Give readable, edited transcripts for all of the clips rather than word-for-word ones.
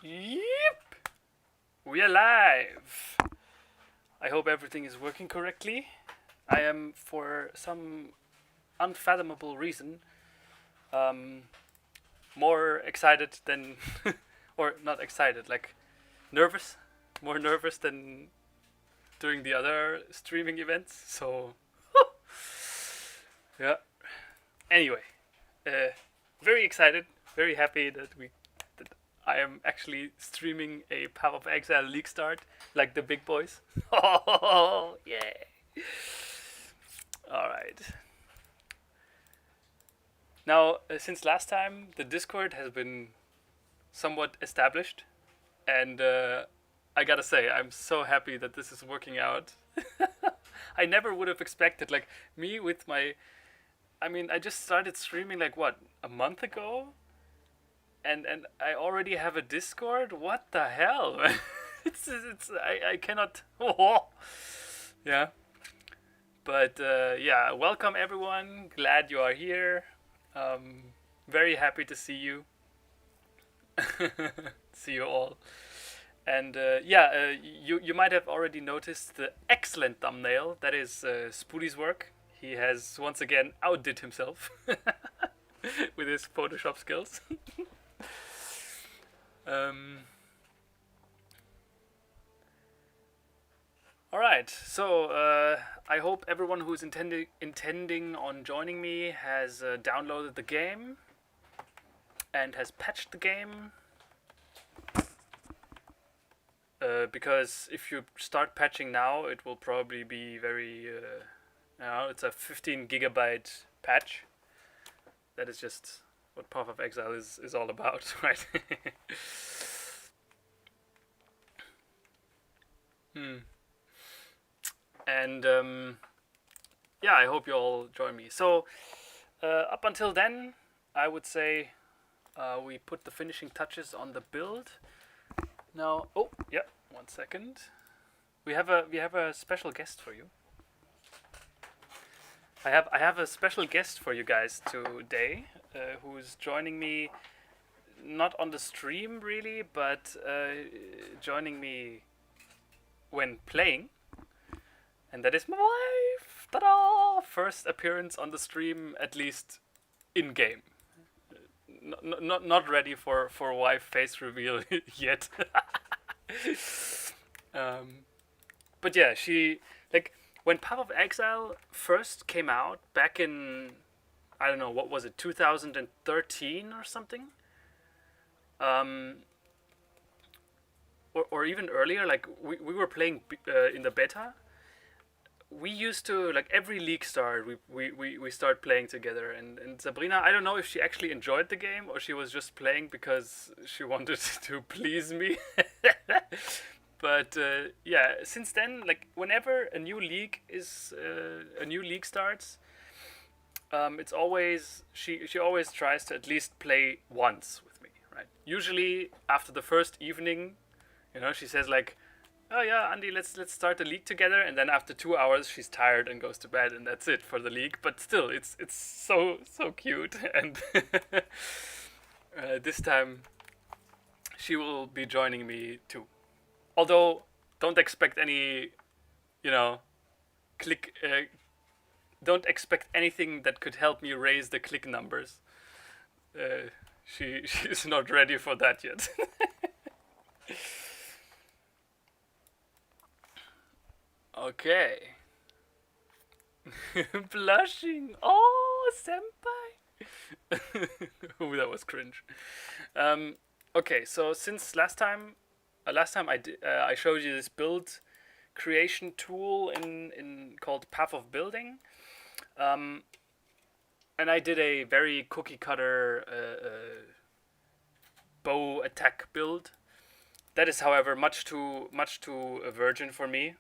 Yep, we are live. I hope everything is working correctly. I am, for some unfathomable reason, um, more excited than, or not excited, like nervous, more nervous than during the other streaming events. So, yeah. Anyway, uh, very excited, very happy that I am actually streaming a Path of Exile League start like the big boys. Oh yeah! All right. Now, since last time, the Discord has been somewhat established, and I gotta say, I'm so happy that this is working out. I never would have expected, like, me with my. I mean, I just started streaming, like, what, a month ago? And I already have a Discord? What the hell? I cannot. Oh. Yeah. But yeah, welcome everyone. Glad you are here. Very happy to see you. See you all. And yeah, you might have already noticed the excellent thumbnail. That is Spoody's work. He has once again outdid himself with his Photoshop skills. All right, so I hope everyone who's intending on joining me has downloaded the game and has patched the game. Because if you start patching now, it will probably be very, it's a 15 gigabyte patch. That is just what Path of Exile is all about, right? And yeah, I hope you all join me. So up until then, I would say we put the finishing touches on the build. Now, oh yeah, 1 second. We have a special guest for you. I have a special guest for you guys today, who's joining me, not on the stream really, but joining me when playing. And that is my wife. Ta-da! First appearance on the stream, at least in game. Not ready for wife face reveal yet. But yeah, she, like, when Path of Exile first came out back in, I don't know, what was it, 2013 or something? Or even earlier, like we were playing in the beta. We used to, like, every league start, we start playing together, and Sabrina, I don't know if she actually enjoyed the game or she was just playing because she wanted to please me. But yeah, since then, like, whenever a new league starts, it's always she always tries to at least play once with me, right? Usually after the first evening, she says, like, oh yeah, Andy, let's start the league together, and then after 2 hours she's tired and goes to bed, and that's it for the league. But still, it's so cute, and this time she will be joining me too. Although, don't expect any, click. Don't expect anything that could help me raise the click numbers. She's not ready for that yet. Okay. Blushing. Oh, senpai. Ooh, that was cringe. Okay, so since last time I showed you this build creation tool in called Path of Building, and I did a very cookie cutter bow attack build. That is, however, much too a virgin for me.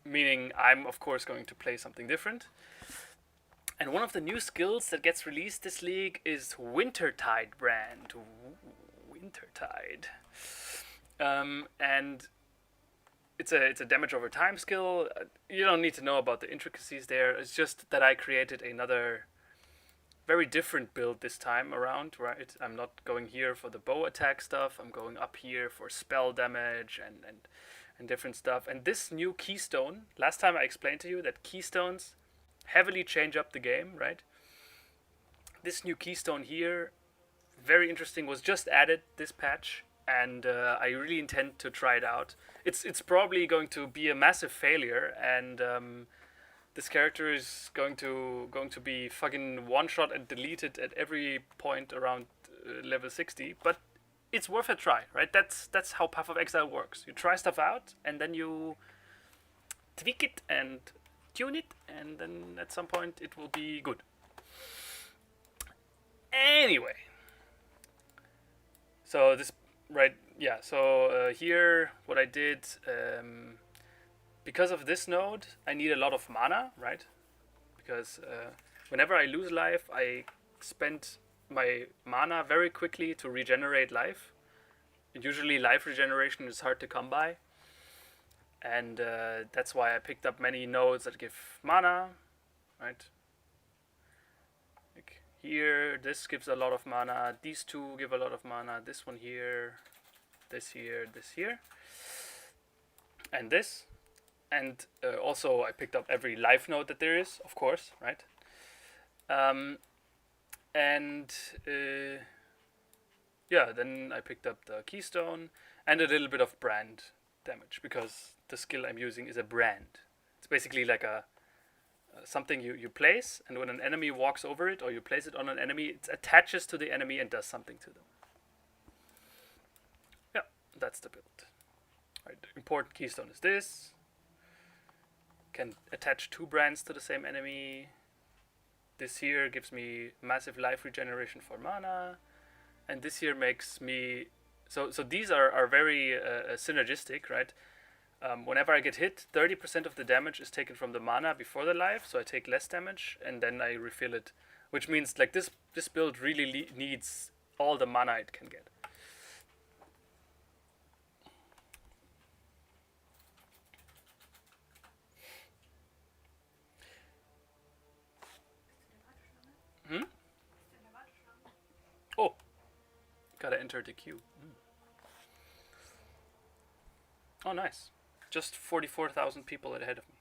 Meaning I'm, of course, going to play something different. And one of the new skills that gets released this league is Wintertide brand. Wintertide. And it's a damage over time skill. You don't need to know about the intricacies there. It's just that I created another very different build this time around, right? I'm not going here for the bow attack stuff. I'm going up here for spell damage and different stuff. And this new keystone, last time I explained to you that keystones heavily change up the game, right? This new keystone here, very interesting, was just added this patch, and I really intend to try it out. It's probably going to be a massive failure, and this character is going to be fucking one shot and deleted at every point around level 60. But it's worth a try, right? That's how Path of Exile works. You try stuff out, and then you tweak it and tune it, and then at some point it will be good. Anyway, so this, right, yeah, so here what I did, because of this node, I need a lot of mana, right? Because whenever I lose life, I spend my mana very quickly to regenerate life. And usually life regeneration is hard to come by. And that's why I picked up many nodes that give mana, right? Like here, this gives a lot of mana. These two give a lot of mana. This one here, this here, this here. And this. And also I picked up every life node that there is, of course, right? Yeah, then I picked up the keystone and a little bit of brand damage, because the skill I'm using is a brand. It's basically like a something you place, and when an enemy walks over it or you place it on an enemy, it attaches to the enemy and does something to them. Yeah, that's the build. Right, the important keystone is this. Can attach 2 brands to the same enemy. This here gives me massive life regeneration for mana, and this here makes me so these are very synergistic, right? Whenever I get hit, 30% of the damage is taken from the mana before the life, so I take less damage and then I refill it, which means like this build really needs all the mana it can get. Oh, gotta enter the queue. Oh, nice. Just 44,000 people ahead of me.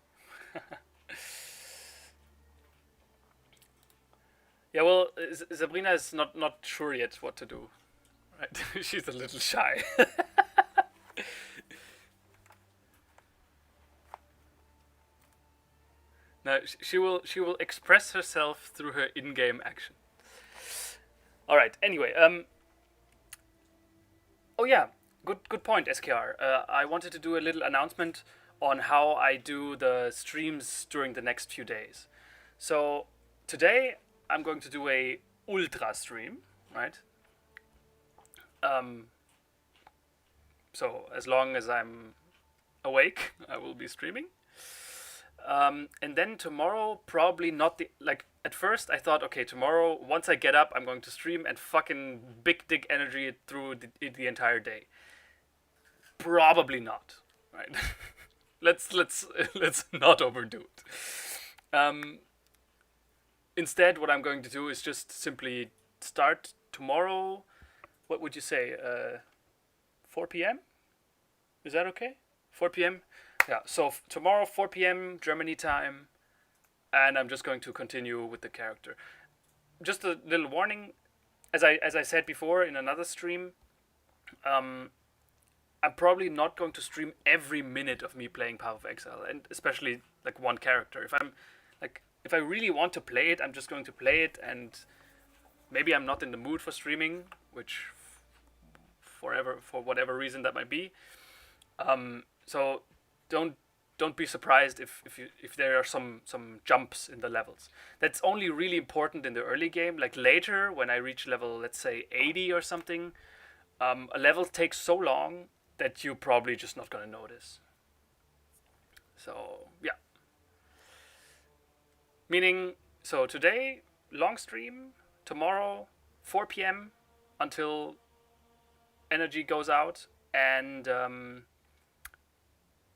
Yeah, well, Sabrina is not sure yet what to do. Right? She's a little shy. No, she will express herself through her in-game action. All right. Anyway, oh yeah, good point, SKR. I wanted to do a little announcement on how I do the streams during the next few days. So today I'm going to do a ultra stream, right? So as long as I'm awake, I will be streaming. And then tomorrow, probably not like, at first I thought, okay, tomorrow, once I get up, I'm going to stream and fucking big dick energy it through the entire day. Probably not, right? let's not overdo it. Instead, what I'm going to do is just simply start tomorrow. What would you say? 4 p.m. Is that okay? 4 p.m. Yeah, so tomorrow 4 p.m. Germany time, and I'm just going to continue with the character. Just a little warning, as I said before in another stream, I'm probably not going to stream every minute of me playing Path of Exile, and especially like one character. If I really want to play it, I'm just going to play it, and maybe I'm not in the mood for streaming, which for whatever reason that might be. So don't be surprised if there are some jumps in the levels. That's only really important in the early game. Like later, when I reach level, let's say 80 or something, a level takes so long that you're probably just not gonna notice. So yeah. Meaning, so today, long stream, tomorrow, 4 p.m. until energy goes out, and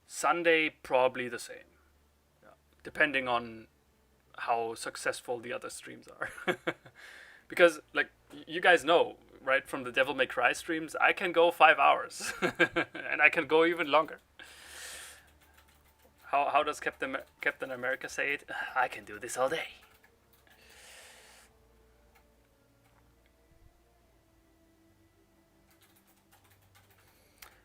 Sunday probably the same, yeah. Depending on how successful the other streams are. Because like you guys know, right, from the Devil May Cry streams, I can go 5 hours, and I can go even longer. How does Captain America say it? I can do this all day.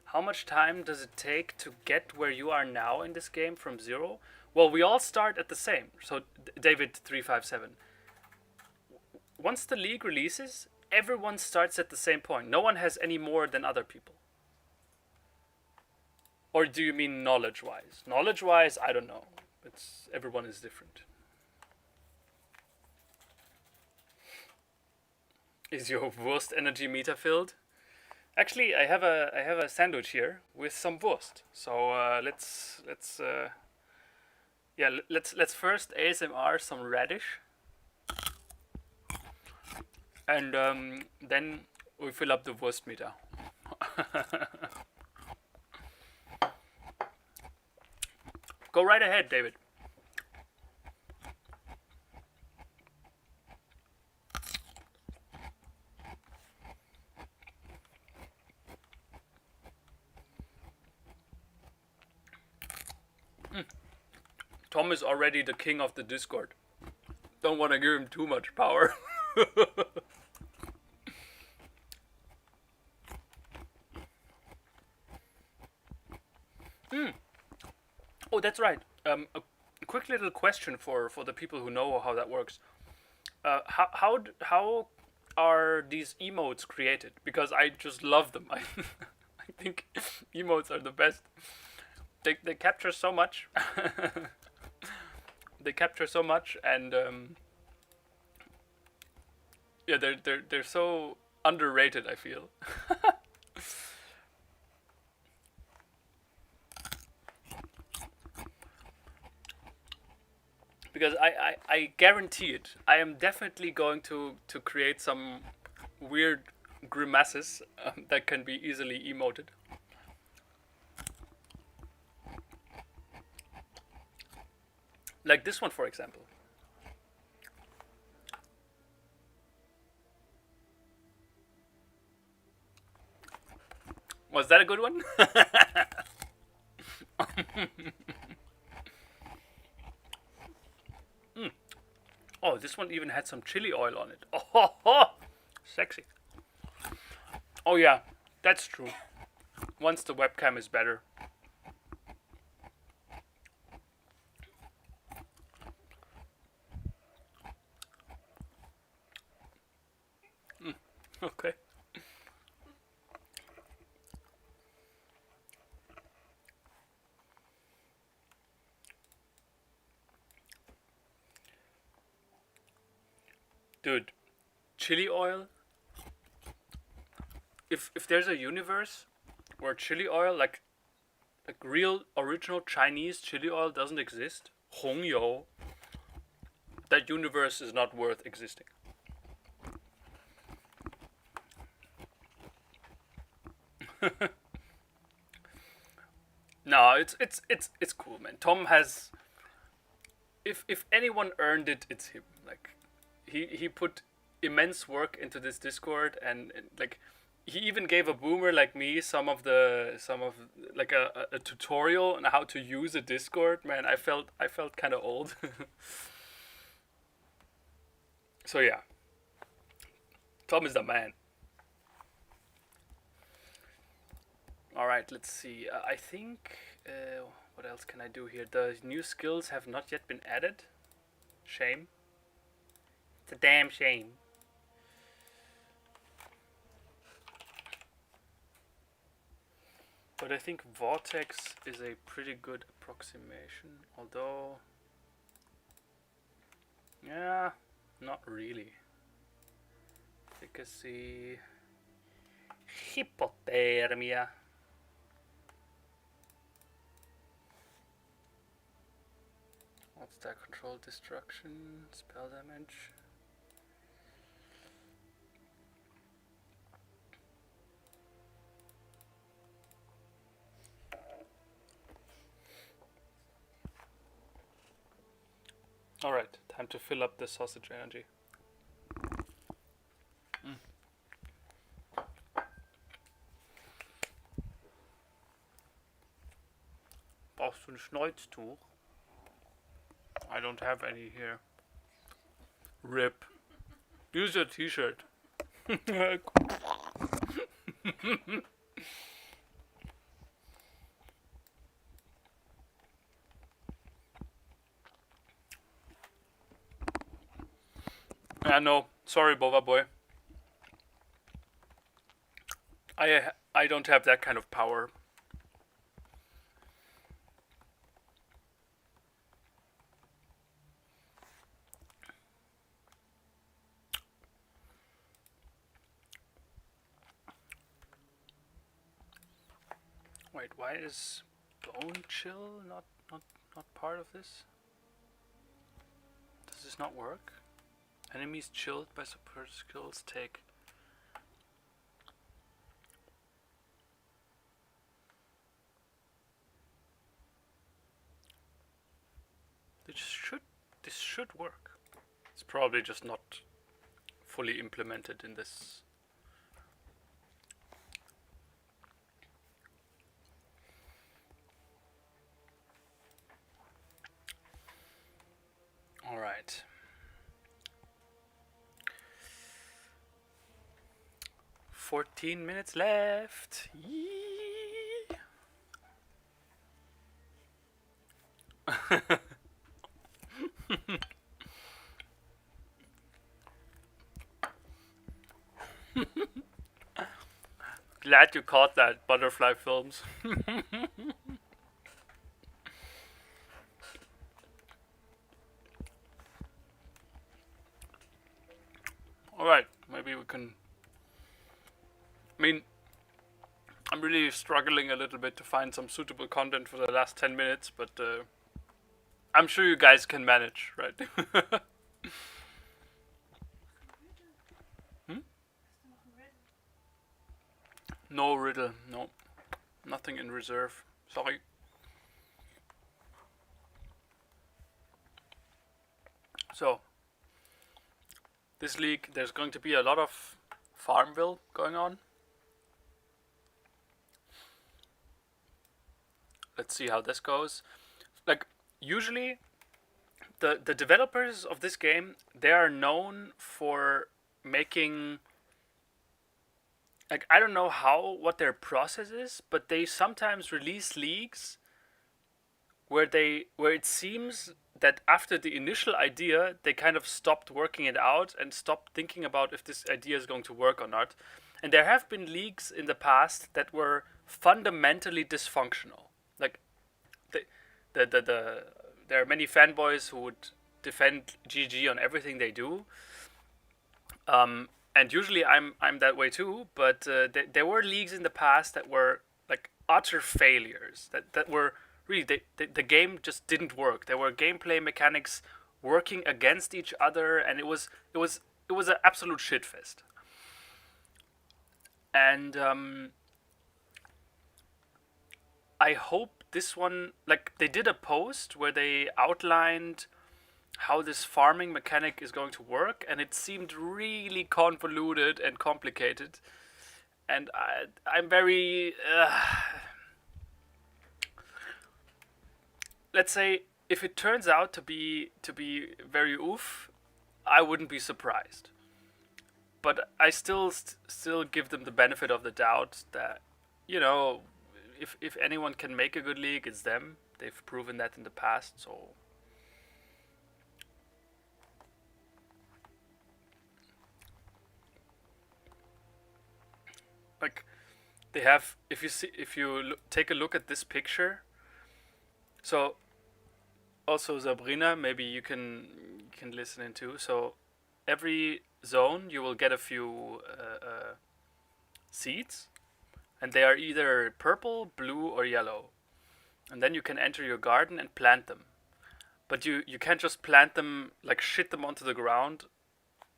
How much time does it take to get where you are now in this game from zero? Well, we all start at the same. So David357. Once the league releases, everyone starts at the same point. No one has any more than other people. Or do you mean knowledge-wise? Knowledge-wise, I don't know. Everyone is different. Is your Wurst energy meter filled? Actually, I have a sandwich here with some Wurst. So let's first ASMR some radish, and then we fill up the Wurst meter. Go right ahead, David. Tom is already the king of the Discord. Don't want to give him too much power. Oh, that's right. A quick little question for the people who know how that works. How are these emotes created? Because I just love them. I think emotes are the best. They capture so much. They capture so much, and yeah, they're so underrated, I feel. Because I guarantee it. I am definitely going to create some weird grimaces that can be easily emoted. Like this one, for example. Was that a good one? Oh, this one even had some chili oil on it. Oh, sexy. Oh yeah, that's true. Once the webcam is better. Okay. Dude, chili oil? If there's a universe where chili oil, like real original Chinese chili oil doesn't exist, Hongyou, that universe is not worth existing. No, it's cool, man. Tom has, if anyone earned it, it's him. Like he put immense work into this Discord, and like he even gave a boomer like me some of like a tutorial on how to use a Discord. Man, I felt kind of old. So yeah, Tom is the man. All right, let's see. I think what else can I do here? The new skills have not yet been added. Shame. It's a damn shame. But I think Vortex is a pretty good approximation, although, yeah, not really. Efficacy, hypothermia. What's that? Control destruction, spell damage. All right, time to fill up the sausage energy. Brauchst du ein Schneuztuch? I don't have any here. Rip. Use your t-shirt. No, sorry, Bova boy. I don't have that kind of power. Wait, why is bone chill not part of this? Does this not work? Enemies chilled by support skills take. This should work. It's probably just not fully implemented in this. All right. "14 minutes left." Yee. Glad you caught that, Butterfly Films. Alright, maybe we can. I mean, I'm really struggling a little bit to find some suitable content for the last 10 minutes, but I'm sure you guys can manage, right? No riddle, no. Nothing in reserve. Sorry. So, this league, there's going to be a lot of Farmville going on. Let's see how this goes. Like, usually, the developers of this game, they are known for making. Like, I don't know what their process is, but they sometimes release leagues where it seems that after the initial idea, they kind of stopped working it out and stopped thinking about if this idea is going to work or not. And there have been leagues in the past that were fundamentally dysfunctional. Like, there are many fanboys who would defend GG on everything they do. And usually I'm that way too, but there were leagues in the past that were like utter failures. That were really the game just didn't work. There were gameplay mechanics working against each other, and it was an absolute shitfest. And I hope this one, like, they did a post where they outlined how this farming mechanic is going to work, and it seemed really convoluted and complicated. And I'm very let's say if it turns out to be very oof, I wouldn't be surprised. But I still give them the benefit of the doubt that, you know, if anyone can make a good league, it's them. They've proven that in the past, so. Like, they have, if you take a look at this picture. So, also Sabrina, maybe you can listen in too. So, every zone you will get a few seeds, and they are either purple, blue, or yellow. And then you can enter your garden and plant them. But you can't just plant them, like shit them onto the ground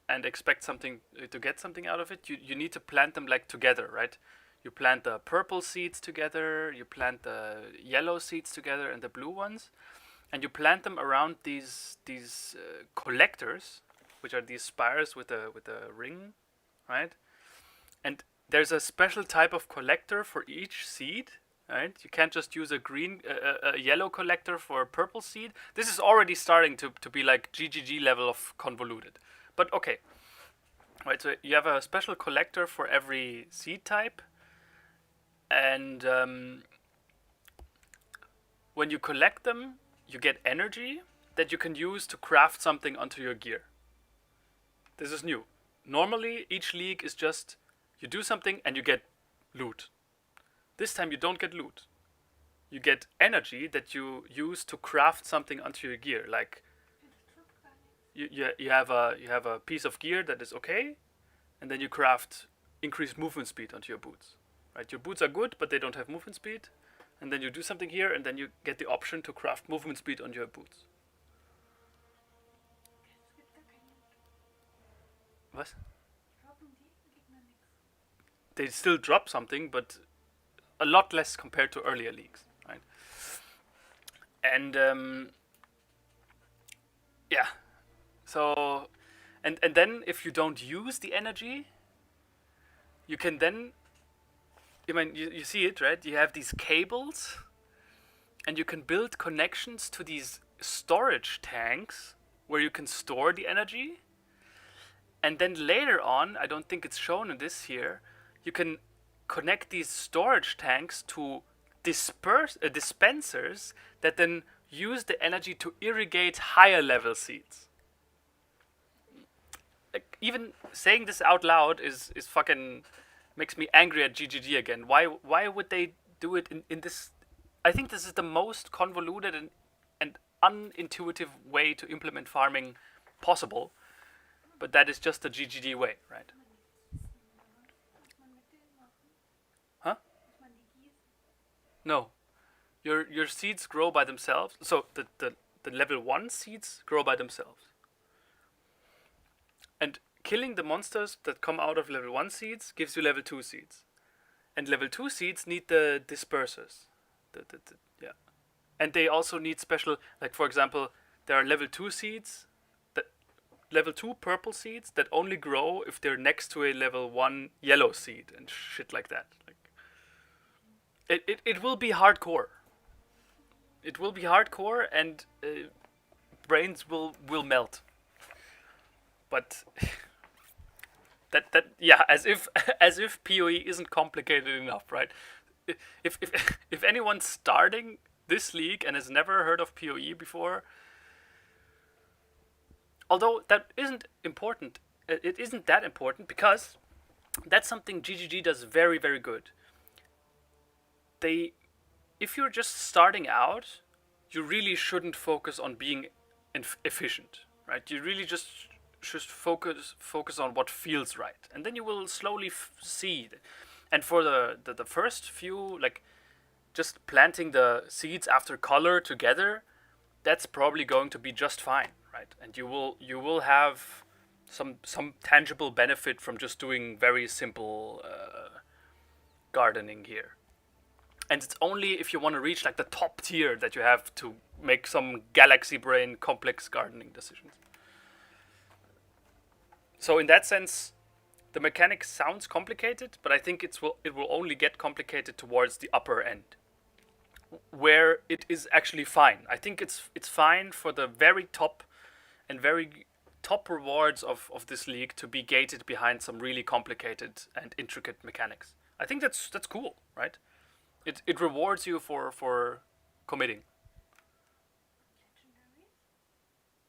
and expect something to get something out of it. You need to plant them like together, right? You plant the purple seeds together, you plant the yellow seeds together and the blue ones, and you plant them around these collectors, which are these spires with a ring, right? And there's a special type of collector for each seed, right? You can't just use a yellow collector for a purple seed. This is already starting to be like GGG level of convoluted. But okay, right? So you have a special collector for every seed type, and when you collect them, you get energy that you can use to craft something onto your gear. This is new. Normally, each league is just you do something and you get loot. This time you don't get loot. You get energy that you use to craft something onto your gear. Like you have a piece of gear that is okay, and then you craft increased movement speed onto your boots. Right? Your boots are good, but they don't have movement speed. And then you do something here, and then you get the option to craft movement speed on your boots. What? They still drop something, but a lot less compared to earlier leagues, right? And yeah, so and then if you don't use the energy, you can then, I mean, you see it, right? You have these cables, and you can build connections to these storage tanks where you can store the energy. And then later on, I don't think it's shown in this here, you can connect these storage tanks to dispensers that then use the energy to irrigate higher level seeds. Like, even saying this out loud is fucking makes me angry at GGG again. Why would they do it in this? I think this is the most convoluted and unintuitive way to implement farming possible. But that is just the GGG way, right? Huh? No. Your seeds grow by themselves. So the level 1 seeds grow by themselves. And killing the monsters that come out of level 1 seeds gives you level 2 seeds. And level 2 seeds need the dispersers. Yeah. And they also need special, like for example, there are level 2 seeds, level 2 purple seeds that only grow if they're next to a level 1 yellow seed and shit like that. Like, it will be hardcore. It will be hardcore, and brains will melt. But that yeah, as if PoE isn't complicated enough, right? If anyone's starting this league and has never heard of PoE before, although that isn't important, it isn't that important because that's something GGG does very, very good. If you're just starting out, you really shouldn't focus on being efficient, right? You really just should focus on what feels right, and then you will slowly see. And for the first few, like just planting the seeds after color together, that's probably going to be just fine, right? And you will have some tangible benefit from just doing very simple gardening here. And it's only if you want to reach like the top tier that you have to make some galaxy brain complex gardening decisions. So in that sense, the mechanic sounds complicated, but I think it will only get complicated towards the upper end, where it is actually fine. I think it's fine for the very top and very top rewards of this league to be gated behind some really complicated and intricate mechanics. I think that's cool, right? It rewards you for committing.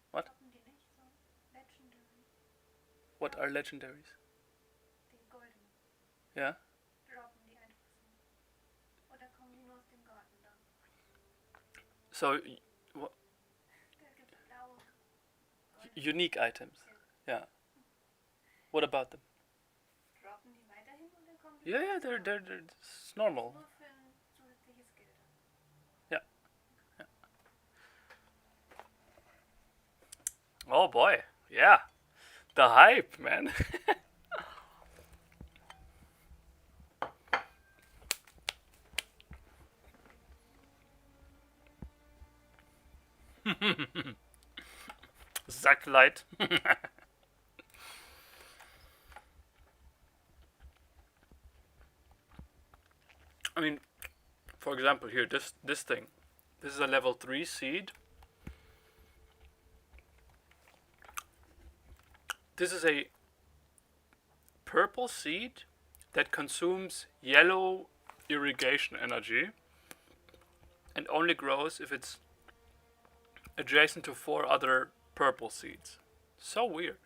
What? What are legendaries? Yeah. So, unique items. Yeah. What about them? Yeah, they're it's normal. Yeah. Yeah. Oh boy, yeah, the hype, man. Sacklight. I mean, for example, here this thing. This is a level 3 seed. This is a purple seed that consumes yellow irrigation energy and only grows if it's adjacent to 4 other purple seeds. So weird.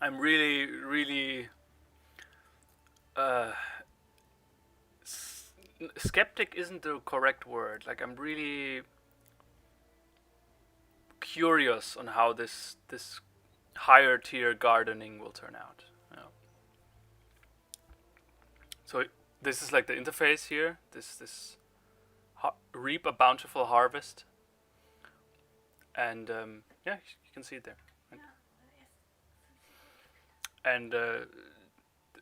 I'm really, really uh, skeptic isn't the correct word. Like I'm really curious on how this higher tier gardening will turn out. You know. So this is like the interface here. This reap a bountiful harvest, and yeah, you can see it there. And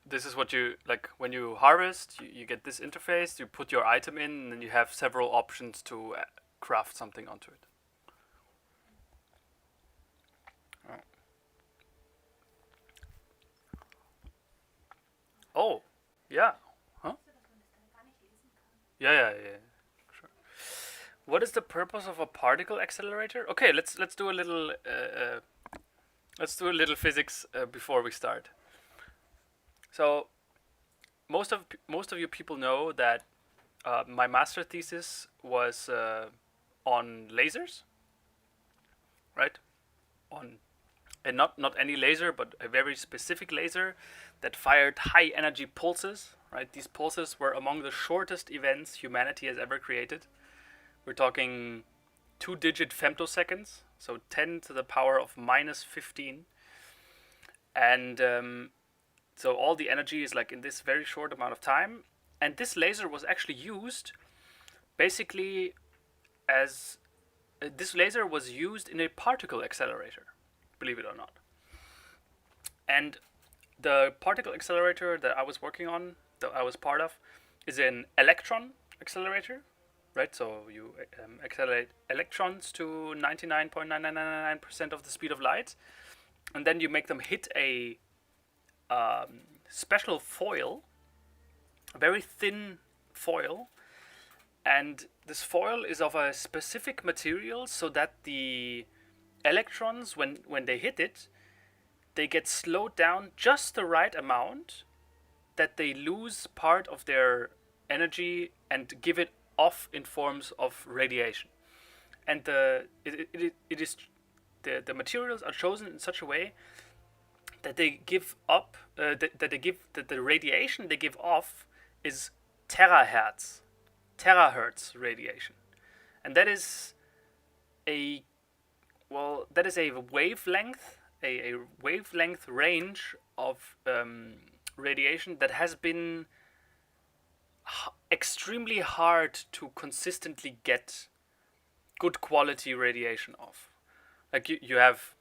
this is what you like when you harvest. You get this interface. You put your item in, and then you have several options to craft something onto it. Oh, yeah. Huh? Yeah. Sure. What is the purpose of a particle accelerator? Okay, let's do a little physics before we start. So, most of you people know that my master thesis was on lasers, right? On and not any laser, but a very specific laser that fired high energy pulses. Right, these pulses were among the shortest events humanity has ever created. We're talking 2-digit femtoseconds, so 10 to the power of minus 15, and so all the energy is like in this very short amount of time. And this laser was actually used basically as this laser was used in a particle accelerator, believe it or not. And the particle accelerator that I was working on, that I was part of, is an electron accelerator, right? So you accelerate electrons to 99.9999% of the speed of light, and then you make them hit a special foil, a very thin foil, and this foil is of a specific material so that the electrons, when they hit it, they get slowed down just the right amount that they lose part of their energy and give it off in forms of radiation. And the materials are chosen in such a way that they give up that the radiation they give off is terahertz radiation, and that is a wavelength, a wavelength range of radiation that has been extremely hard to consistently get good quality radiation of. Like you have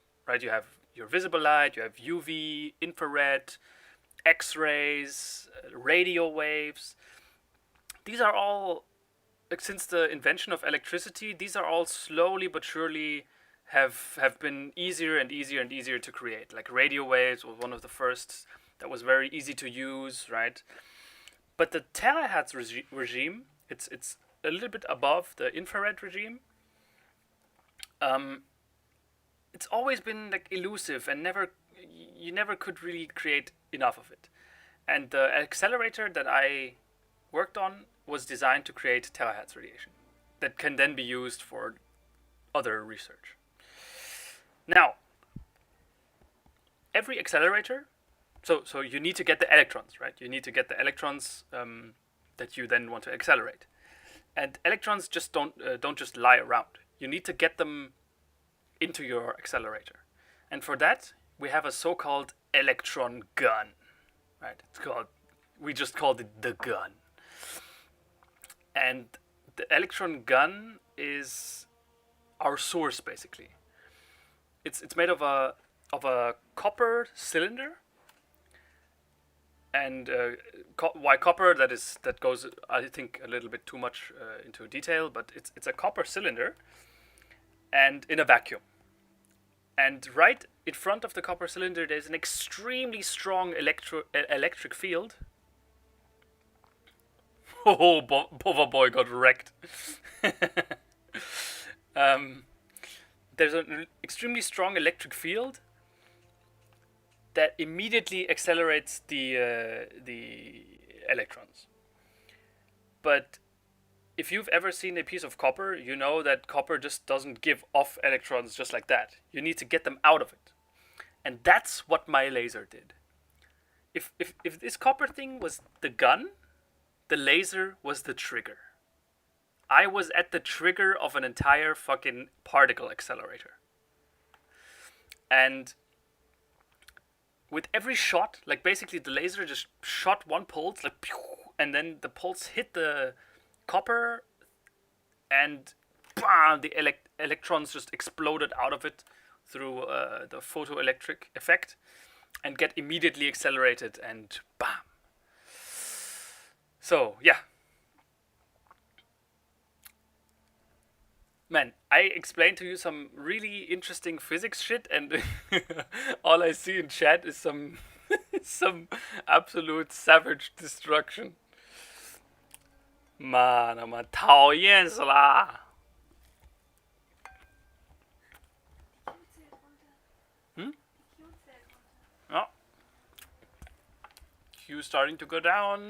your visible light, you have UV, infrared, X-rays, radio waves. These are all, like, since the invention of electricity, these are all slowly but surely have been easier and easier to create. Like radio waves was one of the first that was very easy to use, right? But the terahertz regime, it's a little bit above the infrared regime. It's always been like elusive and you never could really create enough of it. And the accelerator that I worked on was designed to create terahertz radiation that can then be used for other research. Now, every accelerator, so you need to get the electrons, right? You need to get the electrons that you then want to accelerate. And electrons just don't just lie around. You need to get them into your accelerator. And for that, we have a so-called electron gun, right? We just called it the gun. And the electron gun is our source basically. It's made of a copper cylinder, and why copper? That goes, I think, a little bit too much into detail, but it's a copper cylinder, and in a vacuum. And right in front of the copper cylinder, there's an extremely strong electric field. Oh, Bova boy got wrecked. um, there's an extremely strong electric field that immediately accelerates the electrons. But if you've ever seen a piece of copper, you know that copper just doesn't give off electrons just like that. You need to get them out of it. And that's what my laser did. If this copper thing was the gun, the laser was the trigger. I was at the trigger of an entire fucking particle accelerator. And with every shot, like basically the laser just shot one pulse, like, and then the pulse hit the copper, and bam, the electrons just exploded out of it through the photoelectric effect, and get immediately accelerated, and bam. So yeah, man, I explained to you some really interesting physics shit, and all I see in chat is some some absolute savage destruction. 妈的妈，讨厌死啦！Oh, Q starting to go down.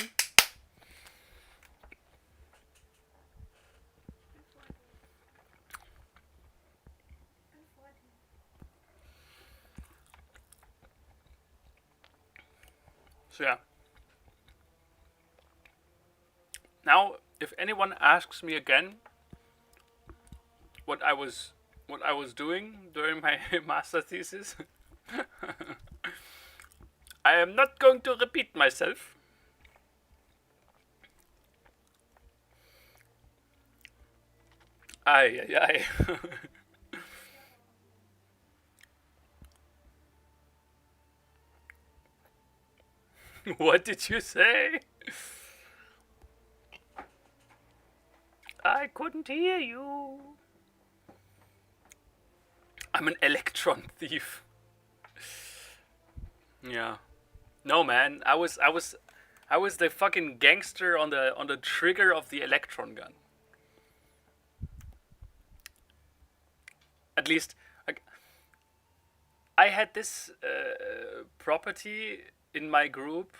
So yeah. Now, if anyone asks me again what I was doing during my master thesis, I am not going to repeat myself. Ay, ay, ay. What did you say? I couldn't hear you. I'm an electron thief. Yeah. No, man. I was the fucking gangster on the trigger of the electron gun. At least, like, I had this property in my group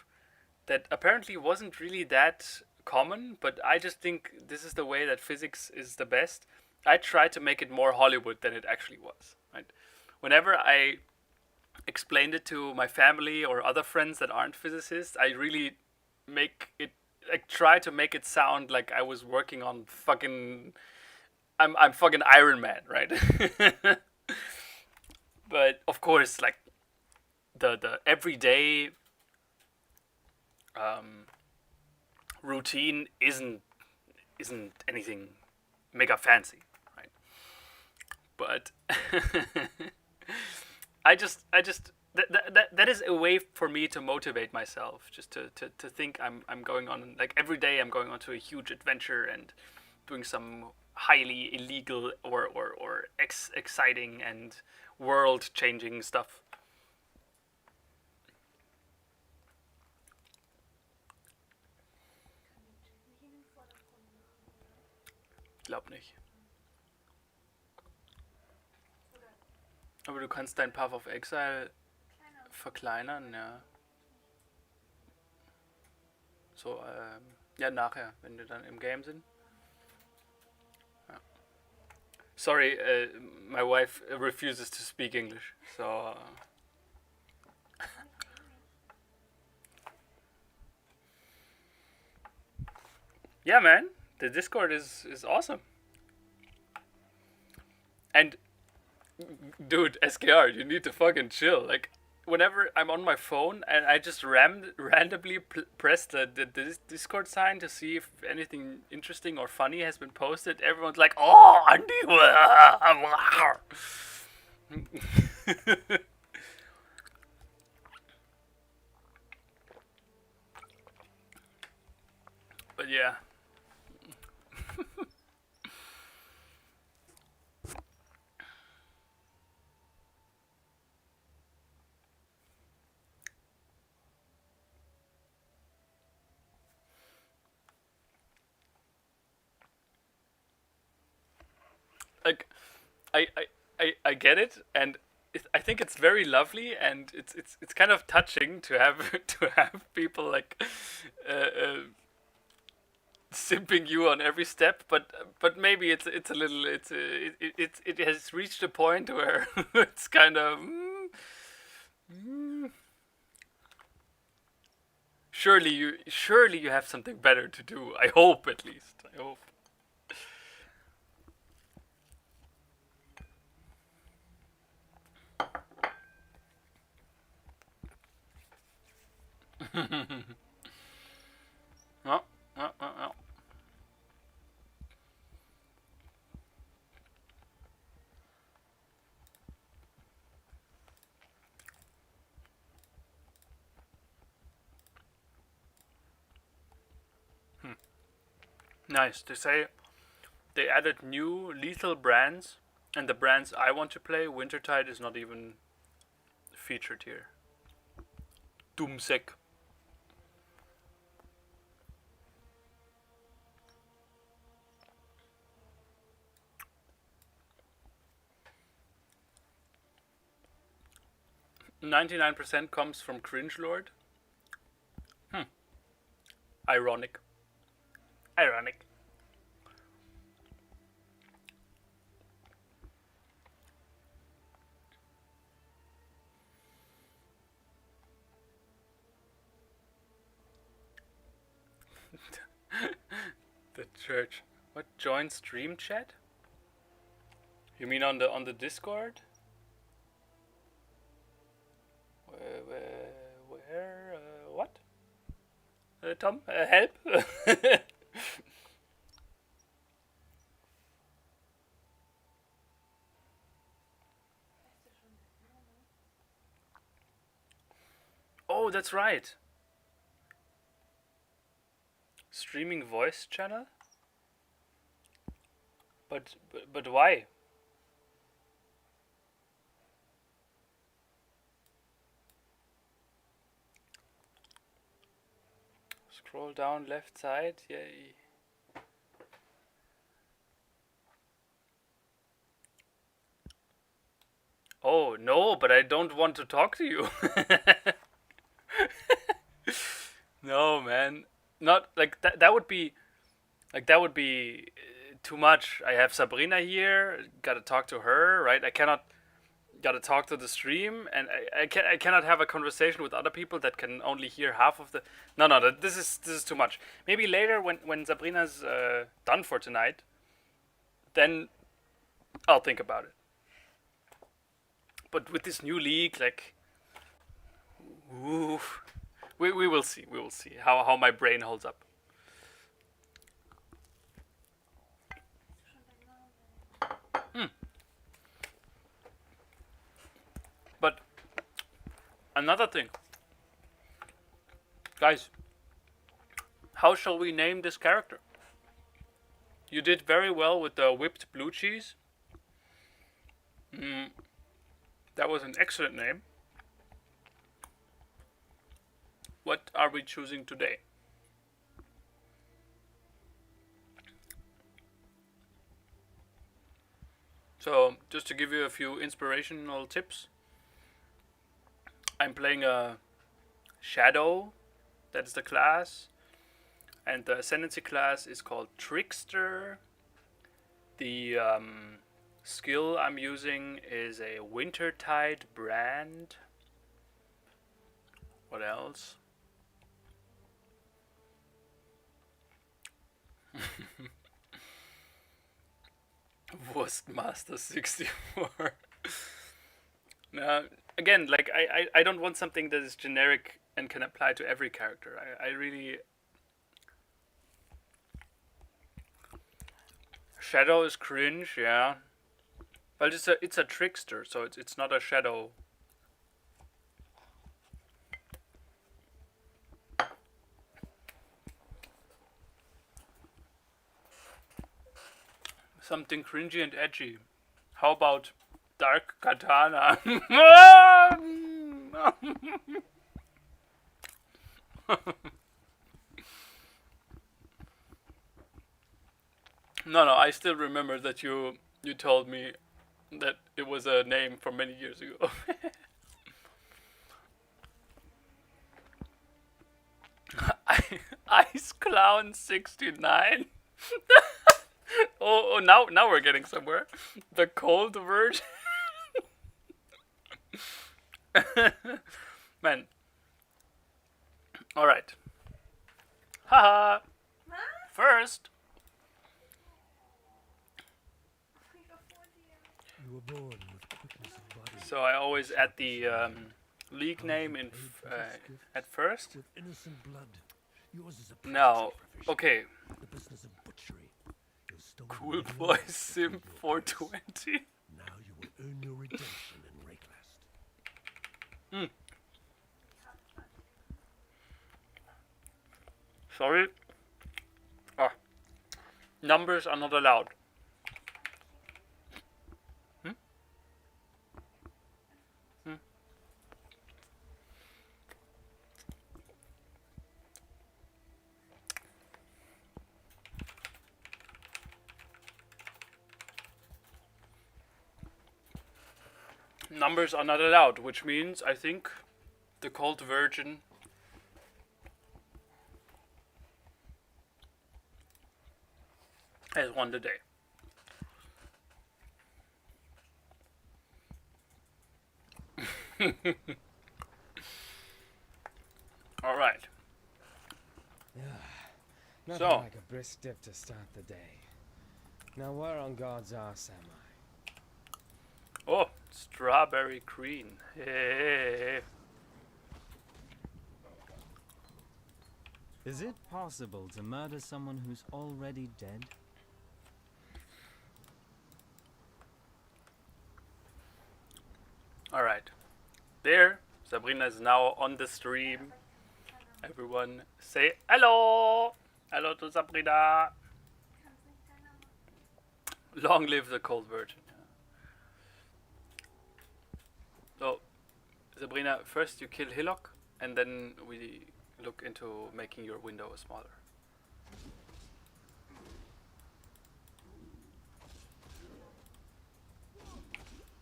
that apparently wasn't really that common, but I just think this is the way that physics is the best. I tried to make it more Hollywood than it actually was. Right? Whenever I explained it to my family or other friends that aren't physicists, I really try to make it sound like I was working on fucking I'm fucking Iron Man, right? But of course, like the everyday routine isn't anything mega fancy, right? But that is a way for me to motivate myself, just to think I'm going on, like, every day I'm going on to a huge adventure and doing some highly illegal or exciting and world changing stuff. Glaub nicht. Aber du kannst dein Path of Exile verkleinern, ja. So, ja, nachher, wenn wir dann im Game sind. Ja. Sorry, my wife refuses to speak English, so... Yeah, man, the Discord is awesome. And, dude, SKR, you need to fucking chill. Like, whenever I'm on my phone and I just randomly press the Discord sign to see if anything interesting or funny has been posted, everyone's like, "Oh, Andy!" But yeah, like I get it, and I think it's very lovely, and it's kind of touching to have to have people like simping you on every step. But maybe it's a little it has reached a point where it's kind of surely you have something better to do. I hope at least. I hope. No, no, no, no. Nice. They say they added new lethal brands, and the brands I want to play, Wintertide, is not even featured here. Doomsec. 99% comes from Cringe Lord. Ironic. Ironic. The church. What? Join stream chat? You mean on the Discord? Where what? Tom, help! Oh, that's right. Streaming voice channel? But why? Scroll down left side. Yay. Oh no, but I don't want to talk to you. No, man. Not like that. That would be like that would be too much. I have Sabrina here. Got to talk to her, right? I cannot. Got to talk to the stream, and I cannot have a conversation with other people that can only hear half of the. No, no. This is too much. Maybe later when Sabrina's done for tonight, then I'll think about it. But with this new league, like, ooh, we will see. We will see how my brain holds up. But another thing, guys, how shall we name this character? You did very well with the whipped blue cheese. That was an excellent name. What are we choosing today? So, just to give you a few inspirational tips, I'm playing a Shadow, that's the class, and the Ascendancy class is called Trickster. The skill I'm using is a Wintertide brand. What else? Wurstmaster 64. Now, again, like I don't want something that is generic and can apply to every character. I really Shadow is cringe, yeah. But it's a trickster, so it's not a shadow. Something cringy and edgy. How about Dark Katana? No, I still remember that you told me that it was a name from many years ago. Ice Clown 69. Now we're getting somewhere. The cold version. Man. All right. Haha. First. You were born with quickness of body. So I always add the league name in at first. With innocent blood. Yours is a Now, profession. okay. The business of butchery. You'll stolen Cool millions boy of Sim your 420. Now you will earn your redemption in Rayclast. Sorry. Ah. Numbers are not allowed. Numbers are not allowed, which means I think the Cold Virgin has won the day. All right. Nothing So. like a brisk dip to start the day. Now where on God's arse am I? Oh, strawberry cream. Hey. Is it possible to murder someone who's already dead? All right. There, Sabrina is now on the stream. Everyone say hello. Hello to Sabrina. Long live the Cold Virgin. So, Sabrina, first you kill Hillock, and then we look into making your window smaller.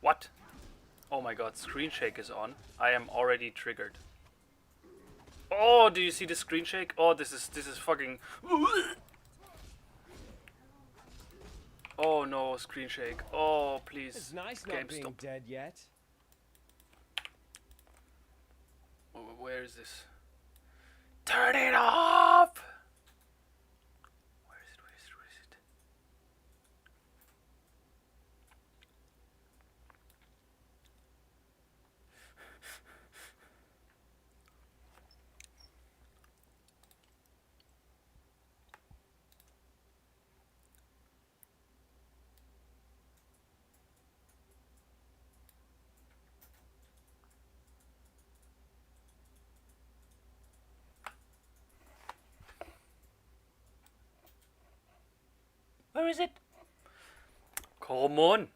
What? Oh my god, screen shake is on. I am already triggered. Oh, do you see the screen shake? Oh, this is fucking. Oh no, screen shake. Oh, please. It's nice Game not being stop. dead yet. Where is this? Turn it off! Where is it? Where is it? Where is it? Where is it? Come on.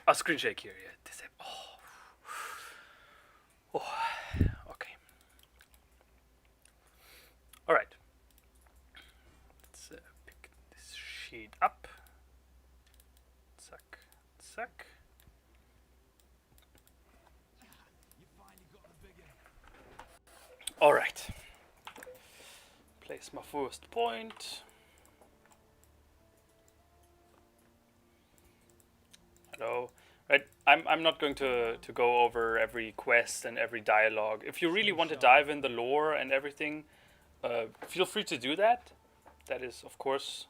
Oh, screen shake here. Yeah. This. Oh. Okay. All right. Let's pick this sheet up. Zack. Zack. All right. Place my first point. Hello. Right, I'm not going to go over every quest and every dialogue. If you really want to dive in the lore and everything, feel free to do that. That is, of course,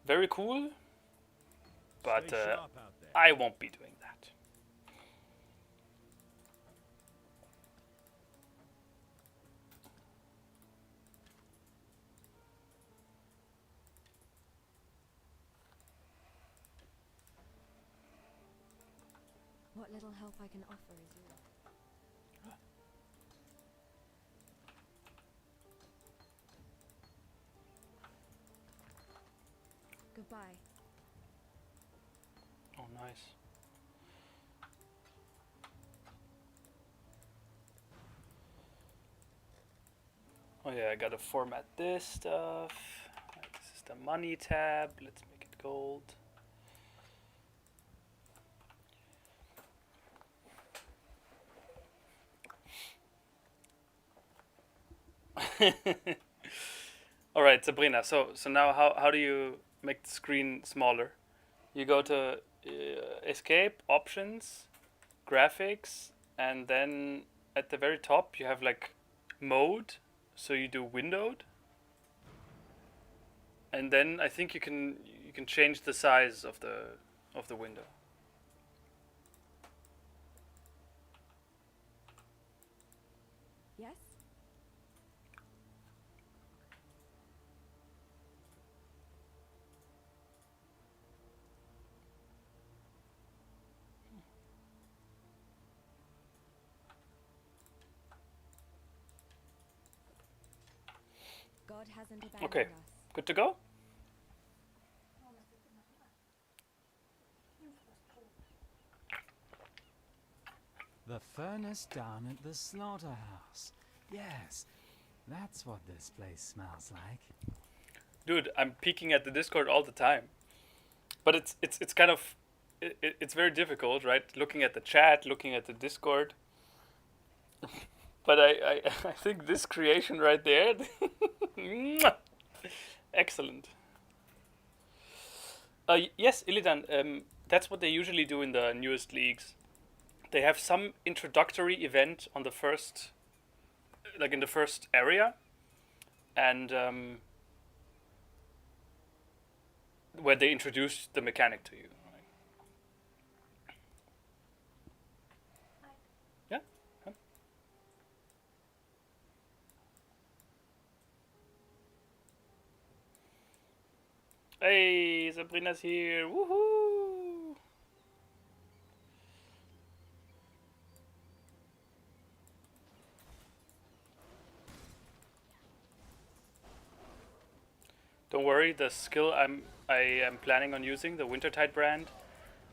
very cool. But I won't be doing that. What little help I can offer is yours. Goodbye. Oh, nice. Oh yeah, I gotta format this stuff. Right, this is the money tab. Let's make it gold. All right, Sabrina. So now how do you make the screen smaller? You go to escape, options, graphics, and then at the very top you have like mode. So you do windowed, and then I think you can change the size of the window. Yes? God hasn't abandoned Okay, us. good to go. The furnace down at the slaughterhouse. Yes, that's what this place smells like. Dude, I'm peeking at the Discord all the time, but it's kind of it's very difficult, right? Looking at the chat, looking at the Discord. But I think this creation right there, excellent. Yes, Illidan, that's what they usually do in the newest leagues. They have some introductory event on the first, like in the first area, and where they introduce the mechanic to you. Yeah. Yeah. Hey, Sabrina's here. Woohoo! Don't worry, the skill I am planning on using, the Wintertide brand,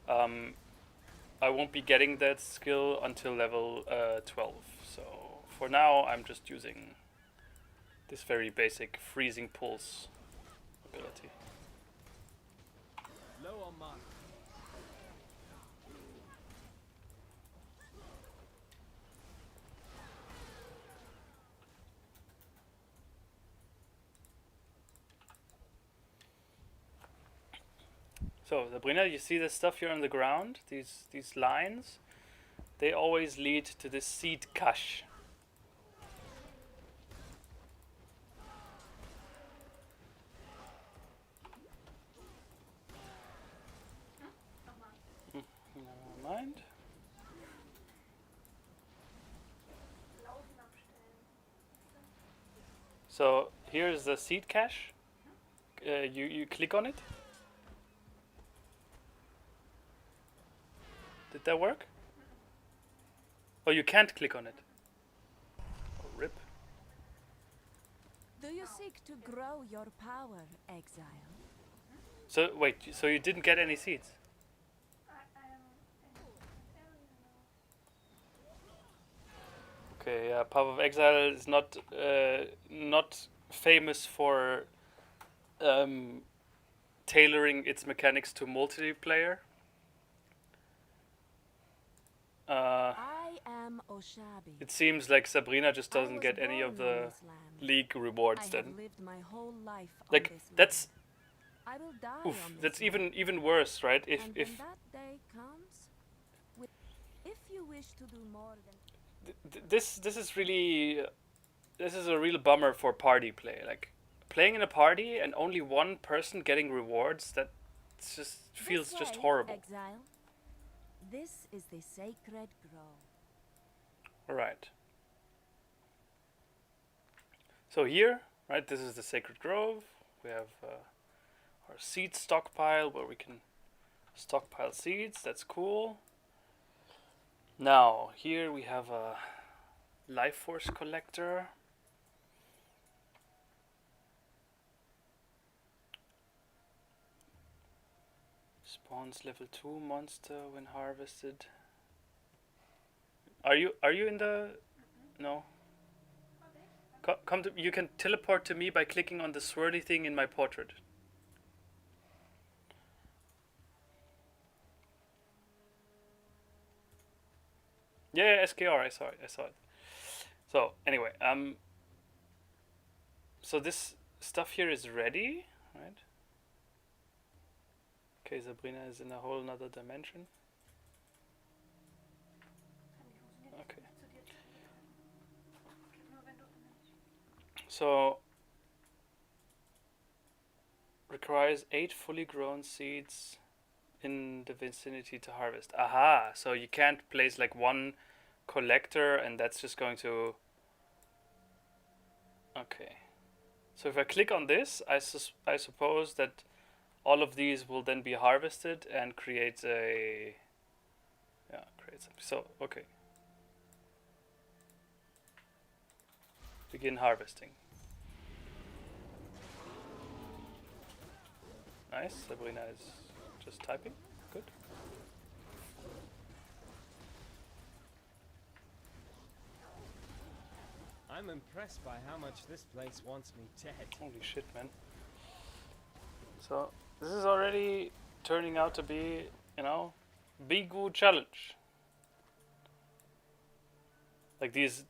I won't be getting that skill until level 12. So for now, I'm just using this very basic freezing pulse ability. Low on mana. So Sabrina, you see the stuff here on the ground? These lines? They always lead to this seed cache. Never mind. So here's the seed cache. You click on it. Did that work? Oh, you can't click on it. Oh, rip. Do you seek to grow your power, exile? So wait, so you didn't get any seeds? Okay, yeah, Path of Exile is not famous for tailoring its mechanics to multiplayer. I am Oshabi. It seems like Sabrina just I doesn't was get any of born on the this land. league I rewards have then. lived my whole life Like on this that's land. I will die oof, on this that's land. even worse, right? And when that day comes, if you wish to do more than This is really this is a real bummer for party play. Like playing in a party and only one person getting rewards, that just feels This just way, horrible. Exile. This is the sacred grove. All right. So here, right, this is the Sacred Grove. We have our seed stockpile where we can stockpile seeds. That's cool. Now, here we have a life force collector. Spawns level 2 monster when harvested. Are you in the no? Come to, you can teleport to me by clicking on the swirly thing in my portrait. Yeah, SKR, I saw it. So anyway, so this stuff here is ready, right? Okay, Sabrina is in a whole nother dimension. Okay. So requires 8 fully grown seeds in the vicinity to harvest. Aha! So you can't place like one collector and that's just going to... Okay. So if I click on this, I suppose that all of these will then be harvested and create a... Yeah, create something. So, okay. Begin harvesting. Nice, Sabrina is just typing. Good. I'm impressed by how much this place wants me dead. Holy shit, man. So, this is already turning out to be, you know, big good challenge. Like these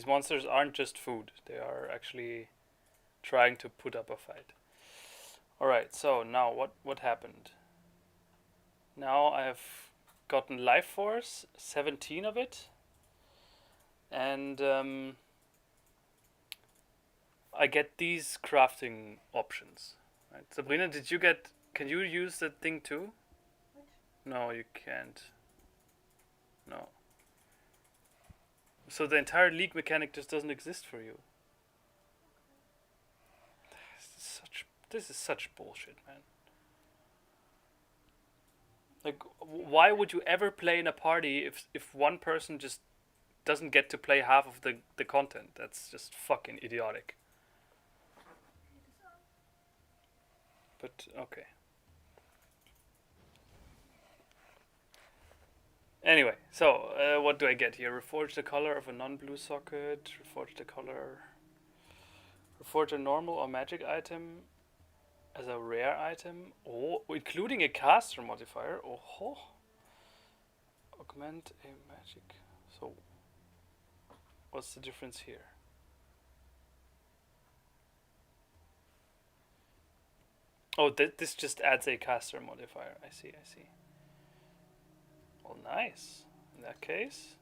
monsters aren't just food. They are actually trying to put up a fight. Alright, so now what happened? Now I have gotten life force, 17 of it. And I get these crafting options. Right. Sabrina, can you use that thing too? Which? No, you can't. No. So the entire league mechanic just doesn't exist for you. This is such bullshit, man. Like, why would you ever play in a party if one person just doesn't get to play half of the content? That's just fucking idiotic. But okay. Anyway, so what do I get here? Reforge the color of a non-blue socket. Reforge the color. Reforge a normal or magic item as a rare item. Oh, including a caster modifier. Oh. Augment a magic. So, what's the difference here? Oh, this just adds a caster modifier. I see. Well, nice. In that case,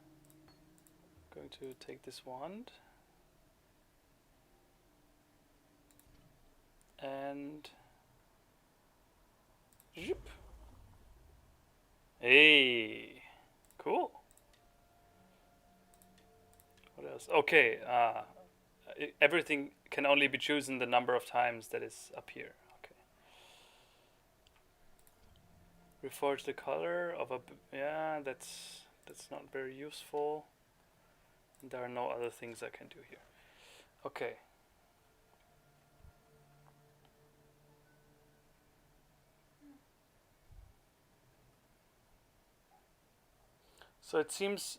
I'm going to take this wand and zip. Hey, cool. What else? Okay, everything can only be chosen the number of times that is up here. Reforge the color of a... Yeah, that's not very useful. There are no other things I can do here. Okay. So it seems...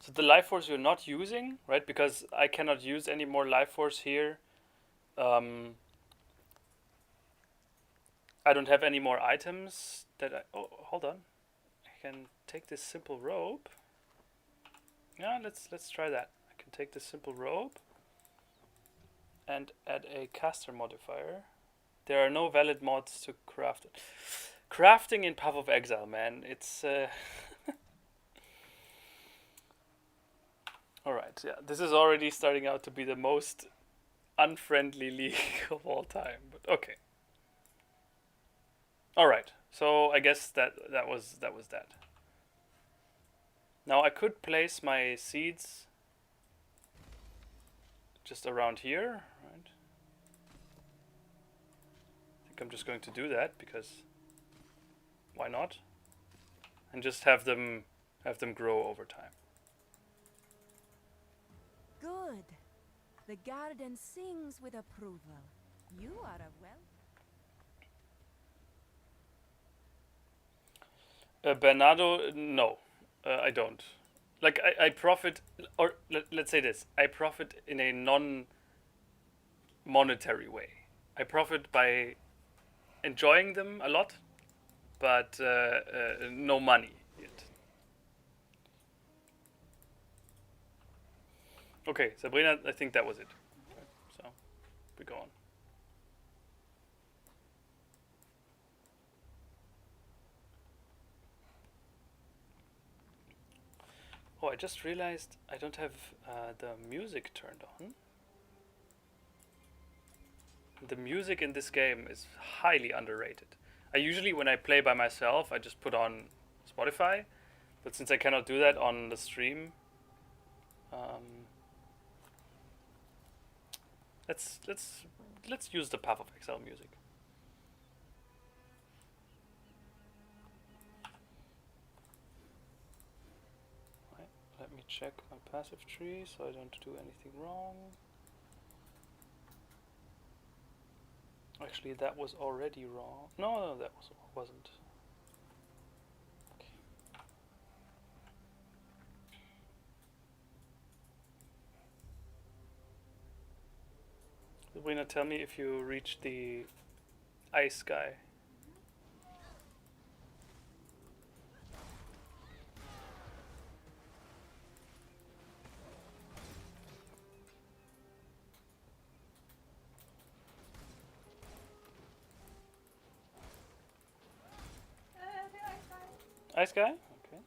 So the life force you're not using, right? Because I cannot use any more life force here. I don't have any more items that I... Oh, hold on. I can take this simple rope. Yeah, let's try that. I can take this simple rope and add a caster modifier. There are no valid mods to craft it. Crafting in Path of Exile, man. It's... Alright, yeah. This is already starting out to be the most unfriendly league of all time. But okay. Alright, so I guess that was that. Now I could place my seeds just around here, right? I think I'm just going to do that because why not? And just have them have them grow over time. Good. The garden sings with approval. You are a well. Bernardo, no, I don't. Like I profit, or let's say this: I profit in a non-monetary way. I profit by enjoying them a lot, but no money yet. Okay, Sabrina, I think that was it. Okay, so we go on. Oh, I just realized I don't have the music turned on. The music in this game is highly underrated. I usually, when I play by myself, I just put on Spotify, but since I cannot do that on the stream, let's use the Path of Exile music. Right, let me check my passive tree so I don't do anything wrong. Actually, that was already wrong. No, that wasn't. Okay. Sabrina, tell me if you reach the ice guy. Ice guy? Okay.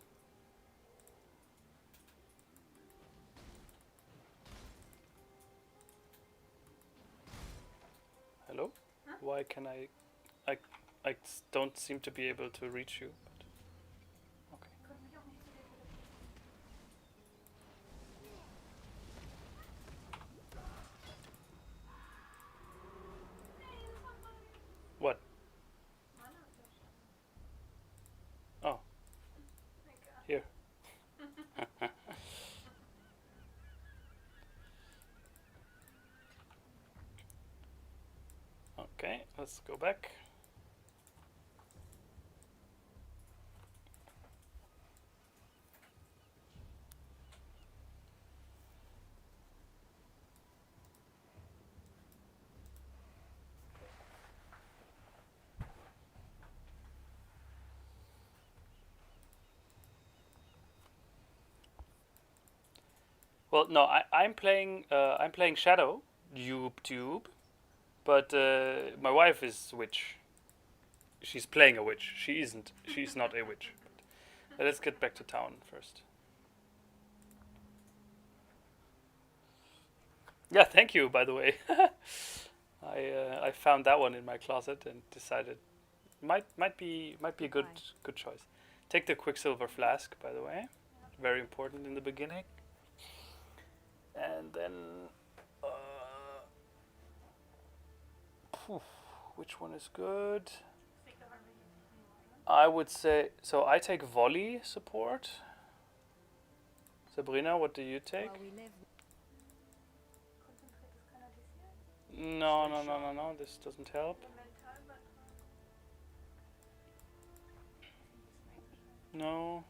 Hello? Huh? Why can I don't seem to be able to reach you. But okay. What? Oh. Here. Okay, let's go back. Well, no, I'm playing Shadow, Tube, but my wife is witch. She's playing a witch. She's not a witch. But let's get back to town first. Yeah, thank you. By the way, I found that one in my closet and decided might be a good choice. Take the Quicksilver flask, by the way, very important in the beginning. And then, which one is good? I would say so. I take volley support. Sabrina, what do you take? No. This doesn't help. No.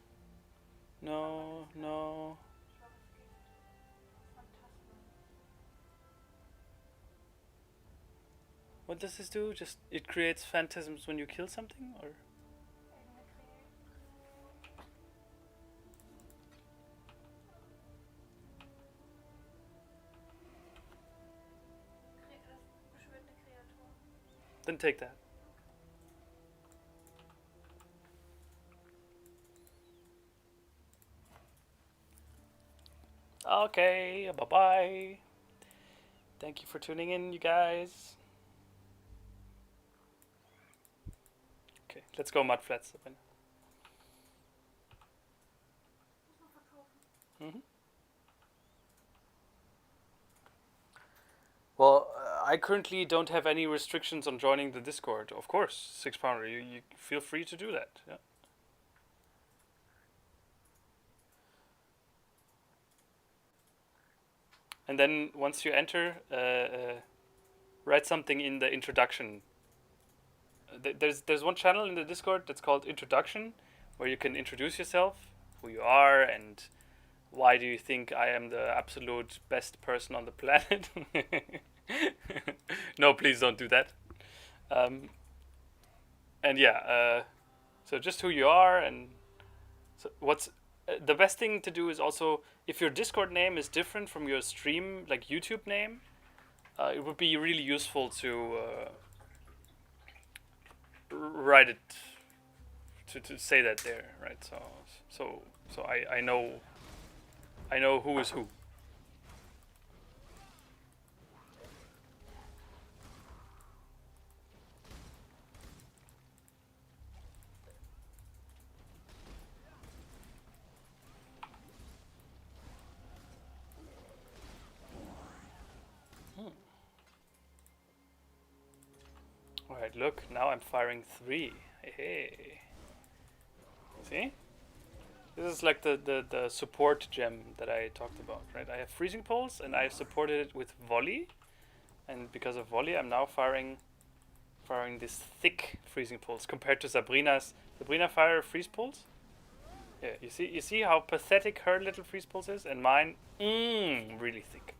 What does this do? Just it creates phantasms when you kill something, or? Then take that. Okay, bye-bye. Thank you for tuning in, you guys. Okay, let's go mudflats. Well, I currently don't have any restrictions on joining the Discord. Of course, 6 pounder, you feel free to do that. Yeah. and then once you enter, write something in the introduction. There's one channel in the Discord that's called Introduction, where you can introduce yourself, who you are, and why do you think I am the absolute best person on the planet. No, please don't do that. And yeah, so just who you are, and so what's the best thing to do is also, if your Discord name is different from your stream, like YouTube name, it would be really useful to write it, to say that there, right? So I know who is who. Alright, look, now I'm firing 3. Hey. See? This is like the support gem that I talked about, right? I have freezing pulse and I supported it with volley. And because of volley, I'm now firing this thick freezing pulse compared to Sabrina fire freeze pulse. Yeah, you see how pathetic her little freeze pulse is, and mine, really thick.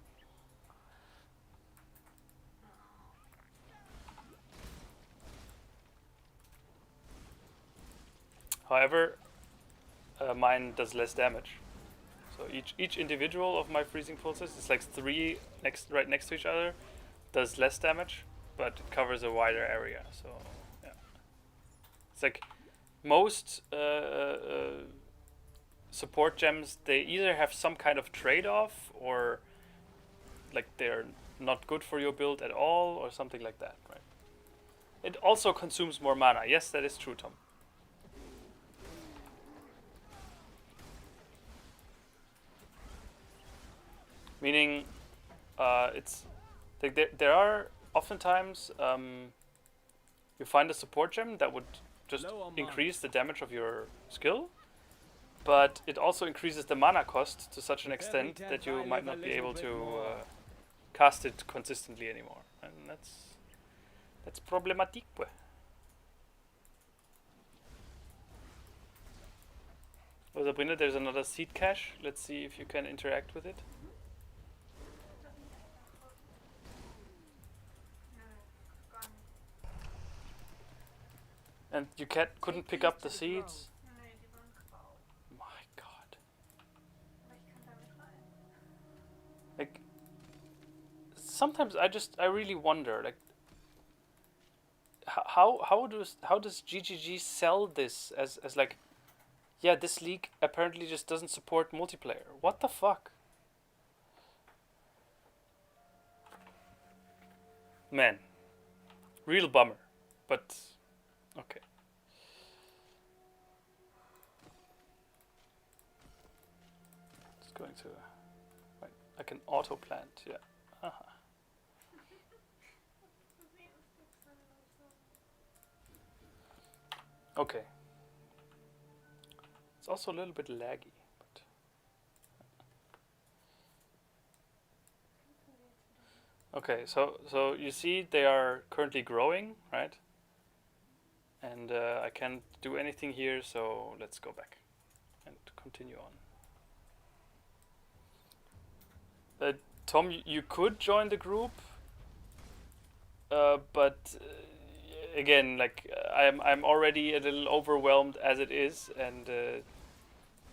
However, mine does less damage. So each individual of my freezing pulses is like 3 right next to each other, does less damage, but it covers a wider area. So yeah, it's like most support gems. They either have some kind of trade-off, or like they're not good for your build at all, or something like that, right? It also consumes more mana. Yes, that is true, Tom. Meaning, it's like there are oftentimes you find a support gem that would just increase the damage of your skill, but it also increases the mana cost to such an extent that you might not be able to cast it consistently anymore, and that's problematic. Oh, Sabrina, there's another seed cache. Let's see if you can interact with it. And you couldn't pick up the seeds? My god. Like, sometimes I really wonder, like, how does GGG sell this as like, yeah, this league apparently just doesn't support multiplayer. What the fuck? Man. Real bummer. But okay. Just going to right, I can auto plant, yeah. Okay. It's also a little bit laggy, but okay, so you see they are currently growing, right? And I can't do anything here, so let's go back and continue on. Tom, you could join the group, but again, like I'm already a little overwhelmed as it is, and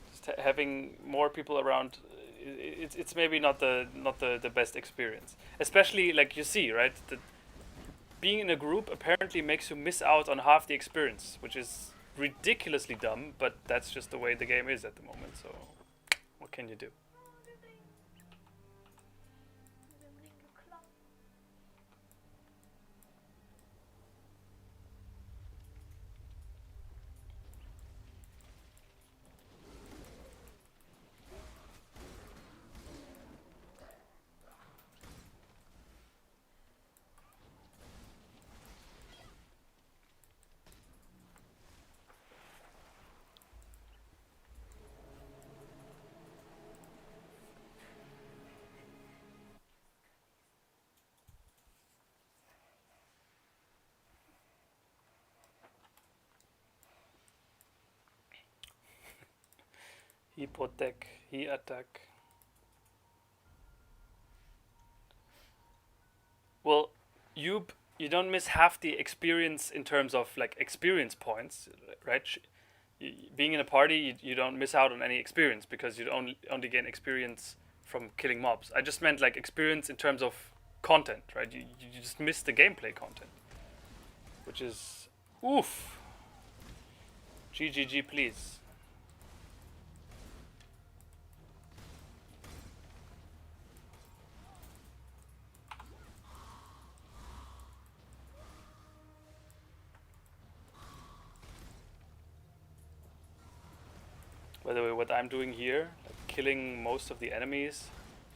just having more people around, it's maybe not the best experience. Especially like you see, right? Being in a group apparently makes you miss out on half the experience, which is ridiculously dumb, but that's just the way the game is at the moment, so what can you do? Hypothek, he attack. Well, you don't miss half the experience in terms of like experience points, right? Being in a party, you don't miss out on any experience because you only gain experience from killing mobs. I just meant like experience in terms of content, right? You just miss the gameplay content, which is oof. GGG, please. By the way, what I'm doing here, like killing most of the enemies,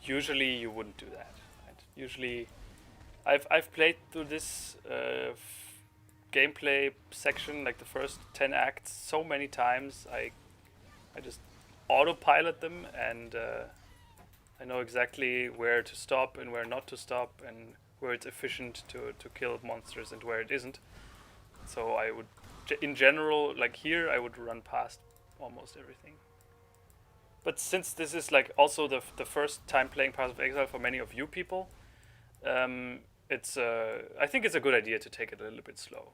usually you wouldn't do that. Right? Usually, I've played through this gameplay section, like the first 10 acts, so many times. I just autopilot them, and I know exactly where to stop and where not to stop, and where it's efficient to kill monsters and where it isn't. So I would, in general, like here, I would run past almost everything. But since this is like also the first time playing Path of Exile for many of you people, it's I think it's a good idea to take it a little bit slow.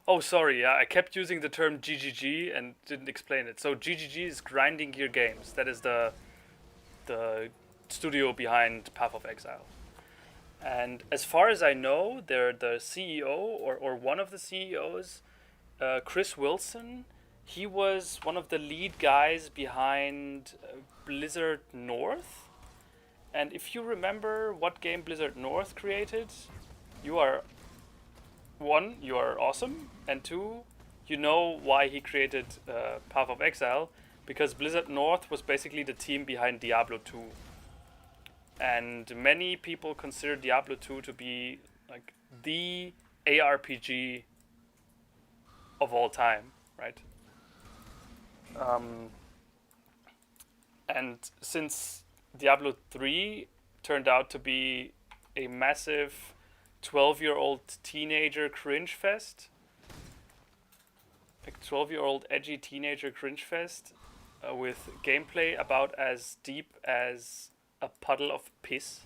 Oh, sorry, yeah, I kept using the term GGG and didn't explain it. So GGG is Grinding Gear Games. That is the studio behind Path of Exile. And as far as I know, they're the CEO or one of the CEOs, Chris Wilson. He was one of the lead guys behind Blizzard North. And if you remember what game Blizzard North created, you are one, you are awesome, and two, you know why he created Path of Exile, because Blizzard North was basically the team behind Diablo 2. And many people consider Diablo 2 to be like the ARPG of all time, right? And since Diablo 3 turned out to be a massive 12-year-old teenager cringe fest, like 12-year-old edgy teenager cringe fest, with gameplay about as deep as a puddle of piss.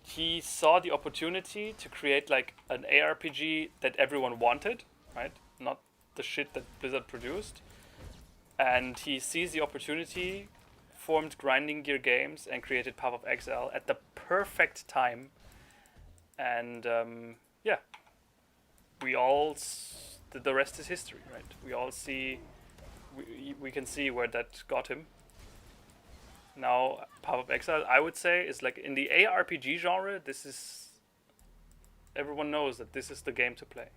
He saw the opportunity to create like an ARPG that everyone wanted, right? Not the shit that Blizzard produced. And he sees the opportunity, formed Grinding Gear Games, and created Path of Exile at the perfect time. And yeah, we all the rest is history, right? We all see, we can see where that got him. Now, Path of Exile, I would say, is like in the ARPG genre. This is, everyone knows that this is the game to play.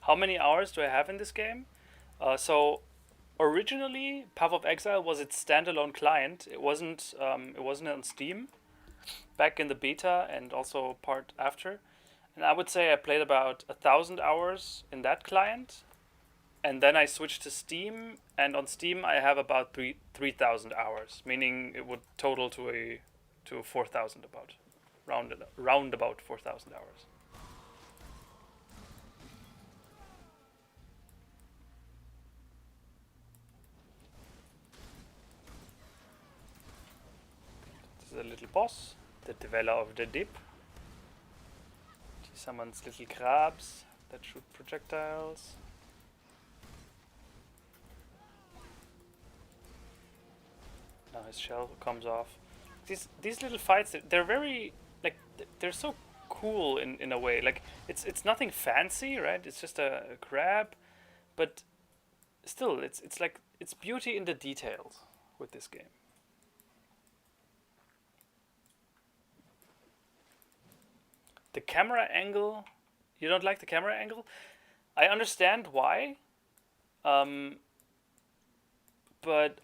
How many hours do I have in this game? So originally, Path of Exile was its standalone client. It wasn't on Steam back in the beta and also part after. And I would say I played about 1,000 hours in that client, and then I switched to Steam. And on Steam, I have about 3,000 hours, meaning it would total to 4,000 about, round about 4,000 hours. The little boss, the Dweller of the Deep. He summons little crabs that shoot projectiles. Now his shell comes off. These little fights, they're very like they're so cool in a way. Like it's nothing fancy, right? It's just a crab, but still it's like it's beauty in the details with this game. The camera angle, you don't like the camera angle? I understand why, but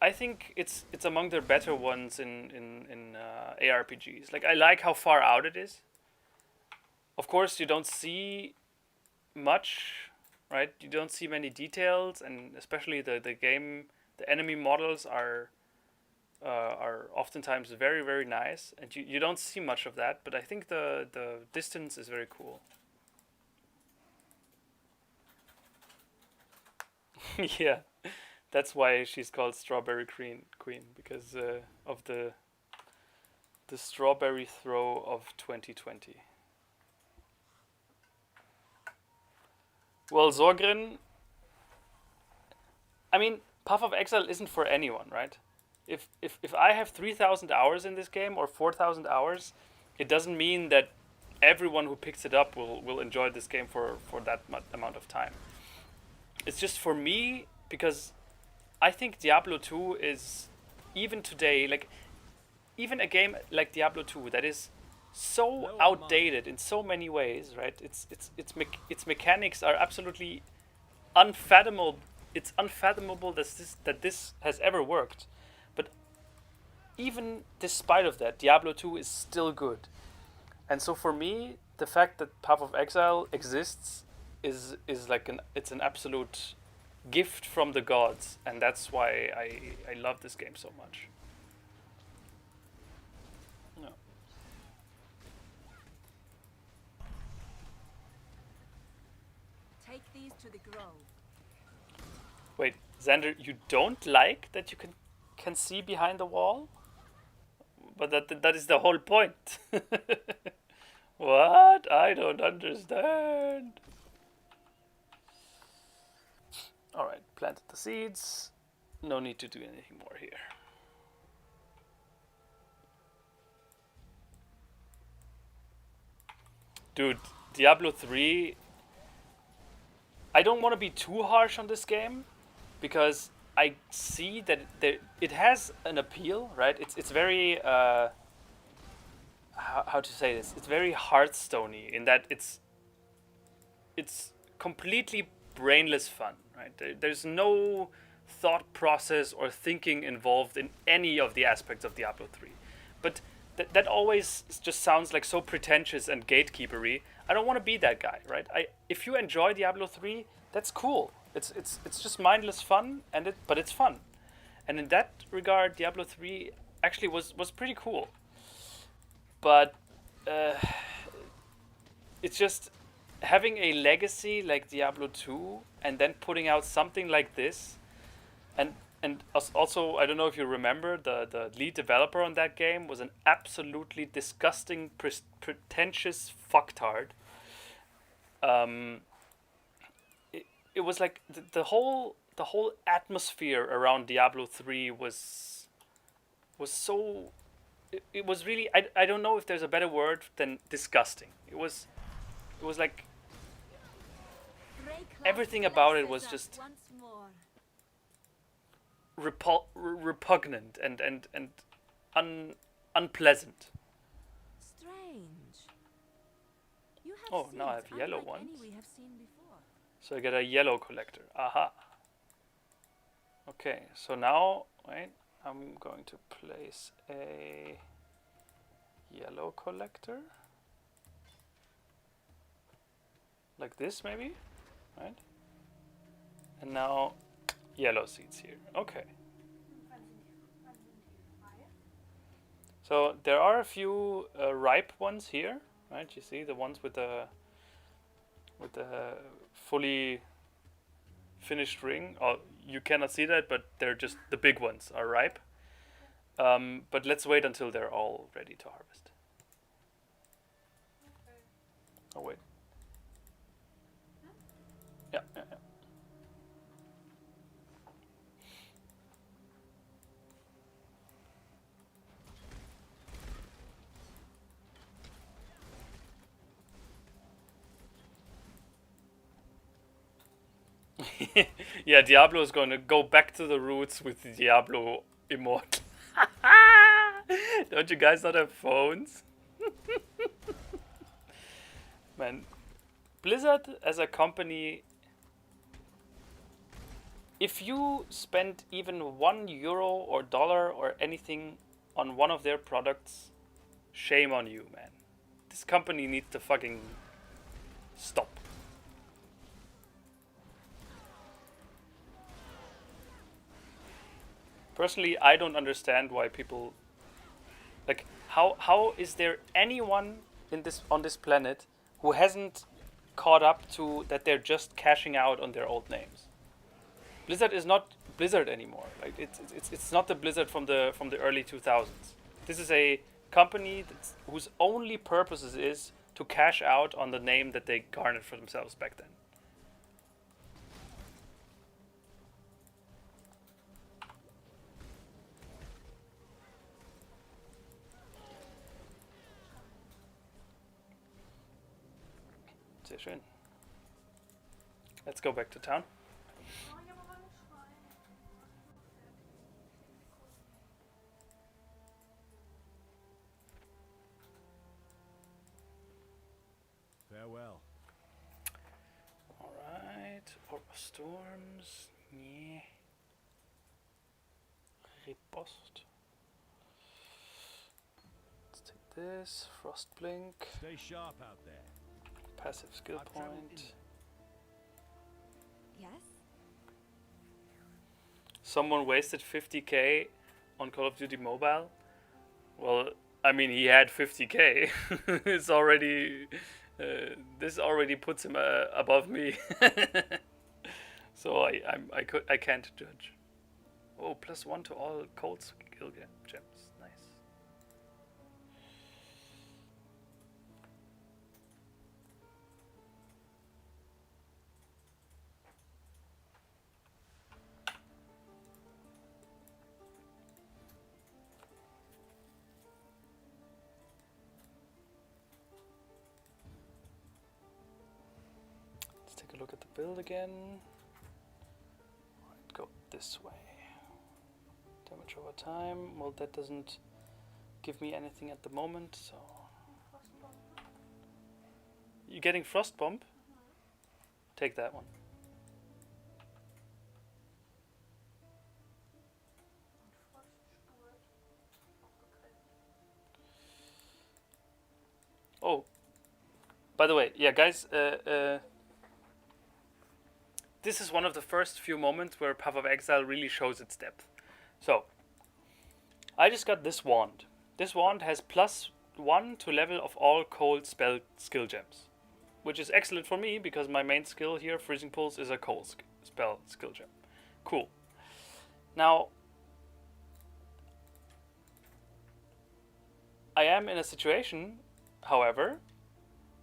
I think it's among their better ones in ARPGs. Like I like how far out it is. of course, you don't see much, right? You don't see many details, and especially the enemy models are oftentimes very, very nice, and you don't see much of that, but I think the distance is very cool. Yeah, that's why she's called Strawberry Queen, because of the strawberry throw of 2020. Well, Zorgrin, I mean, Path of Exile isn't for anyone, right? If I have 3,000 hours in this game or 4,000 hours, it doesn't mean that everyone who picks it up will enjoy this game for that amount of time. It's just for me, because I think Diablo 2 is, even today, like, even a game like Diablo 2 that is so outdated in so many ways, right? Its mechanics are absolutely unfathomable. It's unfathomable that this has ever worked. But even despite of that, Diablo 2 is still good. And so for me, the fact that Path of Exile exists is like it's an absolute gift from the gods, and that's why I love this game so much. Yeah. Take these to the grove. Wait, Xander, you don't like that you can see behind the wall? But that is the whole point. What? I don't understand. Alright, planted the seeds. No need to do anything more here. Dude, Diablo 3... I don't want to be too harsh on this game, because I see that it has an appeal, right? It's very... how to say this? It's very Hearthstone-y in that it's completely brainless fun, right? There's no thought process or thinking involved in any of the aspects of Diablo 3. But that always just sounds like so pretentious and gatekeepery. I don't want to be that guy, right? If you enjoy Diablo 3, that's cool. It's just mindless fun, but it's fun. And in that regard, Diablo 3 actually was pretty cool. But it's just having a legacy like Diablo 2 and then putting out something like this, and also, I don't know if you remember, the lead developer on that game was an absolutely disgusting, pretentious fucktard. It was like the whole atmosphere around Diablo 3 was so... It was really... I don't know if there's a better word than disgusting. It was like... Everything about it was just repugnant and unpleasant. Strange. You have Oh, now I have seeds yellow unlike ones. any we have seen before. So I get a yellow collector. Aha. Okay, so now, wait, I'm going to place a yellow collector. Like this, maybe? Right? And now, yellow seeds here. Okay. So there are a few ripe ones here, right? You see the ones with the fully finished ring. Oh, you cannot see that, but they're just the big ones are ripe. But let's wait until they're all ready to harvest. Oh wait. Yeah, yeah, yeah. Yeah, Diablo is going to go back to the roots with Diablo Immortal. Don't you guys not have phones? Man, Blizzard as a company, if you spend even €1 or dollar or anything on one of their products, shame on you, man. This company needs to fucking Stop. Personally, I don't understand why people like how is there anyone in this on this planet who hasn't caught up to that they're just cashing out on their old names. Blizzard is not Blizzard anymore. Like it's not the Blizzard from the early 2000s. This is a company whose only purpose is to cash out on the name that they garnered for themselves back then. Sehr schön. Let's go back to town. Farewell. Alright. Orb of Storms. Yeah. Riposte. Let's take this. Frost Blink. Stay sharp out there. Passive skill I've traveled point. Yes? Someone wasted 50k on Call of Duty Mobile. Well, I mean, he had 50k. It's already this already puts him above me. So I can't judge. Oh, +1 to all cold skill gems. Nice. Let's take a look at the build again. Right, go this way. Damage over time. Well, that doesn't give me anything at the moment, so. You getting Frost Bomb? Take that one. Oh, by the way, yeah, guys, this is one of the first few moments where Path of Exile really shows its depth. So, I just got this wand. This wand has +1 to level of all cold spell skill gems, which is excellent for me because my main skill here, Freezing Pulse, is a cold spell skill gem. Cool. Now, I am in a situation, however,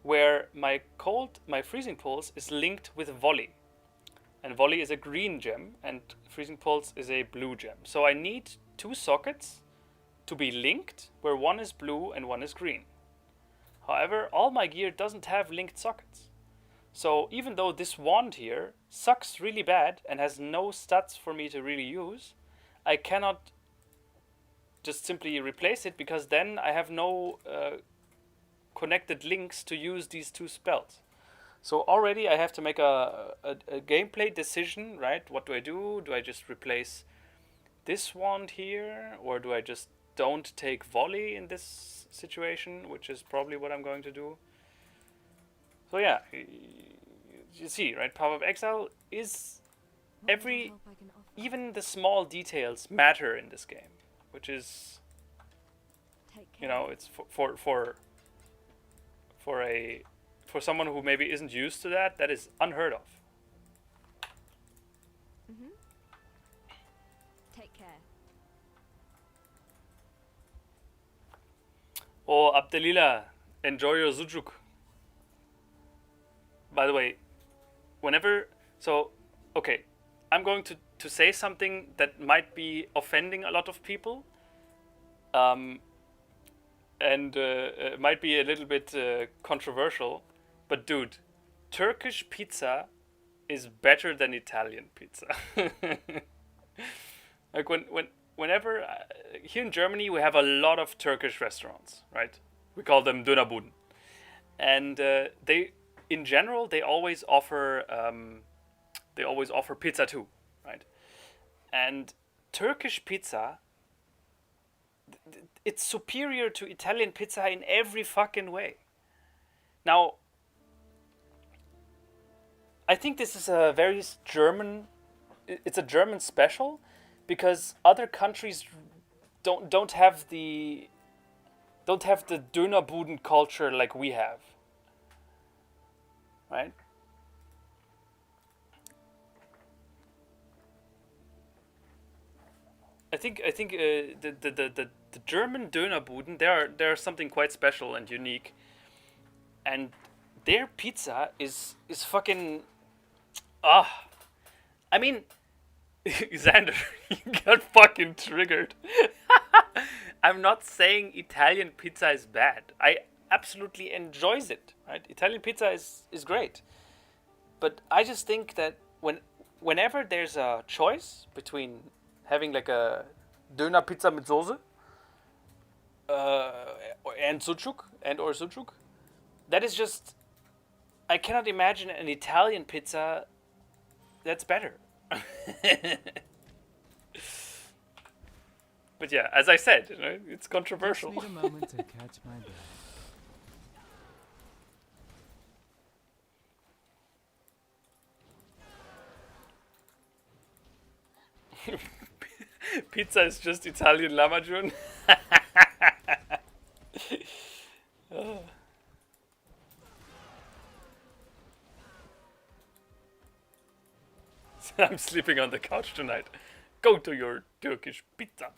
where my Freezing Pulse is linked with Volley. And Volley is a green gem, and Freezing Pulse is a blue gem. So I need 2 sockets to be linked, where one is blue and one is green. However, all my gear doesn't have linked sockets. So even though this wand here sucks really bad and has no stats for me to really use, I cannot just simply replace it because then I have no connected links to use these 2 spells. So already I have to make a gameplay decision, right? What do I do? Do I just replace this wand here? Or do I just don't take Volley in this situation? Which is probably what I'm going to do. So yeah, you see, right? Path of Exile is What little help I can offer? even the small details matter in this game. Which is, Take care. you know, it's for someone who maybe isn't used to that, that is unheard of. Mm-hmm. Take care. Oh, Abdelila, enjoy your Sujuk. By the way, okay, I'm going to say something that might be offending a lot of people. And might be a little bit controversial. But dude, Turkish pizza is better than Italian pizza. Like whenever here in Germany we have a lot of Turkish restaurants, right? We call them Dönerbuden, and they, in general, they always offer pizza too, right? And Turkish pizza, it's superior to Italian pizza in every fucking way. Now, I think this is a very German. It's a German special, because other countries don't have the Dönerbuden culture like we have, right? I think the German Dönerbuden, they are something quite special and unique, and their pizza is fucking I mean, Xander, you got fucking triggered. I'm not saying Italian pizza is bad. I absolutely enjoys it. Right? Italian pizza is great, but I just think that whenever there's a choice between having like a Döner pizza mit Soße uh, and sucuk, that is just, I cannot imagine an Italian pizza that's better. But yeah, as I said, it's Just controversial. need a moment to catch my breath. Pizza is just Italian Lamajun. I'm sleeping on the couch tonight. Go to your Turkish pizza.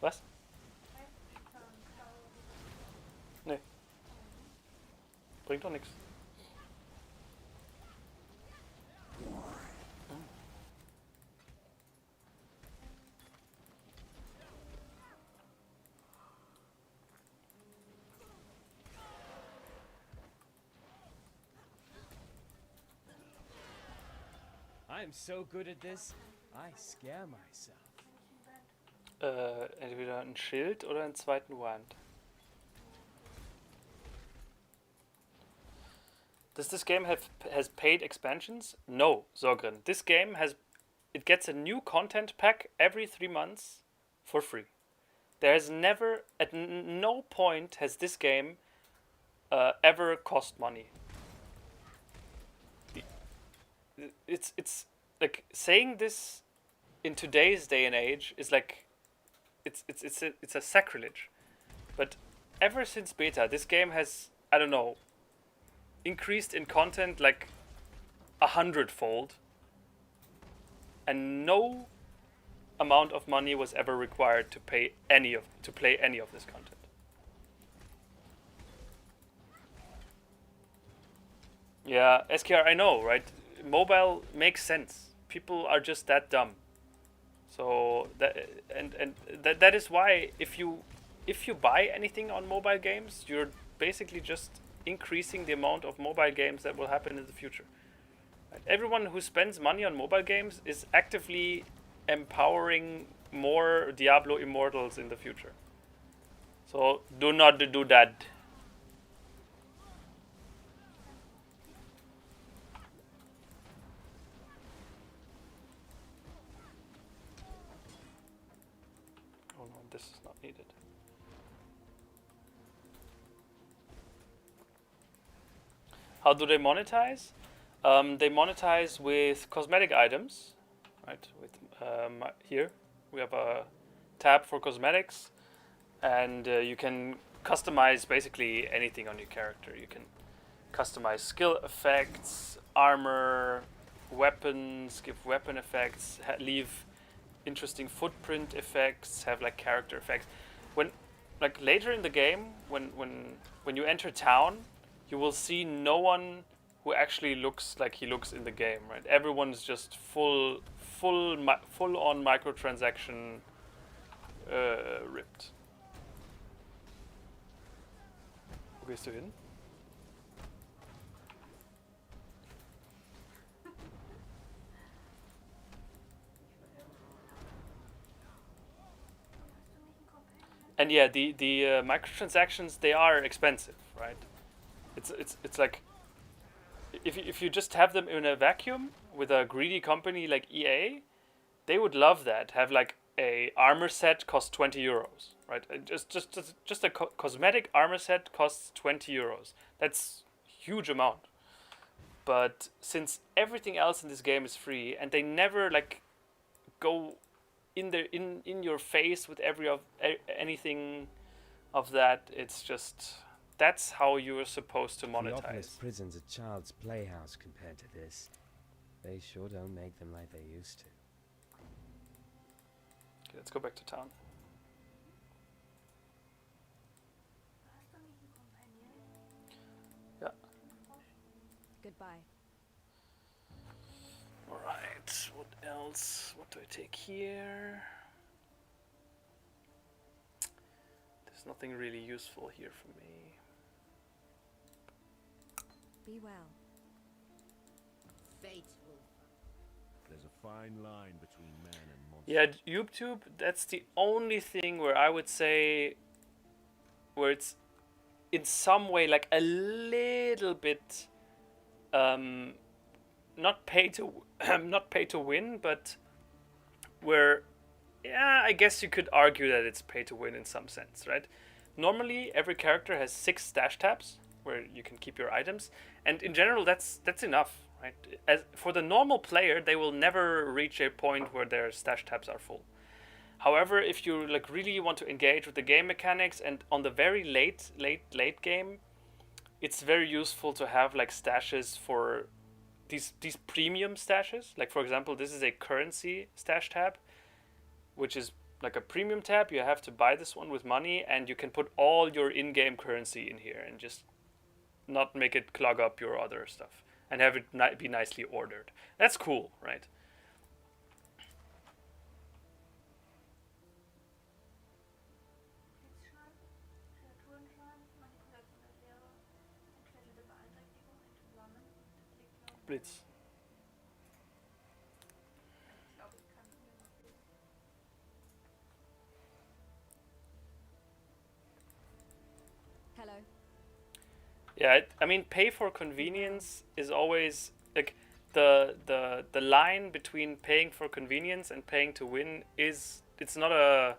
Was? Nee. Bringt doch nichts. I'm so good at this, I scare myself. Entweder ein Schild oder einen zweiten Wand. Does this game has paid expansions? No, Zogren. This game it gets a new content pack every 3 months for free. There has never, at no point has this game ever cost money. It's like, saying this in today's day and age is like, it's a sacrilege. But ever since beta, this game has, I don't know, increased in content like 100-fold, and no amount of money was ever required to play any of this content. Yeah, SKR, I know, right? Mobile makes sense. People are just that dumb. So that is why if you buy anything on mobile games, you're basically just increasing the amount of mobile games that will happen in the future. Right? Everyone who spends money on mobile games is actively empowering more Diablo Immortals in the future. So do not do that. Oh no, this is not needed. How do they monetize? They monetize with cosmetic items, right? With here we have a tab for cosmetics, and you can customize basically anything on your character. You can customize skill effects, armor, weapons, give weapon effects, leave interesting footprint effects, have like character effects. When like later in the game, when you enter town, you will see no one who actually looks like he looks in the game, right? Everyone's just full on microtransaction ripped. Wo gehst du hin? And yeah, the microtransactions, they are expensive, right? It's like if you just have them in a vacuum with a greedy company like EA, they would love that. Have like a armor set cost 20 euros, right? Just a cosmetic armor set costs 20 euros. That's huge amount. But since everything else in this game is free, and they never like go in your face with anything of that, it's just that's how you are supposed to Theopolis monetize. prison's a child's playhouse compared to this. They sure don't make them like they used to. Okay, let's go back to town. Yeah. Goodbye. All right. What else? What do I take here? There's nothing really useful here for me. Be well. Fate will. There's a fine line between man and monster. Yeah, YouTube, that's the only thing where I would say where it's in some way like a little bit not pay to not pay to win, but where yeah, I guess you could argue that it's pay to win in some sense, right? Normally every character has 6 stash tabs where you can keep your items, and in general that's enough, right? As for the normal player, they will never reach a point where their stash tabs are full. However, if you like really want to engage with the game mechanics and on the very late game, it's very useful to have like stashes for these premium stashes. Like for example, this is a currency stash tab, which is like a premium tab. You have to buy this one with money, and you can put all your in-game currency in here and just not make it clog up your other stuff and have it be nicely ordered. That's cool, right? Blitz. Hello. Yeah, I mean, pay for convenience is always like the line between paying for convenience and paying to win is it's not a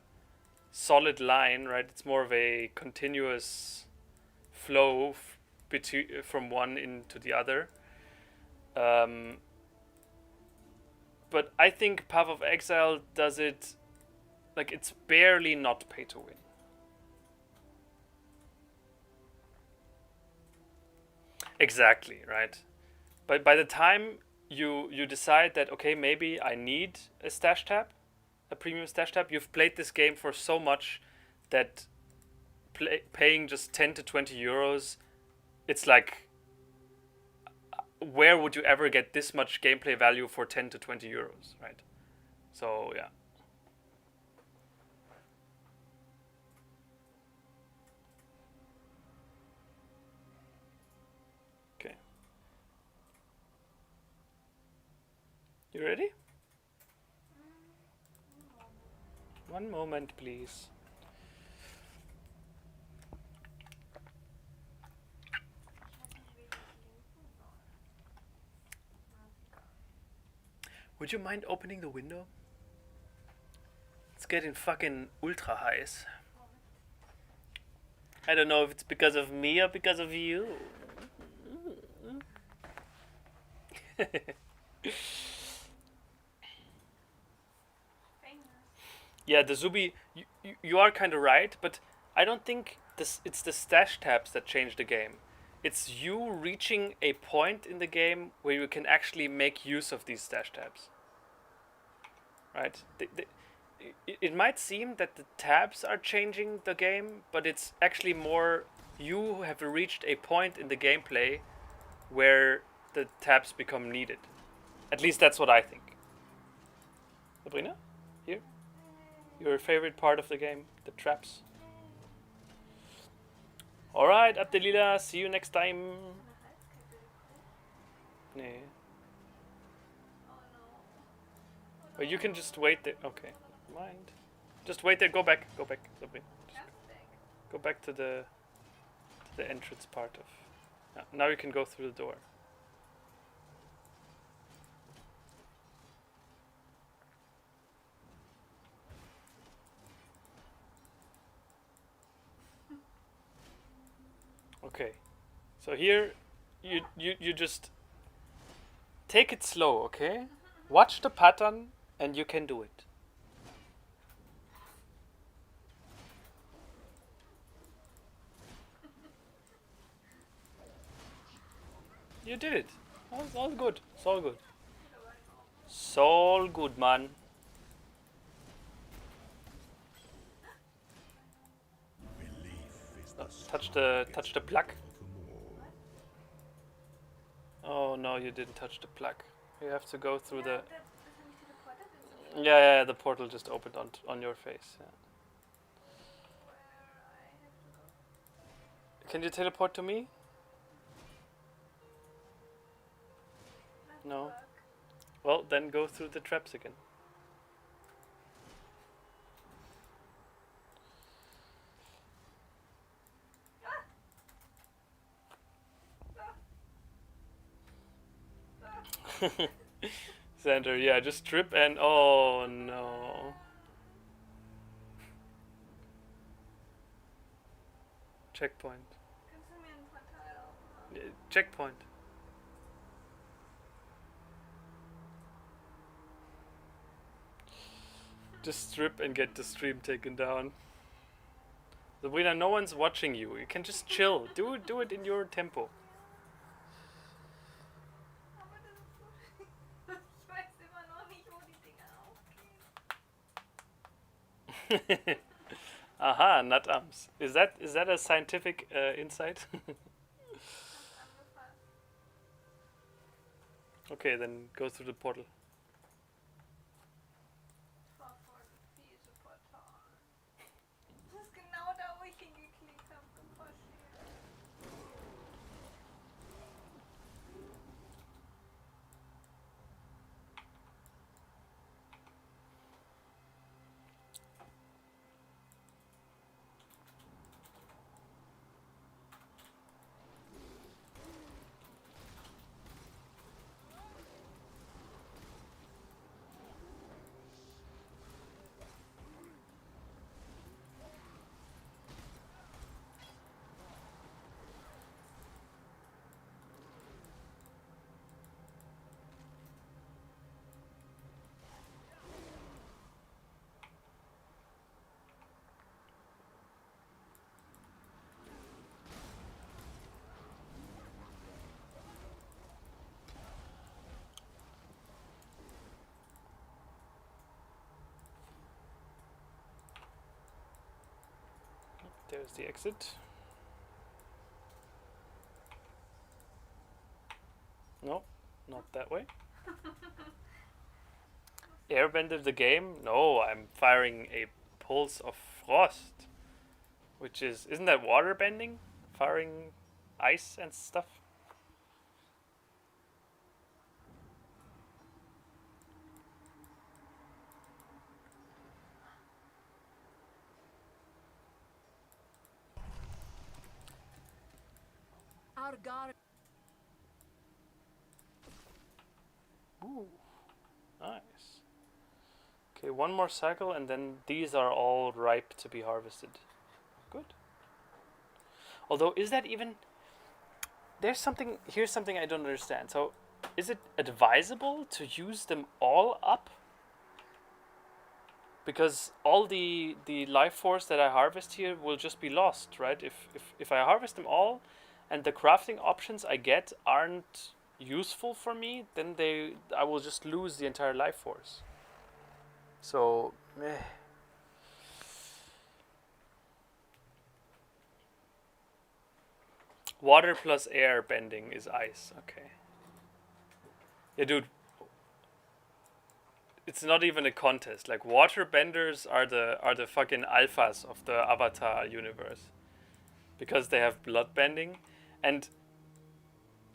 solid line, right? It's more of a continuous flow from one into the other. But I think Path of Exile does it like it's barely not pay to win. Exactly, right? But by the time you decide that okay, maybe I need a stash tab, a premium stash tab, you've played this game for so much that paying just 10 to 20 euros, it's like where would you ever get this much gameplay value for 10 to 20 euros, right? So, yeah. Okay. You ready? One moment, please. Would you mind opening the window? It's getting fucking ultra heiß. I don't know if it's because of me or because of you. Yeah, the Zubi, you are kind of right, but I don't think it's the stash tabs that change the game. It's you reaching a point in the game where you can actually make use of these stash tabs. Right? It might seem that the tabs are changing the game, but it's actually more you have reached a point in the gameplay where the tabs become needed. At least that's what I think. Sabrina? Here? Your favorite part of the game? The traps? Alright, Abdelila, see you next time. Nee. Or you can just wait there. Okay, mind. Just wait there, go back, Sabrina. Go back to the entrance part of Now you can go through the door. Okay. So here you just take it slow, okay? Watch the pattern and you can do it. You did it. It's all good. It's all good. It's all good, man. Belief is the Touch the plug. of them all. Oh no, you didn't touch the plug. You have to go through the. Yeah, the portal just opened on your face. Yeah. Can you teleport to me? No. Well, then go through the traps again. Xander, yeah, just trip and oh no. Checkpoint. Checkpoint. Just strip and get the stream taken down. The winner, no one's watching you. You can just chill. Do it in your tempo. Aha, nut arms. Is that a scientific insight? Okay, then go through the portal. There's the exit. No, not that way. Airbender the game? No, I'm firing a pulse of frost. Which isn't that water bending? Firing ice and stuff? Our guard. Ooh, nice. Okay, one more cycle and then these are all ripe to be harvested. Good. Although, is that even... Here's something I don't understand. So, is it advisable to use them all up? Because all the life force that I harvest here will just be lost, right? If I harvest them all and the crafting options I get aren't useful for me, then I will just lose the entire life force. So, water plus air bending is ice. Okay. Yeah, dude. It's not even a contest. Like, water benders are the fucking alphas of the Avatar universe, because they have blood bending, and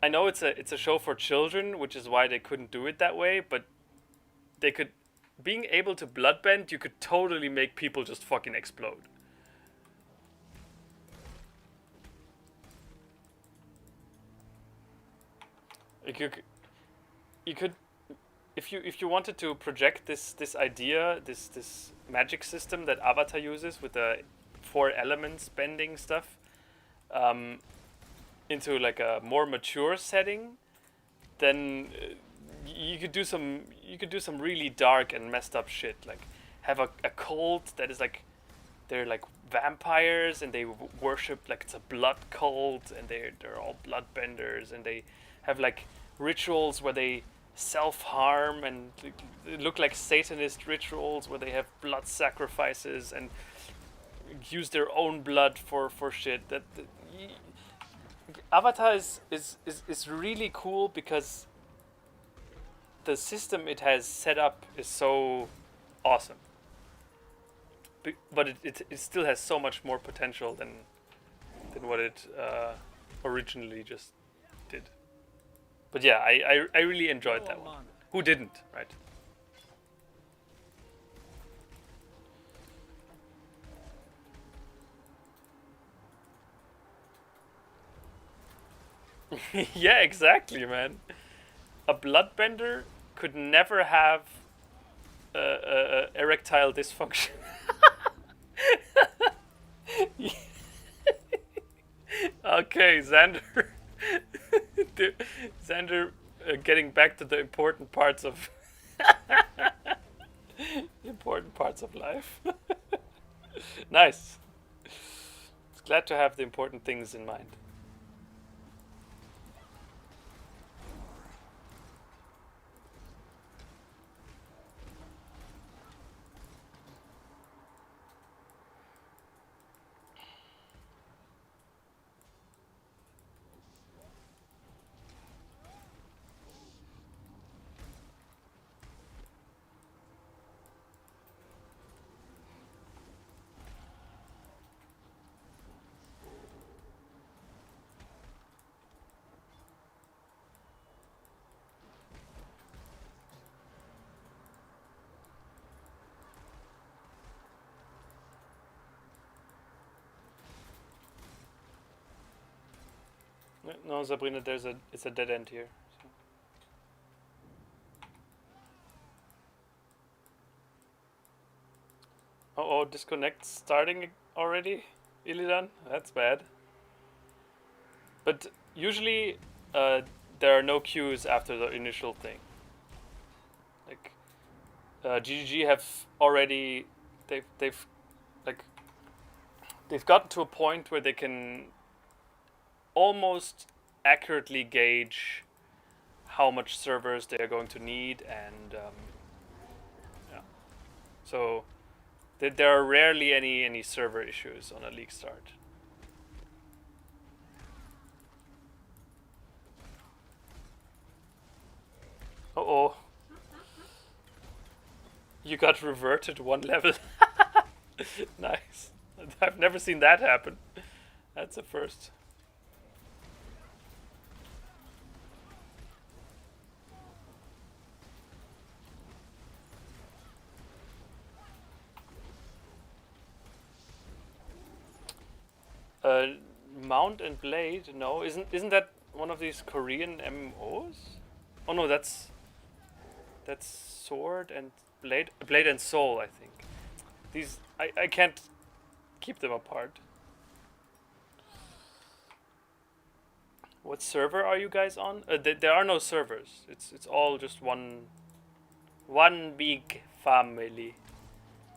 I know it's a show for children, which is why they couldn't do it that way. But they could, being able to bloodbend, you could totally make people just fucking explode. Like you could if you wanted to project this idea, this magic system that Avatar uses with the 4 elements bending stuff, um, into like a more mature setting, then you could do some really dark and messed up shit. Like have a cult that is like they're like vampires and they worship like it's a blood cult and they're all bloodbenders and they have like rituals where they self-harm and look like Satanist rituals where they have blood sacrifices and use their own blood for shit. Avatar is really cool because the system it has set up is so awesome. But it still has so much more potential than what it originally just did. But yeah, I really enjoyed that one. Who didn't, right? Yeah, exactly, man. A bloodbender could never have erectile dysfunction. Okay, Xander. Xander, getting back to the important parts of important parts of life. Nice. It's glad to have the important things in mind. No, Sabrina, it's a dead end here. So. Oh, disconnect starting already, Illidan? That's bad. But usually, there are no queues after the initial thing. Like, GGG have already, they've gotten to a point where they can almost accurately gauge how much servers they are going to need, and yeah. So there are rarely any server issues on a league start. Uh-oh. You got reverted 1 level. Nice. I've never seen that happen. That's a first. Mount and Blade? No, isn't that one of these Korean MMOs? Oh no, that's Sword and Blade and Soul, I think. These I can't keep them apart. What server are you guys on? There are no servers. It's all just one big family.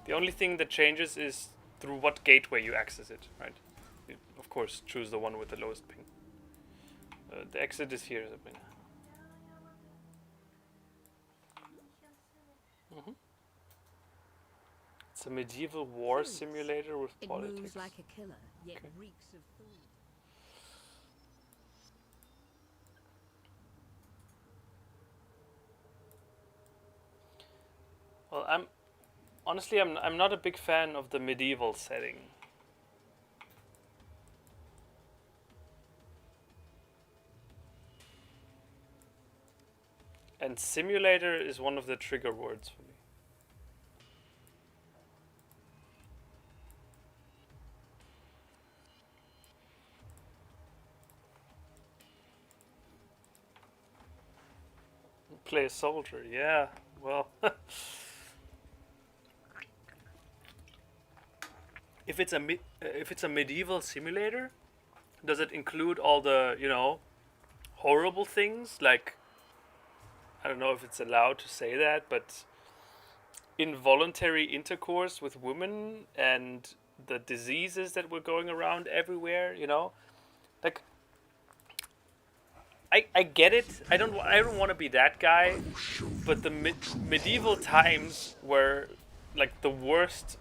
The only thing that changes is through what gateway you access it, right? You, of course, choose the one with the lowest ping. The exit is here, Sabrina. It's a medieval war simulator with politics. It moves like a killer, yet reeks of food. Well, I'm not a big fan of the medieval setting. And simulator is one of the trigger words for me. Play a soldier. Yeah. Well, if it's a medieval simulator, does it include all the horrible things like, I don't know if it's allowed to say that, but involuntary intercourse with women and the diseases that were going around everywhere, like I get it. I don't want to be that guy, but the medieval times were like the worst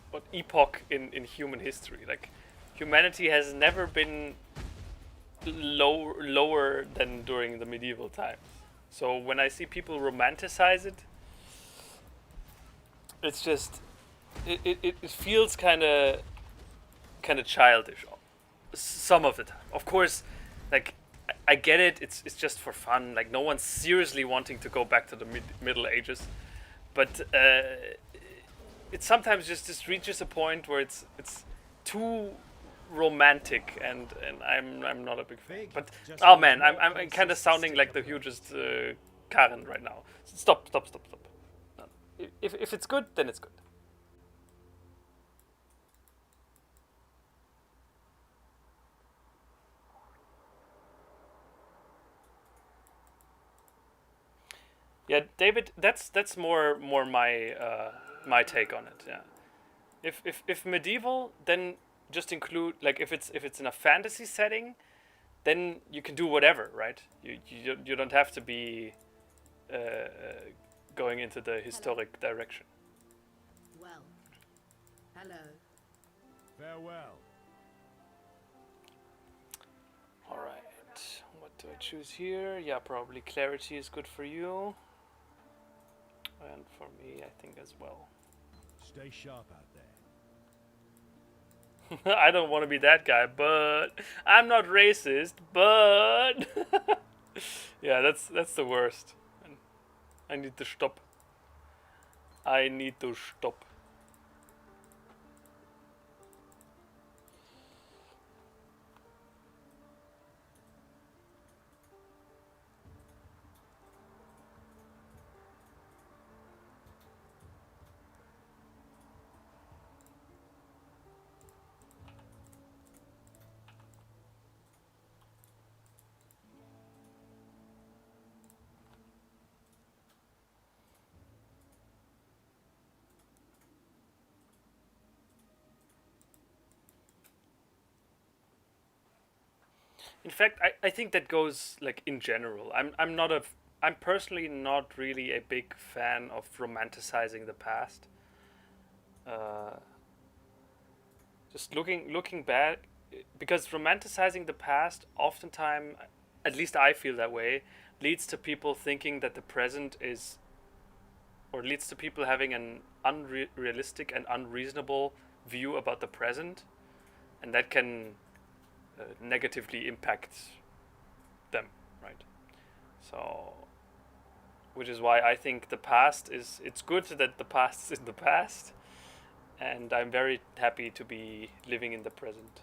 what epoch in human history. Like humanity has never been lower than during the medieval times. So when I see people romanticize it, it's just it feels kind of childish some of the time. Of course, like I get it. It's just for fun. Like no one's seriously wanting to go back to the Middle Ages, but it sometimes just reaches a point where it's too romantic, and I'm not a big fan. Big. But Just oh needs man, more I'm places kind of to sounding stick like the up. hugest Karen right now. Stop. No. If it's good, then it's good. Yeah, David, that's more my take on it. Yeah, if medieval, then just include, like, if it's in a fantasy setting, then you can do whatever, right? You don't have to be uh, going into the historic direction. Well, hello. Farewell. All right, what do I choose here? Yeah, probably clarity is good for you, and for me, I think as well. Stay sharp out there. I don't want to be that guy, but I'm not racist. But yeah, that's the worst. I need to stop. I need to stop. In fact, I think that goes like in general. I'm personally not really a big fan of romanticizing the past. Uh, just looking back, because romanticizing the past oftentimes, at least I feel that way, leads to people thinking that the present is, or leads to people having an unrealistic and unreasonable view about the present, and that can negatively impact them, right? So, which is why I think the past is, it's good that the past is in the past, and I'm very happy to be living in the present.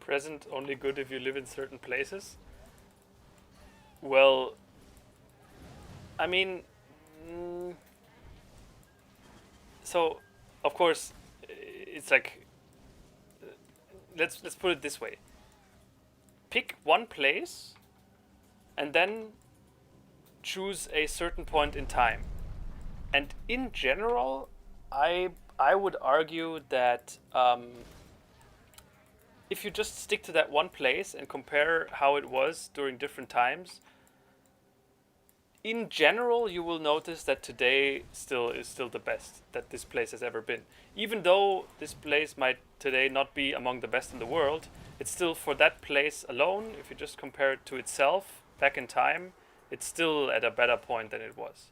Present only good if you live in certain places. Well, I mean, mm, so of course, it's like, let's put it this way: pick one place, and then choose a certain point in time. And in general, I would argue that if you just stick to that one place and compare how it was during different times, in general, you will notice that today is still the best that this place has ever been. Even though this place might today not be among the best in the world, it's still, for that place alone, if you just compare it to itself back in time, it's still at a better point than it was.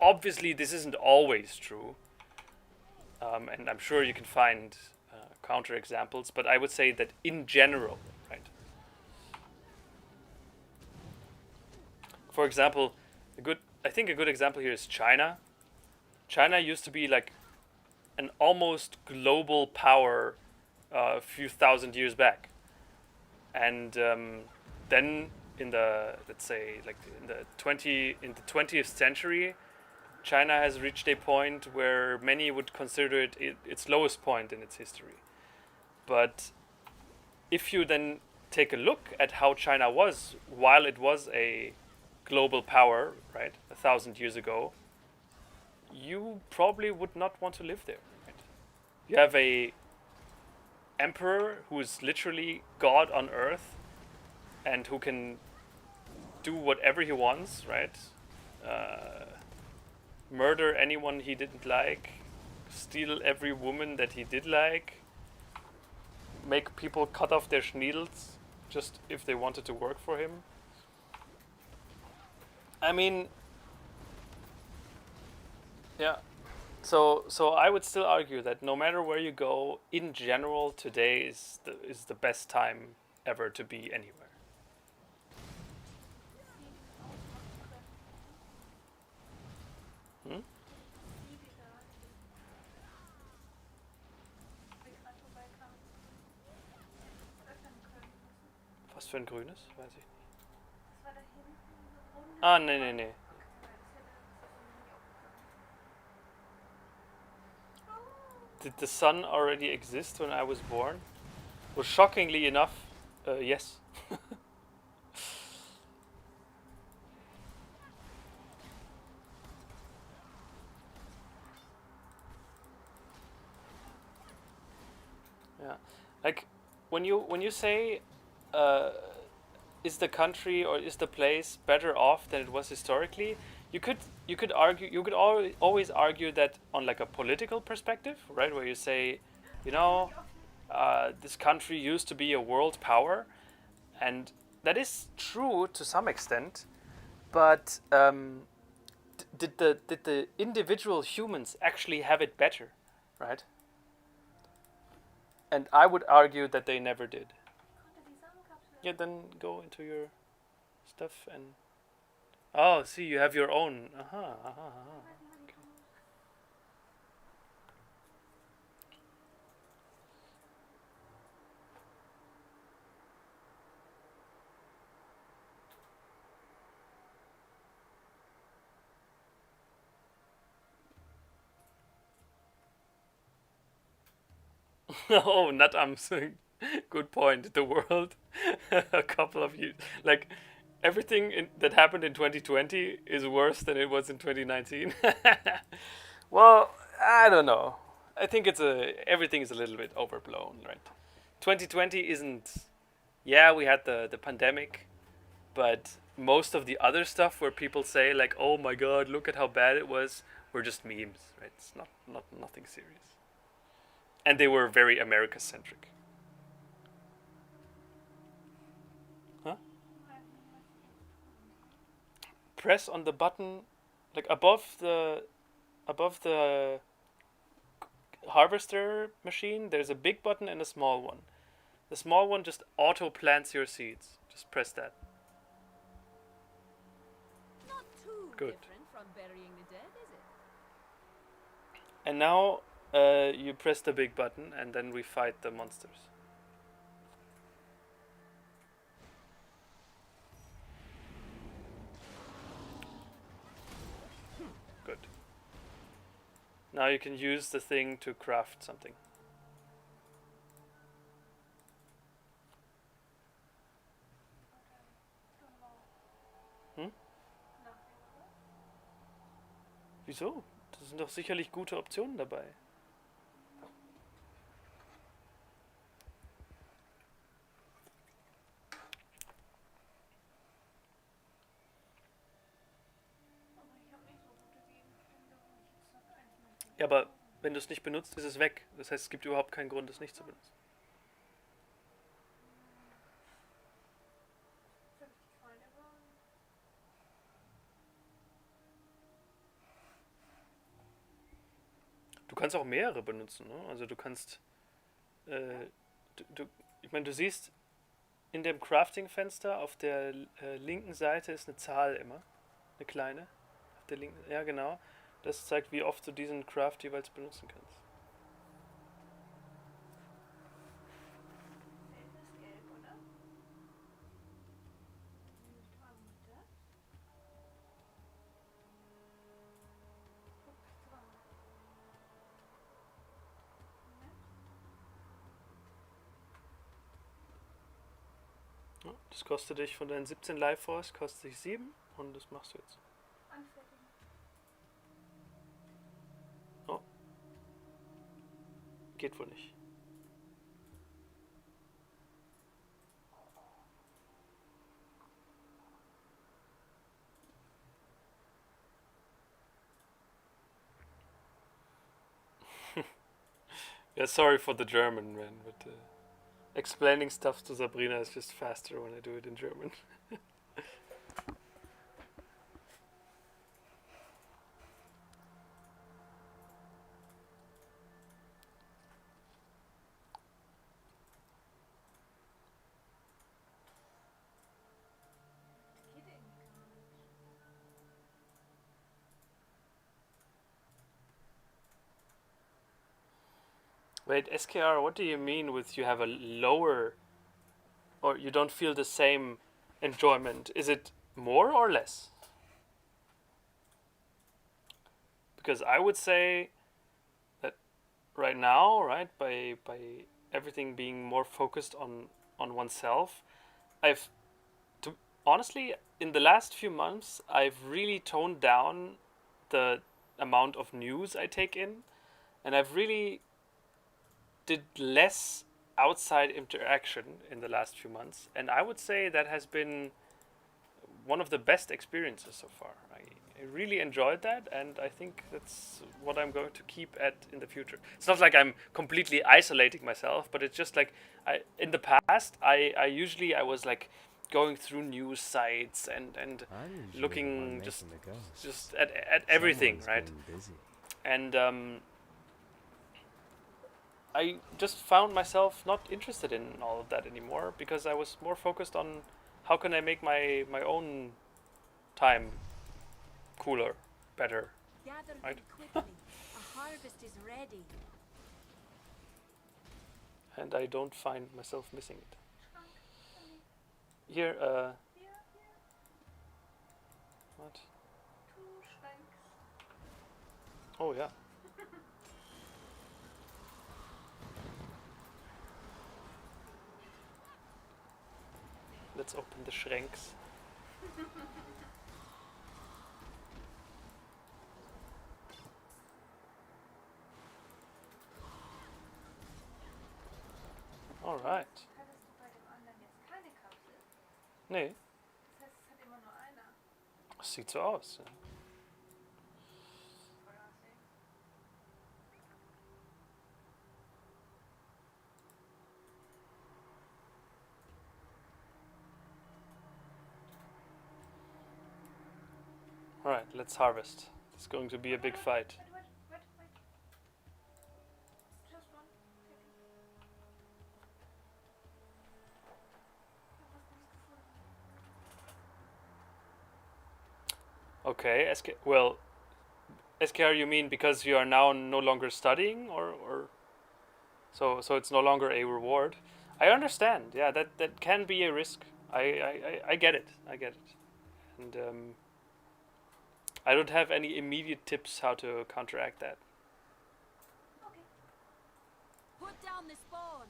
Obviously, this isn't always true, and I'm sure you can find counter examples, but I would say that in general, right? For example, I think a good example here is China. China used to be like an almost global power a few thousand years back, and then in the, let's say, like in the 20th century, China has reached a point where many would consider it its lowest point in its history. But if you then take a look at how China was while it was a global power, right, 1,000 years ago, you probably would not want to live there. Right? You have a emperor who is literally God on earth, and who can do whatever he wants, right? Murder anyone he didn't like, steal every woman that he did like, make people cut off their schneedels just if they wanted to work for him. I mean, yeah. So I would still argue that no matter where you go, in general, today is the best time ever to be anywhere. Hm? Was für ein grünes? Weiß ich nicht. Ah, nee, nee, nee. Did the sun already exist when I was born? Well, shockingly enough, yes. Yeah, like when you say, is the country or is the place better off than it was historically? You could always argue that on like a political perspective, right? Where you say, you know, this country used to be a world power, and that is true to some extent. But did the individual humans actually have it better, right? And I would argue that they never did. Yeah, then go into your stuff and. Oh, see, you have your own. Aha, aha, aha. Oh, not I'm saying. Good point. The world, a couple of years, like everything that happened in 2020 is worse than it was in 2019. Well, I don't know. I think everything is a little bit overblown, right? 2020 isn't. Yeah, we had the pandemic, but most of the other stuff where people say like, "Oh my God, look at how bad it was," were just memes, right? It's not nothing serious, and they were very America centric. Huh? Press on the button, like above the harvester machine. There's a big button and a small one. The small one just auto plants your seeds. Just press that. Not too Good. different from burying the dead, is it? And now you press the big button, and then we fight the monsters. Good. Now you can use the thing to craft something. Hm? Wieso? Da sind doch sicherlich gute Optionen dabei. Ja, aber wenn du es nicht benutzt, ist es weg. Das heißt, es gibt überhaupt keinen Grund, es nicht zu benutzen. Du kannst auch mehrere benutzen, ne? Also du kannst, ich meine, du siehst in dem Crafting-Fenster auf der linken Seite ist eine Zahl immer, eine kleine. Auf der linken, ja genau. Das zeigt, wie oft du diesen Craft jeweils benutzen kannst. Ja, das kostet dich von deinen 17 Life Force, kostet dich 7 und das machst du jetzt. Oh, geht wohl nicht. Yeah, sorry for the German, man, but explaining stuff to Sabrina is just faster when I do it in German. Wait, SKR, what do you mean with you have a lower, or you don't feel the same enjoyment? Is it more or less? Because I would say that right now, right, by everything being more focused on oneself, I've to honestly in the last few months I've really toned down the amount of news I take in, and I've really did less outside interaction in the last few months, and I would say that has been one of the best experiences so far. I really enjoyed that, and I think that's what I'm going to keep at in the future. It's not like I'm completely isolating myself, but it's just like in the past I usually I was like going through news sites and I'm usually the one looking making just the ghosts. just at everything, Someone's right? been busy. And I just found myself not interested in all of that anymore because I was more focused on how can I make my own time cooler, better. Gather Right. them quickly. A harvest is ready. And I don't find myself missing it. Here, what? Oh yeah. Let's open the Schranks. Alright. Hattest du bei dem anderen jetzt keine Kapsel? Nee, Das heißt, es hat immer nur einer. das sieht so aus. Ja. Voll assig. Alright, let's harvest. It's going to be a big fight. Wait. Just one second. Ich hab was Gutes gefunden. Okay, well, SKR you mean because you are now no longer studying or so it's no longer a reward. I understand. Yeah, that can be a risk. I get it. I get it. And I don't have any immediate tips how to counteract that. Okay. Put down the spawn.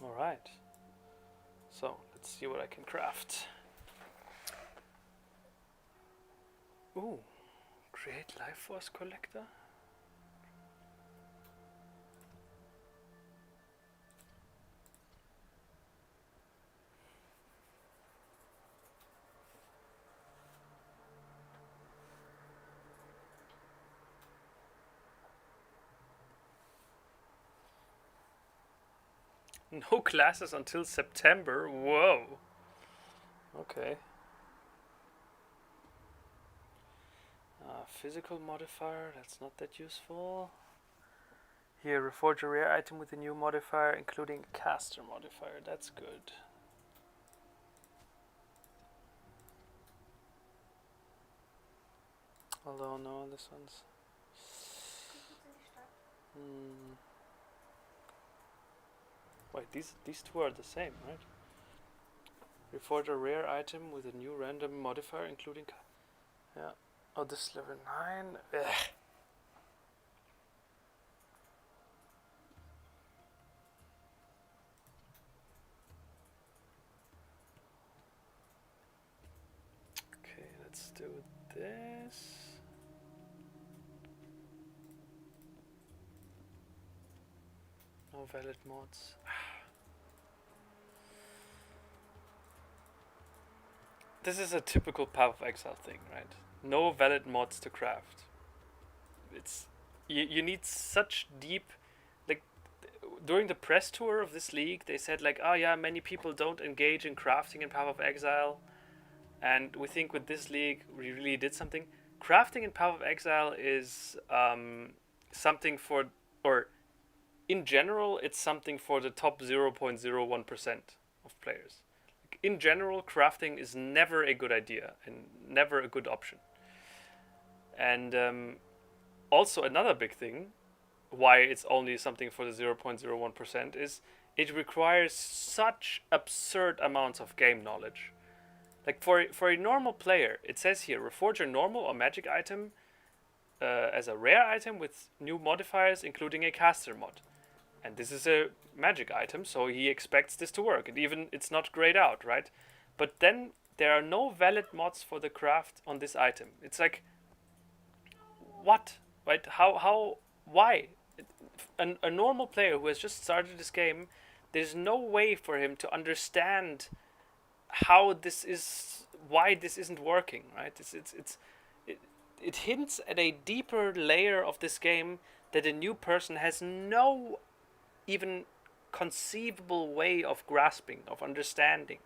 All right. So let's see what I can craft. Ooh, create life force collector. No classes until September. Whoa. Okay. Physical modifier, that's not that useful. Here, reforge a rare item with a new modifier, including a caster modifier. That's good. Although, no, this one's... Wait, these two are the same, right? Reforge a rare item with a new random modifier, including... Yeah. Oh, this is level 9. Ugh. Okay, let's do this. No valid mods. This is a typical Path of Exile thing, right? No valid mods to craft. It's you need such deep, like during the press tour of this league, they said like, oh yeah, many people don't engage in crafting in Path of Exile, and we think with this league we really did something. Crafting in Path of Exile is something for, or in general, it's something for the top 0.01% of players. In general, crafting is never a good idea and never a good option. And also another big thing why it's only something for the 0.01% is it requires such absurd amounts of game knowledge. Like for a normal player, it says here, reforge a normal or magic item as a rare item with new modifiers, including a caster mod. And this is a magic item, so he expects this to work. And even it's not grayed out, right? But then there are no valid mods for the craft on this item. It's like, what? Right? How, why? A normal player who has just started this game, there's no way for him to understand how this is, why this isn't working, right? It hints at a deeper layer of this game that a new person has no even conceivable way of grasping, of understanding.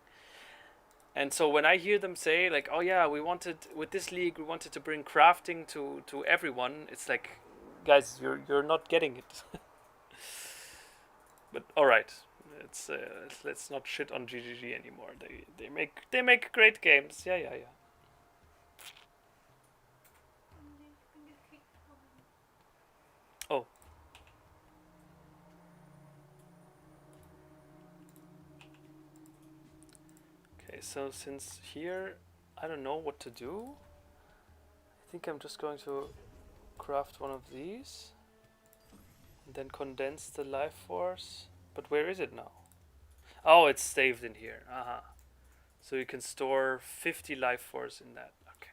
And so when I hear them say like, oh yeah, we wanted with this league, we wanted to bring crafting to everyone, it's like, guys, you're not getting it. But all right, let's not shit on GGG anymore. They make great games. Yeah. Oh. Okay, so since here I don't know what to do, I think I'm just going to craft one of these and then condense the life force. But where is it now? Oh, it's saved in here. So you can store 50 life force in that. Okay.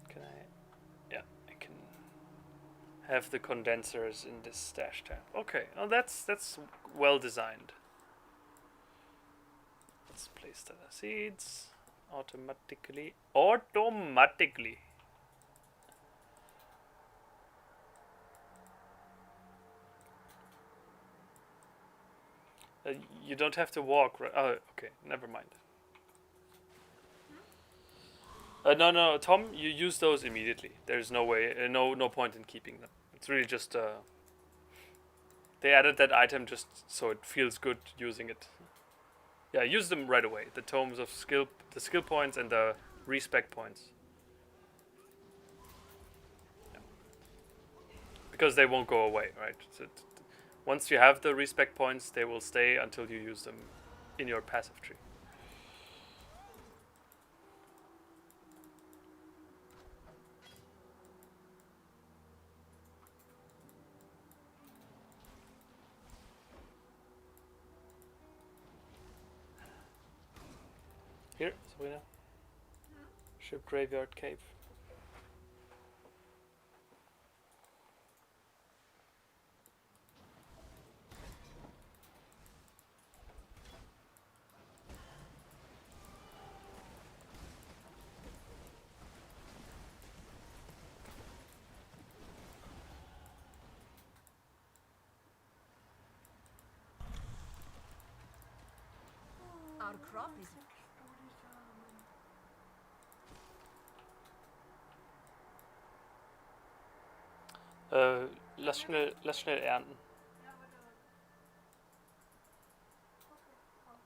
Can I? Yeah, I can have the condensers in this stash tab. Okay, oh that's well designed. Let's place the seeds automatically. You don't have to walk, right? Oh, okay, never mind. No, Tom, you use those immediately. There's no way, no point in keeping them. It's really just they added that item just so it feels good using it. Yeah, use them right away. The tomes of skill, the skill points and the respec points. Yeah. Because they won't go away, right? So once you have the respec points, they will stay until you use them in your passive tree. Here, Sabrina. Ship graveyard cave. Our crop is Lass schnell ernten. Ja, warte, warte. Okay, komm.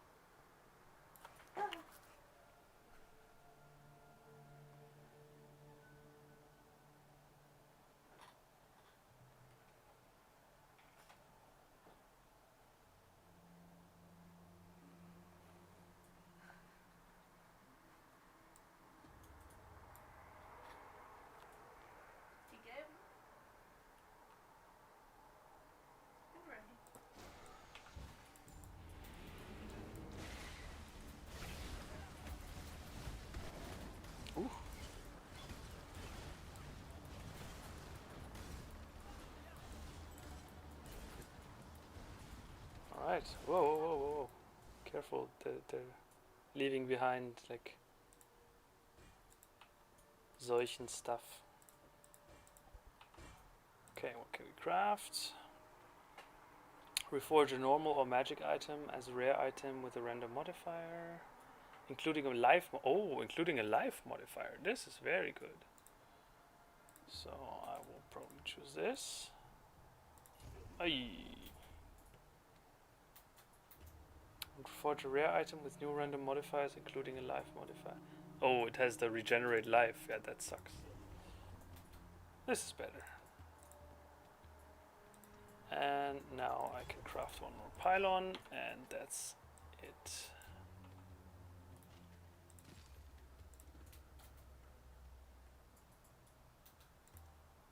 Die gelben? Bin ready. Alright. Whoa, whoa, whoa, whoa. Careful. They're leaving behind like Seuchen stuff. Okay, what can we craft? Reforge a normal or magic item as a rare item with a random modifier. Including a life including a life modifier. This is very good. So I will probably choose this. Aye. Forge a rare item with new random modifiers, including a life modifier. Oh, it has the regenerate life. Yeah, that sucks. This is better. And now I can craft one more pylon, and that's it.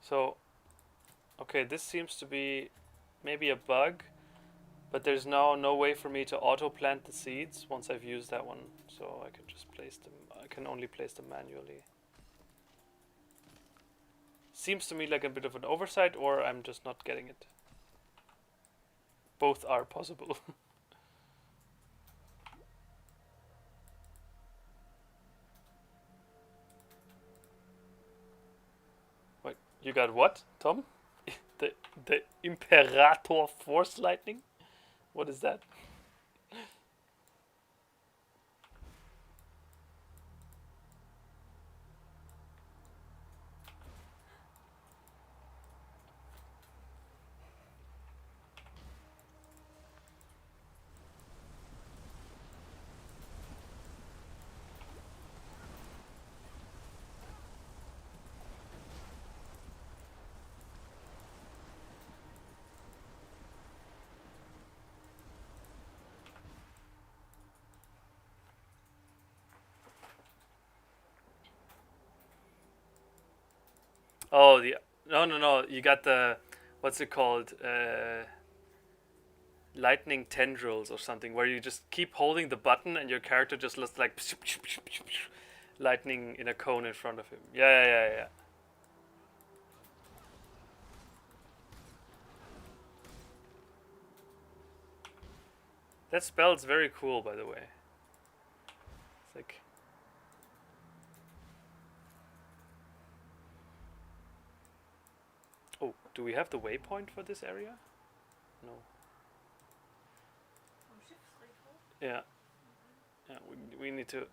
So, okay, this seems to be maybe a bug, but there's now no way for me to auto plant the seeds once I've used that one. So I can just place them, I can only place them manually. Seems to me like a bit of an oversight, or I'm just not getting it. Both are possible. Wait, you got what, Tom? the Imperator Force Lightning? What is that? Oh, the no. You got the what's it called? Lightning tendrils or something, where you just keep holding the button and your character just looks like lightning in a cone in front of him. Yeah. That spell's very cool, by the way. It's like. Oh, do we have the waypoint for this area? No. Vom Schiffsfriedhof. Yeah. Yeah. We need to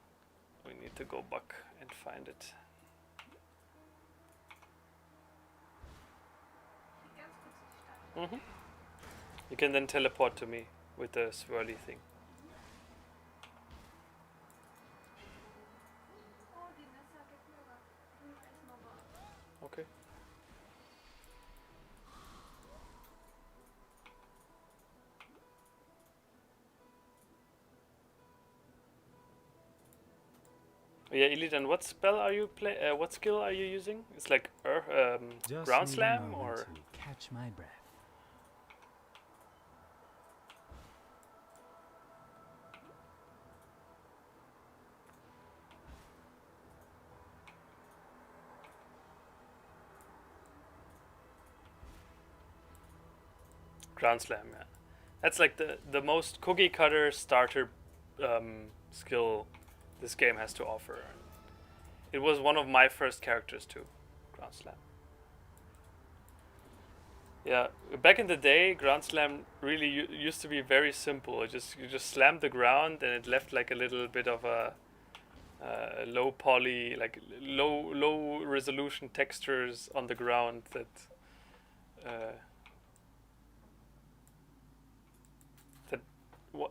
go back and find it. Hier ganz kurz die Stadt. You can then teleport to me with the swirly thing. Oh, die Nessa gibt mir was. Bring ich erst mal was. Okay. Yeah, Illidan, what spell are you what skill are you using? It's like Just ground need a slam, moment or to catch my breath. Ground Slam, yeah. That's like the most cookie cutter starter skill this game has to offer. It was one of my first characters too, Ground Slam. Yeah, back in the day, Ground Slam really used to be very simple. You just slammed the ground and it left like a little bit of a low poly, like low resolution textures on the ground that that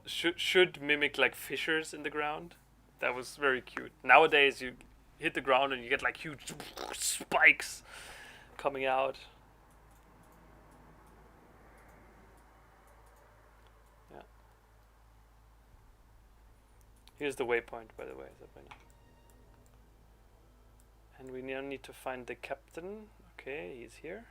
should mimic like fissures in the ground. That was very cute. Nowadays, you hit the ground and you get like huge spikes coming out. Yeah. Here's the waypoint, by the way, Sabrina. And we now need to find the captain. Okay, he's here.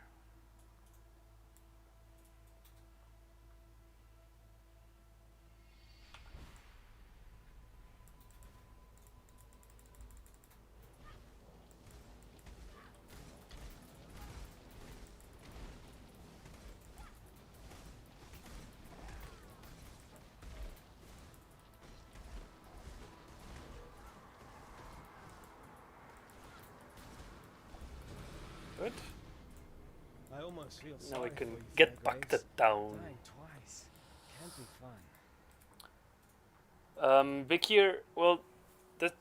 Good. I almost feel Now we sorry can for you, get Fairgraves. back to town. Dying twice. Can't be fun. Vikir, well,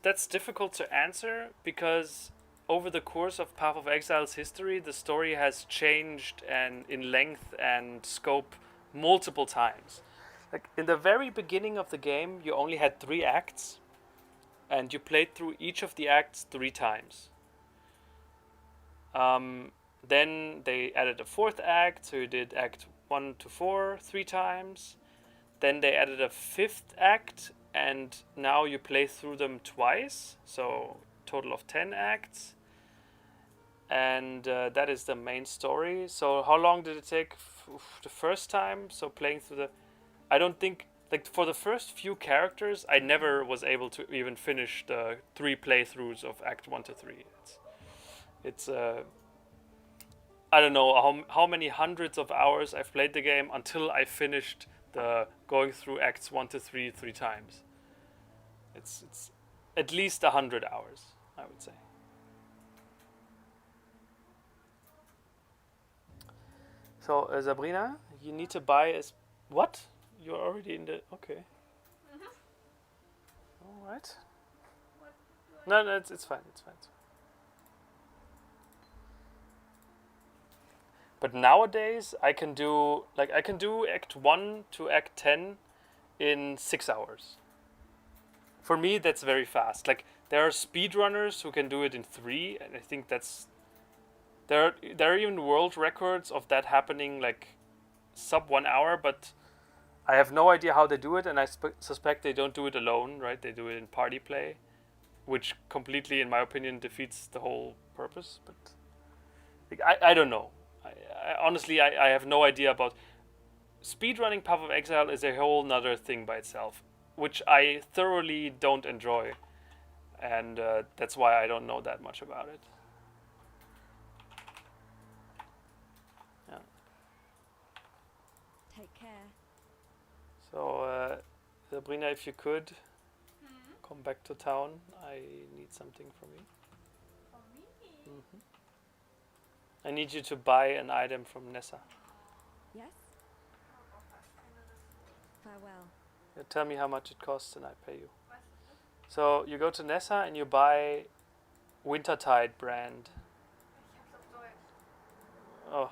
that's difficult to answer because over the course of Path of Exile's history, the story has changed and in length and scope multiple times. Like in the very beginning of the game, you only had 3 acts, and you played through each of the acts 3 times. Then they added a 4th act, so you did act 1 to 4 3 times. Then they added a 5th act, and now you play through them twice, so total of 10 acts. And that is the main story. So how long did it take the first time? So playing through the... I don't think... Like, for the first few characters, I never was able to even finish the 3 playthroughs of Act 1 to 3. It's I don't know how many hundreds of hours I've played the game until I finished the going through Acts 1 to 3 3 times. It's at least 100 hours, I would say. So, Sabrina, you need to buy a... What? You're already in the... Okay. Alright. No, it's fine, it's fine. But nowadays, I can do Act 1 to Act 10 in 6 hours. For me, that's very fast. Like, there are speedrunners who can do it in 3, and I think that's... There are even world records of that happening, like, sub 1 hour, but I have no idea how they do it, and I suspect they don't do it alone, right? They do it in party play, which completely, in my opinion, defeats the whole purpose, but... Like, I don't know. Honestly, I have no idea about... Speedrunning Path of Exile is a whole nother thing by itself, which I thoroughly don't enjoy, and that's why I don't know that much about it. Yeah. Take care. So, Sabrina, if you could, come back to town. I need something from you. For me? Mm-hmm. I need you to buy an item from Nessa. Yes? Farewell. You tell me how much it costs and I pay you. So you go to Nessa and you buy Wintertide brand. Ich hab's auf Deutsch. Oh.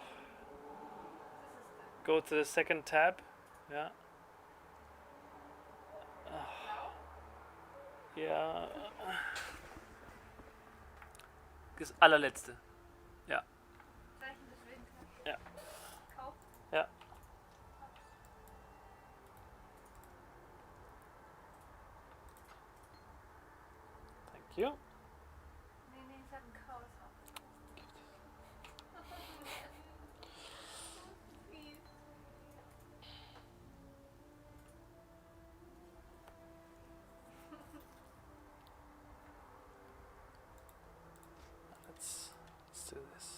Go to the second tab. Yeah. Ja. Das allerletzte. Ja. Zeichen des Winters. Ja. Kauf. Ja. Thank you. Nee, ich hab einen Chaos. Fies. Let's do this.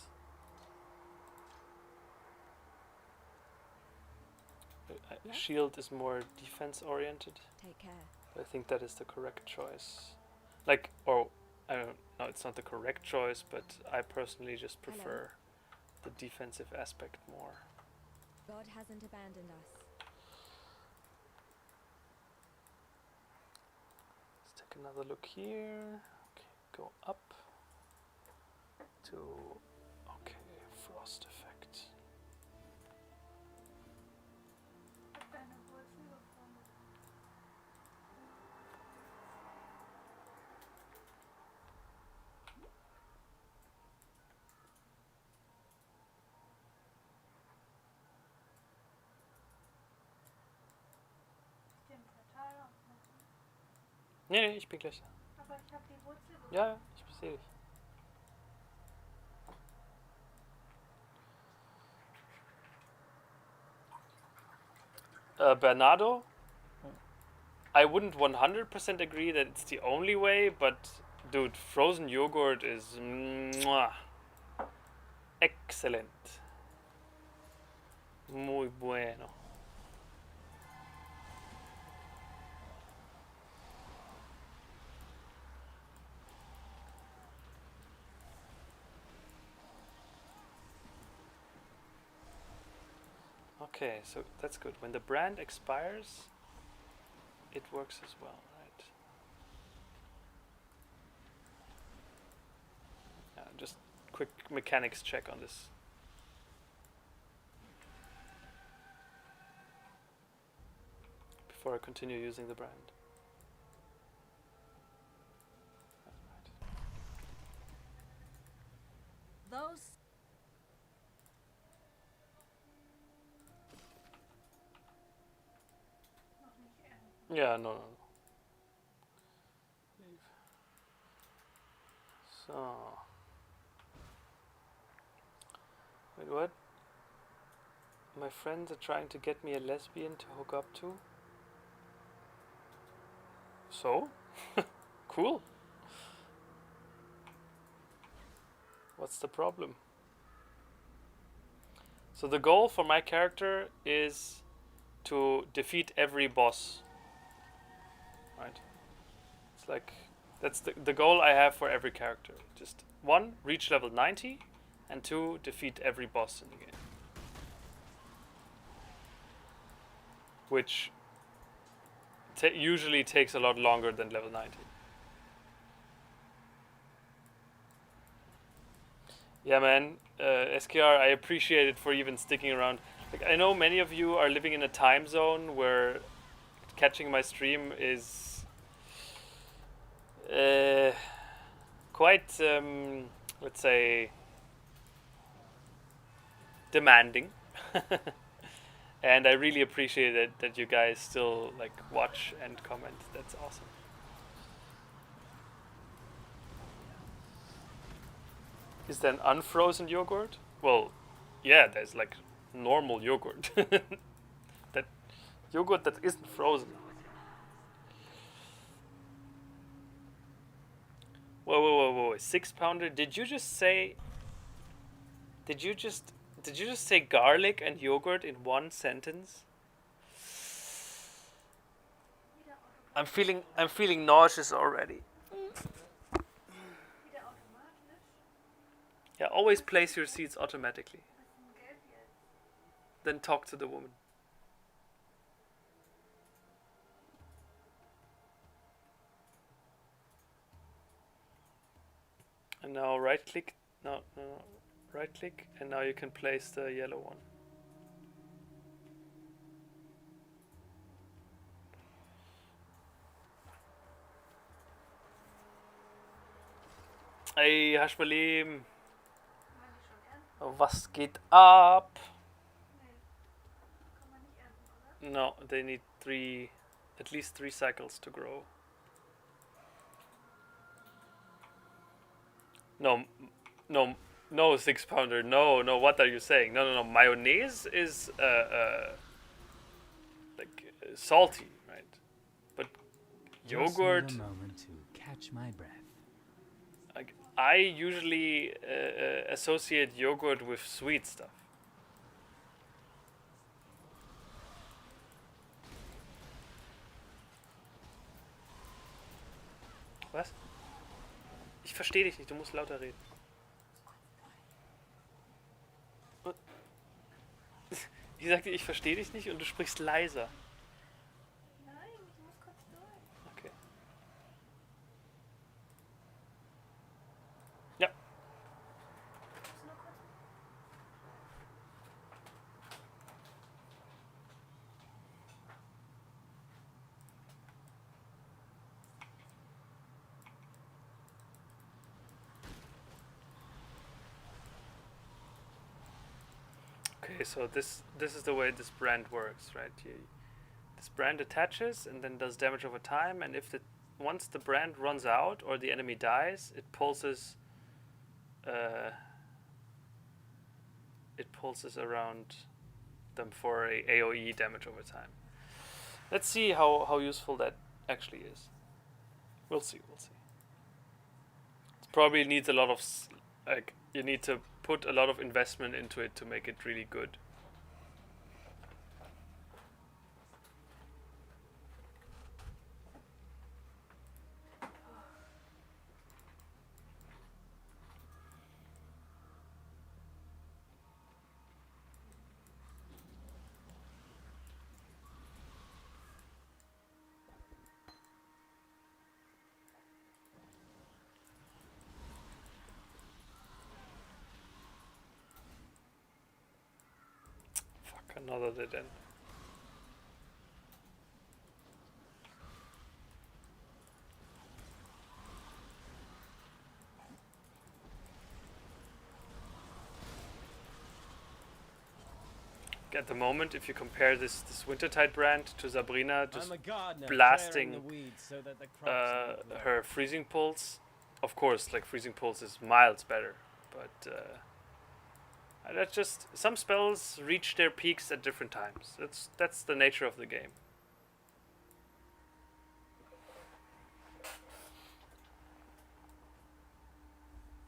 Yes? Shield is more defense oriented. Take care. I think that is the correct choice. Like, or I don't know, it's not the correct choice, but I personally just Hello. prefer the defensive aspect more. God hasn't abandoned us. Let's take another look here. Okay, go up to frost effect. Hab deine Wurzel gefunden. Ist dem Portal aufmachen. Nee, ich bin gleich da. Aber ich habe die Wurzel gefunden. Ja, ich sehe dich. Bernardo, I wouldn't 100% agree that it's the only way, but dude, frozen yogurt is mwah, excellent. Muy bueno. Okay, so that's good. When the brand expires, it works as well, right? Just quick mechanics check on this. Before I continue using the brand. Those Noch nicht ernten. Yeah, no. Leave. So. Wait, what? My friends are trying to get me a lesbian to hook up to. So? Cool. What's the problem? So the goal for my character is to defeat every boss. Right? It's like, that's the goal I have for every character. Just 1, reach level 90, and 2, defeat every boss in the game. Which usually takes a lot longer than level 90. Yeah, man, SKR, I appreciate it for even sticking around. Like, I know many of you are living in a time zone where catching my stream is quite, let's say, demanding. And I really appreciate it that you guys still like watch and comment. That's awesome. Is there an unfrozen yogurt? Well, yeah, there's like normal yogurt. That yogurt that isn't frozen. Whoa. 6-pounder. Did you just say garlic and yogurt in one sentence? I'm feeling nauseous already. Wieder automatisch. Yeah, always place your seeds automatically. Was ist denn gelb jetzt? Then talk to the woman. And now right click. No. Right click, and now you can place the yellow one. Hey, Hashmalim. Kann man die schon ernten? Was geht ab? Nee. Kann man nicht ernten, oder? No, they need at least 3 cycles to grow. No, 6-pounder. No. What are you saying? No. Mayonnaise is like salty, right? But Just yogurt. need a moment to catch my breath. Like, I usually associate yogurt with sweet stuff. Was? Ich verstehe dich nicht, du musst lauter reden. Ich sagte, ich verstehe dich nicht und du sprichst leiser. Nein, ich muss kurz durch. Okay. Ja. Ich muss nur kurz. Okay, so this is the way this brand works, right? This brand attaches and then does damage over time, and if once the brand runs out or the enemy dies, it pulses around them for a AoE damage over time. Let's see how useful that actually is. We'll see. It probably needs a lot of like you need to put a lot of investment into it to make it really good. Fuck, another dead end. At the moment, if you compare this Wintertide brand to Sabrina, just I'm a gardener, blasting, clearing the weeds so that the crops don't grow. her freezing pulse, of course, like freezing pulse is miles better, but that's just some spells reach their peaks at different times. That's the nature of the game.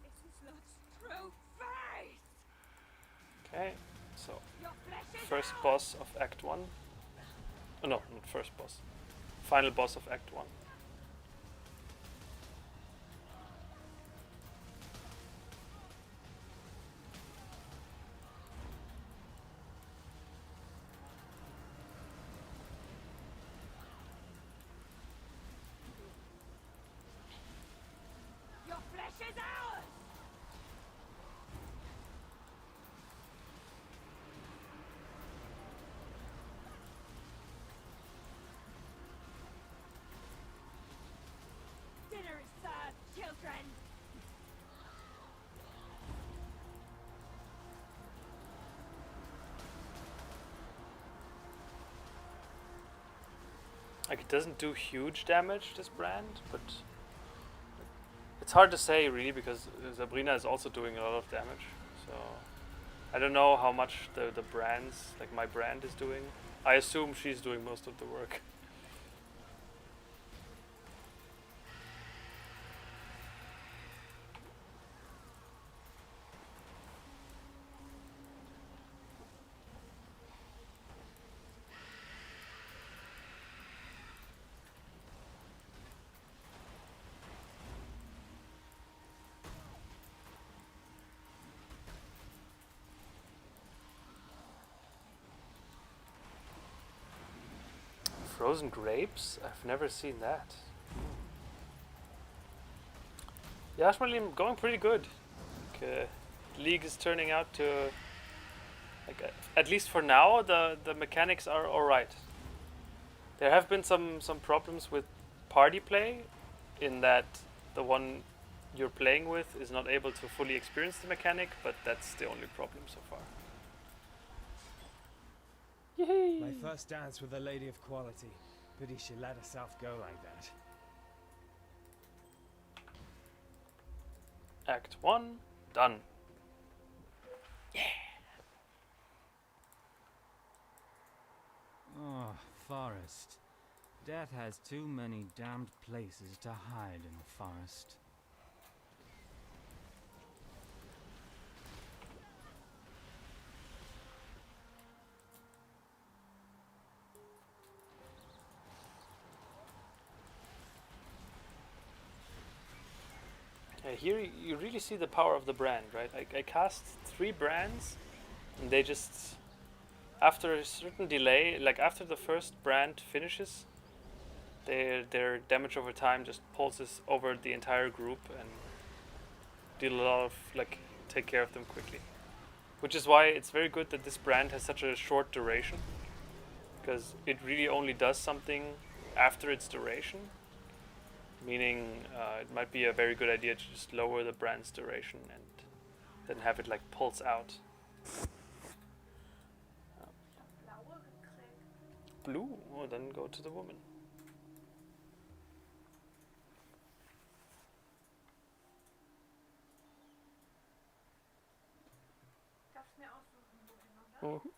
This is not true face! Okay, so Your flesh is first out! boss of Act 1. Oh, no, not first boss. Final boss of Act 1. Your flesh is ours! Dinner is served, children! Like, it doesn't do huge damage, this brand, but it's hard to say really because Sabrina is also doing a lot of damage. So I don't know how much the brands, like my brand, is doing. I assume she's doing most of the work. Frozen grapes? I've never seen that. Yeah, actually, I'm going pretty good. Like, League is turning out to, like, at least for now, the mechanics are all right. There have been some problems with party play, in that the one you're playing with is not able to fully experience the mechanic, but that's the only problem so far. Yay! My first dance with a lady of quality. Pity she let herself go like that. Act 1, done. Oh, forest. Death has too many damned places to hide in the forest. Here you really see the power of the brand, right? I cast 3 brands, and they just, after a certain delay, like after the first brand finishes, their damage over time just pulses over the entire group and deal a lot of, like, take care of them quickly. Which is why it's very good that this brand has such a short duration, because it really only does something after its duration. Meaning, it might be a very good idea to just lower the brand's duration and then have it like pulse out. Blaue gekriegt. Blue? Oh, then go to the woman. Darfst mir aussuchen, wohin, oder? Mhm.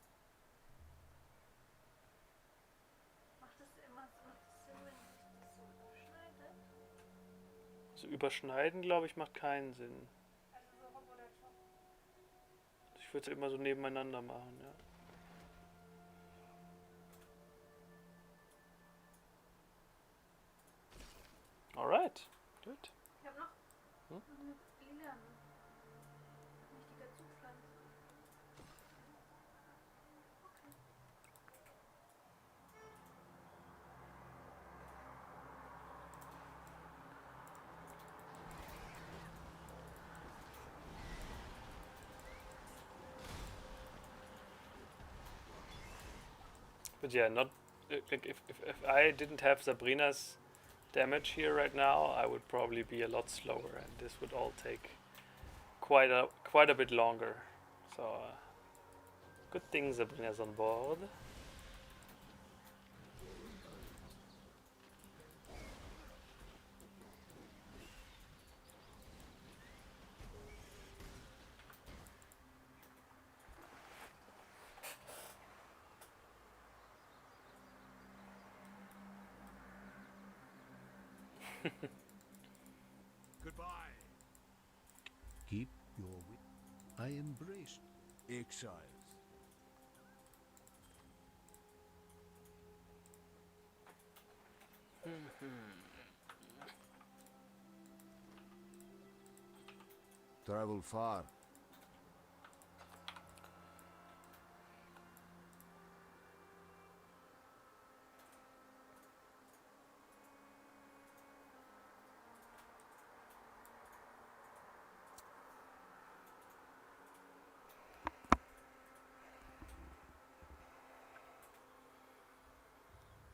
Macht es immer so Sinn, wenn ich das so überschneide? So überschneiden, glaube ich, macht keinen Sinn. Also so hopp oder top. Ich würde es immer so nebeneinander machen, ja. Alright, gut. Ich habe noch Hm? eine lila. Nicht die dazu pflanzen. Okay. But yeah, not like if I didn't have Sabrina's damage here right now, I would probably be a lot slower, and this would all take quite a bit longer. So good thing Sabrina's on board. Goodbye. Keep your wit. I embrace exiles. Travel far.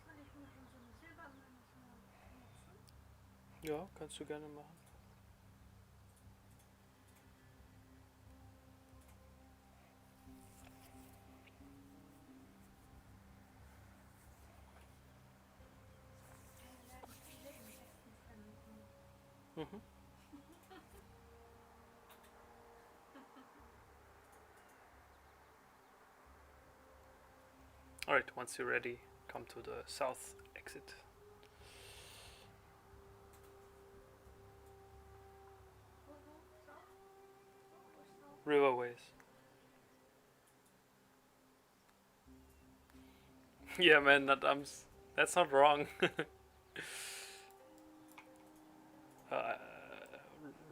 Soll ich mir schon so eine Silbermünze nutzen? Ja, kannst du gerne machen. Wir werden viele Insekten finden. Mhm. Alright, once you're ready, come to the south exit. Wo? So? Wo ist so? Riverways. Yeah, man, that's not wrong.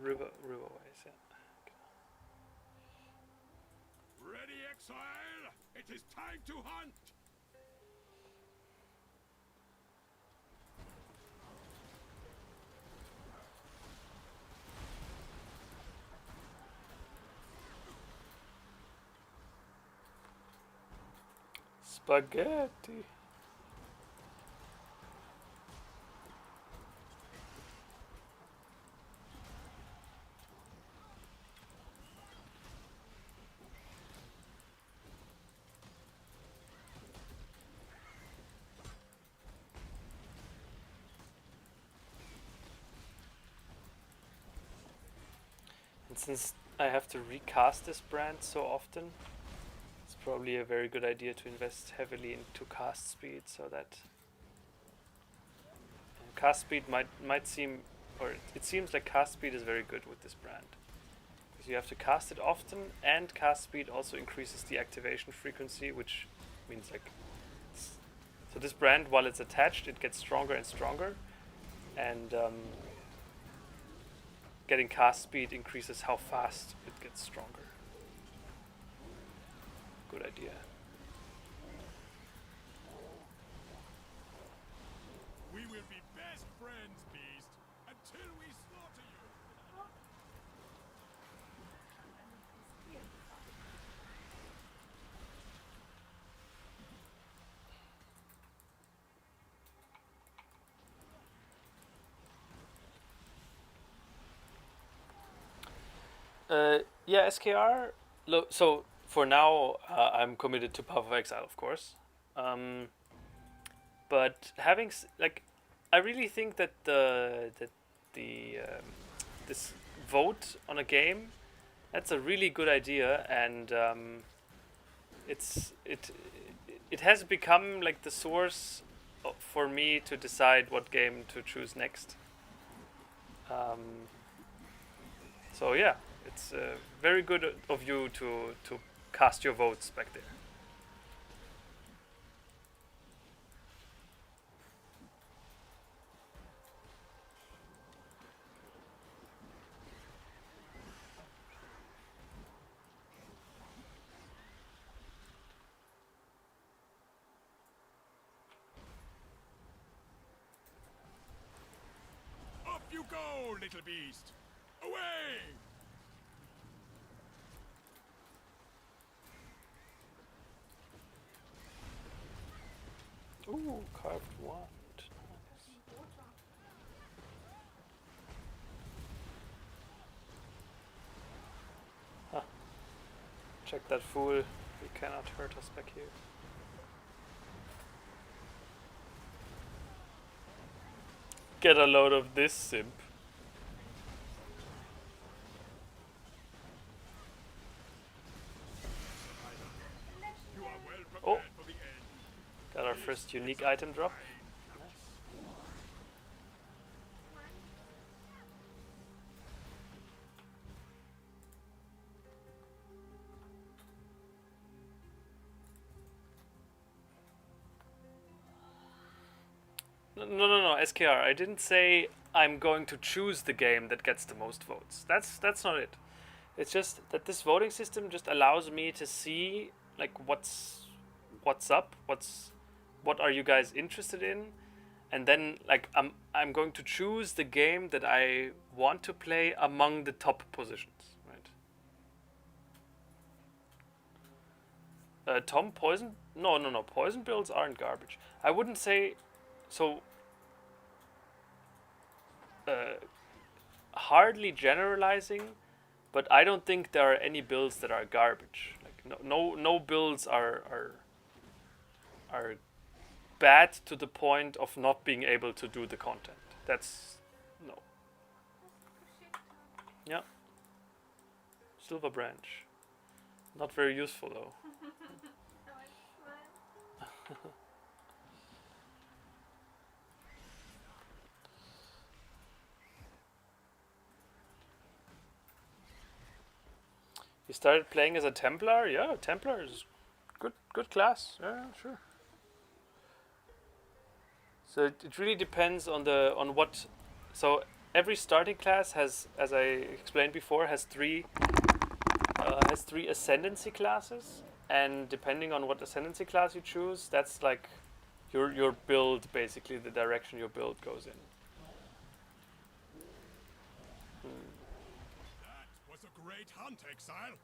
Riverways, yeah. Ready, exile? It is time to hunt. Spaghetti. And since I have to recast this brand so often, it's probably a very good idea to invest heavily into cast speed, so that cast speed might seem, or it seems like cast speed is very good with this brand, because you have to cast it often, and cast speed also increases the activation frequency, which means like, so this brand, while it's attached, it gets stronger and stronger, and getting cast speed increases how fast it gets stronger. Good idea. We will be best friends, Beast, until we slaughter you. Yeah, SKR. So for now, I'm committed to Path of Exile, of course. But like, I really think that the this vote on a game, that's a really good idea, and it has become like the source for me to decide what game to choose next. So yeah, it's very good of you to cast your votes back there. Off you go, little beast! Away! Ooh, carved wand. Huh. Check that fool. He cannot hurt us back here. Get a load of this simp. You are well prepared Oh. for the end. Got our first unique item drop. No, SKR. I didn't say I'm going to choose the game that gets the most votes. That's not it. It's just that this voting system just allows me to see like what's up, what are you guys interested in, and then like I'm going to choose the game that I want to play among the top positions, right? Tom poison? No. Poison builds aren't garbage. I wouldn't say so. Hardly generalizing, but I don't think there are any builds that are garbage. Like no builds are bad to the point of not being able to do the content. That's no. Yeah. Silver branch. Not very useful though. You started playing as a Templar? Yeah, Templar is good class. Yeah, sure. So it really depends on what. So every starting class has, as I explained before, has three ascendancy classes, and depending on what ascendancy class you choose, that's like your build, basically the direction your build goes in. That was a great hunt, Exile.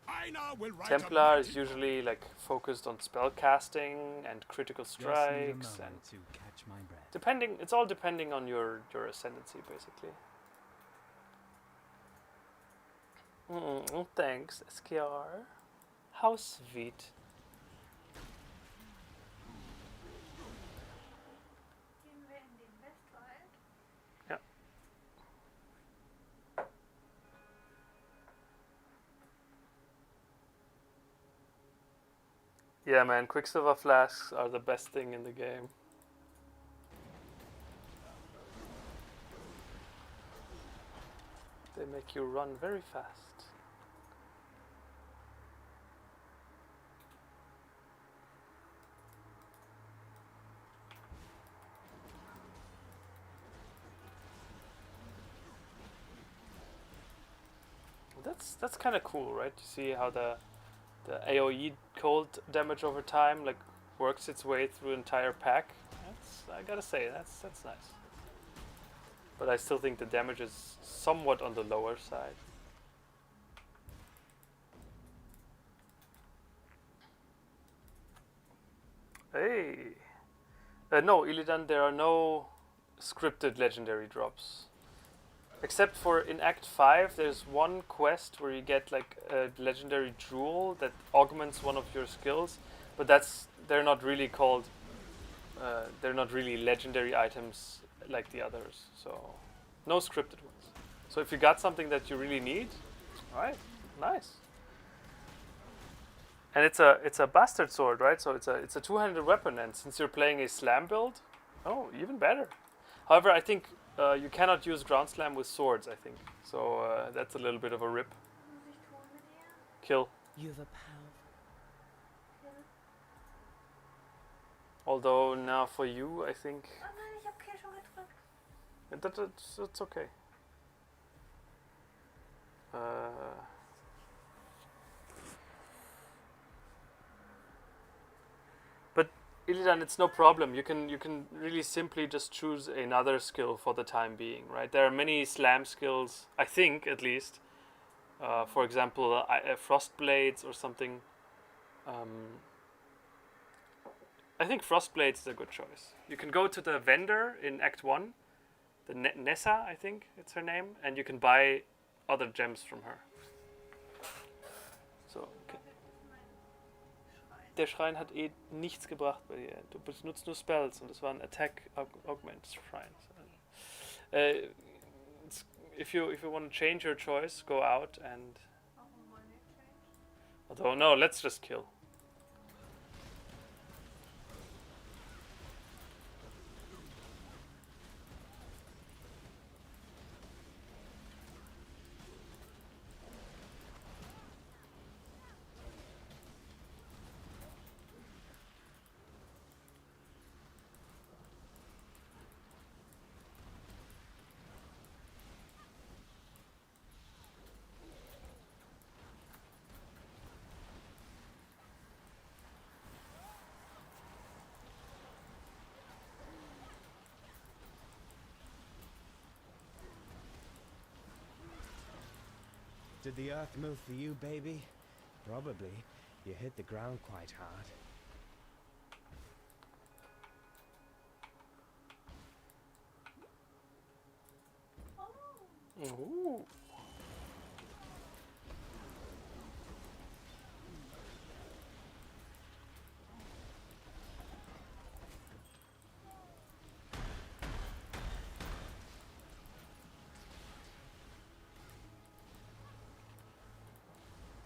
I now will write Templar is usually like focused on spell casting and critical Just need a strikes, and moment to catch my breath. it's all depending on your ascendancy, basically. Thanks, SKR. How sweet. Gehen wir in den Westwald. Ja. Yeah, man, Quicksilver flasks are the best thing in the game. They make you run very fast. that's kind of cool, right? You see how the AOE cold damage over time like works its way through the entire pack. That's, I gotta say, that's nice. But I still think the damage is somewhat on the lower side. Hey, no, Illidan, there are no scripted legendary drops. Except for in Act 5, there's one quest where you get like a legendary jewel that augments one of your skills, but they're not really called, they're not really legendary items like the others, so no scripted ones. So if you got something that you really need, alright, nice. And it's a bastard sword, right? So it's a two-handed weapon, and since you're playing a slam build, oh, even better. However, I think you cannot use ground slam with swords, I think. So that's a little bit of a rip. Was muss ich tun mit dir? Kill. You're the power. Kill. Although now for you, I think Oh nein, ich hab Kill schon gedrückt. that's okay. But Illidan, it's no problem. You can really simply just choose another skill for the time being, right? There are many slam skills, I think at least. For example, frost blades or something. I think frost blades is a good choice. You can go to the vendor in Act 1, the Nessa, I think it's her name, and you can buy other gems from her. So, okay. Der Schrein hat eh nichts gebracht bei dir. Du benutzt nur Spells und das war ein Attack Augment Shrine. If you want to change your choice, go out and. Warum wollen wir change? Although no, let's just kill. Did the earth move for you, baby? Probably. You hit the ground quite hard. Ooh.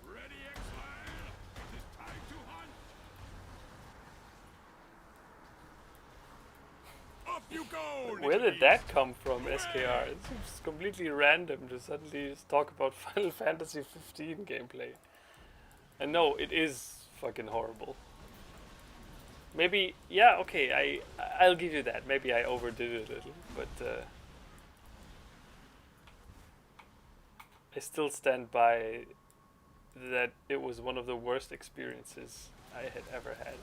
Ready, exile? It is time to hunt. Up you go! Where little did that come from, SKR? It seems completely random to suddenly just talk about Final Fantasy 15 gameplay. And no, it is fucking horrible. Maybe, yeah, okay, I'll give you that. Maybe I overdid it a little, but I still stand by that it was one of the worst experiences I had ever had.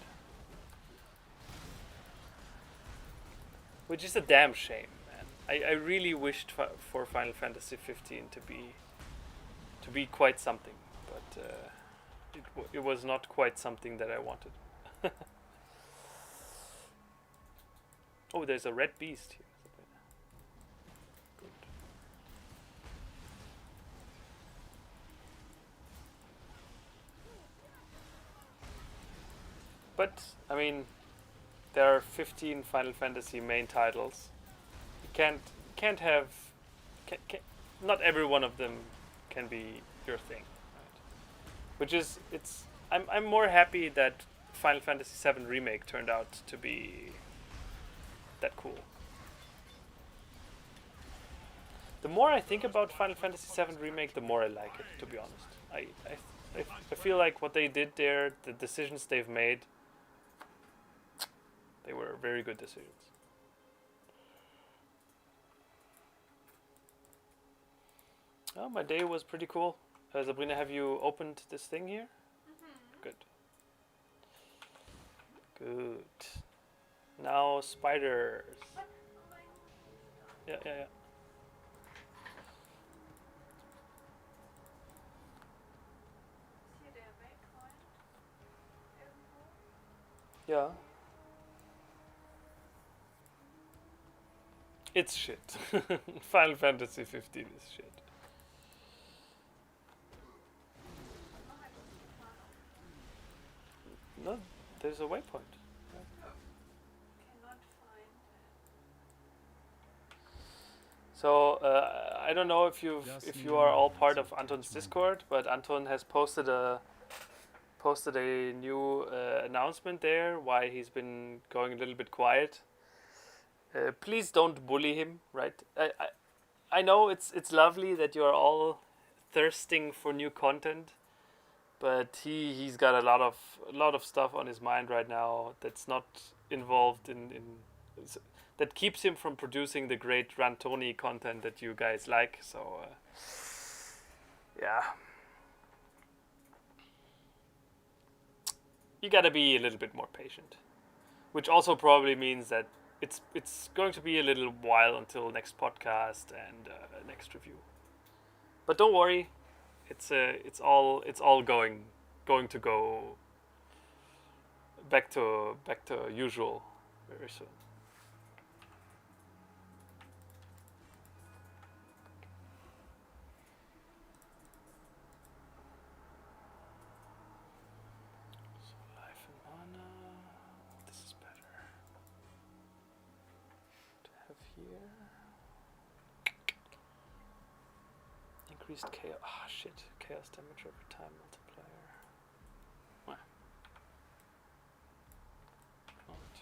Which is a damn shame, man. I really wished for Final Fantasy 15 to be quite something, but it was not quite something that I wanted. Oh, there's a red beast here. Good. But I mean, there are 15 Final Fantasy main titles. You can't have not every one of them can be your thing, right? Which is I'm more happy that Final Fantasy 7 Remake turned out to be that cool. The more I think about Final Fantasy 7 Remake, the more I like it, to be honest. I feel like what they did there, the decisions they've made, they were very good decisions. Oh, my day was pretty cool. Sabrina, have you opened this thing here? Good. Good. Now spiders. What? Oh my. Yeah, yeah, yeah. Ist hier der Waypoint? Irgendwo? Yeah. It's shit. Final Fantasy 15 is shit. Noch ein Pfad. No, there's a waypoint. Cannot find. So I don't know if Just if need you a are all moment part to of Anton's catch my Discord, but Anton has posted a new announcement there why he's been going a little bit quiet. Please don't bully him, right? I know it's lovely that you are all thirsting for new content, but he's got a lot of stuff on his mind right now that's not involved that keeps him from producing the great Rantoni content that you guys like. So yeah, you gotta be a little bit more patient, which also probably means that it's going to be a little while until next podcast and next review. But don't worry, it's all going to go back to usual very soon. So life and mana. This is better to have here. Increased chaos. Ah, shit. Chaos damage over time multiplier. Well. Right.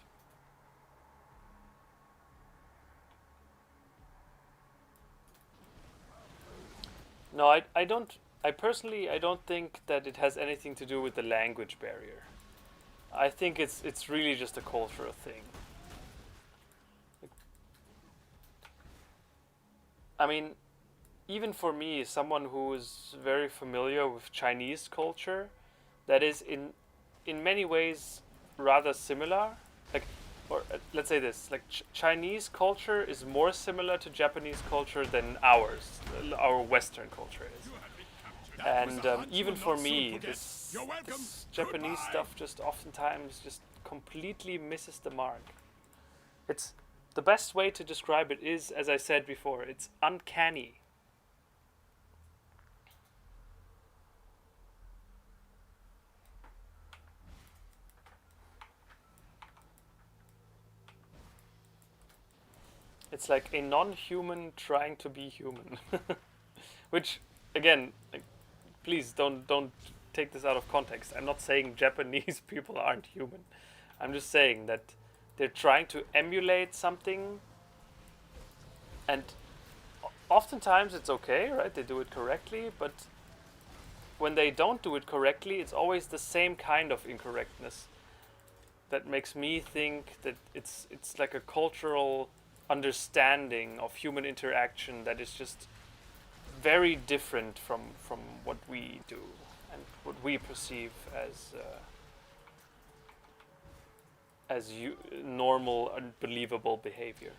No, I don't. I personally, I don't think that it has anything to do with the language barrier. I think it's really just a cultural thing. I mean, even for me, someone who is very familiar with Chinese culture, that is in many ways rather similar. Like, or let's say this: like Chinese culture is more similar to Japanese culture than our Western culture is. And even for me, this Japanese stuff just oftentimes just completely misses the mark. It's the best way to describe it is, as I said before, it's uncanny. It's like a non-human trying to be human, which again, like, please don't take this out of context. I'm not saying Japanese people aren't human. I'm just saying that they're trying to emulate something, and oftentimes it's okay, right? They do it correctly, but when they don't do it correctly, it's always the same kind of incorrectness that makes me think that it's like a cultural understanding of human interaction that is just very different from what we do and what we perceive as normal and believable behavior.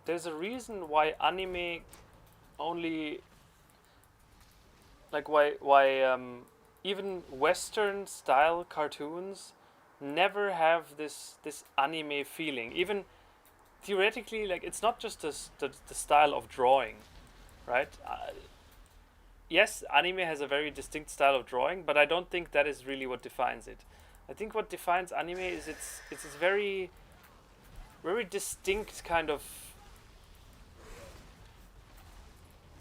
There's a reason why anime only, like, why even Western style cartoons never have this anime feeling. Even theoretically, like, it's not just the style of drawing, right? Yes, anime has a very distinct style of drawing, but I don't think that is really what defines it. I think what defines anime is it's very distinct kind of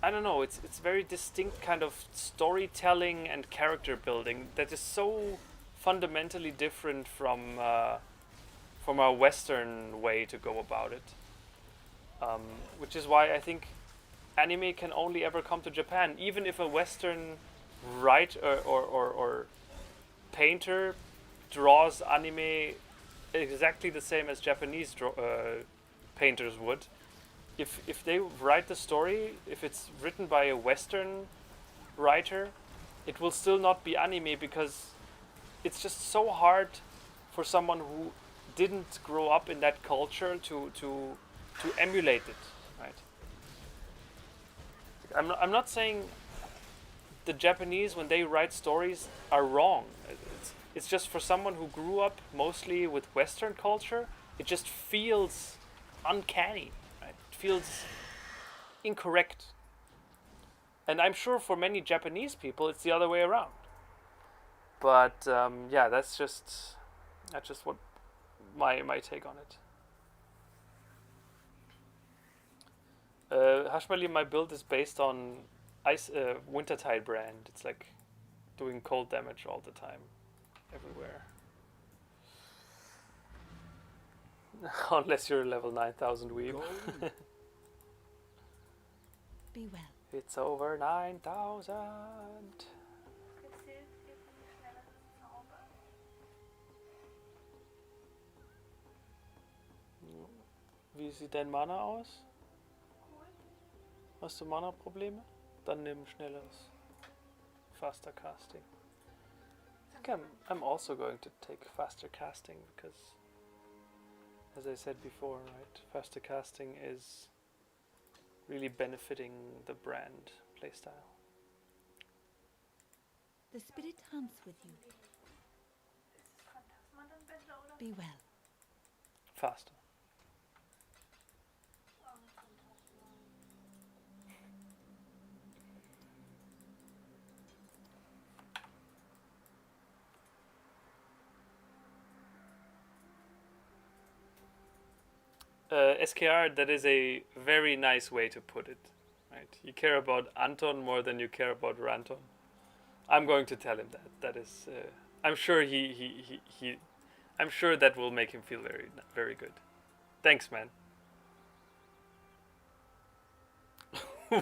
I don't know. It's very distinct kind of storytelling and character building that is so fundamentally different from our Western way to go about it. Which is why I think anime can only ever come to Japan, even if a Western writer or painter draws anime exactly the same as Japanese painters would. If they write the story, if it's written by a Western writer, it will still not be anime because it's just so hard for someone who didn't grow up in that culture to emulate it, right? I'm not saying the Japanese, when they write stories, are wrong. It's just for someone who grew up mostly with Western culture, it just feels uncanny, right? It feels incorrect. And I'm sure for many Japanese people, it's the other way around. But yeah, that's just what my take on it. Hashmali, my build is based on Wintertide brand. It's like doing cold damage all the time, everywhere. Unless you're a level 9000 weeb. Be well. It's over 9000. Gezählt wird wie schneller das Zauber. Wie sieht dein Mana aus? Cool. Hast du Mana-Probleme? Dann nimm schnelleres. Faster casting. I think I'm also going to take faster casting because, as I said before, right, faster casting is really benefiting the brand playstyle. The spirit hunts with you. Ist das Phantasma dann besser oder? Be well. Faster. SKR, that is a very nice way to put it. Right? You care about Anton more than you care about Ranton. I'm going to tell him that. That is, I'm sure I'm sure that will make him feel very, very good. Thanks, man.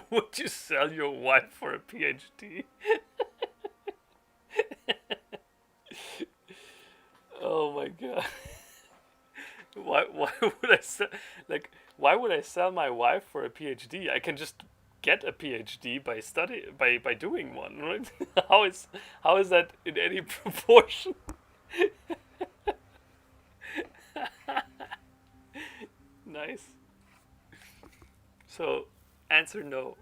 Would you sell your wife for a PhD? Oh my god. Why would I sell, like, why would I sell my wife for a PhD? I can just get a PhD by doing one, right? how is that in any proportion? Nice. So, answer no.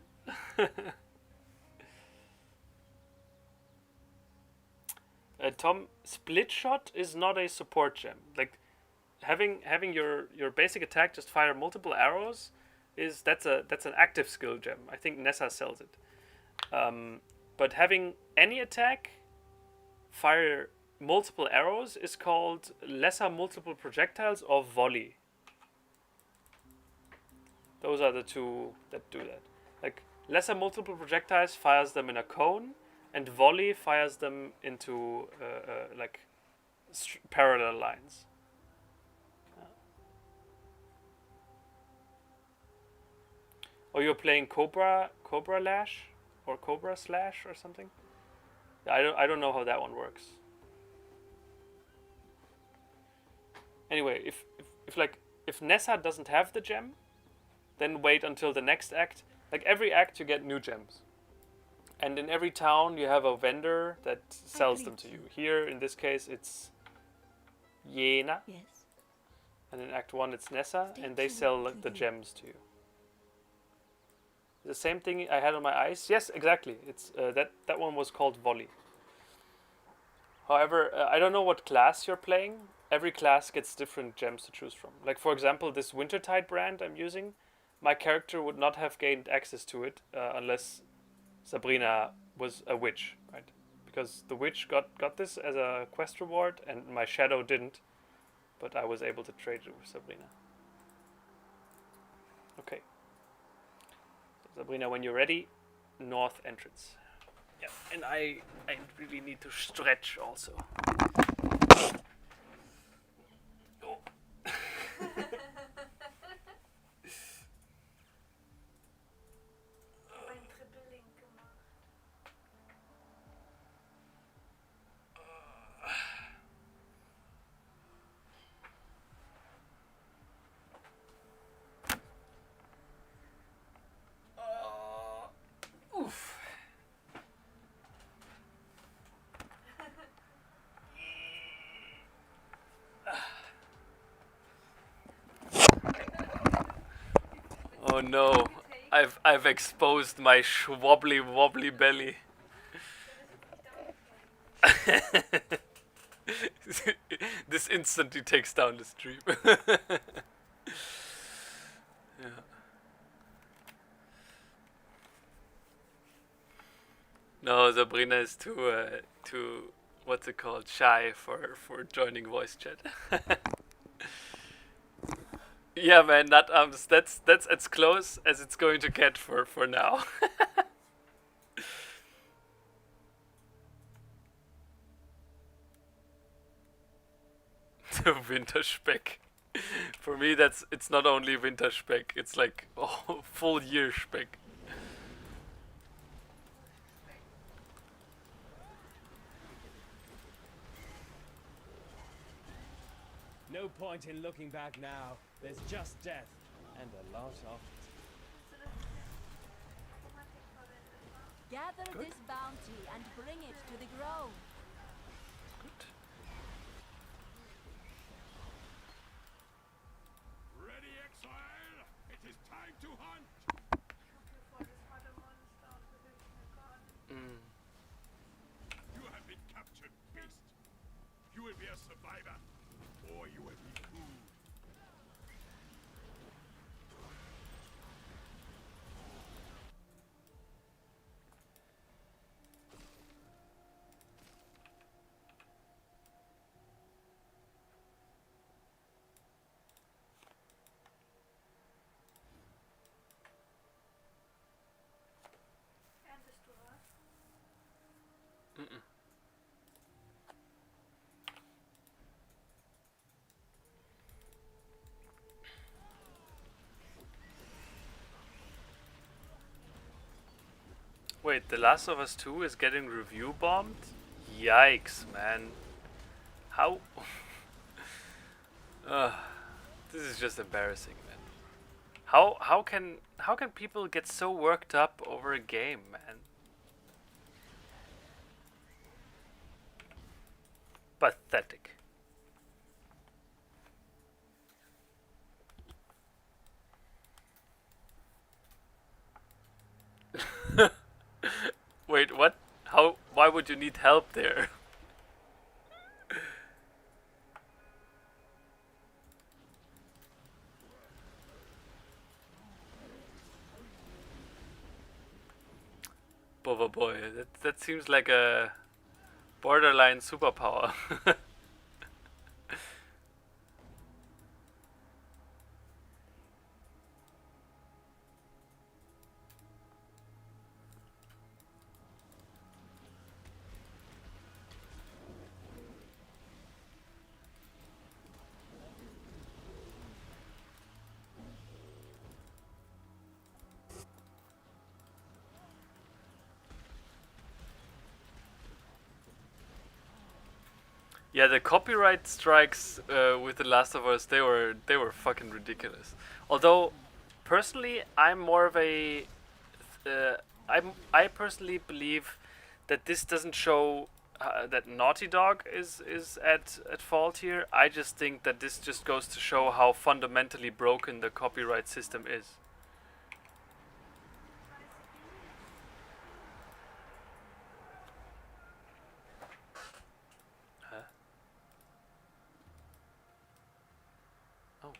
Tom, split shot is not a support gem. Like, having your basic attack just fire multiple arrows that's an active skill gem. I think Nessa sells it. But having any attack fire multiple arrows is called lesser multiple projectiles or volley. Those are the two that do that. Like, lesser multiple projectiles fires them in a cone, and volley fires them into like parallel lines. Or you're playing Cobra Lash or Cobra Slash or something. I don't know how that one works. Anyway, if Nessa doesn't have the gem, then wait until the next act. Like, every act you get new gems. And in every town you have a vendor that sells them to you. Here, in this case, it's Yena. Yes. And in Act 1 it's Nessa, Stay and they tuned sell to the you. gems to you. The same thing I had on my eyes. Yes, exactly. It's that one was called Volley. However, I don't know what class you're playing. Every class gets different gems to choose from. Like, for example, this Wintertide brand I'm using, my character would not have gained access to it unless Sabrina was a witch, right? Because the witch got this as a quest reward, and my shadow didn't. But I was able to trade it with Sabrina. Okay. Sabrina, when you're ready, north entrance. Yeah, and I really need to stretch also. Oh. Ein Dribbling gemacht. Oof. Oh no, I've exposed my wobbly belly. This instantly takes down the stream. Yeah. No, Sabrina is too what's it called, shy for joining voice chat. Yeah, man, that that's as close as it's going to get for now. The winter speck. For me, it's not only winter speck. It's like full year speck. No point in looking back now. There's just death, and a lot of it. Gather this bounty and bring it to the grove. Good. Ready, exile? It is time to hunt! Bevor das harte Monster aus der Wildnis kommen. You have been captured, beast. You will be a survivor, or you will be food. Erntest du was? Wait, The Last of Us 2 is getting review bombed? Yikes, man. How? This is just embarrassing, man. How can people get so worked up over a game, man? Pathetic. Wait, what? How? Why would you need help there? Bova boy, that seems like a borderline superpower. Yeah, the copyright strikes with The Last of Us, they were fucking ridiculous. Although, personally, I'm more of a, I personally believe that this doesn't show that Naughty Dog is at fault here. I just think that this just goes to show how fundamentally broken the copyright system is. Huh? Oh.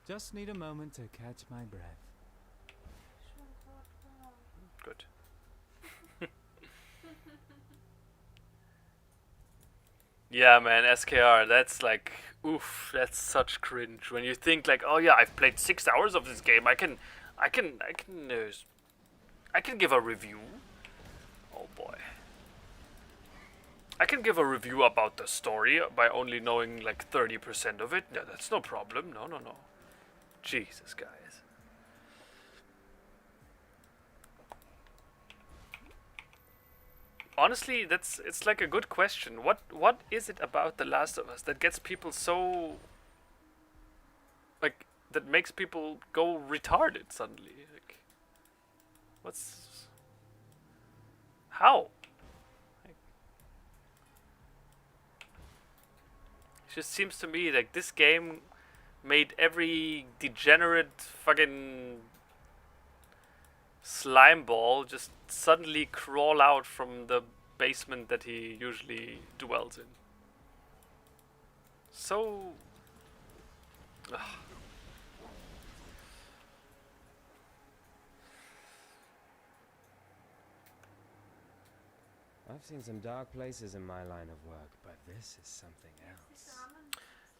Just need a moment to catch my breath. Schon gut, genau. Good. Yeah, man, SKR, that's like, oof, that's such cringe. When you think like, oh yeah, I've played 6 hours of this game, I can give a review. Oh boy. I can give a review about the story by only knowing like 30% of it. No, that's no problem. No, no, no. Jesus, guys. Honestly, it's like a good question. What is it about The Last of Us that gets people so like that makes people go retarded suddenly? Like, what's how? Like, it just seems to me like this game made every degenerate fucking slime ball just suddenly crawl out from the basement that he usually dwells in. So ugh. I've seen some dark places in my line of work, but this is something else.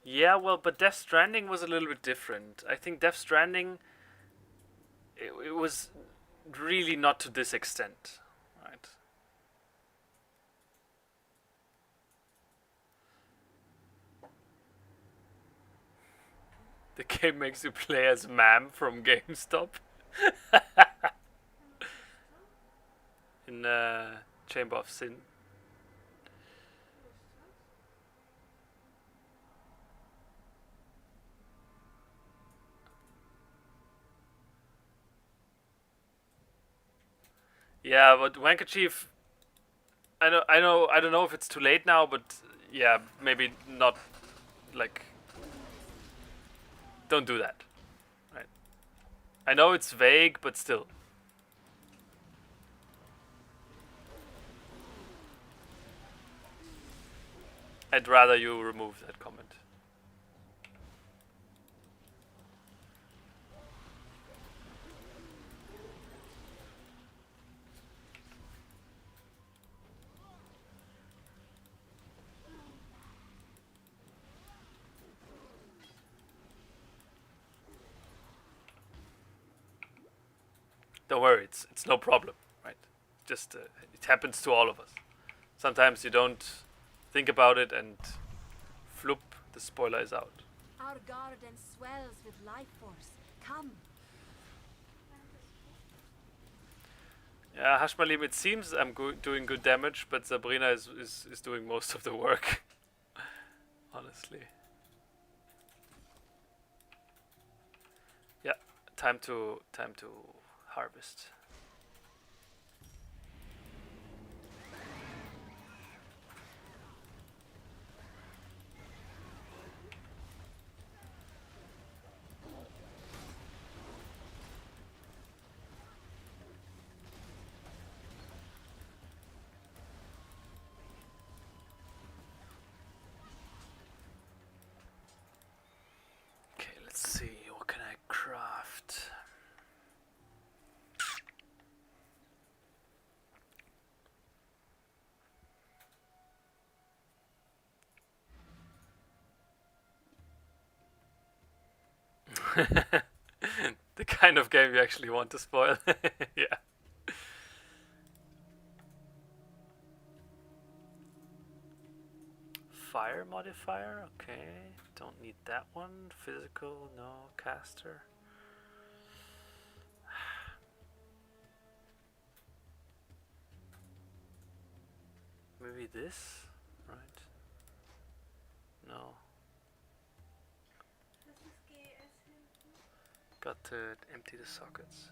Yeah, well, but Death Stranding was a little bit different. I think Death Stranding it was really not to this extent, right? The game makes you play as Ma'am from GameStop. In Chamber of Sin. Yeah, but Wankerchief, I don't know if it's too late now, but yeah, maybe not. Like, don't do that. Right? I know it's vague, but still. I'd rather you remove that comment. Don't worry, it's no problem, right? Just it happens to all of us. Sometimes you don't think about it, and floop, the spoiler is out. Our garden swells with life force. Come. Yeah, Hashmalim, it seems I'm doing good damage, but Sabrina is doing most of the work. Honestly. Yeah, time to harvest. Okay, let's see, what can I craft? The kind of game you actually want to spoil. Yeah. Fire modifier, okay. Don't need that one. Physical, no. Caster. Maybe this, right? No. Das ist GS hinten. Got to empty the sockets.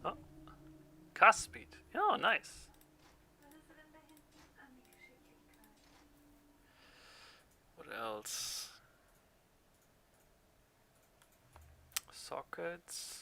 Oh, cast speed. Oh, nice. Was ist denn da hinten? Ah, die Geschicklichkeit. What else? Sockets.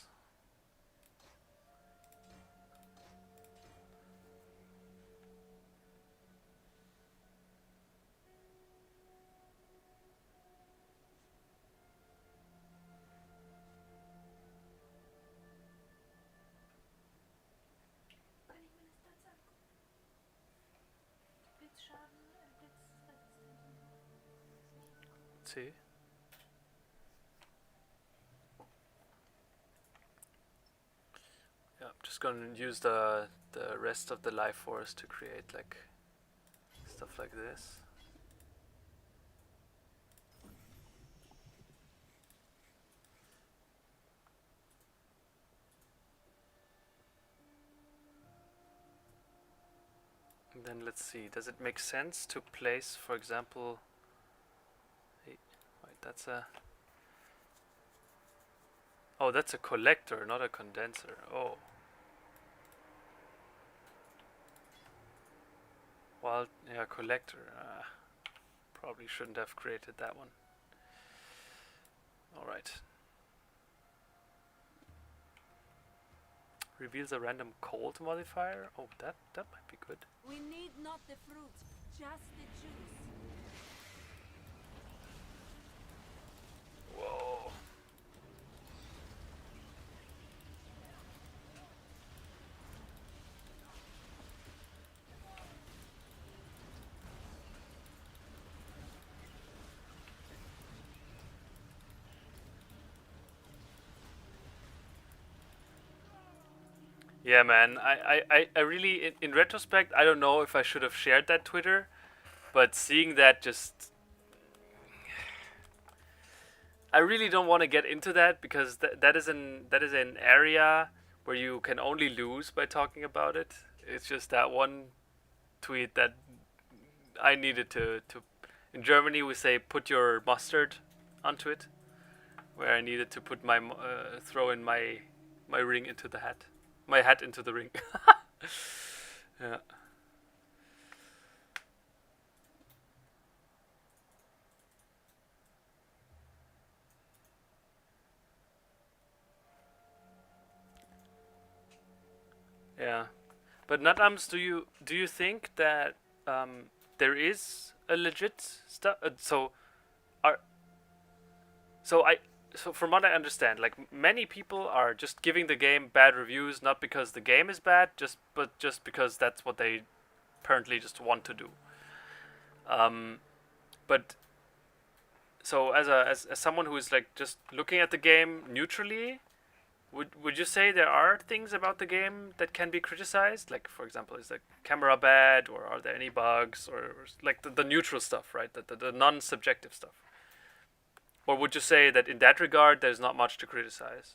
Kann ich mir das Stats angucken? Blitzschaden, Blitzresistent und so. See. Just gonna use the rest of the life force to create like stuff like this. And then let's see, does it make sense to place, for example, hey, wait, that's a, oh, that's a collector, not a condenser. Oh. Well, yeah, collector. Probably shouldn't have created that one. Alright. Reveals a random cold modifier. Oh, that might be good. We need not the fruit, just the juice. Whoa. Yeah, man. I really, in retrospect, I don't know if I should have shared that Twitter, but seeing that just, I really don't want to get into that because that is an area where you can only lose by talking about it. It's just that one tweet that I needed to. In Germany, we say put your mustard onto it, where I needed to put my throw in my ring into the hat, my hat into the ring. Yeah. Yeah, but Nutams, do you think that there is a legit stuff? Are so I so from what I understand, like many people are just giving the game bad reviews, not because the game is bad, but just because that's what they apparently just want to do. But so as someone who is like just looking at the game neutrally, would you say there are things about the game that can be criticized? Like, for example, is the camera bad, or are there any bugs, or like the neutral stuff, right? The non-subjective stuff. Or would you say that in that regard, there's not much to criticize?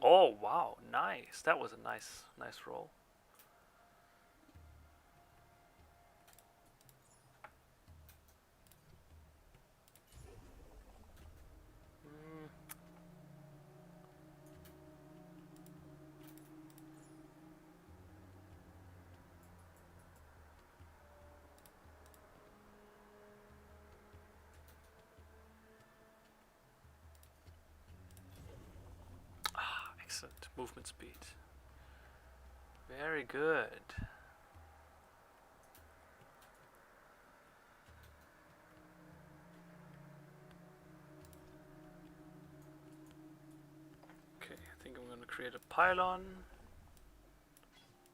Oh wow, nice. That was a nice roll. Excellent movement speed. Very good. Okay, I think I'm going to create a pylon.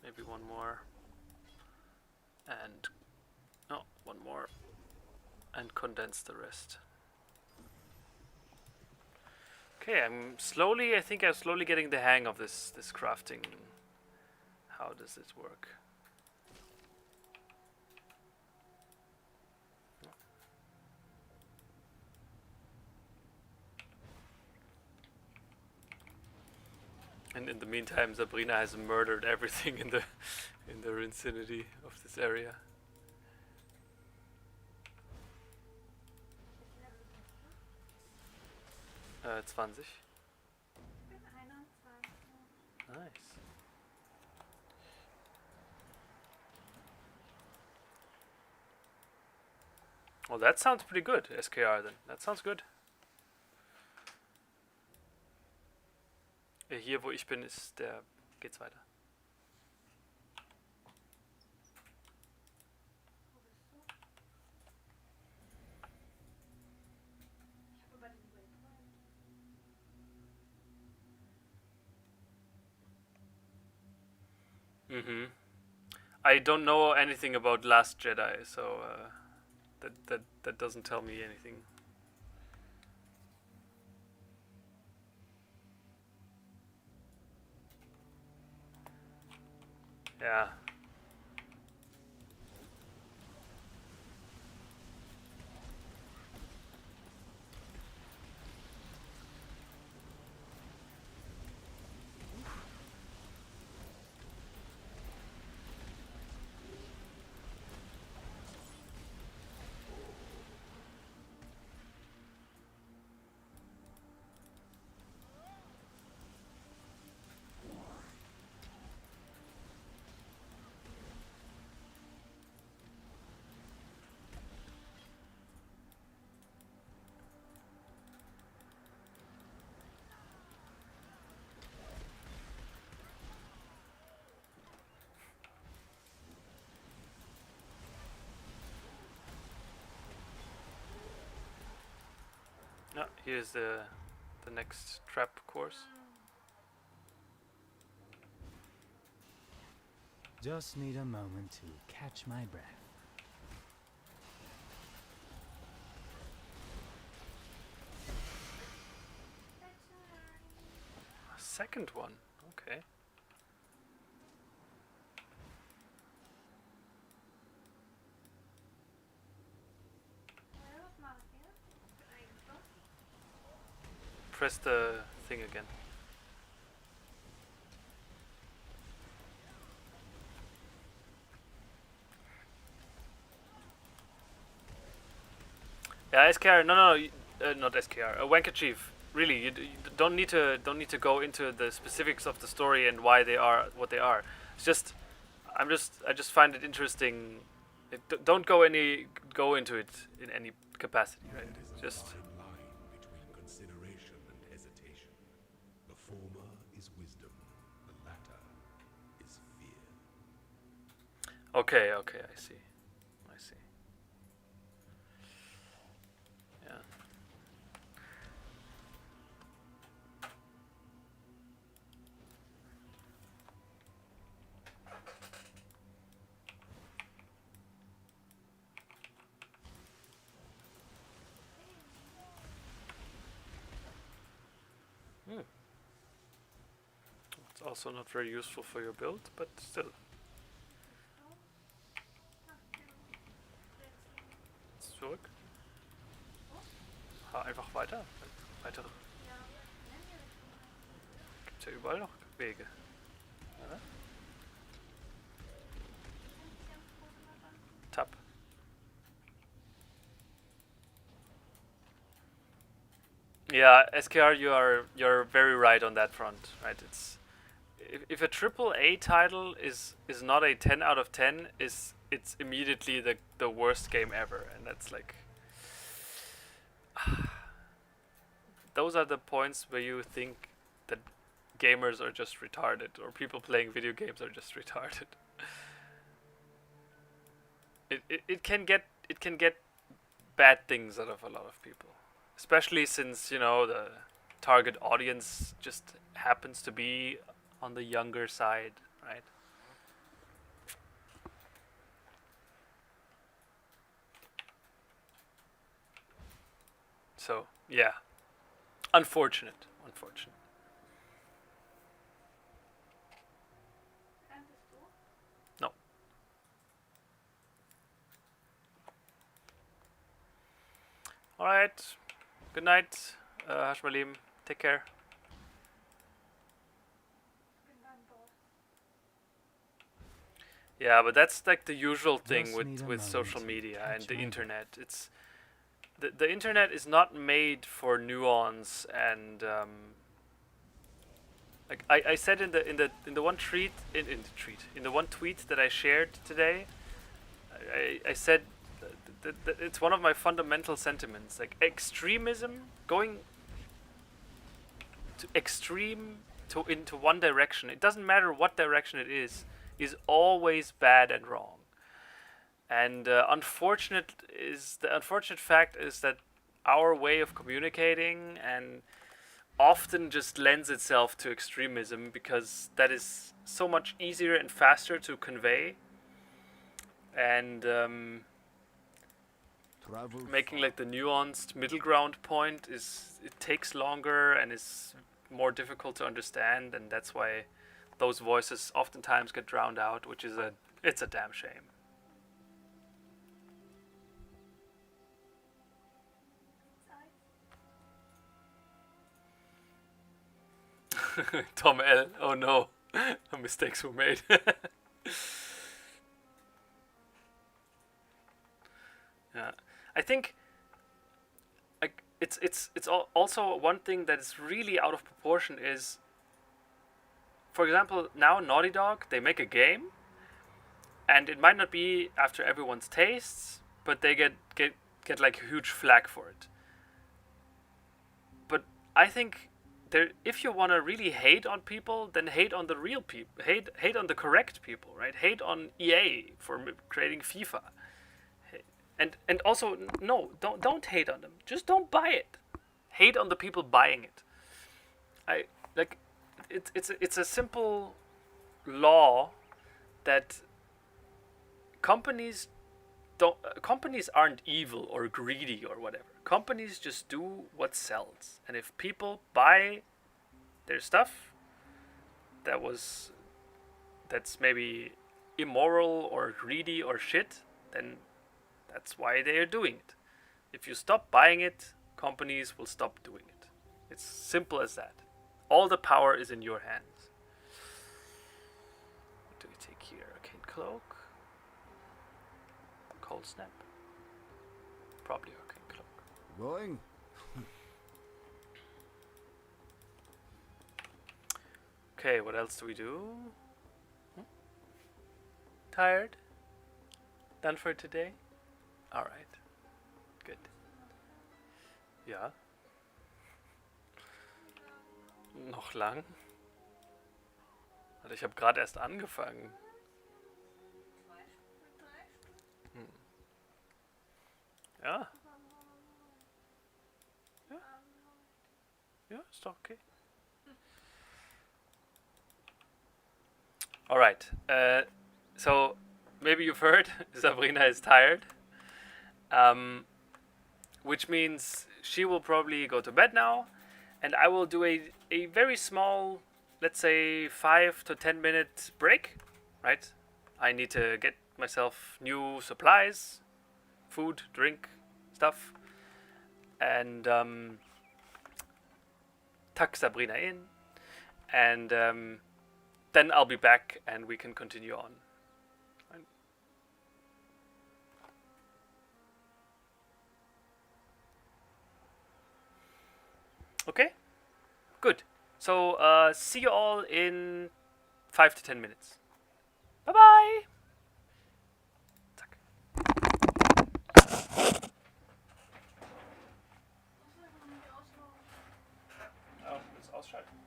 Maybe one more. And no, one more. And condense the rest. Okay, I think I'm slowly getting the hang of this crafting. How does this work? And in the meantime, Sabrina has murdered everything in the vicinity of this area. 20. Ich bin 21. Nice. Well, that sounds pretty good, SKR then. That sounds good. Hier, wo ich bin, geht's weiter. Wo bist du? I don't know anything about Last Jedi, so that doesn't tell me anything. Yeah. No, here's the next trap course. Just need a moment to catch my breath. Second one. Okay. Press the thing again. Yeah, SKR. No, not SKR. Wanker Chief. Really, you don't need to go into the specifics of the story and why they are what they are. It's just, I just find it interesting. Don't go into it in any capacity, right? Just. Fine line between consideration and hesitation. The former is wisdom, the latter is fear. Okay, I see. Yeah. It's also not very useful for your build, but still. Zurück. Einfach weiter. Weitere. Gibt's ja überall noch Wege. Oder? Tab. Yeah, SKR, you're very right on that front, right? It's if a triple A title is not a 10 out of 10, it's immediately the worst game ever, and that's like those are the points where you think that gamers are just retarded or people playing video games are just retarded. It can get bad things out of a lot of people, especially since the target audience just happens to be on the younger side, right? So yeah, unfortunate. No. All right. Good night, Hashmalim. Take care. Yeah, but that's like the usual thing Just need a with social moment to media and catch the my internet. It's the internet is not made for nuance and like I said in the one in the one tweet that I shared today, I said that it's one of my fundamental sentiments. Like extremism, going to extreme into one direction. It doesn't matter what direction it is always bad and wrong. And the unfortunate fact is that our way of communicating and often just lends itself to extremism because that is so much easier and faster to convey, and making like the nuanced middle ground point it takes longer and is more difficult to understand, and that's why those voices oftentimes get drowned out, which is it's a damn shame. Tom L. Oh no, mistakes were made. Yeah, I think like it's also one thing that is really out of proportion is, for example, now Naughty Dog, they make a game, and it might not be after everyone's tastes, but they get like huge flack for it. But I think if you want to really hate on people, then hate on the real people, hate on the correct people, right? Hate on EA for creating FIFA, and also no, don't hate on them. Just don't buy it. Hate on the people buying it. I like it's a simple law that companies companies aren't evil or greedy or whatever. Companies just do what sells, and if people buy their stuff that's maybe immoral or greedy or shit, then that's why they are doing it. If you stop buying it, companies will stop doing it. It's simple as that. All the power is in your hands. What do we take here? Arcane Cloak. Cold Snap. Probably Arcane Cloak. Going? Okay, what else do we do? Tired? Done for today? Alright. Good. Ja. Noch lang? Also ich habe gerade erst angefangen. Ja. Ja. Ja, ist doch okay. Alright. So, maybe you've heard, Sabrina is tired. Which means she will probably go to bed now, and I will do a very small, let's say 5 to 10 minute break, right? I need to get myself new supplies, food, drink, stuff, and tuck Sabrina in, and then I'll be back and we can continue on. Okay, good. So see you all in 5 to 10 minutes. Bye bye. Zack. Oh, jetzt ausschalten.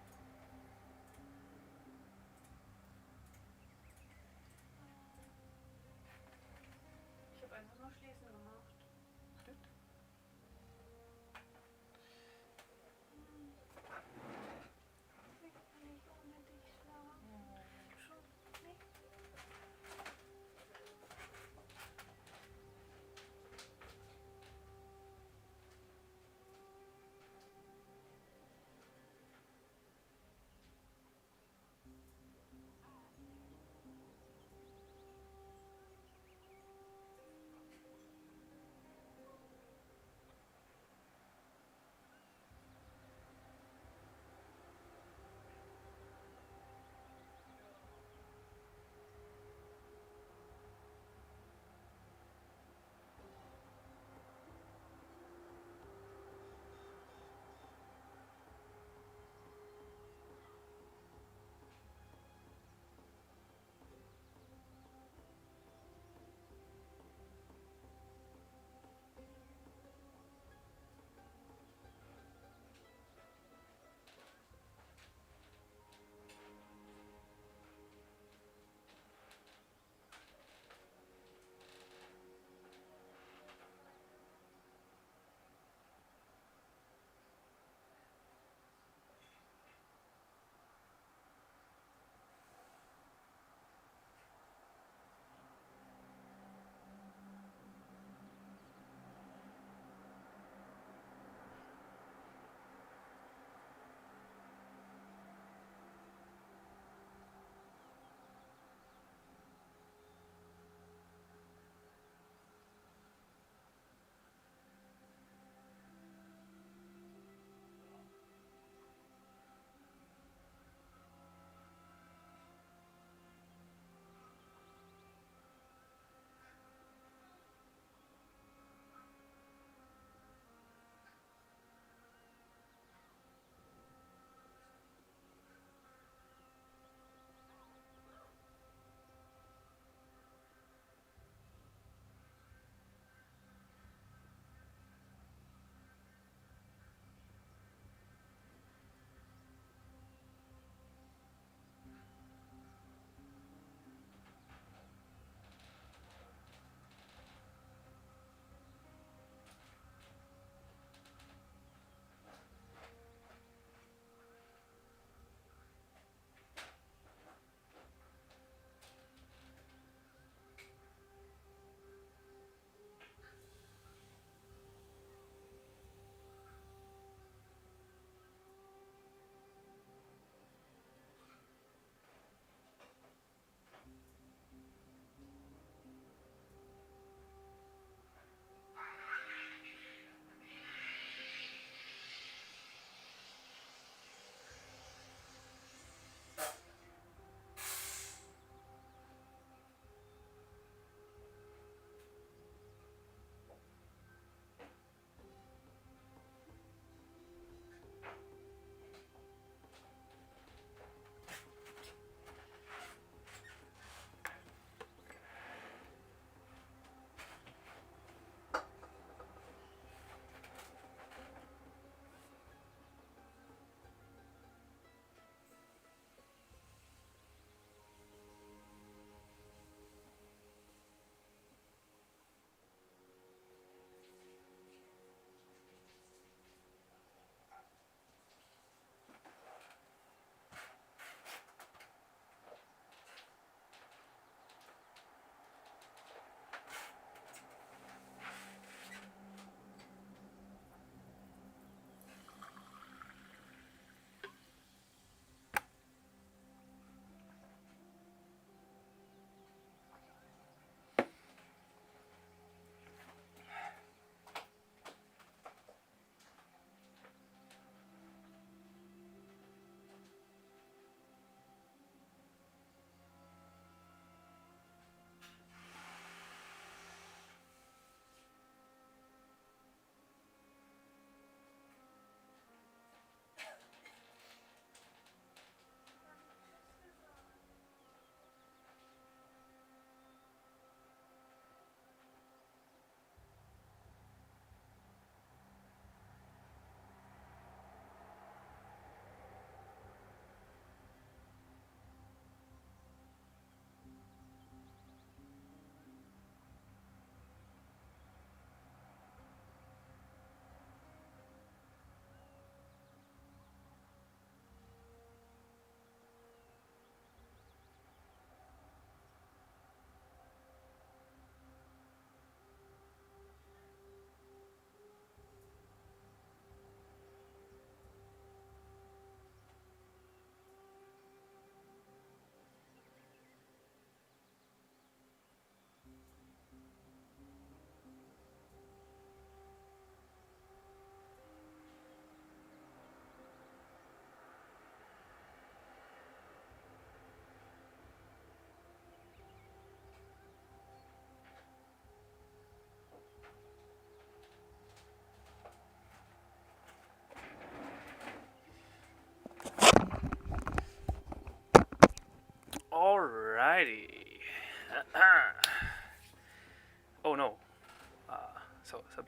Ich habe einfach nur Schließen gemacht. Ich kann nicht ohne dich schlafen. Schon nicht.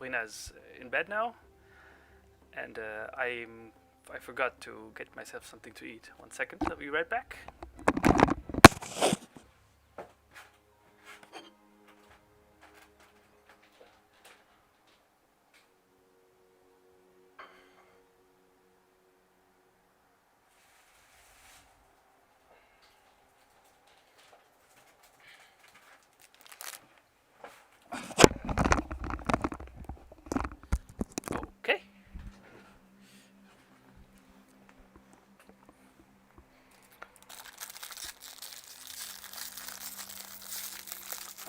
Sabrina is in bed now, and I forgot to get myself something to eat. 1 second, I'll be right back. Okay.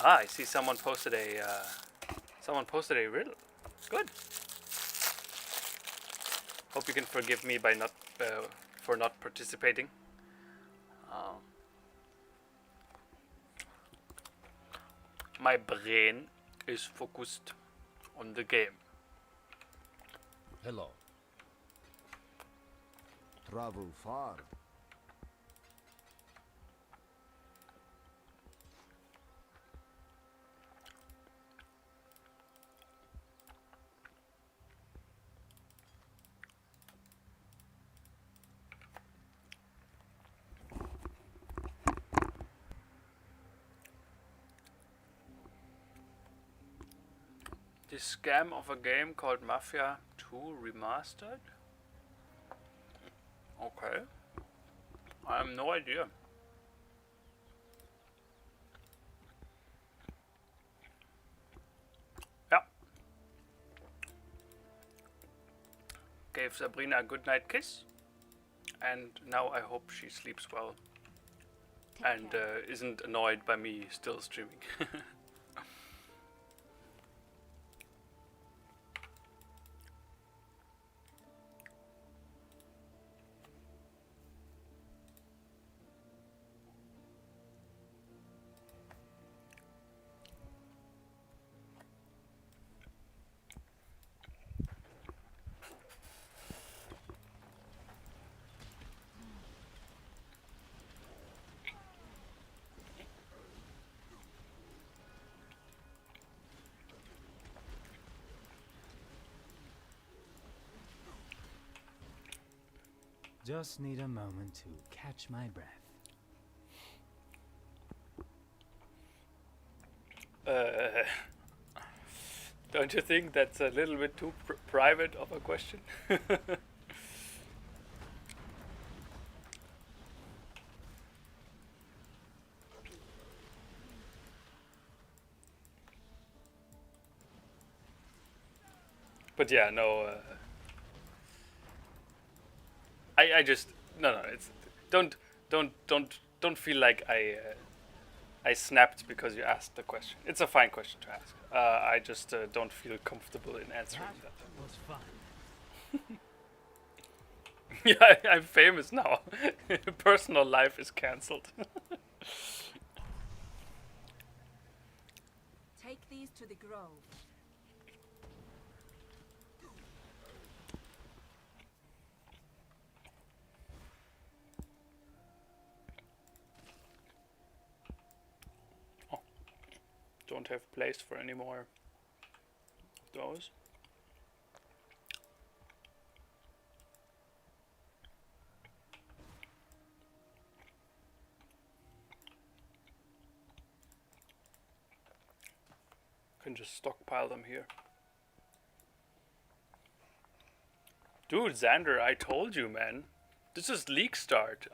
Ah, I see someone posted a riddle. Good. Hope you can forgive me by not for not participating. My brain is focused on the game. Hello. Travel far. The scam of a game called Mafia 2 Remastered? Okay. I have no idea. Yeah. Gave Sabrina a good night kiss. And now I hope she sleeps well. And isn't annoyed by me still streaming. Just need a moment to catch my breath. Don't you think that's a little bit too private of a question? But yeah, no. I just no. It's don't feel like I snapped because you asked the question. It's a fine question to ask. I just don't feel comfortable in answering that. Was fun. Yeah, I'm famous now. Personal life is cancelled. Take these to the grove. Don't have place for any more of those. Can just stockpile them here. Dude, Xander, I told you, man. This is League Start.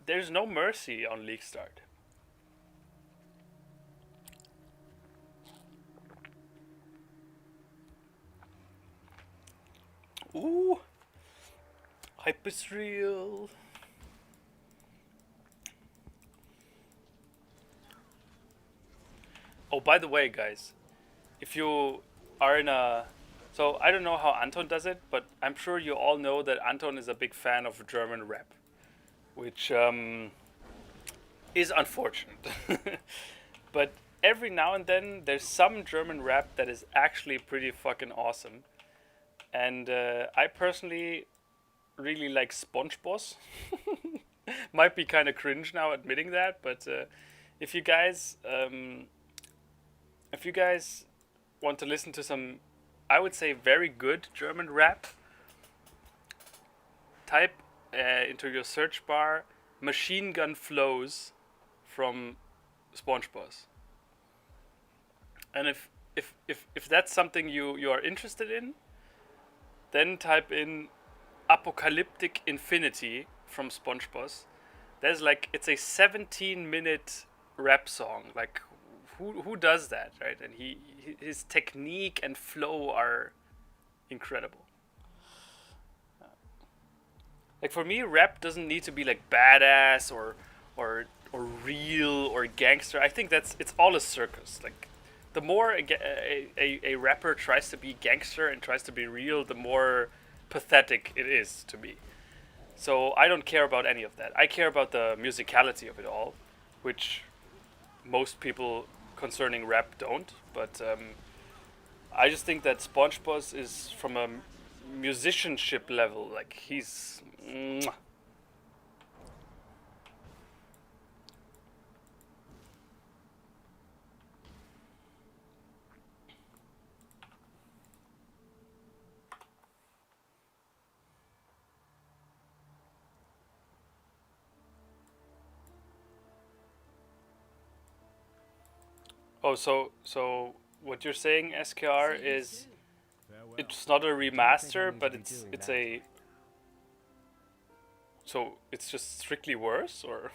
There's no mercy on League Start. Ooh, hype is real. Oh, by the way, guys, if you are in a... So, I don't know how Anton does it, but I'm sure you all know that Anton is a big fan of German rap, which is unfortunate. But every now and then, there's some German rap that is actually pretty fucking awesome. And I personally really like SpongeBoss. Might be kind of cringe now admitting that, but if you guys want to listen to some, I would say, very good German rap, type into your search bar Machine Gun Flows from SpongeBob. And if that's something you are interested in, then type in Apocalyptic Infinity from SpongeBob. There's like, it's a 17-minute rap song. Like, who does that, right? And his technique and flow are incredible. Like, for me, rap doesn't need to be like badass or real or gangster. I think it's all a circus. Like, the more a rapper tries to be gangster and tries to be real, the more pathetic it is to me. So I don't care about any of that. I care about the musicality of it all, which most people concerning rap don't. But I just think that SpongeBob is, from a musicianship level, like, he's... Mwah. Oh, so what you're saying, SKR, is Farewell. it's not a I remaster, need but to be it's doing it's that. a... So it's just strictly worse, or...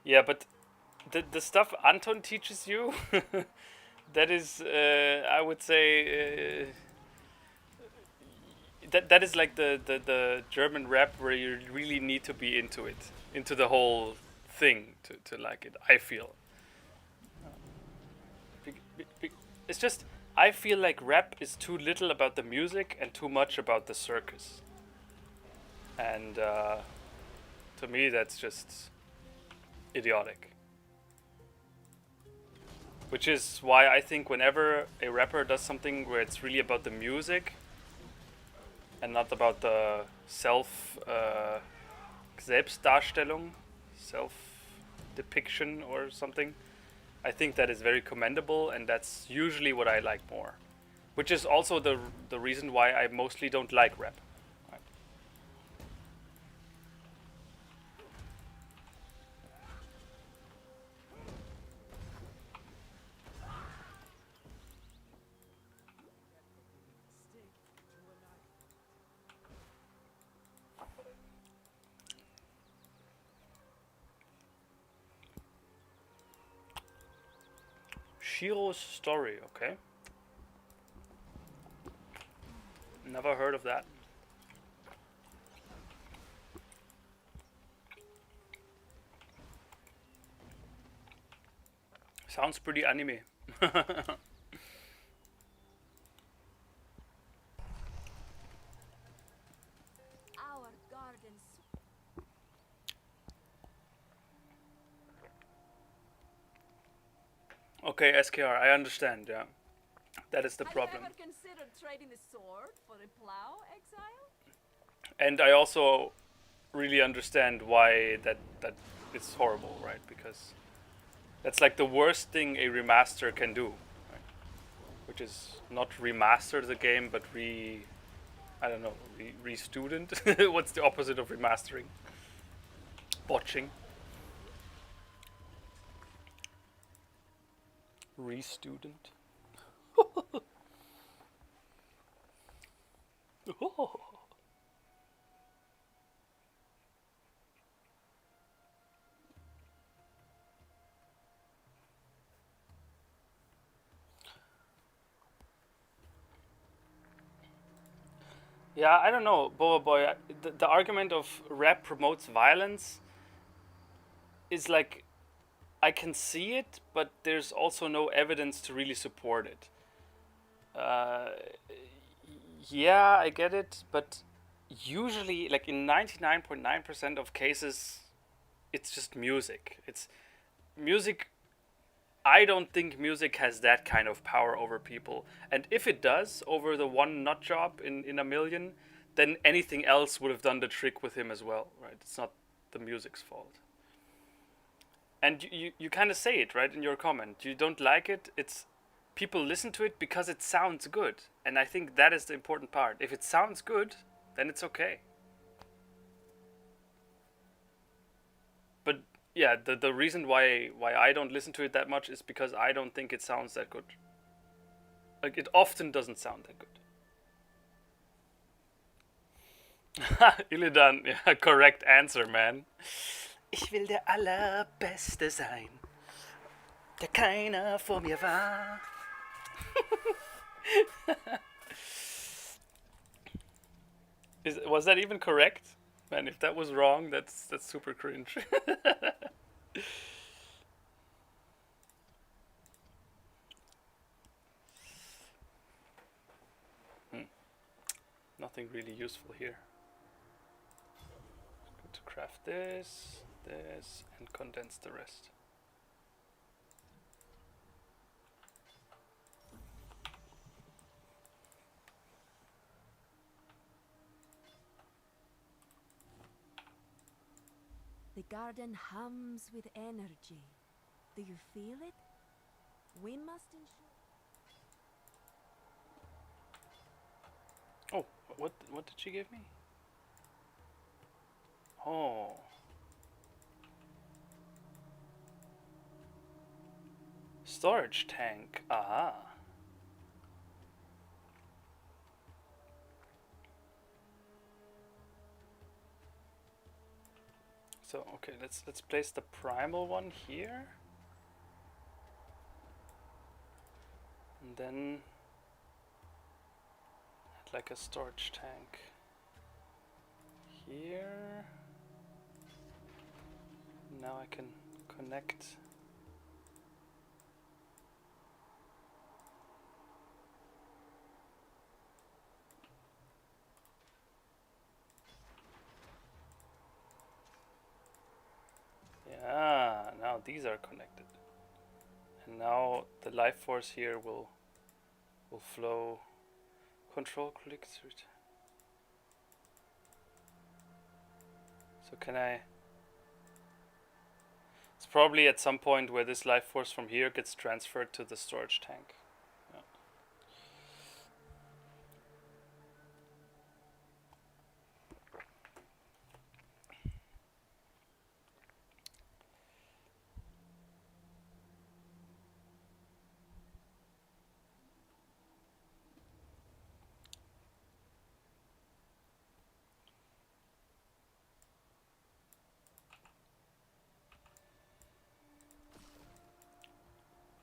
Yeah, but the stuff Anton teaches you, that is, I would say, that is like the German rap where you really need to be into it, into the whole thing to like it. I feel. It's just, I feel like rap is too little about the music and too much about the circus. And to me, that's just idiotic. Which is why I think whenever a rapper does something where it's really about the music and not about the Selbstdarstellung, self depiction or something, I think that is very commendable, and that's usually what I like more. Which is also the reason why I mostly don't like rap. Right. Shiro's Story, okay. Never heard of that. Sounds pretty anime. Our gardens. Okay, SKR, I understand, yeah. That is the Have problem. you ever considered trading the sword for a plow, exile? And I also really understand why that it's horrible, right? Because that's like the worst thing a remaster can do, right? Which is not remaster the game, but I don't know, re-student? What's the opposite of remastering? Botching. Re-student. Oh. Yeah, I don't know, Boa Boy. The argument of rap promotes violence is like, I can see it, but there's also no evidence to really support it. Uh, yeah, I get it, but usually, like in 99.9% of cases, it's just music. It's music I don't think music has that kind of power over people. And if it does, over the one nut job in a million, then anything else would have done the trick with him as well, right? It's not the music's fault. And you kind of say it, right, in your comment. You don't like it, it's people listen to it because it sounds good. And I think that is the important part. If it sounds good, then it's okay. But yeah, the reason why I don't listen to it that much is because I don't think it sounds that good. Like, it often doesn't sound that good. Illidan, yeah, correct answer, man. Ich will der Allerbeste sein, der keiner vor mir war. Was that even correct? Man, if that was wrong, that's super cringe. Nothing really useful here. Going to craft this, and condense the rest. The garden hums with energy. Do you feel it? We must ensure. Oh, what did she give me? Oh. Storage tank. Aha. So okay, let's place the primal one here. And then add like a storage tank here. Now I can connect. Yeah, now these are connected. And now the life force here will flow. Control click through. So can I? It's probably at some point where this life force from here gets transferred to the storage tank. Yeah.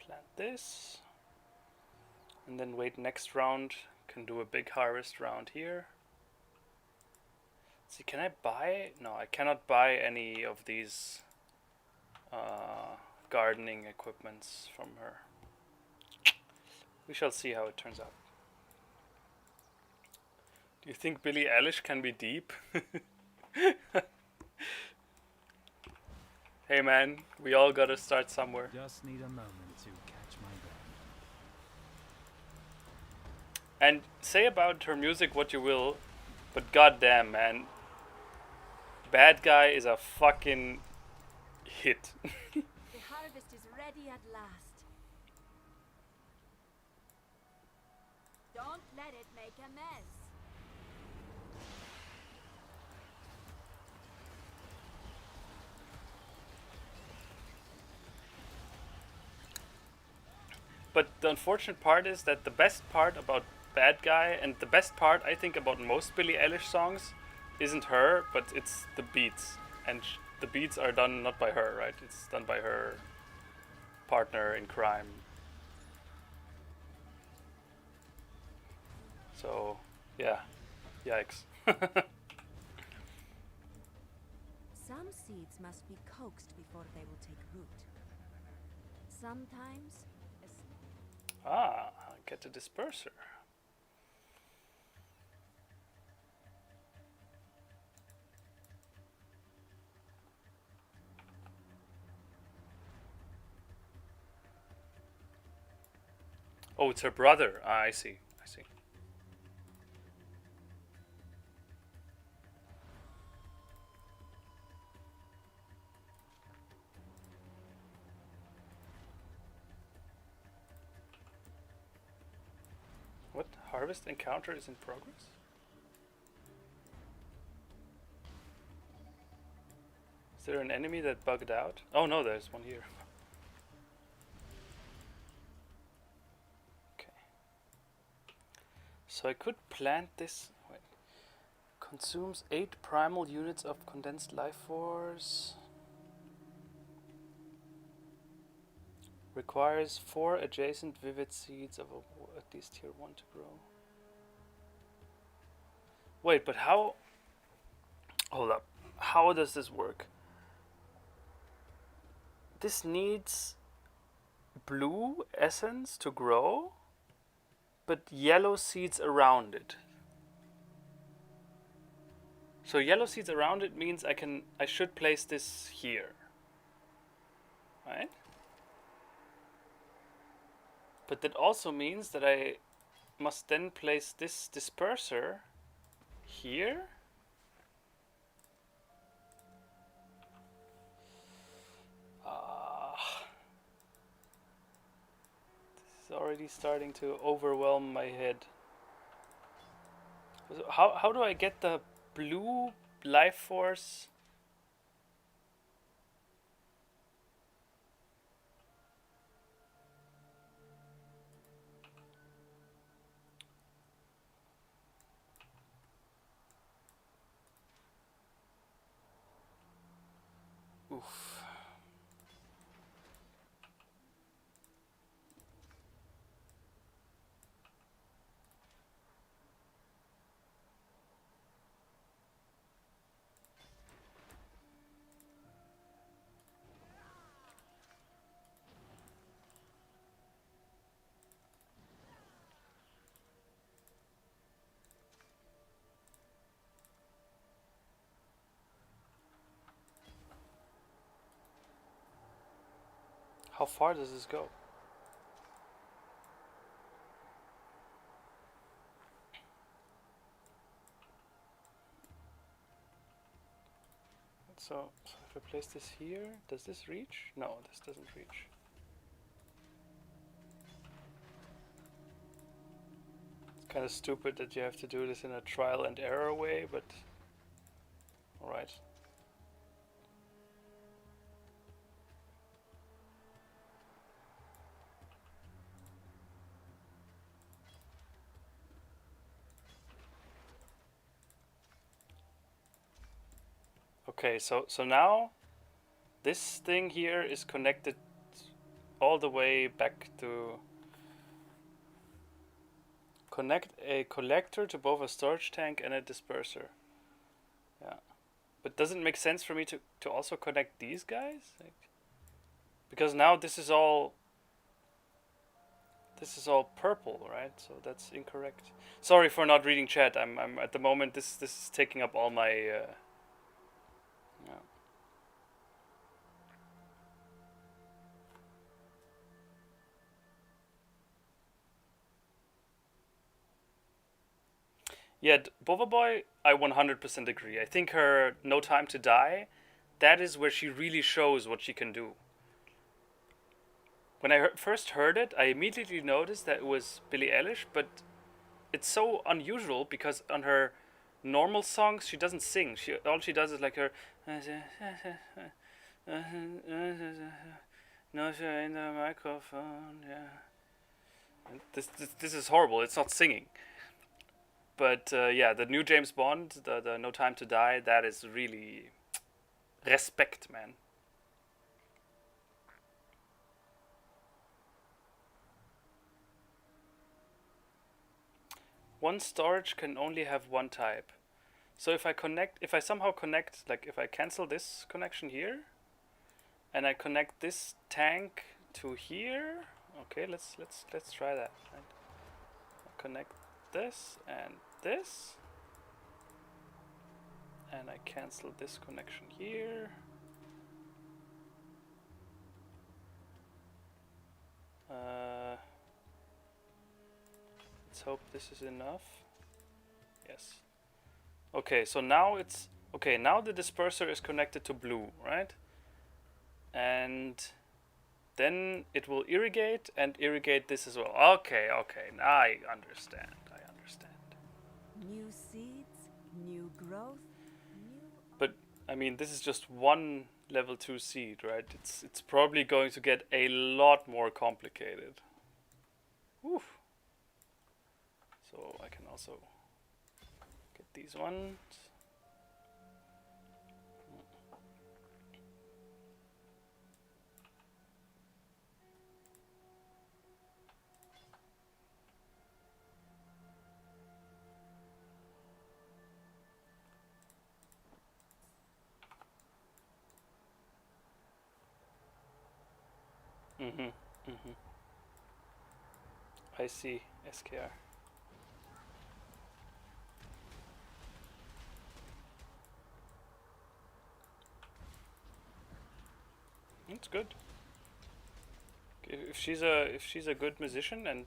Plant this. And then wait next round. Can do a big harvest round here. See, can I buy? No, I cannot buy any of these gardening equipments from her. We shall see how it turns out. Do you think Billie Eilish can be deep? Hey man, we all gotta start somewhere. Just need a moment to catch my breath. And say about her music what you will, but goddamn, man, Bad Guy is a fucking hit. The harvest is ready at last. Don't let it make a mess. But the unfortunate part is that the best part about Bad Guy, and the best part I think about most Billie Eilish songs, isn't her, but it's the beats. And the beats are done not by her, right? It's done by her partner in crime. So, yeah. Yikes. Some seeds must be coaxed before they will take root. Sometimes Ah, get a disperser. Oh, it's her brother. Ah, I see. I see. What? Harvest encounter is in progress? Is there an enemy that bugged out? Oh no, there's one here. Okay. So I could plant this. Wait. Consumes 8 primal units of condensed life force. Requires 4 adjacent vivid seeds of at least tier 1 to grow. Wait, but how... Hold up. How does this work? This needs blue essence to grow, but yellow seeds around it. So yellow seeds around it means I should place this here. Right? But that also means that I must then place this disperser here. This is already starting to overwhelm my head. How do I get the blue life force? Oof. How far does this go? So if I place this here, does this reach? No, this doesn't reach. It's kind of stupid that you have to do this in a trial and error way, but alright. Okay, so now this thing here is connected all the way back to connect a collector to both a storage tank and a disperser. Yeah. But does it make sense for me to also connect these guys? Because now this is all purple, right? So that's incorrect. Sorry for not reading chat. I'm at the moment this is taking up all my yeah. Yeah, Bova Boy, I 100% agree. I think her No Time to Die, that is where she really shows what she can do. When I first heard it, I immediately noticed that it was Billie Eilish, but it's so unusual because on her normal songs she doesn't sing. All she does is like her no in the microphone, yeah. And this is horrible. It's not singing. But yeah, the new James Bond, the No Time to Die, that is really respect, man. One storage can only have one type. So if I somehow connect, like if I cancel this connection here, and I connect this tank to here, okay, let's try that. Right? Connect this and this, and I cancel this connection here. Let's hope this is enough. Yes. Okay, so now it's... Okay, now the disperser is connected to blue, right? And then it will irrigate and irrigate this as well. Okay, okay, now I understand. I understand. New seeds, new growth, new. But I mean, this is just one level 2 seed, right? It's probably going to get a lot more complicated. Oof. So I can also get these ones. Mhm. Mhm. I see. SKR. It's good. If she's a good musician and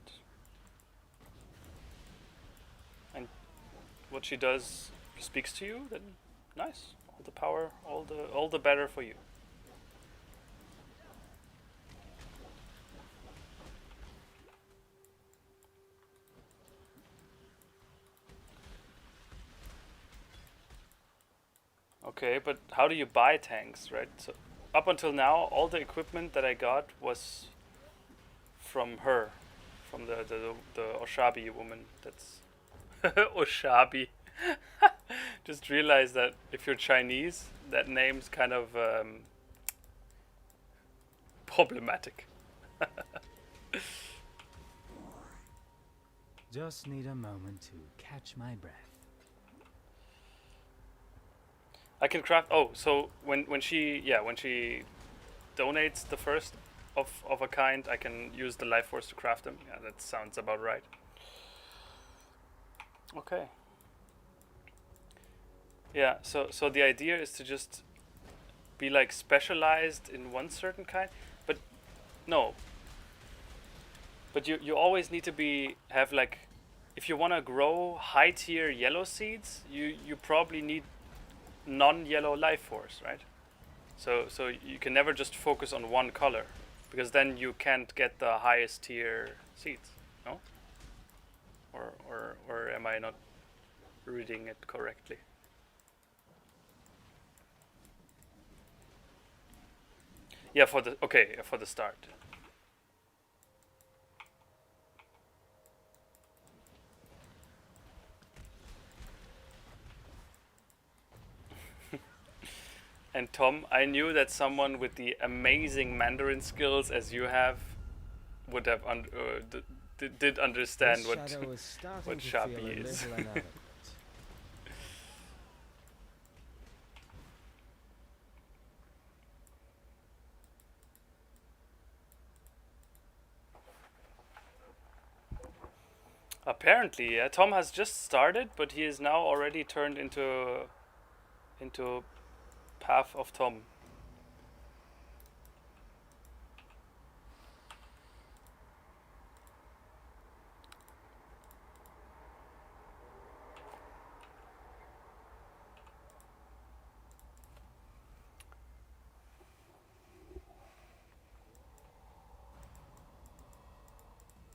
what she does speaks to you, then nice. All the power, all the better for you. Okay, but how do you buy tanks, right? So up until now, all the equipment that I got was from her, from the Oshabi woman. That's Oshabi. Just realize that if you're Chinese, that name's kind of problematic. Just need a moment to catch my breath. I can craft. Oh, so when she donates the first of a kind, I can use the life force to craft them. Yeah, that sounds about right. Okay. Yeah. So the idea is to just be like specialized in one certain kind, but no. But you always need to have like, if you want to grow high tier yellow seeds, you probably need non-yellow life force, right? So you can never just focus on one color, because then you can't get the highest tier seeds, no? Or am I not reading it correctly? Yeah, for the start. And Tom, I knew that someone with the amazing Mandarin skills as you have would have did understand This what shadow is starting what to feel Shabi a is. little inadequate. Apparently, yeah. Tom has just started, but he is now already turned into Path of Tom.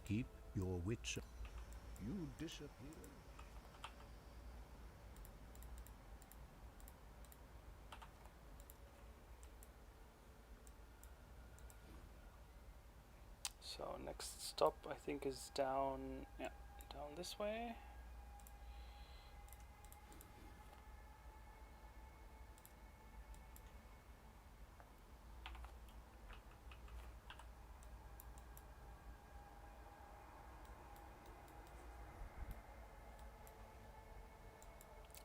Keep your wits. You disappear. So next stop I think is down, yeah, down this way.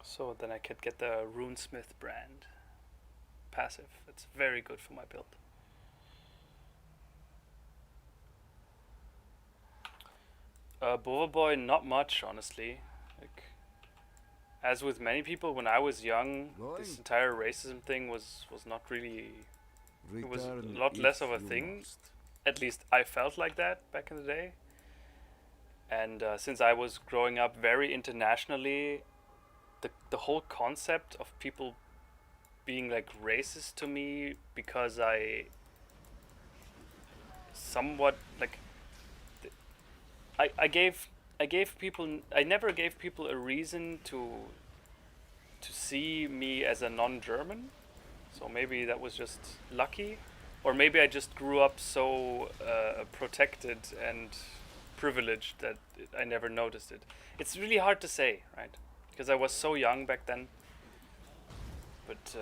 So then I could get the Runesmith brand passive. It's very good for my build. Boy, not much, honestly. Like, as with many people, when I was young, this entire racism thing was not really. It was a lot less of a thing. At least I felt like that back in the day. And since I was growing up very internationally, the whole concept of people being like racist to me because I somewhat like I gave people, I never gave people a reason to see me as a non-German. So maybe that was just lucky, or maybe I just grew up so protected and privileged that I never noticed it. It's really hard to say, right? Because I was so young back then. But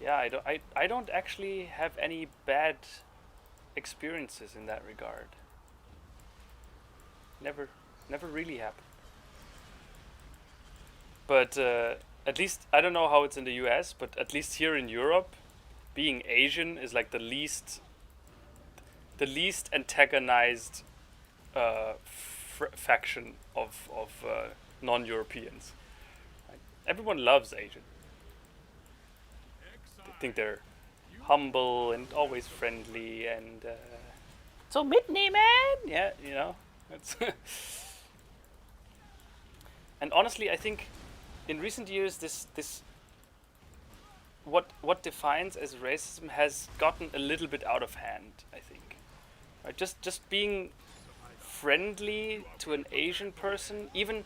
yeah, I don't actually have any bad experiences in that regard. Never really happened. But at least I don't know how it's in the US, but at least here in Europe, being Asian is like the least antagonized faction of non-Europeans. Like, everyone loves Asian. They think they're humble and always friendly and so Midney man. Yeah, you know. It's and honestly, I think in recent years this what defines as racism has gotten a little bit out of hand, I think. Right? Just being friendly to an Asian person, even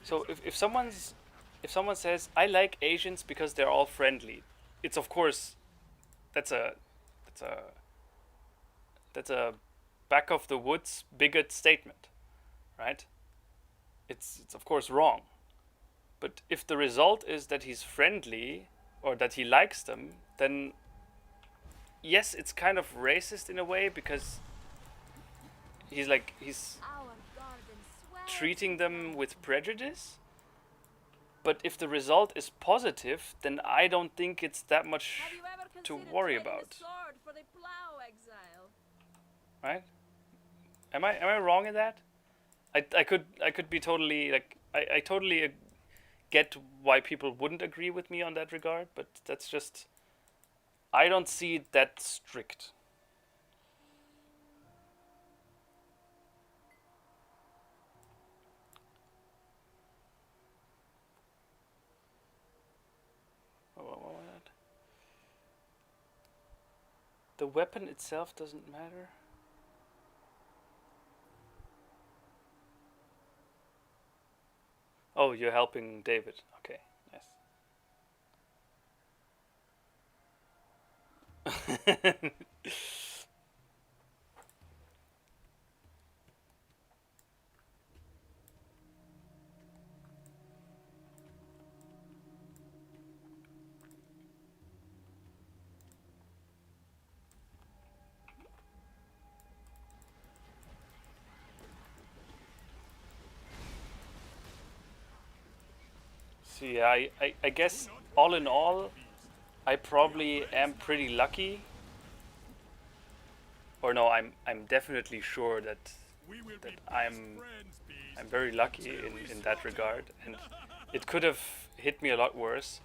so if someone says I like Asians because they're all friendly, it's of course that's a that's a that's a back of the woods bigot statement, right? It's of course wrong. But if the result is that he's friendly or that he likes them, then yes, it's kind of racist in a way because he's Our garden swells treating with them life. with prejudice. But if the result is positive, then I don't think it's that much Have you ever to considered worry trading about, the sword for the plow, exile? right? Am I wrong in that? I could be totally like I totally get why people wouldn't agree with me on that regard, but that's just I don't see it that strict. What? The weapon itself doesn't matter. Oh, you're helping David. Okay, yes. So yeah, I guess all in all, I probably am pretty lucky. Or no, I'm definitely sure that I'm very lucky in that regard, and it could have hit me a lot worse.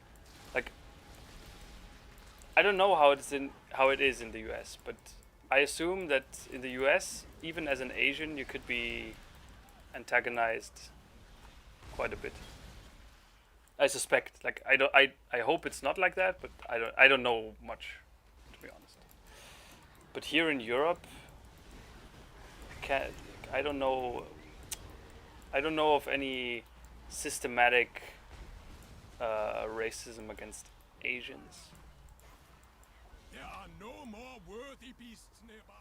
Like I don't know how it is in the U.S., but I assume that in the U.S., even as an Asian, you could be antagonized quite a bit. I suspect. Like I hope it's not like that, but I don't know much, to be honest. But here in Europe, can I don't know. I don't know of any systematic racism against Asians. There are no more worthy beasts nearby.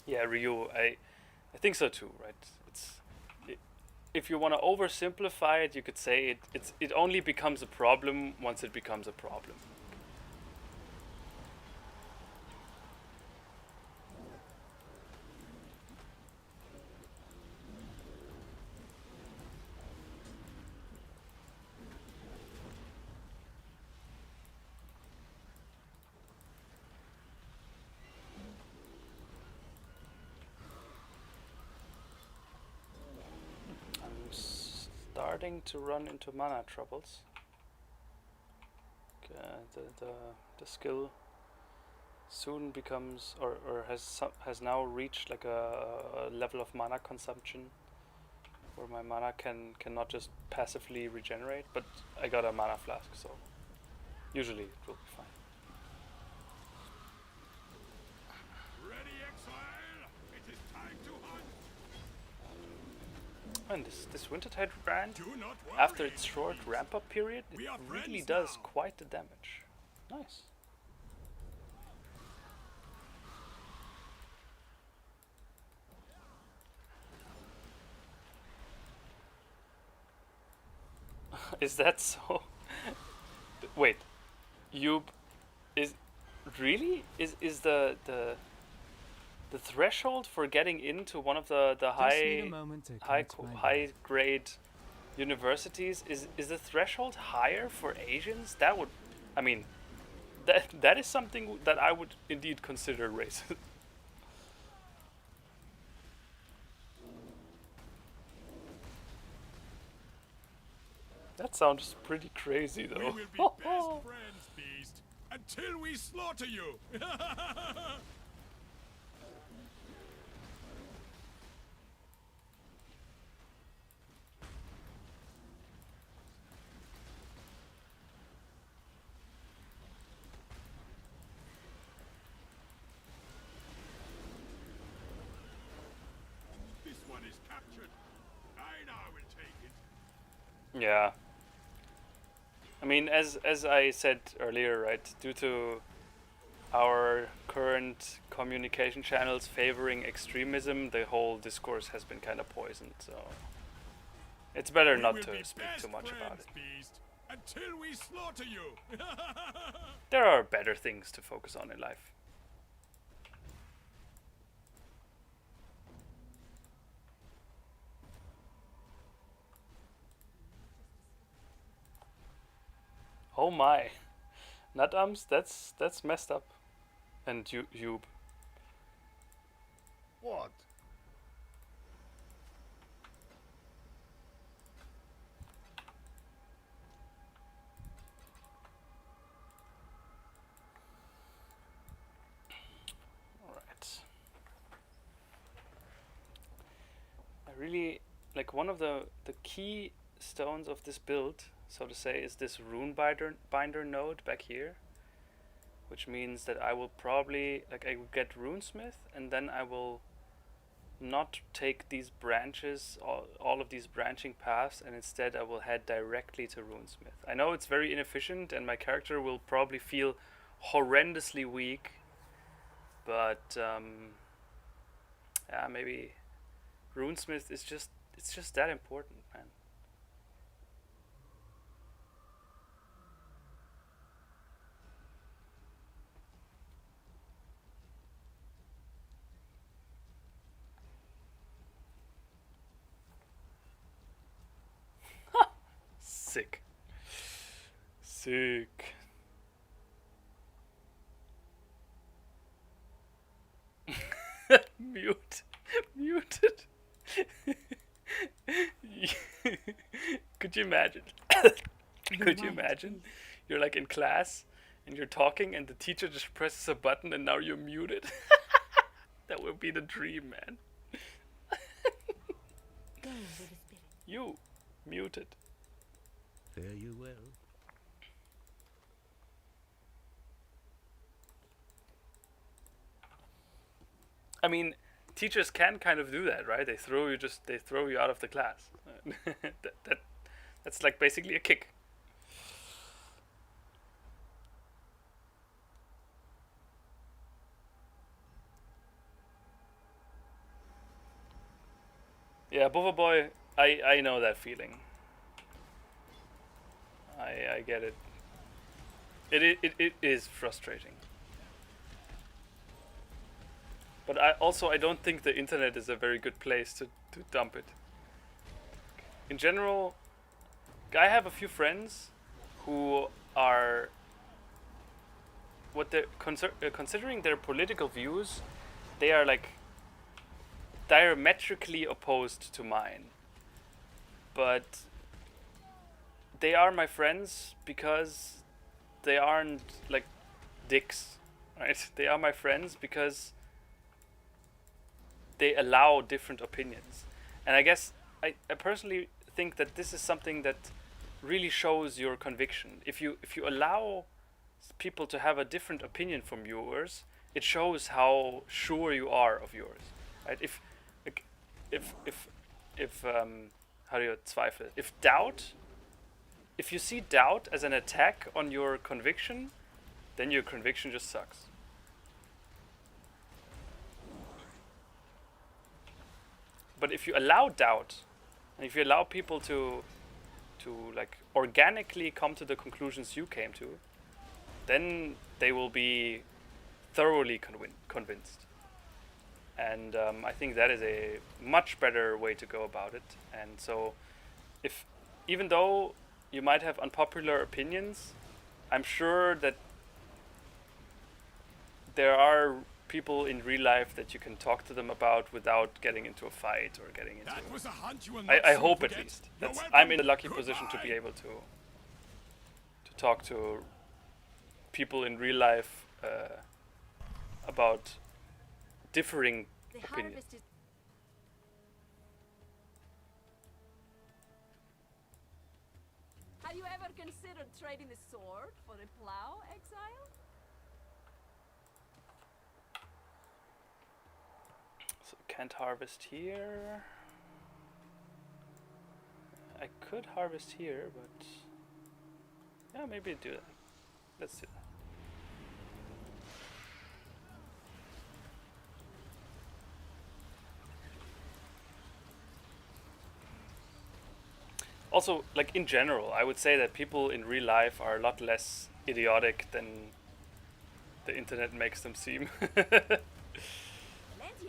Yeah, Ryu, I think so too, right? If you want to oversimplify it, you could say it only becomes a problem once it becomes a problem. I'm starting to run into mana troubles. The skill soon becomes or has now reached like a level of mana consumption where my mana cannot just passively regenerate, but I got a mana flask, so usually it will be fine. Ready, exile! It is time to hunt! And this Wintertide brand, Do not worry! after its short ramp up period, it We are really friends does now. quite the damage. Nice. Is that so? Wait, you is really is the threshold for getting into one of the Just need a moment to catch my high breath. grade universities is the threshold higher for Asians? That would, I mean, that is something that I would indeed consider racist. That sounds pretty crazy We though. will be best friends, Beast, until we slaughter you! This one is captured. I now will take it. Yeah. I mean, as I said earlier, right, due to our current communication channels favoring extremism, the whole discourse has been kind of poisoned, so it's better We not will to be speak too best much about friends, it. Beast, until we slaughter you! There are better things to focus on in life. Oh my. Nutums, that's messed up. And you What? Alright. I really like one of the key stones of this build, so to say, is this rune binder node back here. Which means that I will probably I will get runesmith and then I will not take these branches, all of these branching paths, and instead I will head directly to runesmith. I know it's very inefficient and my character will probably feel horrendously weak, but yeah, maybe runesmith is it's just that important, man. Sick. Sick. Mute. Muted. Could you imagine? Could you imagine? You're like in class and you're talking and the teacher just presses a button and now you're muted. That would be the dream, man. Go with the spirit. You muted. Fare you well. I mean, teachers can kind of do that, right? They throw you out of the class. That's like basically a kick. Yeah, Bova Boy, I know that feeling. I get it. It is frustrating. But I don't think the internet is a very good place to dump it. In general, I have a few friends who are what they're considering their political views, they are like diametrically opposed to mine. But they are my friends because they aren't like dicks, right? They are my friends because they allow different opinions. And I guess I personally think that this is something that really shows your conviction. If you allow people to have a different opinion from yours, it shows how sure you are of yours, right? Like, if how do you Zweifel? If you see doubt as an attack on your conviction, then your conviction just sucks. But if you allow doubt, and if you allow people to like organically come to the conclusions you came to, then they will be thoroughly convinced. And I think that is a much better way to go about it. And so, if even though you might have unpopular opinions, I'm sure that there are people in real life that you can talk to them about without getting into a fight or getting into. That was a hunt you will not I soon hope at forget. least. You're That's, welcome. I'm in a lucky position to be Goodbye. able to talk to people in real life about differing The opinions. harvest is. Have you ever considered trading the sword for the plow, exile? So can't harvest here. I could harvest here, but yeah, maybe do that. Let's do that. Also, like in general, I would say that people in real life are a lot less idiotic than the internet makes them seem. Plenty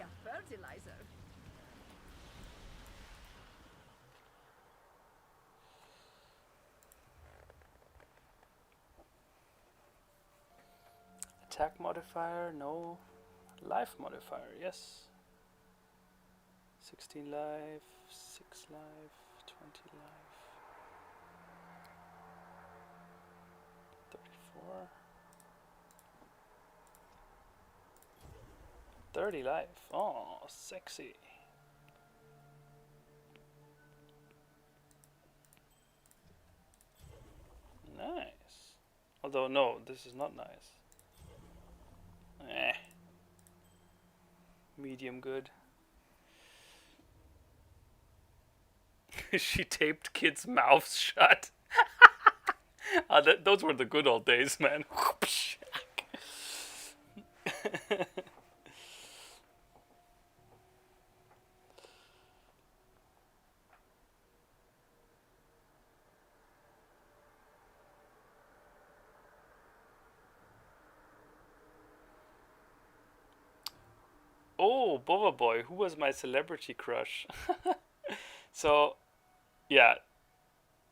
of fertilizer. Attack modifier, no. Life modifier, yes. 16 life, 6 life, 20 life. 34. 30 life. Oh, sexy. Nice. Although, no, this is not nice. Eh. Medium good. She taped kids' mouths shut. Those were the good old days, man. Oh, Bova Boy, who was my celebrity crush? So, yeah.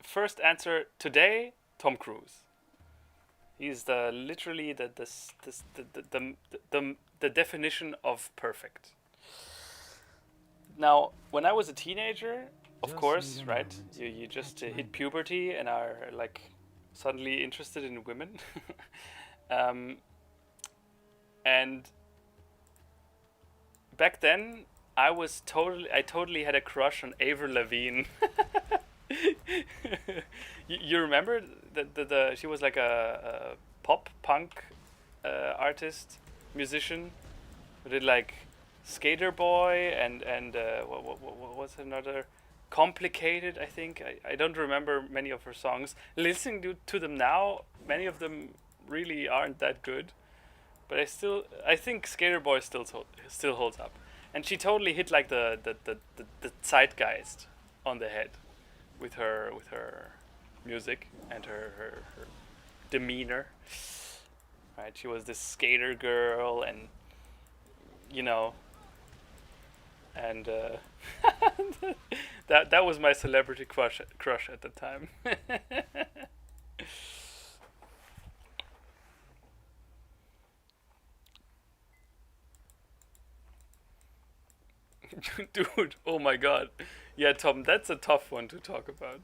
First answer today, Tom Cruise. He's literally the definition of perfect. Now, when I was a teenager, of Just course, need a right? moment to You just catch my hit puberty and are like suddenly interested in women. And back then, I totally had a crush on Avril Lavigne. You remember the she was like a pop punk artist, musician, who did like Skater Boy and what was another, Complicated, I think. I don't remember many of her songs. Listening to them now, many of them really aren't that good. But I think Skater Boy still holds up. And she totally hit like the zeitgeist on the head with her music and her demeanor. Right, she was this skater girl, and you know, and that was my celebrity crush at the time. Dude, oh my god. Yeah, Tom, that's a tough one to talk about.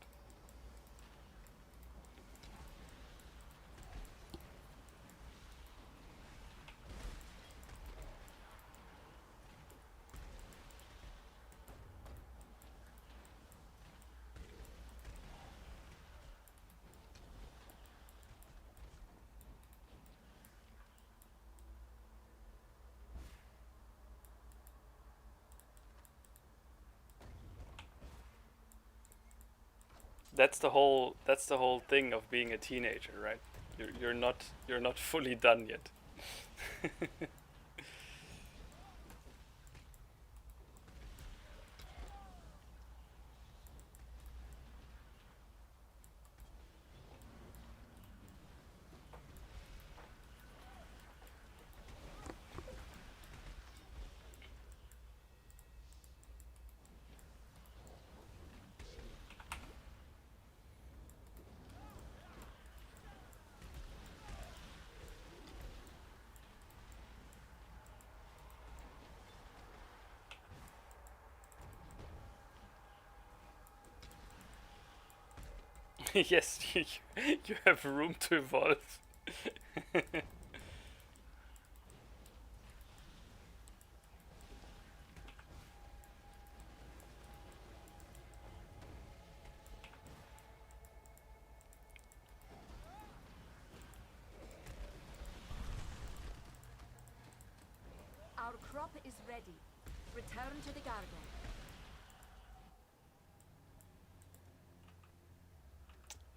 That's the whole thing of being a teenager, right? You're not fully done yet. Yes, you have room to evolve. Our crop is ready. Return to the garden.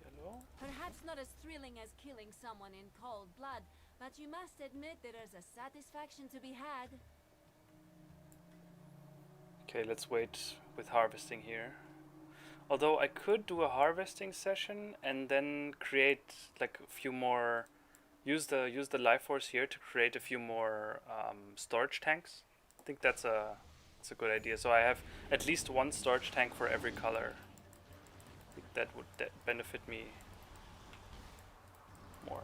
Hello? Perhaps not as thrilling as killing someone in cold blood, but you must admit there is a satisfaction to be had. Okay, let's wait with harvesting here. Although I could do a harvesting session and then create like a few more, use the life force here to create a few more storage tanks. I think that's a good idea. So I have at least one storage tank for every color. I think that would benefit me more.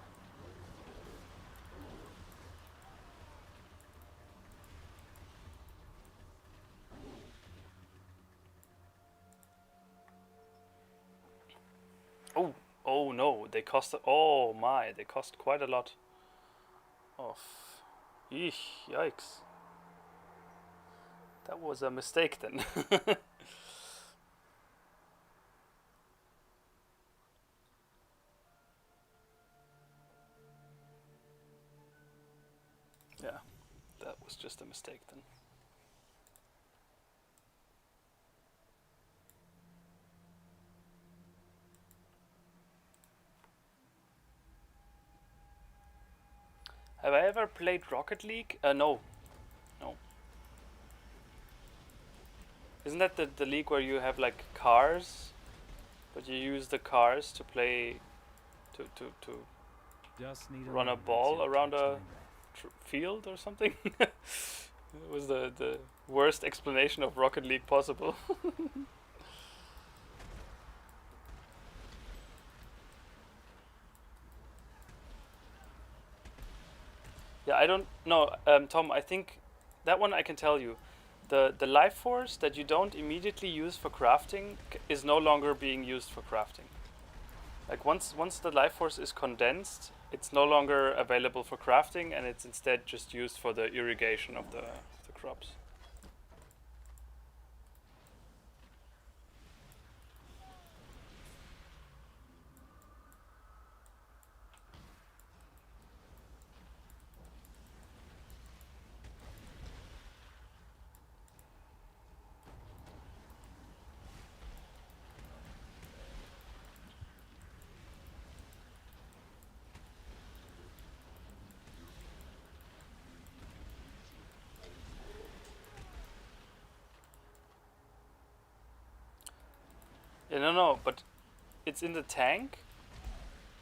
Oh, oh no, they cost. Oh my, they cost quite a lot. Of, eesh, yikes. That was a mistake then. Yeah, that was just a mistake then. Have I ever played Rocket League? No. No. Isn't that the league where you have like cars, but you use the cars to play, to Just need a run a moment ball to around catch a my breath. field or something? It was the worst explanation of Rocket League possible. Yeah, I don't know, Tom. I think that one I can tell you. The life force that you don't immediately use for crafting is no longer being used for crafting. Like once the life force is condensed, it's no longer available for crafting, and it's instead just used for the irrigation of the crops. Yeah, no, but it's in the tank.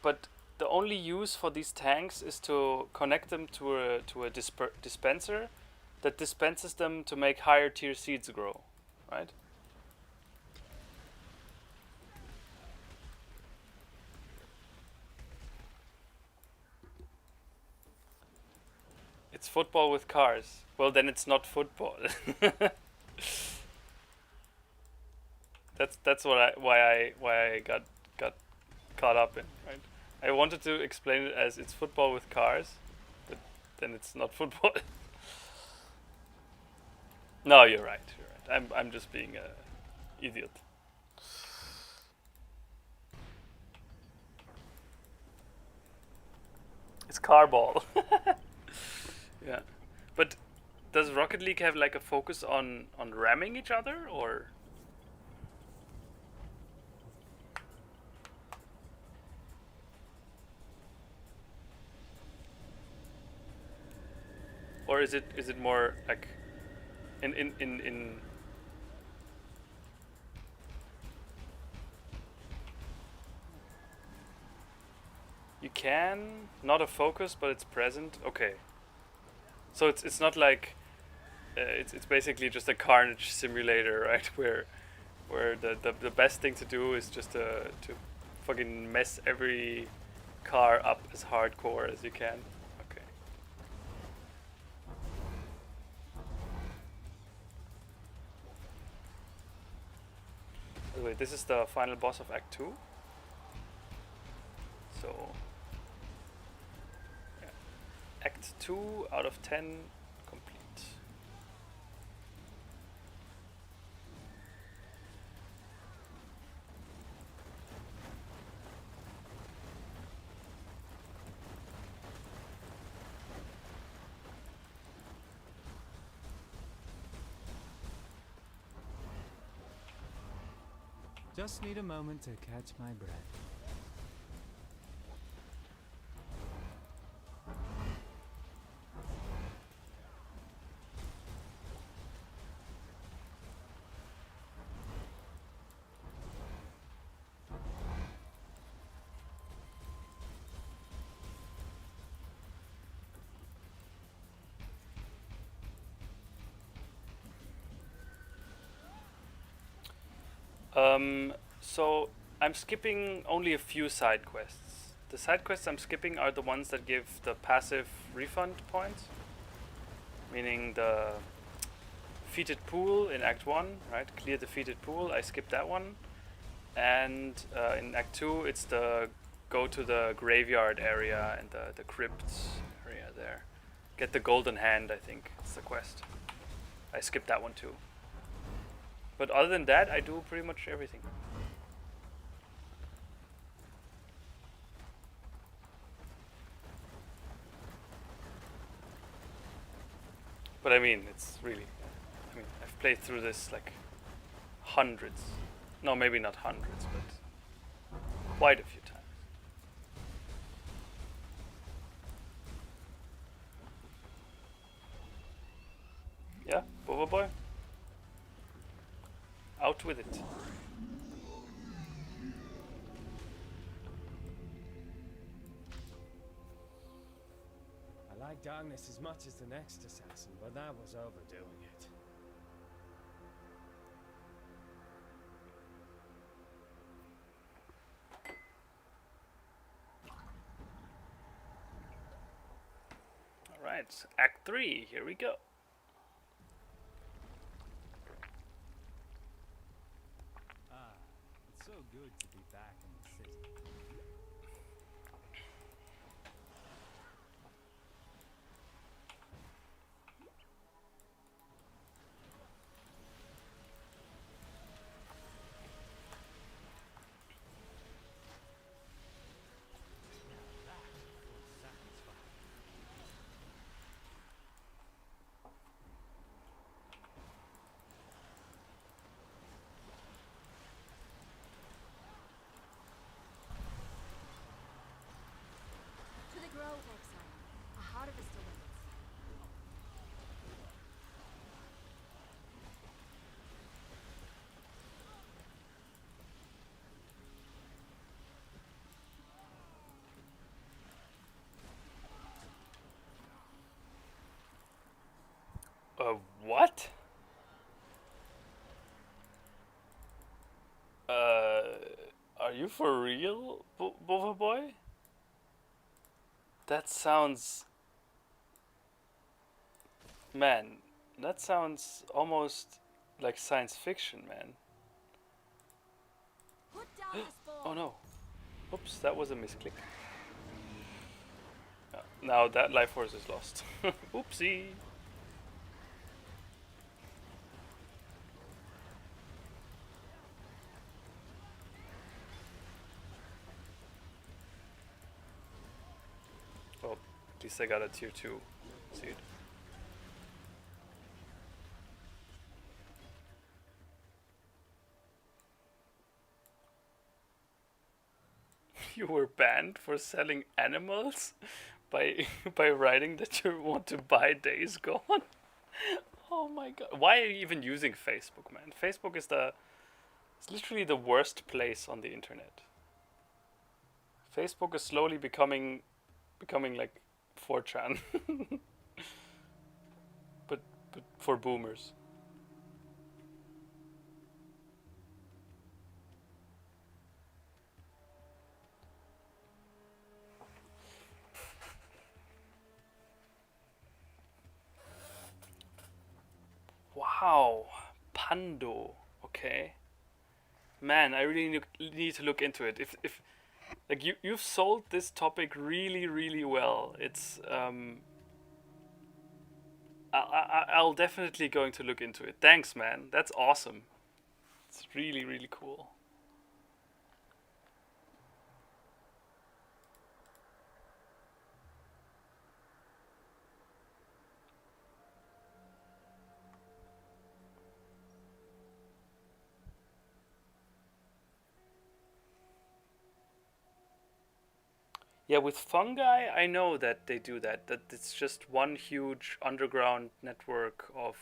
But the only use for these tanks is to connect them to a dispenser that dispenses them to make higher tier seeds grow, right? It's football with cars. Well, then it's not football. That's why I got caught up in, right? I wanted to explain it as it's football with cars, but then it's not football. No, you're right. You're right. I'm just being a idiot. It's car ball. Yeah, but does Rocket League have like a focus on ramming each other, or is it more like in you can not a focus but it's present? Okay, so it's not like it's basically just a carnage simulator, right? Where the best thing to do is just to fucking mess every car up as hardcore as you can. Okay. By the way, this is the final boss of Act 2. So, yeah. Act 2 out of 10 complete. Just need a moment to catch my breath. So I'm skipping only a few side quests. The side quests I'm skipping are the ones that give the passive refund points, meaning the defeated pool in Act 1, right? Clear defeated pool, I skipped that one. And in Act 2, it's the go to the graveyard area and the crypts area there. Get the golden hand, I think, it's the quest. I skipped that one too. But other than that, I do pretty much everything. But I mean, it's really, I mean, I've played through this like hundreds. No, maybe not hundreds, but quite a few times. Yeah, Boba Boy? Out with it. I like darkness as much as the next assassin, but that was overdoing it. Alright, Act 3, here we go. It's so good to be back in the city. What? Are you for real, Bova Boy? That sounds... Man, that sounds almost like science fiction, man. Put down the spawn. Oh no. Oops, that was a misclick. Now that life force is lost. Oopsie. Well, at least I got a tier 2 seed. You were banned for selling animals by by writing that you want to buy Days Gone. Oh my god! Why are you even using Facebook, man? Facebook is it's literally the worst place on the internet. Facebook is slowly becoming like 4chan, but for boomers. Wow, Pando. Okay, man, I really need to look into it. If like you've sold this topic really well. It's I'll definitely going to look into it. Thanks, man. That's awesome. It's really cool. Yeah, with fungi, I know that they do that. That it's just one huge underground network of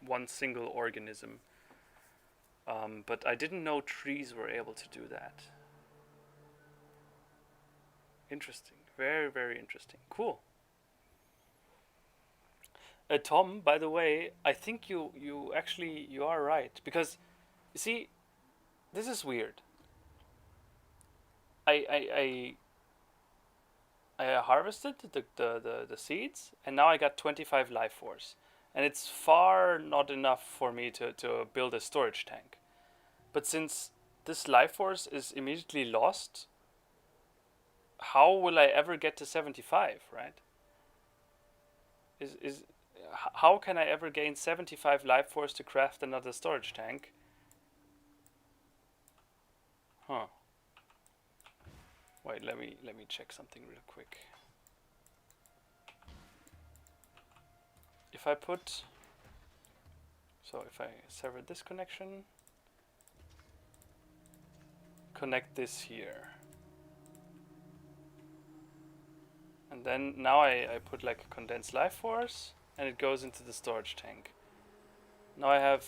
one single organism. But I didn't know trees were able to do that. Interesting. Very interesting. Cool. Tom, by the way, I think you actually you are right, because you see, this is weird. I harvested the seeds, and now I got 25 life force, and it's far not enough for me to build a storage tank. But since this life force is immediately lost, how will I ever get to 75, right? Is How can I ever gain 75 life force to craft another storage tank? Huh. Wait, let me check something real quick. If I sever this connection, connect this here, and then now I put like a condensed life force, and it goes into the storage tank. Now I have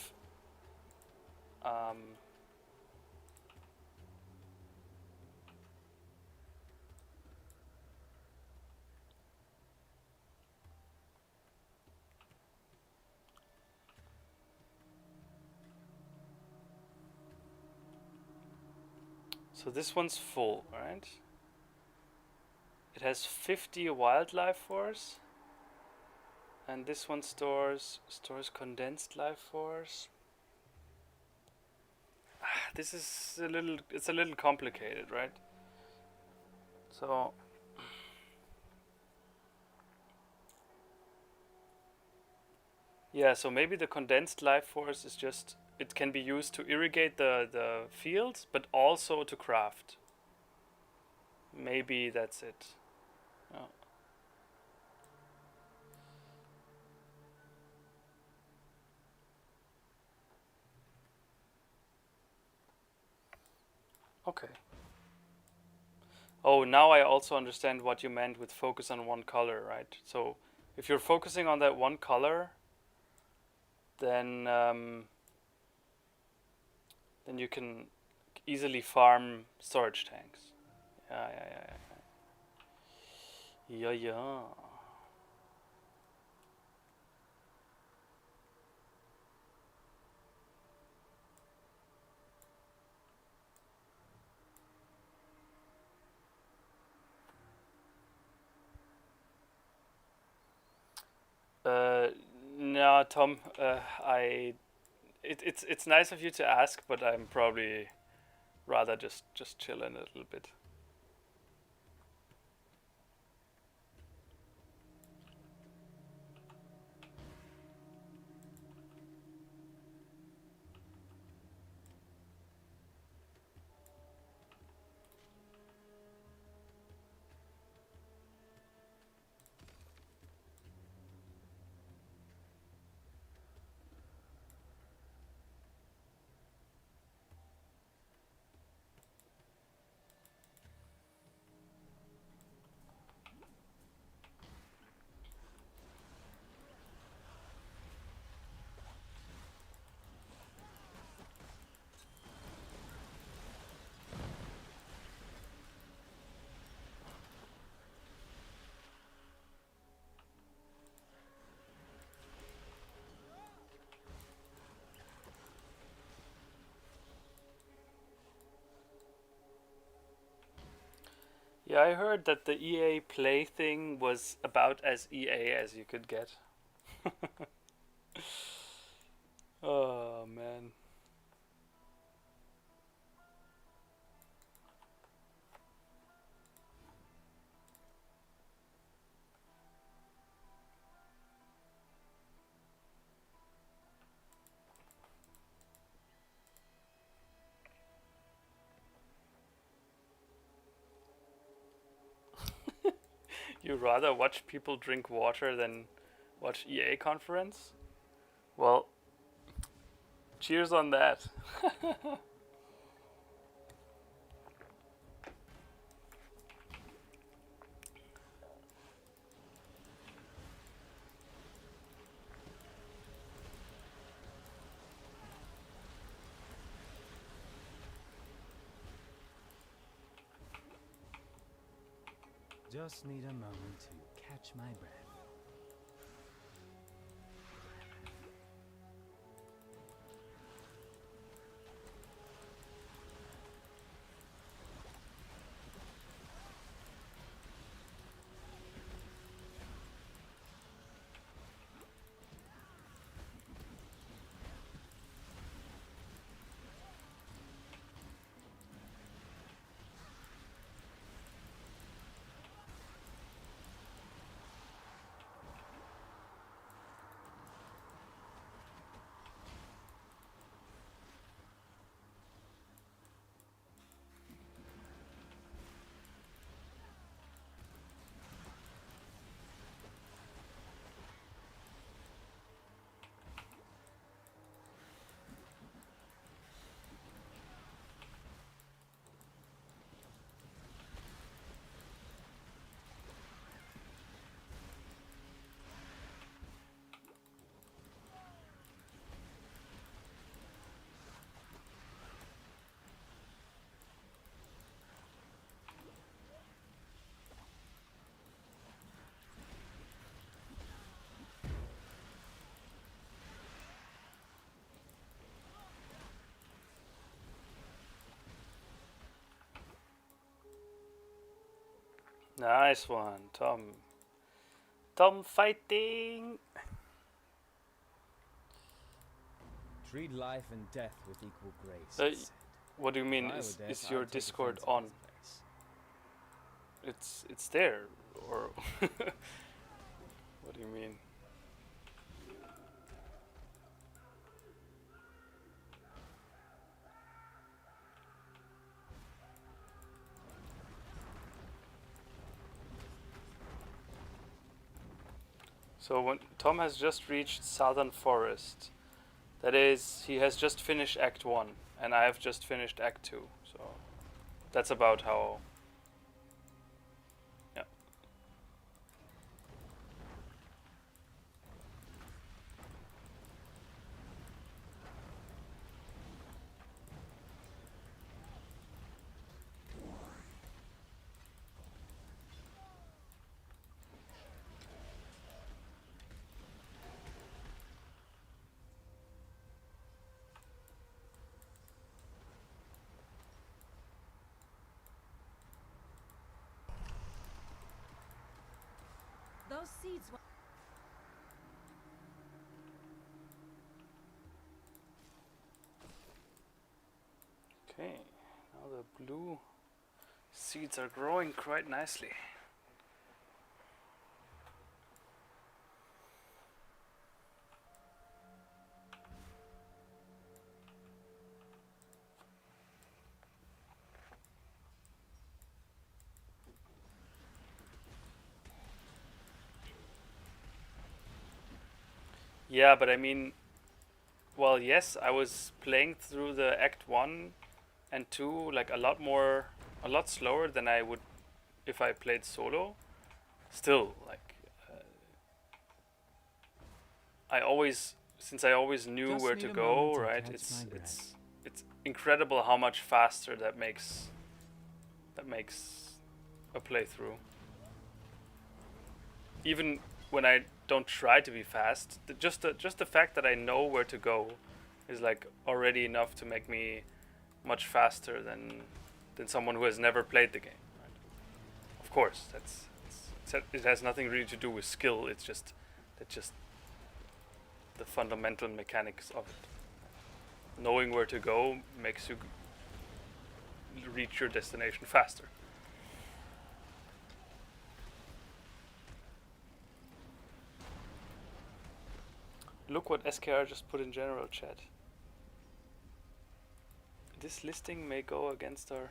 so this one's full, right? It has 50 wildlife force, and this one stores condensed life force. This is it's a little complicated, right? So yeah, so maybe the condensed life force is just, it can be used to irrigate the fields, but also to craft. Maybe that's it. Oh. Okay. Oh, now I also understand what you meant with focus on one color, right? So if you're focusing on that one color, then then you can easily farm storage tanks. Yeah. Uh, no, Tom. It's nice of you to ask, but I'm probably rather just chilling a little bit. Yeah, I heard that the EA Play thing was about as EA as you could get. Oh man. You rather watch people drink water than watch EA conference? Well, cheers on that. Just need a moment to catch my breath. Nice one, Tom. Tom fighting. Treat life and death with equal grace. Uh, It's said. What do you mean? If I were Is dead, is I'd your take Discord offense at on? his place. It's there, or what do you mean? So when Tom has just reached Southern Forest, that is, he has just finished Act 1, and I have just finished Act 2. So that's about how. Yeah. Those seeds. Okay, now the blue seeds are growing quite nicely. Yeah, but I mean, well, yes, I was playing through the Act 1 and 2 like a lot slower than I would if I played solo. Still, like, since I always knew Just where need to a go, moment to right? catch It's my breath. it's incredible how much faster that makes a playthrough. Even when I don't try to be fast, just the fact that I know where to go is like already enough to make me much faster than someone who has never played the game. Right? Of course, it has nothing really to do with skill. It's just the fundamental mechanics of it. Knowing where to go makes you reach your destination faster. Look what SKR just put in general chat. This listing may go against our...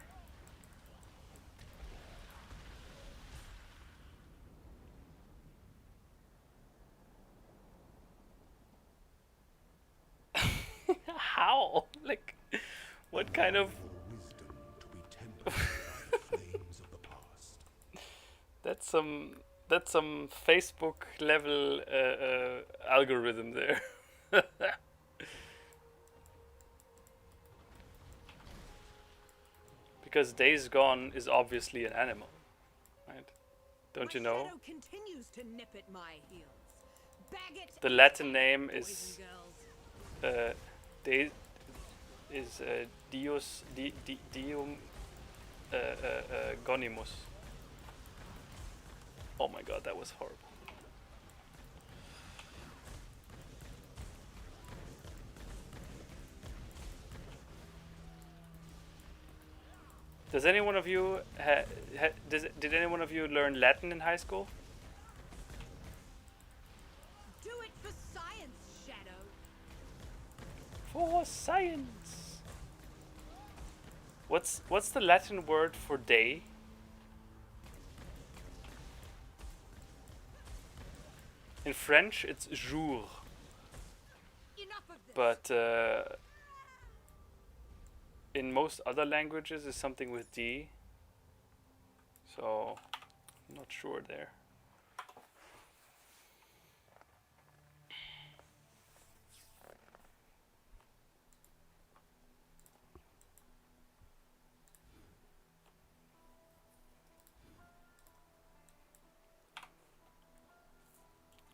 How? Like, what kind of... For wisdom to be tempered by the flames of the past. That's some Facebook level algorithm there. Because Days Gone is obviously an animal, right? Don't you know? Shadow continues to nip at my heels. Bag it The and Latin tag it, name boys is and girls. De is Dios Dium Gonimus. Oh my god, that was horrible. Does anyone of you did any one of you learn Latin in high school? Do it for science, Shadow. For science. What's the Latin word for day? In French, it's jour, Enough of this. but in most other languages, it's something with D. So, I'm not sure there.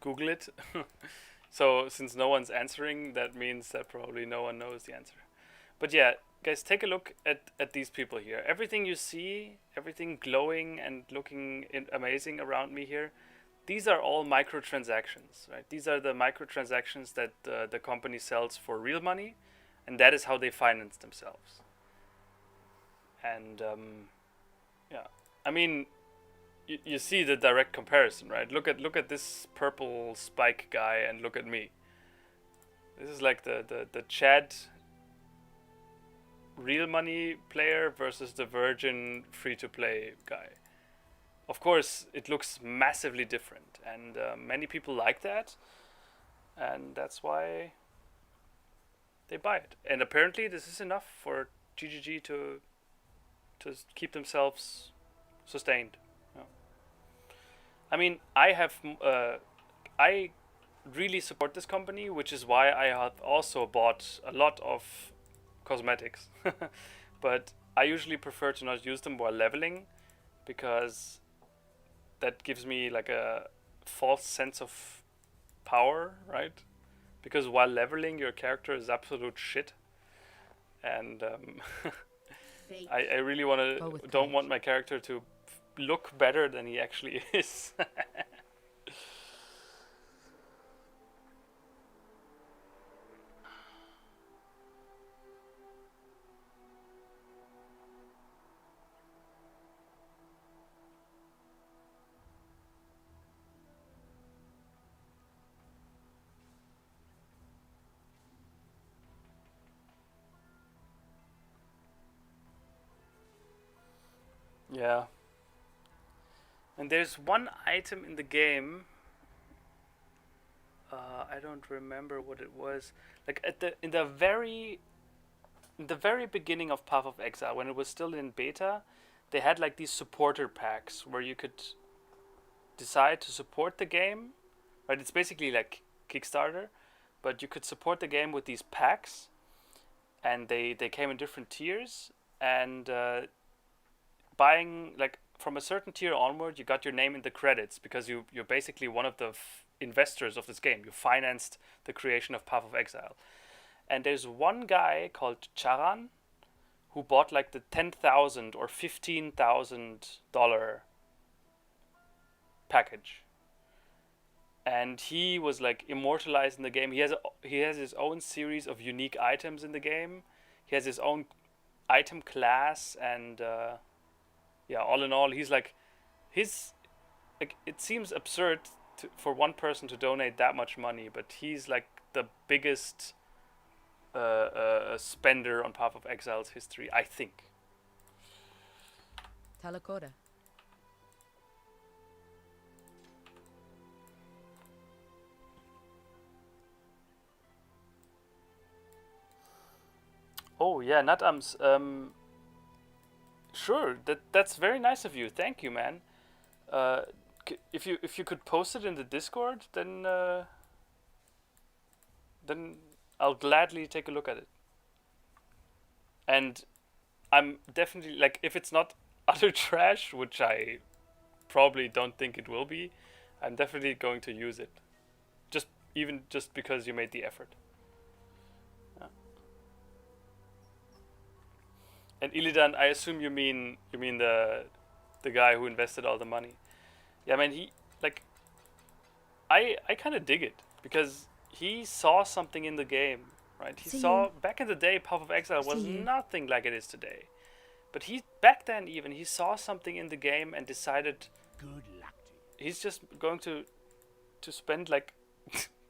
Google it. So since no one's answering, that means that probably no one knows the answer. But yeah, guys, take a look at these people here. Everything you see, everything glowing and looking amazing around me here, these are all microtransactions, right? These are the microtransactions that the company sells for real money, and that is how they finance themselves. And yeah, I mean, you see the direct comparison, right? Look at this purple spike guy and look at me. This is like the Chad real money player versus the virgin free-to-play guy. Of course, it looks massively different, and many people like that, and that's why they buy it. And apparently, this is enough for GGG to keep themselves sustained. Yeah. I mean, I really support this company, which is why I have also bought a lot of cosmetics. But I usually prefer to not use them while leveling, because that gives me like a false sense of power, right? Because while leveling, your character is absolute shit, and I really don't want my character to look better than he actually is. Yeah. And there's one item in the game. I don't remember what it was. Like in the very beginning of Path of Exile, when it was still in beta, they had like these supporter packs where you could decide to support the game. Right? It's basically like Kickstarter, but you could support the game with these packs, and they came in different tiers. And buying like from a certain tier onward, you got your name in the credits because you're basically one of the investors of this game. You financed the creation of Path of Exile. And there's one guy called Charan who bought like the $10,000 or $15,000 package, and he was like immortalized in the game. He has his own series of unique items in the game. He has his own item class, and yeah, all in all, he's like it seems absurd for one person to donate that much money, but he's like the biggest spender on Path of Exile's history, I think. Talakoda. Oh yeah, Natams. Sure, that's very nice of you. Thank you, man. If you could post it in the Discord, then I'll gladly take a look at it. And I'm definitely like, if it's not utter trash, which I probably don't think it will be, I'm definitely going to use it. Just because you made the effort. Yeah. And Illidan, I assume you mean the guy who invested all the money. Yeah, man, he like I kind of dig it because he saw something in the game, right? He saw back in the day Path of Exile was nothing like it is today. But back then even he saw something in the game and decided Good luck to you. he's just going to spend like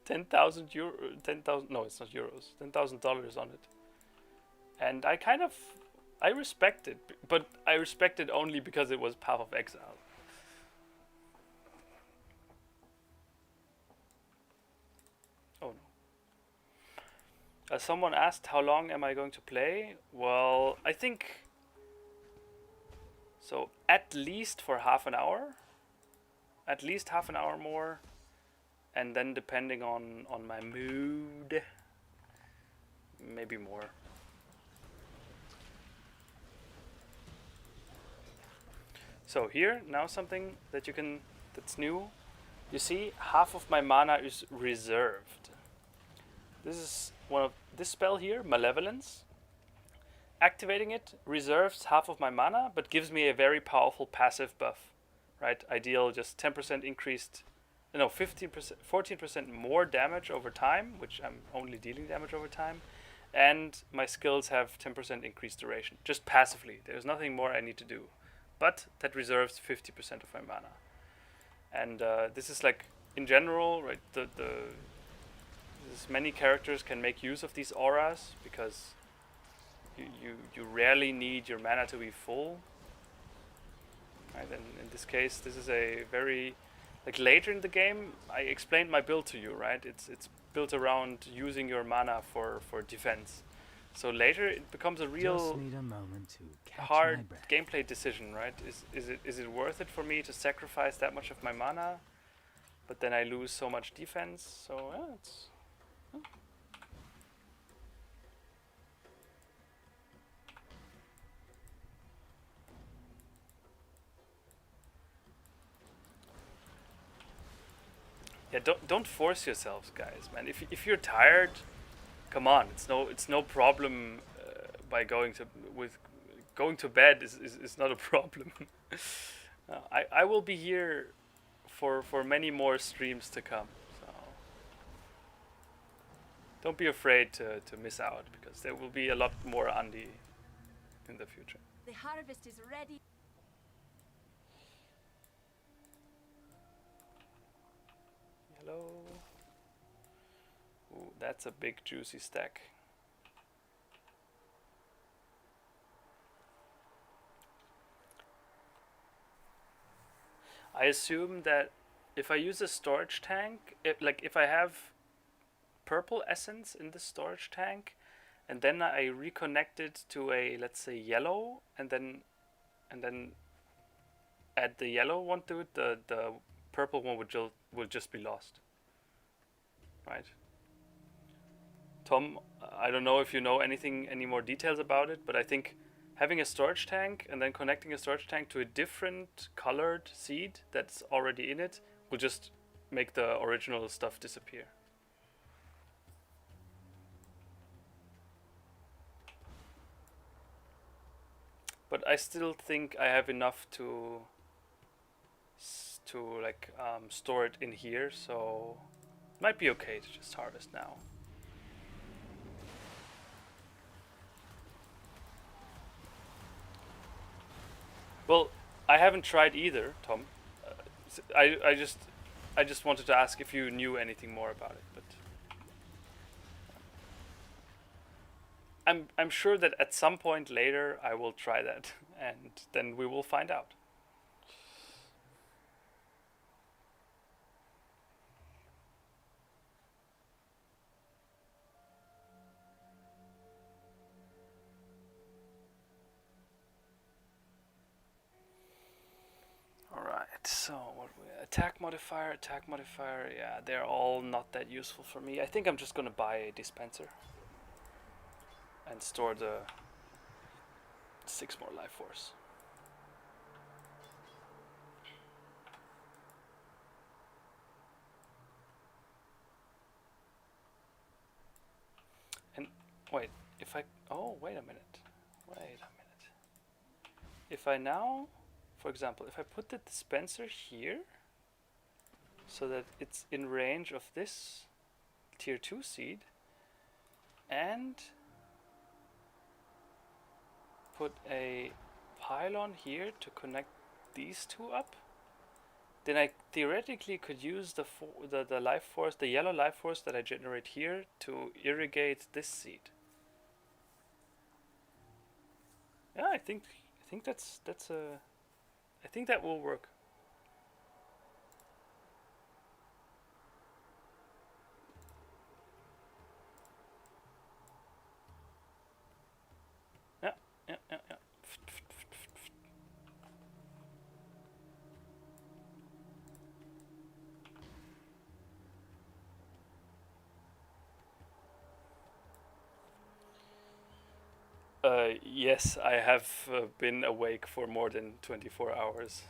10,000 euro, 10,000, no, it's not euros, $10,000 on it. And I respect it, but I respect it only because it was Path of Exile. Oh no. Someone asked how long am I going to play? Well, I think so, at least for half an hour. At least half an hour more. And then depending on my mood, maybe more. So here, now something that that's new. You see, half of my mana is reserved. This is this spell here, Malevolence. Activating it reserves half of my mana, but gives me a very powerful passive buff, right? Ideal, just 10% increased, 15%, 14% more damage over time, which I'm only dealing damage over time, and my skills have 10% increased duration, just passively. There's nothing more I need to do, but that reserves 50% of my mana. And this is like, in general, right? Many characters can make use of these auras because you rarely need your mana to be full. Right, and in this case, this is a very, like later in the game, I explained my build to you, right? It's built around using your mana for defense. So later it becomes a real hard gameplay decision, right? Is it worth it for me to sacrifice that much of my mana, but then I lose so much defense? So yeah, it's. Yeah, don't force yourselves, guys, man. If you're tired, come on. It's no problem by going to bed is not a problem. I will be here for many more streams to come. So don't be afraid to miss out, because there will be a lot more Andy in the future. The harvest is ready. Hello. Ooh, that's a big juicy stack. I assume that if I use a storage tank, if I have purple essence in the storage tank, and then I reconnect it to a, let's say, yellow, and then add the yellow one to it, the purple one will just be lost, right? Tom, I don't know if you know any more details about it, but I think having a storage tank and then connecting a storage tank to a different colored seed that's already in it will just make the original stuff disappear. But I still think I have enough to store it in here, so it might be okay to just harvest now. Well, I haven't tried either, Tom. I just wanted to ask if you knew anything more about it, but I'm sure that at some point later I will try that, and then we will find out. Alright, so what attack modifier, yeah, they're all not that useful for me. I think I'm just gonna buy a dispenser and store the 6 more life force. And wait, if I, oh, wait a minute. If I now, for example, if I put the dispenser here, so that it's in range of this tier 2 seed, and put a pylon here to connect these two up, then I theoretically could use the life force, the yellow life force that I generate here, to irrigate this seed. Yeah, I think that's a, I think that will work. Yeah. Yes, I have been awake for more than 24 hours.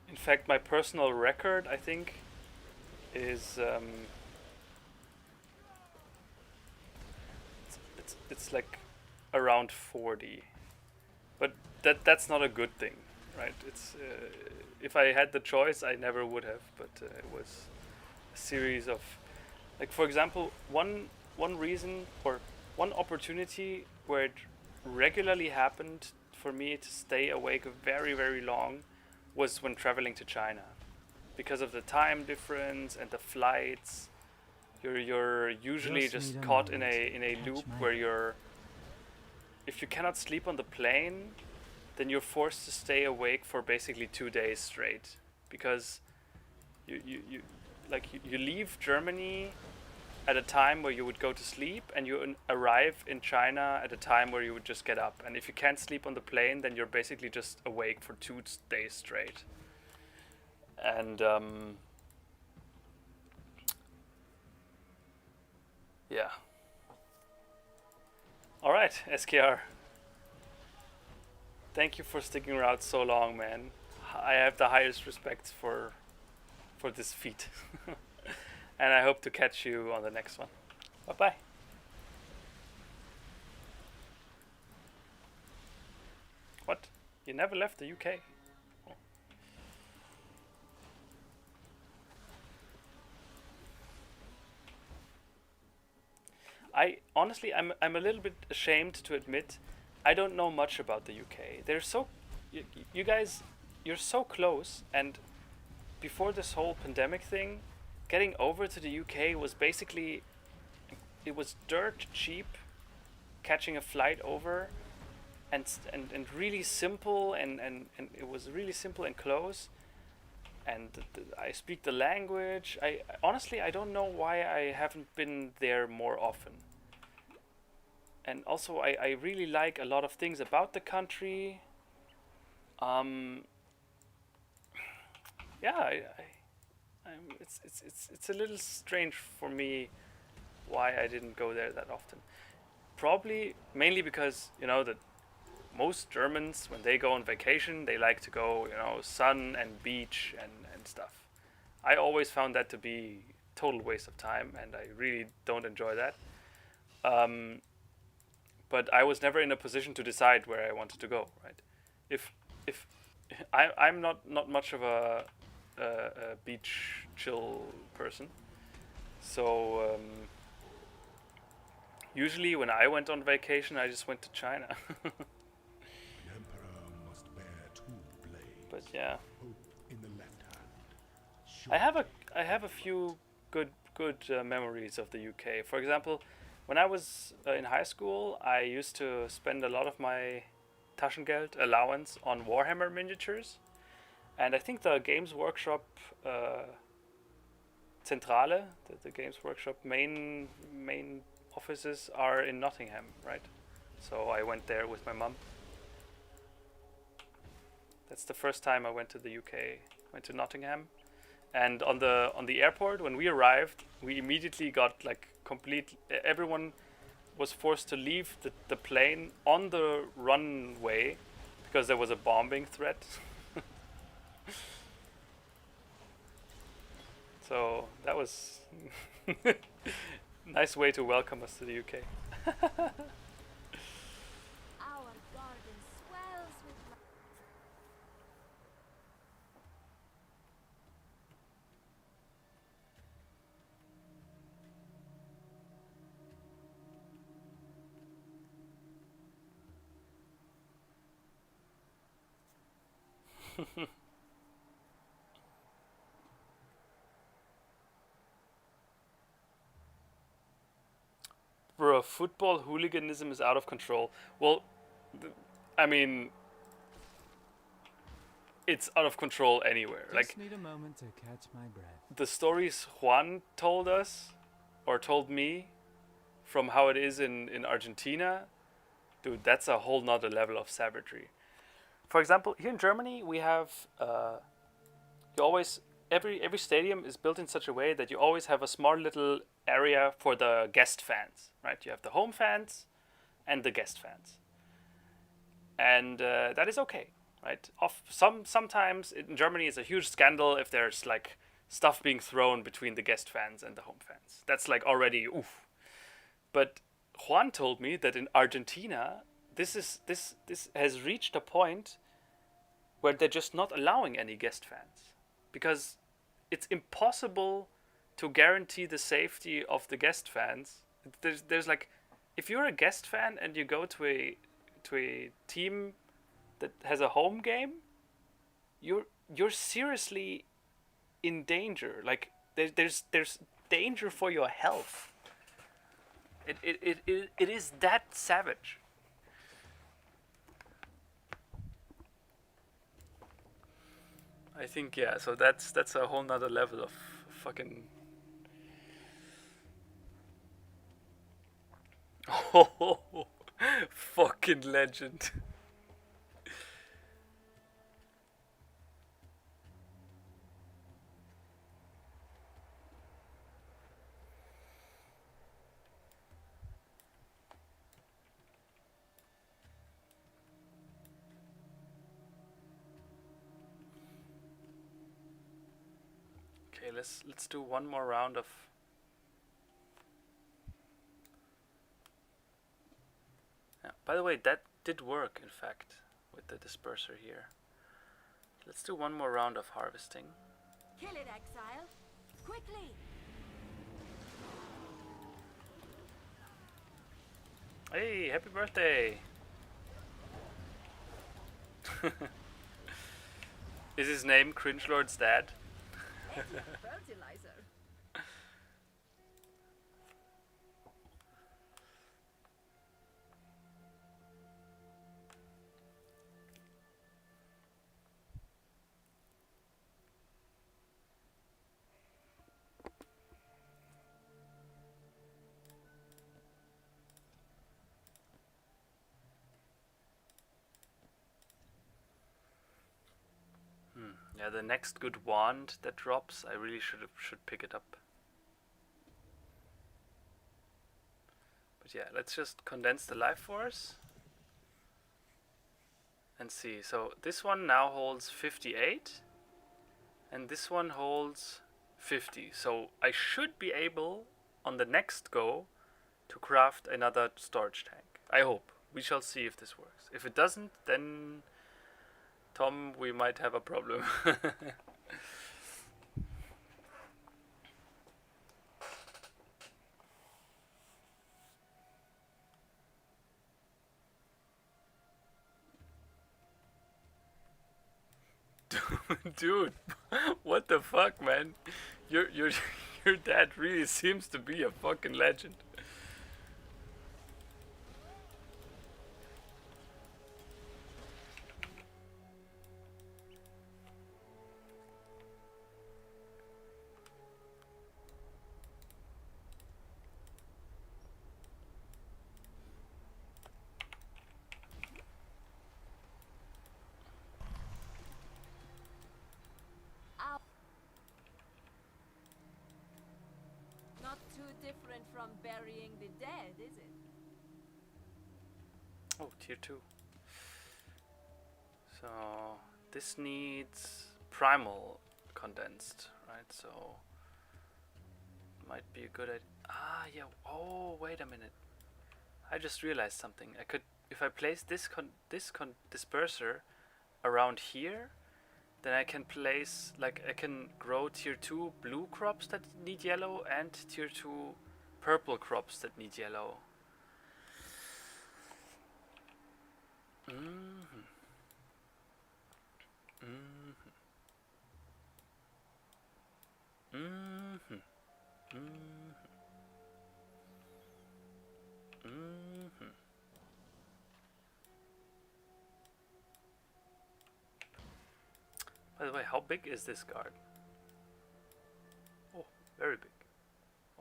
In fact, my personal record, I think, is it's like around 40, but that's not a good thing, right? It's if I had the choice, I never would have, but it was a series of, like, for example, one reason or one opportunity where it regularly happened for me to stay awake very, very long was when traveling to China, because of the time difference and the flights. You're usually just caught in a loop where you're, if you cannot sleep on the plane, then you're forced to stay awake for basically 2 days straight, because you leave Germany at a time where you would go to sleep, and you arrive in China at a time where you would just get up. And if you can't sleep on the plane, then you're basically just awake for 2 days straight. And yeah. All right, SKR. Thank you for sticking around so long, man. I have the highest respect for this feat. And I hope to catch you on the next one. Bye-bye. What? You never left the UK? Oh. I honestly, I'm a little bit ashamed to admit I don't know much about the UK. They're so, you guys, you're so close, and before this whole pandemic thing, getting over to the UK was basically, it was dirt cheap catching a flight over, and really simple, and it was really simple and close, and I speak the language. I honestly, I don't know why I haven't been there more often. And also I really like a lot of things about the country. Yeah, it's a little strange for me why I didn't go there that often. Probably mainly because, you know, that most Germans, when they go on vacation, they like to go, you know, sun and beach and stuff. I always found that to be total waste of time, and I really don't enjoy that. Um, but I was never in a position to decide where I wanted to go. Right? If I'm not much of a beach chill person, so usually when I went on vacation, I just went to China. An emperor must bear two blades. But yeah, Hope in the left hand. I have a few good memories of the UK. For example, when I was in high school, I used to spend a lot of my Taschengeld allowance on Warhammer miniatures, and I think the Games Workshop Zentrale, the Games Workshop main offices are in Nottingham, right? So I went there with my mum. That's the first time I went to the UK. Went to Nottingham, and on the airport when we arrived, we immediately got like complete. Everyone was forced to leave the plane on the runway because there was a bombing threat. So that was nice way to welcome us to the UK. Our garden swells with Bro, football hooliganism is out of control. Well, I mean, it's out of control anywhere. Just Like need a moment to catch my breath. the stories Juan told us, or told me, from how it is in Argentina, dude, that's a whole nother level of savagery. For example, here in Germany, we have you always every stadium is built in such a way that you always have a small little area for the guest fans, right? You have the home fans and the guest fans, and that is okay, right? Sometimes in Germany it's a huge scandal if there's like stuff being thrown between the guest fans and the home fans. That's like already oof. But Juan told me that in Argentina, this has reached a point where they're just not allowing any guest fans because it's impossible to guarantee the safety of the guest fans. There's like, if you're a guest fan and you go to a team that has a home game, you're seriously in danger. Like there's danger for your health. It is that savage. I think yeah. So that's a whole nother level of fucking. Oh, fucking legend. Okay, let's do one more round of. Yeah. By the way, that did work, in fact, with the disperser here. Let's do one more round of harvesting. kill it, exile. Quickly. Hey, happy birthday! Is his name Cringelord's dad? Fertilizer. Yeah, the next good wand that drops, I really should pick it up. But yeah, let's just condense the life force and see. So this one now holds 58 and this one holds 50. So I should be able on the next go to craft another storage tank. I hope. We shall see if this works. If it doesn't, then Tom, we might have a problem. Dude, what the fuck, man? Your your dad really seems to be a fucking legend. Ow. Not too different from burying the dead, is it? Oh, tier 2. So this needs primal condensed, right? So might be a good idea. Ah, yeah. Oh, wait a minute. I just realized something. I could, if I place this disperser around here, then I can place, like, I can grow tier 2 blue crops that need yellow and tier 2 purple crops that need yellow. Mm-hmm. Mm-hmm. Mm-hmm. Mm-hmm. Mm-hmm. By the way, how big is this garden? Oh, very big.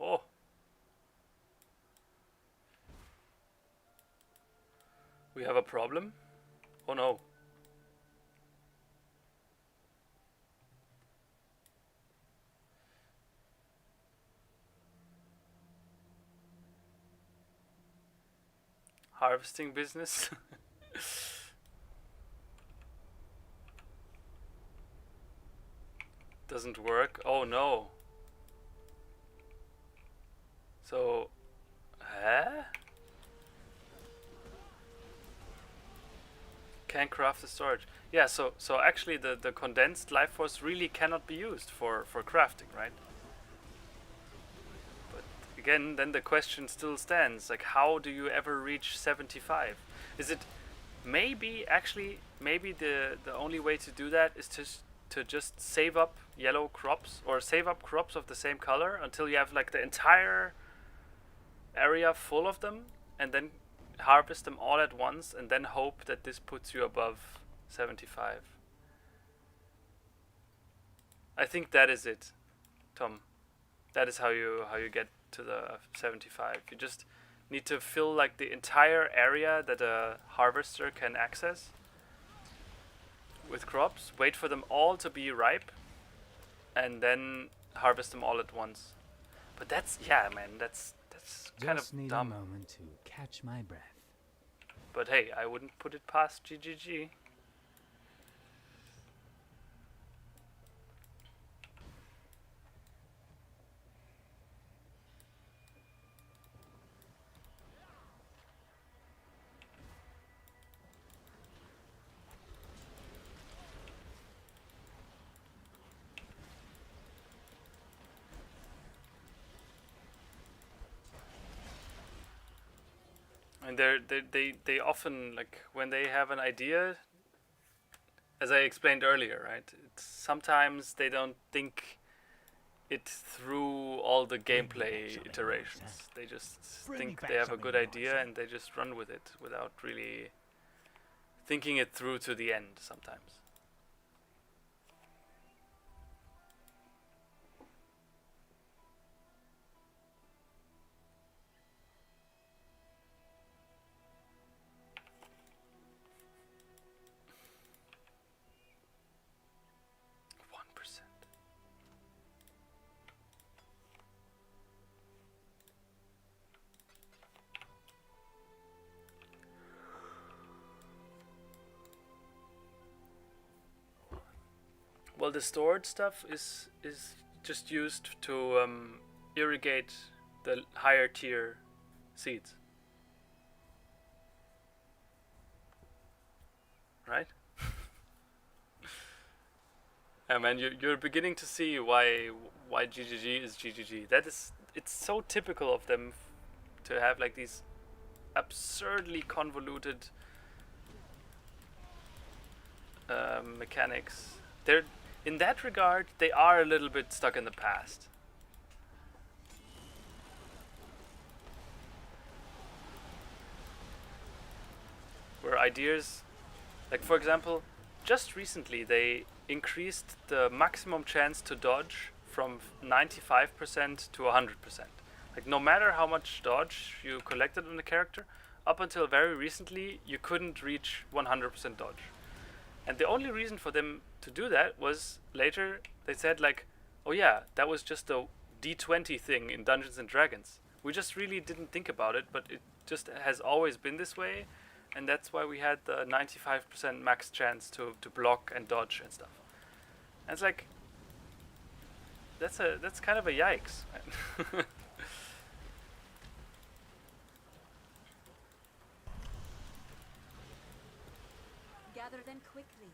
Oh! We have a problem? Oh no. Harvesting business? Doesn't work. Oh no. So, huh? Can't craft the storage. Yeah, so actually the condensed life force really cannot be used for crafting, right? But again, then the question still stands, like, how do you ever reach 75? Is it maybe the only way to do that is to just save up yellow crops or save up crops of the same color until you have like the entire area full of them, and then harvest them all at once and then hope that this puts you above 75. I think that is it, Tom. That is how you get to the 75. You just need to fill like the entire area that a harvester can access with crops, wait for them all to be ripe, and then harvest them all at once. But that's, yeah, man, that's kind Just of need dumb. a moment to catch my breath. But hey, I wouldn't put it past GGG. And they often, like, when they have an idea, as I explained earlier, right? It's, sometimes they don't think it through all the gameplay iterations. They just think they have a good idea and they just run with it without really thinking it through to the end sometimes. Well, the stored stuff is just used to irrigate the higher tier seeds. Right? Yeah, man, you're beginning to see why GGG is GGG. It's so typical of them to have like these absurdly convoluted mechanics. They're in that regard they are a little bit stuck in the past. Where ideas, like for example, just recently they increased the maximum chance to dodge from 95% to 100%. Like no matter how much dodge you collected on the character, up until very recently you couldn't reach 100% dodge. And the only reason for them to do that was later they said like, oh yeah, that was just a D20 thing in Dungeons and Dragons. We just really didn't think about it, but it just has always been this way, and that's why we had the 95% max chance to block and dodge and stuff. And it's like, that's kind of a yikes, man. Gather them quickly.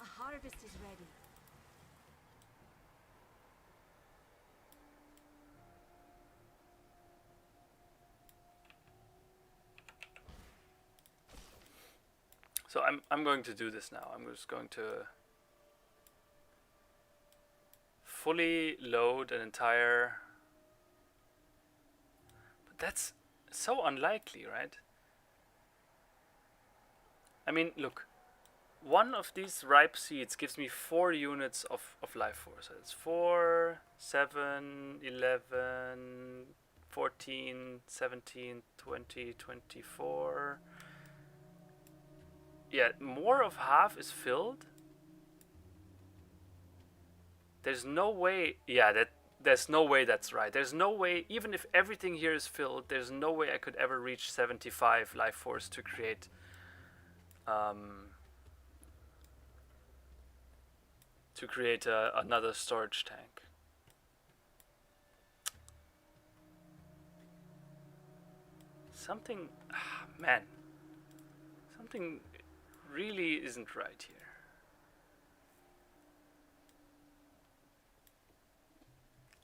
A harvest is ready. So I'm going to do this now. I'm just going to fully load an entire. But that's so unlikely, right? I mean, look. One of these ripe seeds gives me 4 units of life force. So it's 4, 7, 11, 14, 17, 20, 24. Yeah, more of half is filled. There's no way. Yeah, there's no way that's right. There's no way, even if everything here is filled, there's no way I could ever reach 75 life force to create another storage tank. Something, man, something really isn't right here.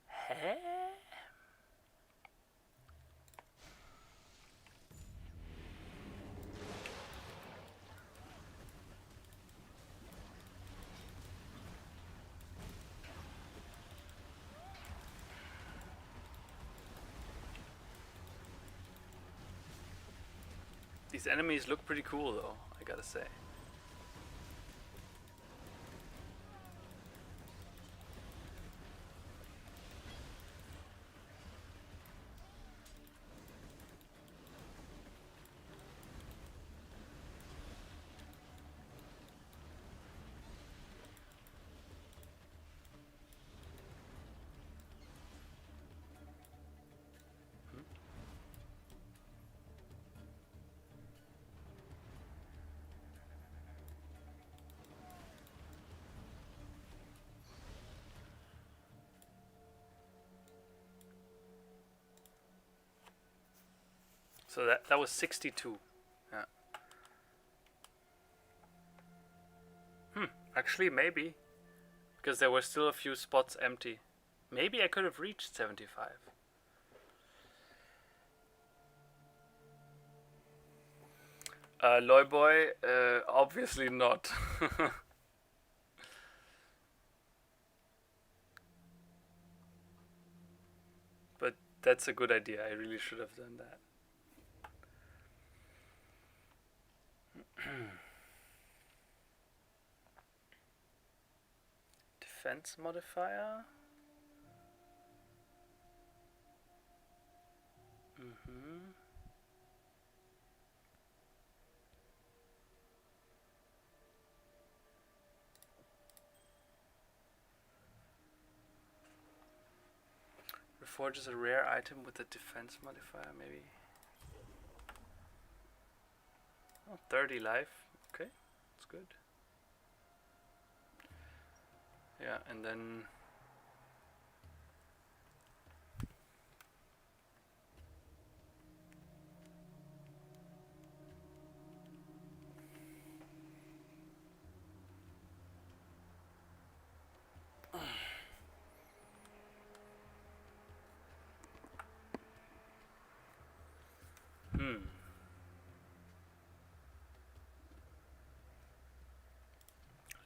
Huh? These enemies look pretty cool though, I gotta say. So that was 62. Yeah. Actually, maybe. Because there were still a few spots empty. Maybe I could have reached 75. Loyboy, obviously not. But that's a good idea. I really should have done that. Defense modifier. Reforges a rare item with a defense modifier, maybe. Oh, 30 life. Okay, that's good. Yeah, and then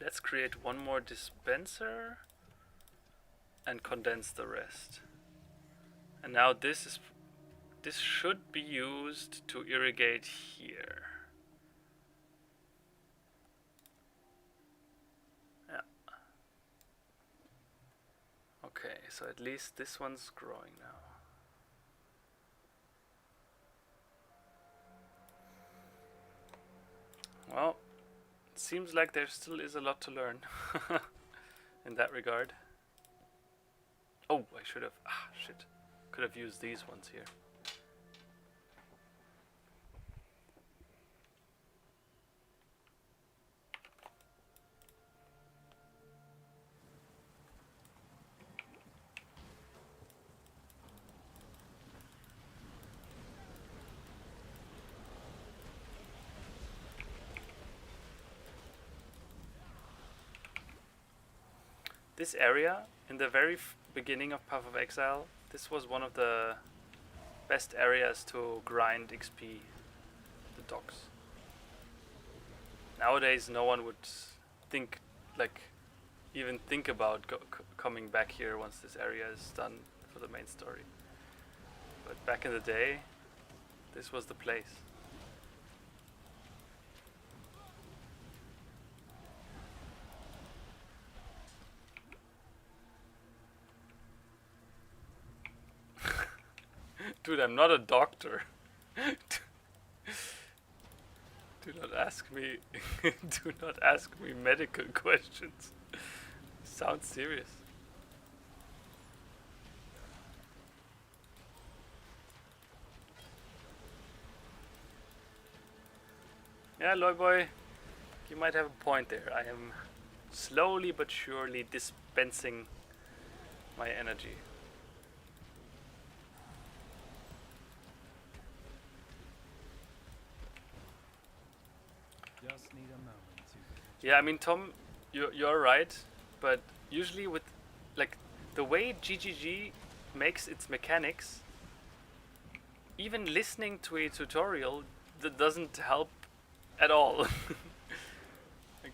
let's create one more dispenser and condense the rest. And now this should be used to irrigate here. Yeah. Okay, so at least this one's growing now. Well, it seems like there still is a lot to learn in that regard. Oh, I should have. Ah, shit. Could have used these ones here. This area, in the very beginning of Path of Exile, this was one of the best areas to grind XP, the docks. Nowadays, no one would think, like, even think about coming back here once this area is done for the main story. But back in the day, this was the place. Dude, I'm not a doctor. Do not ask me. Do not ask me medical questions. Sounds serious. Yeah, Loyboy, you might have a point there. I am slowly but surely dispensing my energy. Just need a moment to. Yeah, I mean, Tom, you're right, but usually with, like, the way GGG makes its mechanics, even listening to a tutorial that doesn't help at all. Like,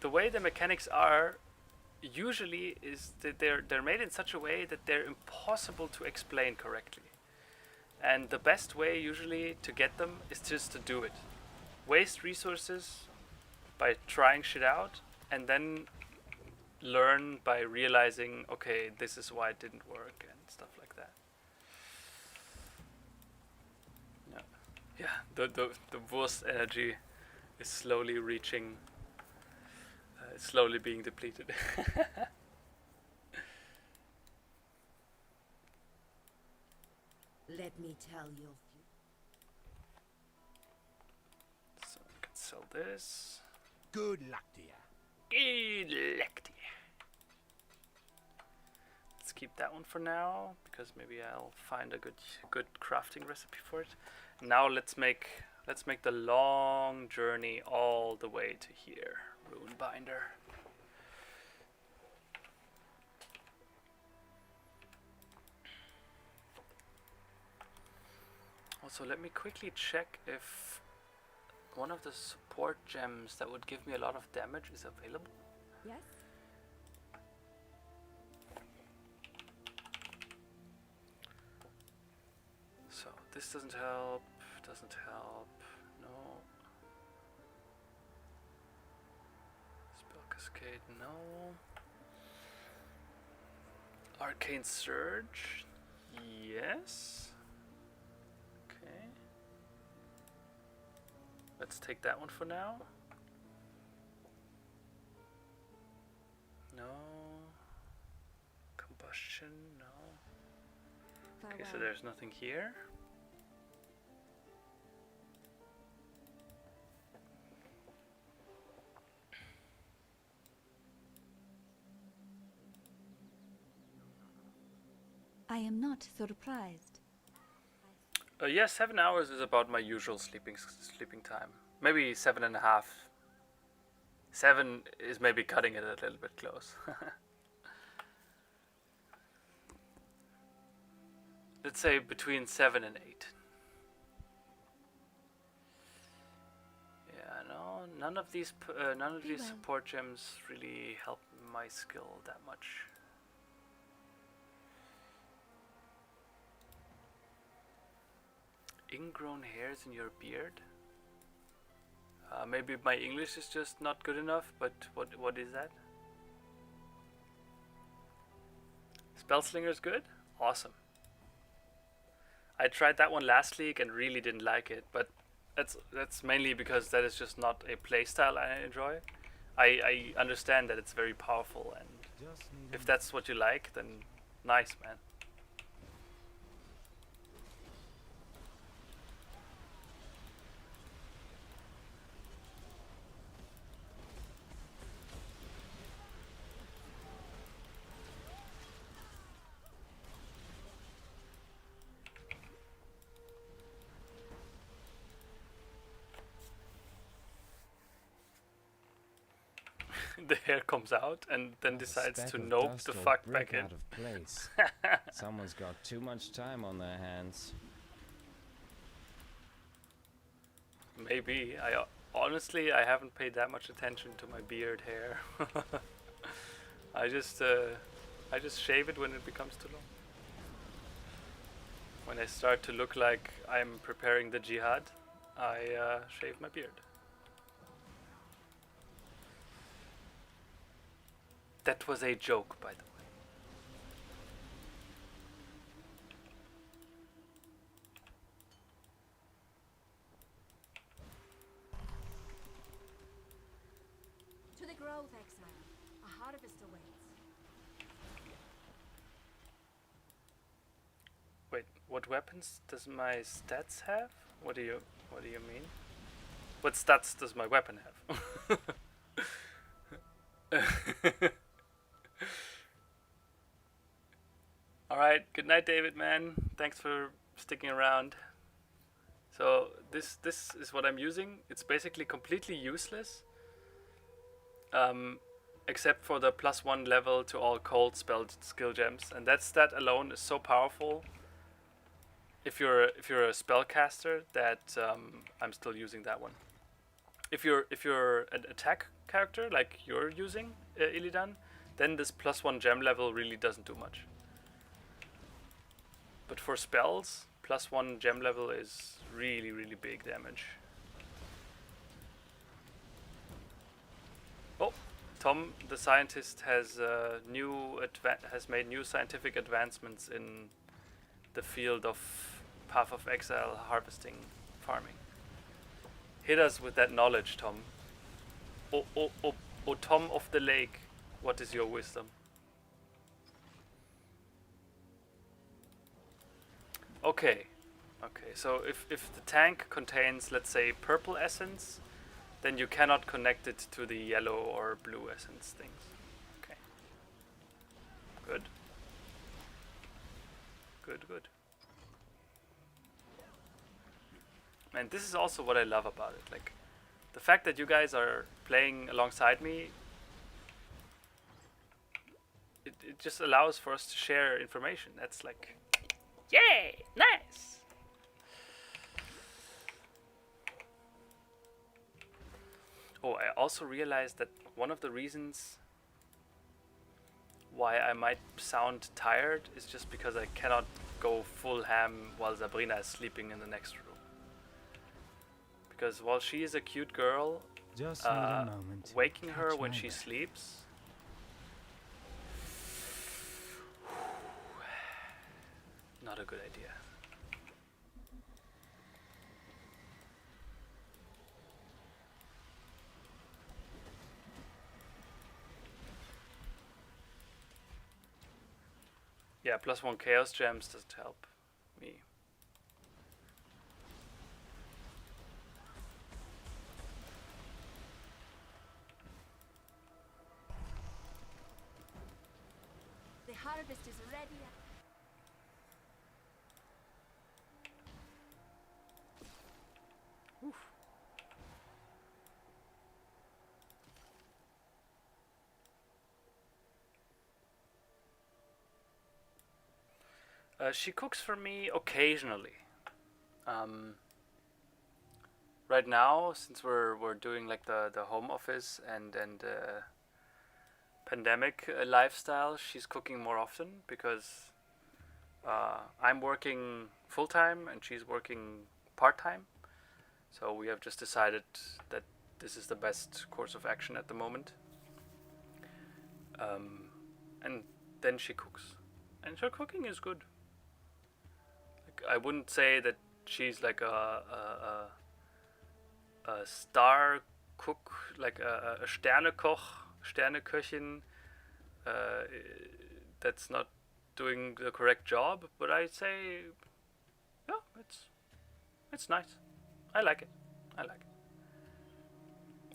the way the mechanics are usually is that they're made in such a way that they're impossible to explain correctly. And the best way usually to get them is just to do it. Waste resources by trying shit out, and then learn by realizing, okay, this is why it didn't work, and stuff like that. Yeah, the worst energy is slowly reaching, slowly being depleted. Let me tell you. So I can sell this. Good luck to you. Electy. Let's keep that one for now, because maybe I'll find a good crafting recipe for it. Now let's make the long journey all the way to here. Rune binder. Also, let me quickly check if one of the support gems that would give me a lot of damage is available. Yes? So this doesn't help, no. Spell Cascade, no. Arcane Surge, yes. Okay. Let's take that one for now. No. Combustion, no. Okay, so there's nothing here. I am not surprised. Yeah, 7 hours is about my usual sleeping time. Maybe 7.5. 7 is maybe cutting it a little bit close. Let's say between 7 and 8. Yeah, no, none of these well. support gems really help my skill that much. Ingrown hairs in your beard? Maybe my English is just not good enough, but what is that? Spellslinger's good? Awesome. I tried that one last league and really didn't like it, but that's mainly because that is just not a playstyle I enjoy. I understand that it's very powerful, and Just need if that's what you like, then nice, man. The hair comes out and then decides speck to of nope dust the or fuck brick back in. out of place. Someone's got too much time on their hands. Maybe. Honestly, I haven't paid that much attention to my beard hair. I just shave it when it becomes too long. When I start to look like I'm preparing the jihad, I shave my beard. That was a joke, by the way. To the grove, exile. A harvest awaits. Wait, what weapons does my stats have? What do you mean? What stats does my weapon have? Alright, good night, David, man. Thanks for sticking around. So this is what I'm using. It's basically completely useless, except for the +1 level to all cold spell skill gems, and that stat alone is so powerful. If you're a spellcaster, that I'm still using that one. If you're an attack character like you're using, Illidan, then this +1 gem level really doesn't do much. But for spells, +1 gem level is really big damage. Oh, Tom, the scientist, has made new scientific advancements in the field of Path of Exile harvesting farming. Hit us with that knowledge, Tom. Oh, Tom of the Lake, what is your wisdom? Okay, so if the tank contains, let's say, purple essence, then you cannot connect it to the yellow or blue essence things. Okay. Good. Good. And this is also what I love about it. Like, the fact that you guys are playing alongside me, it just allows for us to share information. That's like, yay, nice. Oh, I also realized that one of the reasons why I might sound tired is just because I cannot go full ham while Sabrina is sleeping in the next room. Because while she is a cute girl, Just need a moment to waking her catch when my she breath. sleeps, not a good idea. Yeah, +1 chaos gems doesn't help me. The harvest is ready. She cooks for me occasionally. Um, right now, since we're doing like the home office and pandemic lifestyle, she's cooking more often because I'm working full time and she's working part time. So we have just decided that this is the best course of action at the moment. And then she cooks, and her cooking is good. Like, I wouldn't say that she's like a star cook, like a Sternekoch, Sterneköchin, uh, that's not doing the correct job. But I'd say, yeah, it's nice. I like it. I like it.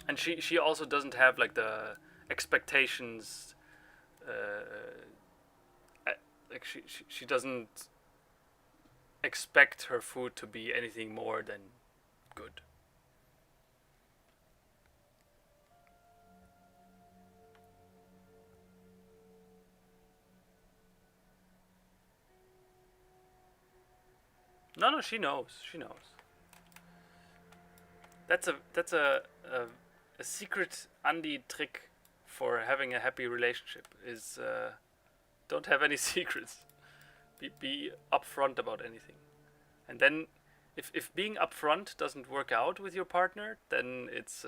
And she also doesn't have like the expectations. Like she doesn't expect her food to be anything more than good. No, she knows. She knows. That's a secret Andy trick for having a happy relationship is don't have any secrets. Be upfront about anything. And then if being upfront doesn't work out with your partner, then it's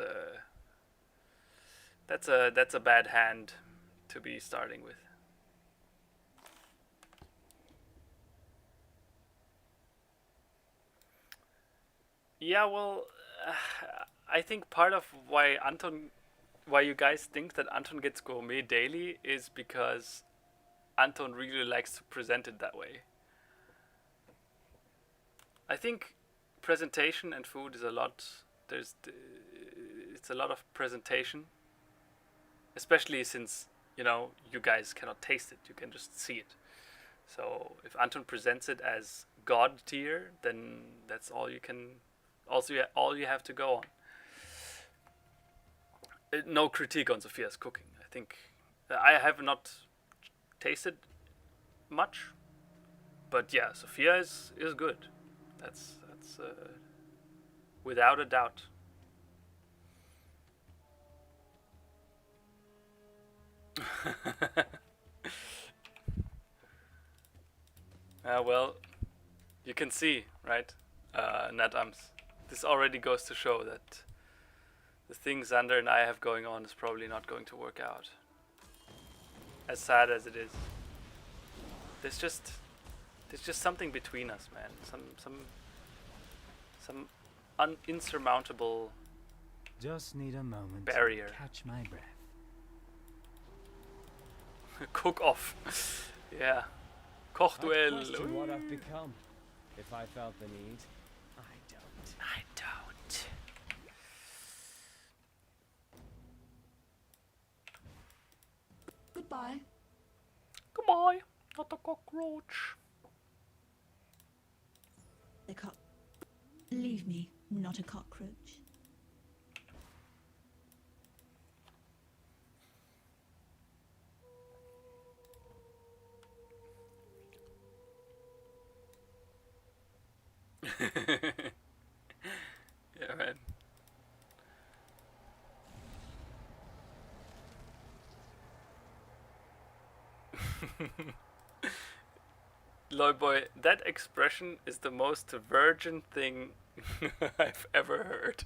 that's a bad hand to be starting with. Yeah, well, I think part of why you guys think that Anton gets gourmet daily is because Anton really likes to present it that way. I think presentation and food is a lot. It's a lot of presentation, especially since you guys cannot taste it. You can just see it. So if Anton presents it as god tier, then that's all you can. Also, all you have to go on. No critique on Sophia's cooking. I think I have not tasted much, but yeah, Sophia is good. That's without a doubt. Well, you can see, right, Natams. This already goes to show that the thing Xander and I have going on is probably not going to work out. As sad as it is. There's just something between us, man. Some insurmountable Just need a moment barrier. to catch my breath. Cook off. Yeah. Kochduell. I'd question what I've become if I felt the need. I don't. I don't. Goodbye. Goodbye. Not a cockroach. The cock. Leave me, not a cockroach. Yeah, man. Boy, that expression is the most virgin thing I've ever heard.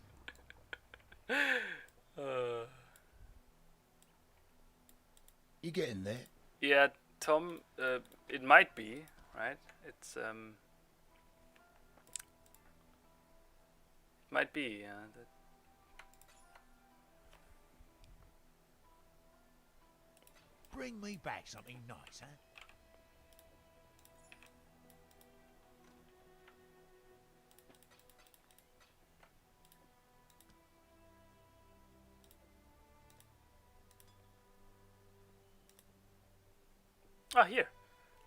You getting there? Yeah, Tom, it might be, right? It's might be, yeah. Bring me back something nice, huh? Ah, here.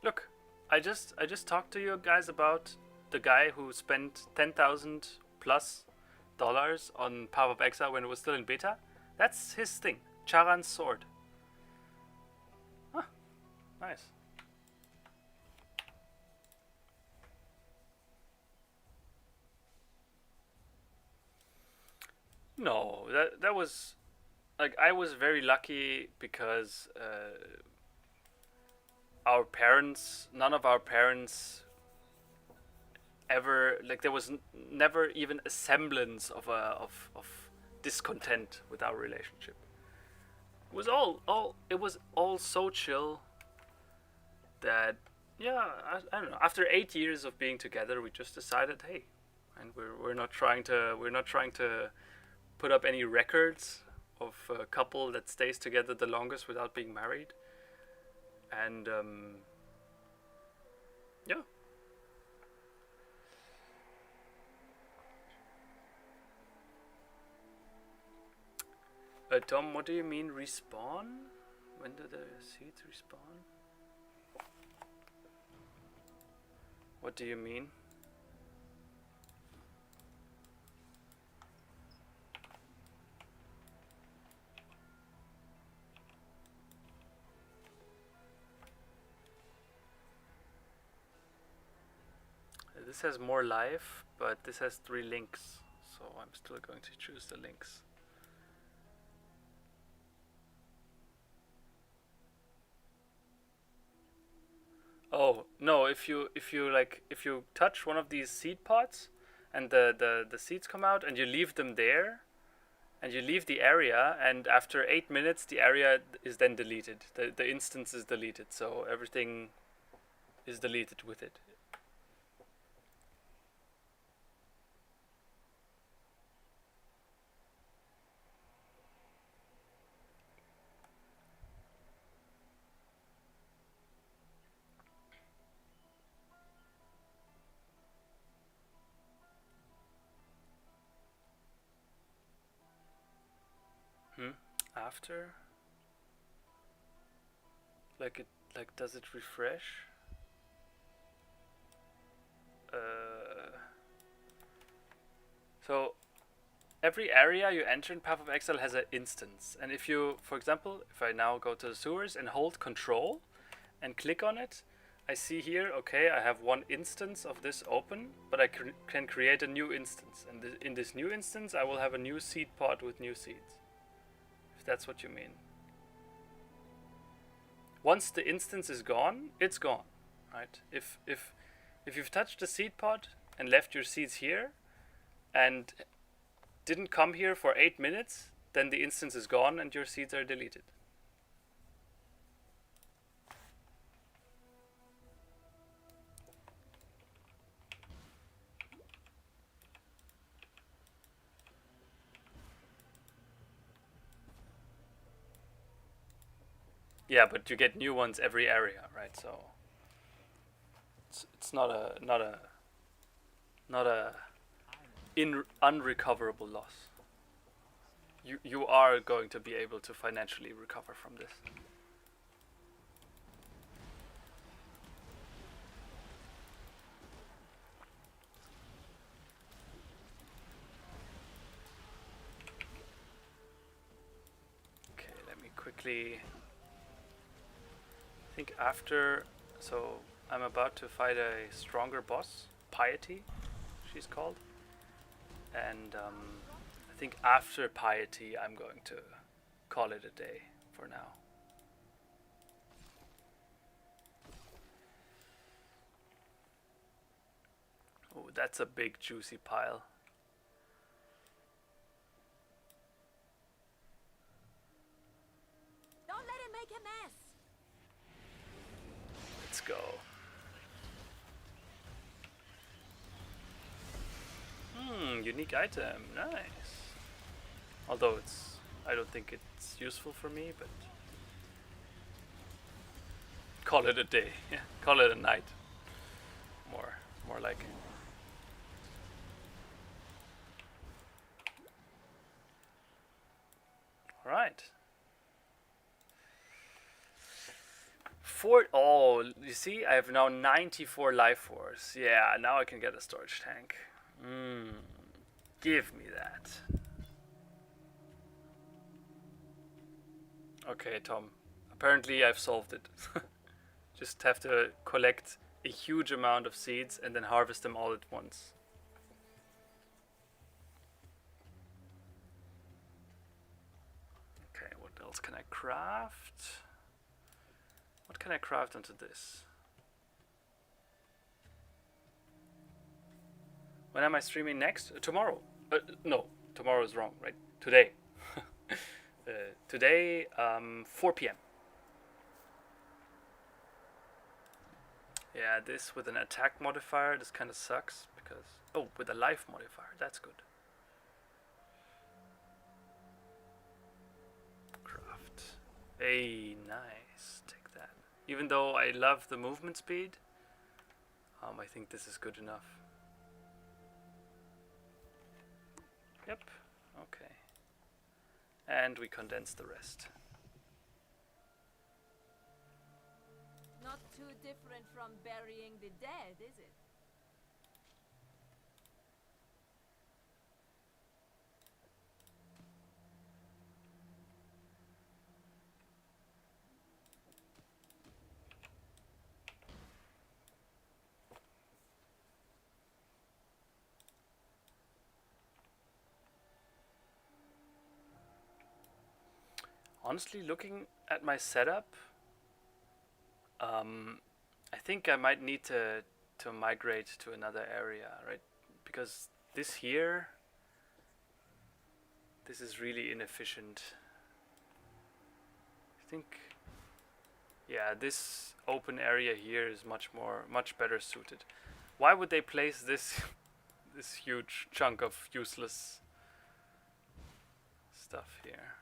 Look, I just talked to you guys about the guy who spent 10,000 plus dollars on Path of Exile when it was still in beta. That's his thing. Charan's sword. Huh. Nice. No, that was like I was very lucky because our parents, none of our parents ever like there was never even a semblance of of discontent with our relationship. It was all so chill that yeah, I don't know. After 8 years of being together, we just decided, hey, and we're not trying to put up any records of a couple that stays together the longest without being married. And yeah. Tom, what do you mean respawn? When do the seeds respawn? What do you mean? This has more life, but this has 3 links, so I'm still going to choose the links. Oh no! If you touch one of these seed pods, and the seeds come out, and you leave them there, and you leave the area, and after 8 minutes, the area is then deleted. The instance is deleted, so everything is deleted with it. After? Does it refresh? So every area you enter in Path of Exile has an instance, and if you, for example, if I now go to the sewers and hold Control and click on it, I see here, okay, I have one instance of this open, but I can create a new instance, and in this new instance I will have a new seed pod with new seeds, if that's what you mean. Once the instance is gone, it's gone, right? If you've touched the seed pod and left your seeds here, and didn't come here for 8 minutes, then the instance is gone and your seeds are deleted. Yeah, but you get new ones every area, right? So it's not a unrecoverable loss. You are going to be able to financially recover from this. Okay, let me quickly think after. So I'm about to fight a stronger boss, Piety, she's called. And I think after Piety, I'm going to call it a day for now. Oh, that's a big juicy pile. Don't let him make a mess. Let's go. Unique item, nice. Although I don't think it's useful for me, but call it a day. Yeah, call it a night. More like. All right. Oh, you see, I have now 94 life force. Yeah, now I can get a storage tank. Give me that. Okay, Tom. Apparently I've solved it. Just have to collect a huge amount of seeds and then harvest them all at once. else can I craft? What can I craft onto this? When am I streaming next? Tomorrow. No, tomorrow is wrong, right? Today. Today, 4 p.m. Yeah, this with an attack modifier, this kind of sucks because... Oh, with a life modifier, that's good. Craft. Hey, nice. Take that. Even though I love the movement speed, I think this is good enough. Yep, okay. And we condense the rest. Not too different from burying the dead, is it? Honestly, looking at my setup, I think I might need to migrate to another area, right? Because this here, this is really inefficient. I think, yeah, this open area here is much better suited. Why would they place this this huge chunk of useless stuff here?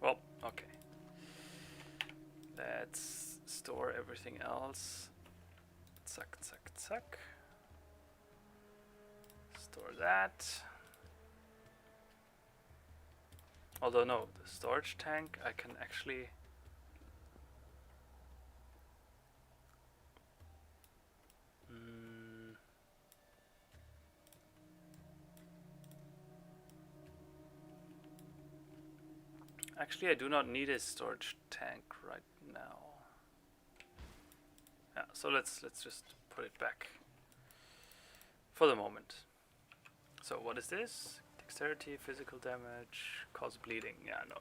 Well, okay. Let's store everything else. Zack, zack, zack. Store that. Although no, the storage tank I can actually... Actually, I do not need a storage tank right now. Yeah, so let's just put it back for the moment. So what is this? Dexterity, physical damage, cause bleeding. Yeah, no.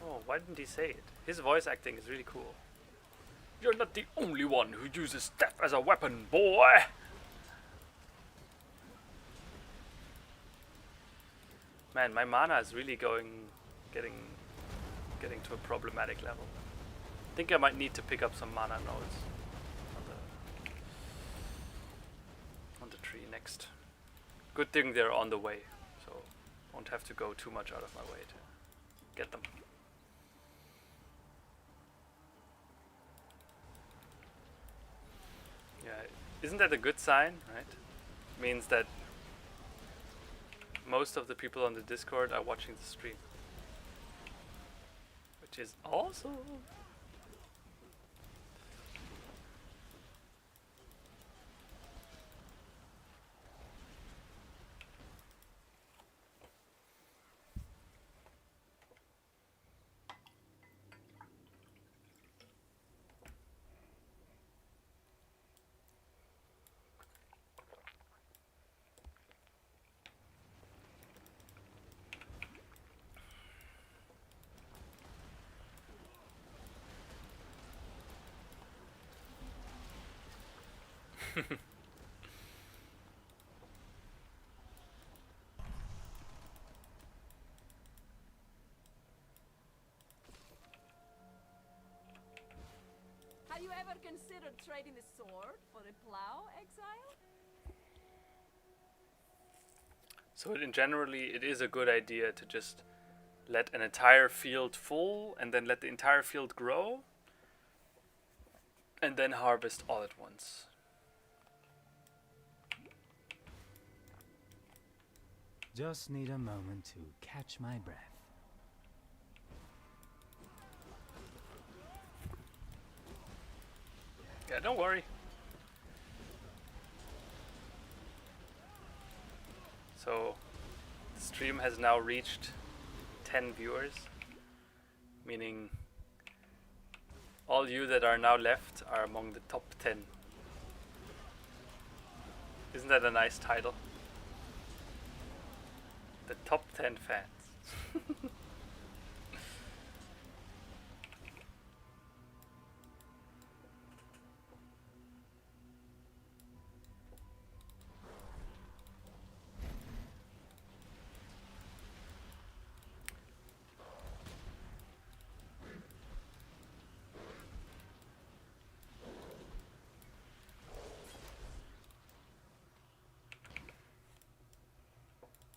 Oh, why didn't he say it? His voice acting is really cool. You're not the only one who uses death as a weapon, boy! Man, my mana is really getting to a problematic level. I think I might need to pick up some mana nodes on the tree next. Good thing they're on the way, so won't have to go too much out of my way to get them. Yeah, isn't that a good sign, right? Means that most of the people on the Discord are watching the stream, which is awesome. Have you ever considered trading the sword for a plow, exile? So generally it is a good idea to just let an entire field full and then let the entire field grow and then harvest all at once. Just need a moment to catch my breath. Yeah, don't worry. So, the stream has now reached 10 viewers, meaning All you that are now left are among the top 10. Isn't that a nice title? The top 10 fans.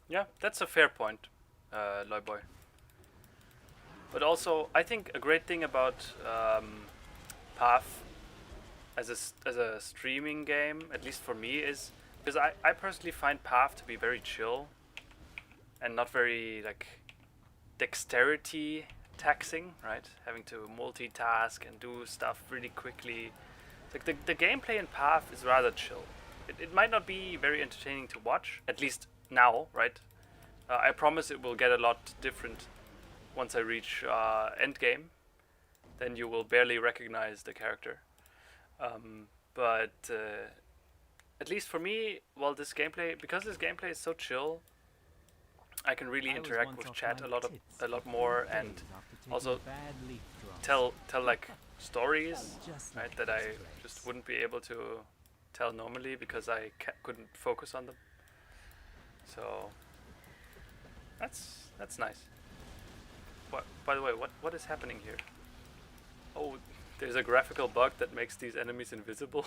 Yeah, that's a fair point, Loyboy. But also, I think a great thing about Path as a streaming game, at least for me, is because I personally find Path to be very chill and not very like dexterity taxing, right? Having to multitask and do stuff really quickly. Like the gameplay in Path is rather chill. It might not be very entertaining to watch, at least now, right? I promise it will get a lot different once I reach end game. Then you will barely recognize the character. But at least for me, well, this gameplay, because this gameplay is so chill, I can really interact with chat a lot more, and also tell like stories, right, that I just wouldn't be able to tell normally because I couldn't focus on them. So that's nice. By the way, what is happening here? Oh, there's a graphical bug that makes these enemies invisible.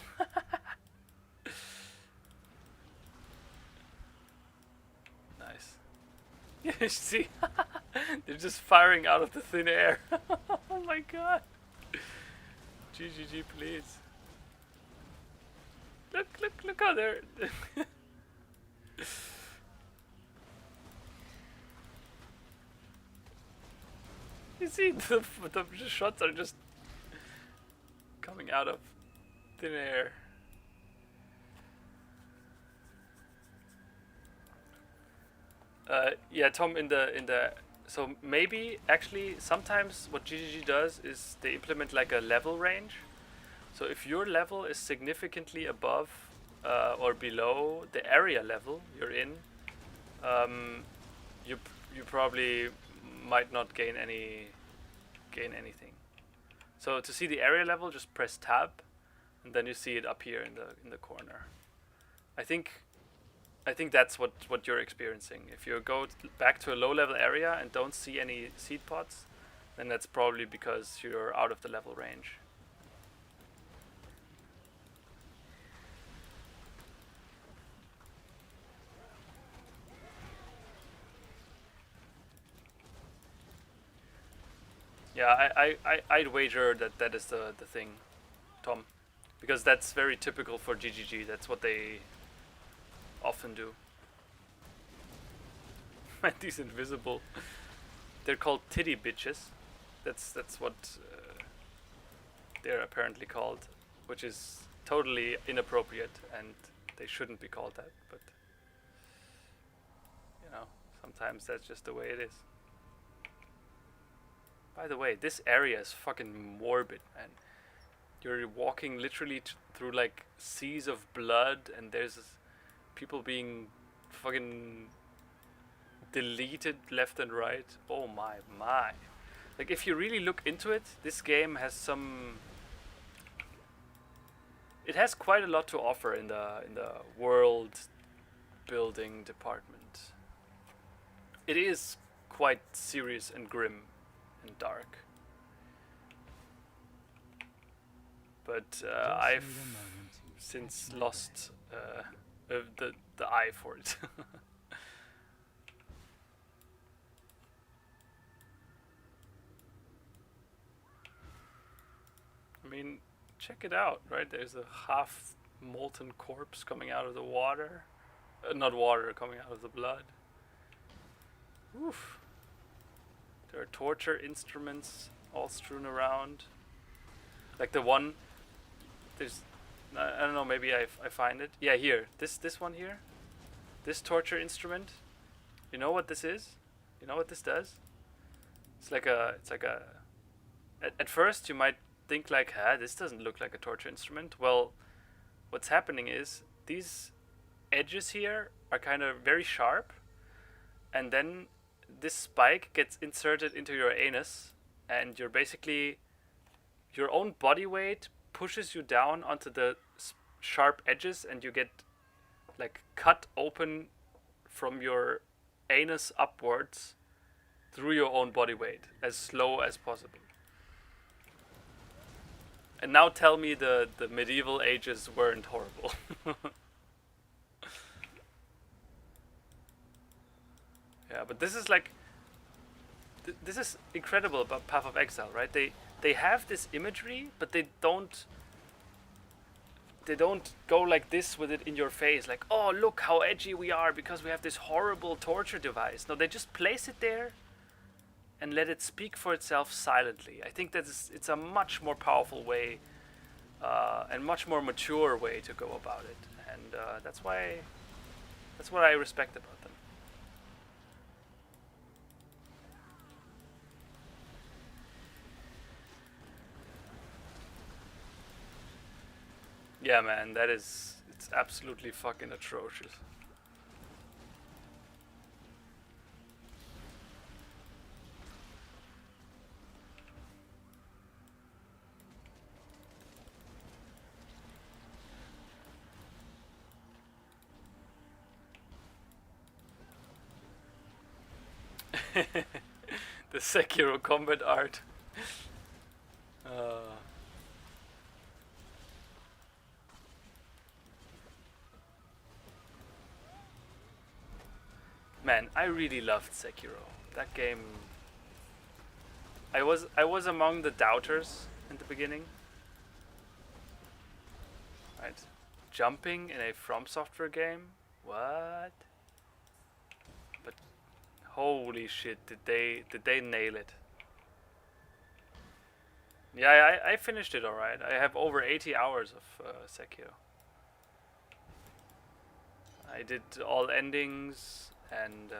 Nice. You see, they're just firing out of the thin air. Oh my god. GGG, please. Look how they're... You see, the shots are just coming out of thin air. Yeah, Tom, in the so maybe actually sometimes what GGG does is they implement like a level range. So if your level is significantly above or below the area level you're in, you probably might not gain anything. So to see the area level, just press tab, and then you see it up here in the corner. I think that's what you're experiencing. If you go back to a low level area and don't see any seed pods, then that's probably because you're out of the level range. Yeah, I'd wager that is the thing, Tom, because that's very typical for GGG. That's what they often do. These invisible, they're called titty bitches. That's what they're apparently called, which is totally inappropriate, and they shouldn't be called that. But you know, sometimes that's just the way it is. By the way, this area is fucking morbid, man. You're walking literally through like seas of blood, and there's people being fucking deleted left and right. Oh my. Like, if you really look into it, this game has it has quite a lot to offer in the world building department. It is quite serious and grim and dark. But I've since lost the eye for it. I mean, check it out, right? There's a half molten corpse coming out of the water. Not water, coming out of the blood. Oof. There are torture instruments all strewn around. Like the one, there's, I don't know, maybe I find it. Yeah, here, this one here. This torture instrument. You know what this is? You know what this does? It's like a, at first you might think like, this doesn't look like a torture instrument. Well, what's happening is these edges here are kind of very sharp, and then this spike gets inserted into your anus, and you're basically, your own body weight pushes you down onto the sharp edges, and you get like cut open from your anus upwards through your own body weight as slow as possible. And now tell me the medieval ages weren't horrible. Yeah, but this is like, this is incredible about Path of Exile, right? They have this imagery, but they don't go like this with it in your face, like, oh, look how edgy we are because we have this horrible torture device. No, they just place it there and let it speak for itself silently. I think it's a much more powerful way and much more mature way to go about it, and that's what I respect about them. Yeah, man, it's absolutely fucking atrocious. The Sekiro combat art. Man, I really loved Sekiro. That game. I was among the doubters in the beginning. Right, jumping in a From Software game. What? But holy shit, did they nail it? Yeah, I finished it alright. I have over 80 hours of Sekiro. I did all endings and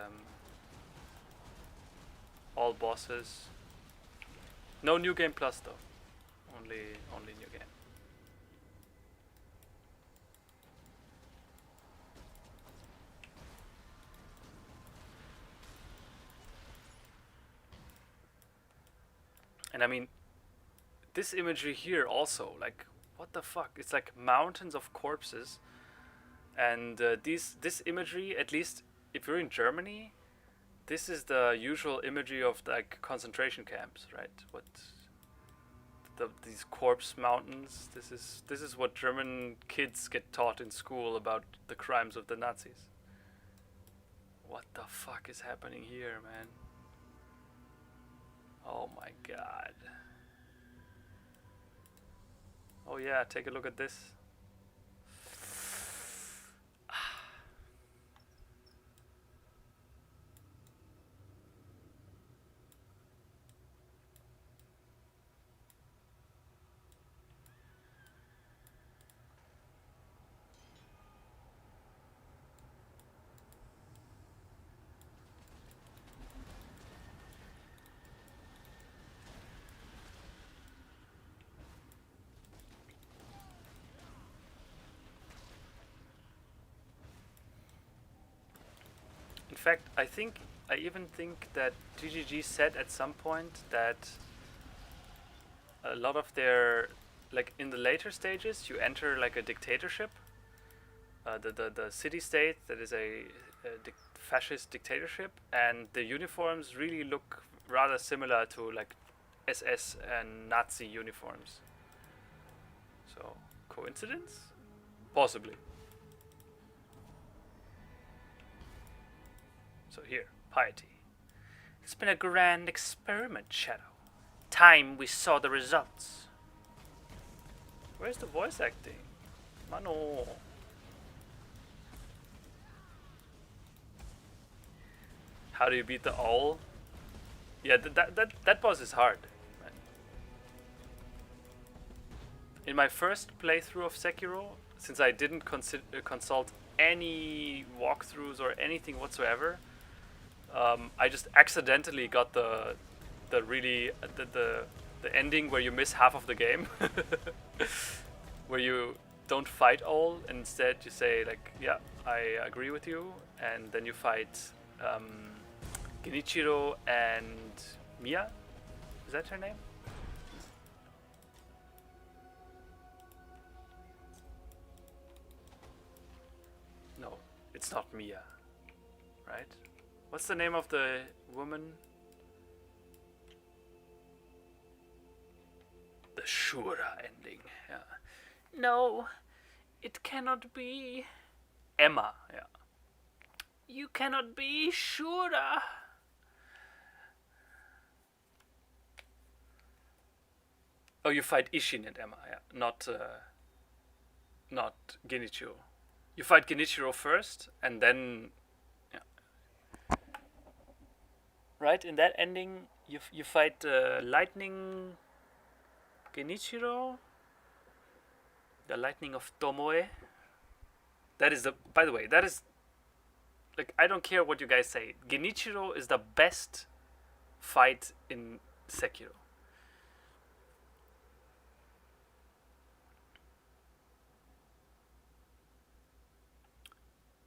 all bosses. No New Game Plus though. Only New Game. And I mean, this imagery here also, like, what the fuck? It's like mountains of corpses, and this imagery, at least if you're in Germany, this is the usual imagery of like concentration camps, right? These corpse mountains. This is what German kids get taught in school about the crimes of the Nazis. What the fuck is happening here, man? Oh my god. Oh yeah, take a look at this. In fact, I even think that GGG said at some point that a lot of their, like in the later stages, you enter like a dictatorship, the city state that is a fascist dictatorship, and the uniforms really look rather similar to like SS and Nazi uniforms. So, coincidence? Possibly. So here, piety. It's been a grand experiment, Shadow. Time we saw the results. Where's the voice acting? Mano. How do you beat the owl? Yeah, that boss is hard. Man. In my first playthrough of Sekiro, since I didn't consult any walkthroughs or anything whatsoever, I just accidentally got the the ending where you miss half of the game, where you don't fight all, instead you say like, yeah, I agree with you, and then you fight Genichiro and Mia. Is that her name? No, it's not Mia, right? What's the name of the woman? The Shura ending, yeah. No, it cannot be. Emma, yeah. You cannot be Shura. Oh, you fight Ishin and Emma, yeah. Not Genichiro. You fight Genichiro first, and then, yeah. Right, in that ending, you fight Lightning Genichiro, the Lightning of Tomoe. That is by the way, that is, like, I don't care what you guys say. Genichiro is the best fight in Sekiro.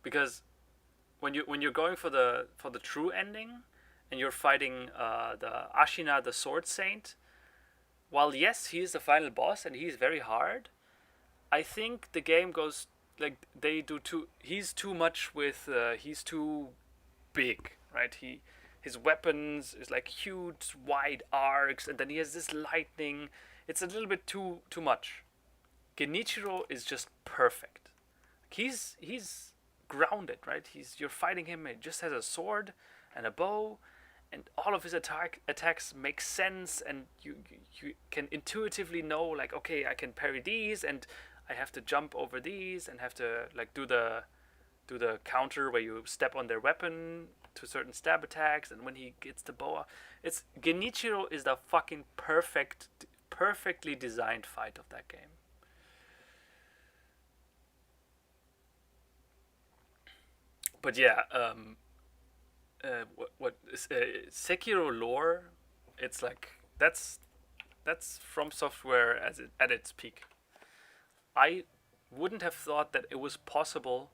Because when you're going for the true ending, and you're fighting the Ashina, the Sword Saint, while yes, he is the final boss and he's very hard, I think the game goes like they do too. He's too much with. He's too big, right? His weapons is like huge, wide arcs, and then he has this lightning. It's a little bit too much. Genichiro is just perfect. He's grounded, right? You're fighting him. He just has a sword and a bow, and all of his attacks make sense, and you can intuitively know, like, okay, I can parry these, and I have to jump over these, and have to like do the counter where you step on their weapon to certain stab attacks, and when he gets the boa, it's Genichiro is the fucking perfectly designed fight of that game. But yeah, Sekiro lore, it's like that's From Software at its peak. I wouldn't have thought that it was possible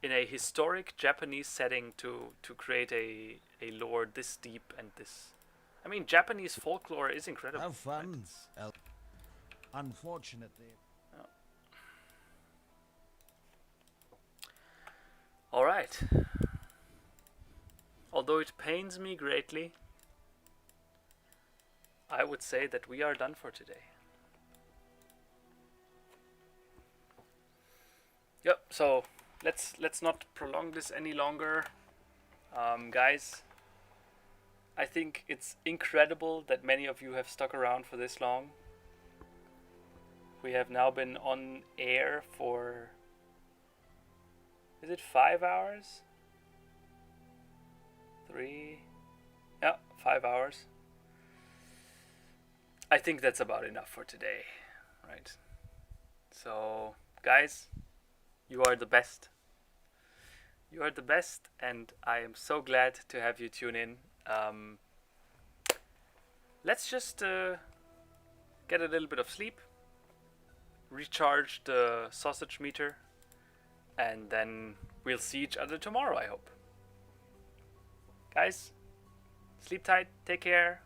in a historic Japanese setting to create a lore this deep and this. I mean, Japanese folklore is incredible. Have fun. Right? Unfortunately. Oh. All right. Although it pains me greatly, I would say that we are done for today. Yep, so let's not prolong this any longer. Guys, I think it's incredible that many of you have stuck around for this long. We have now been on air for, is it 5 hours? 3? Yeah, 5 hours. I think that's about enough for today, right? So, guys, you are the best. You are the best, and I am so glad to have you tune in. Let's just get a little bit of sleep, recharge the sausage meter, and then we'll see each other tomorrow, I hope. Guys, sleep tight, take care,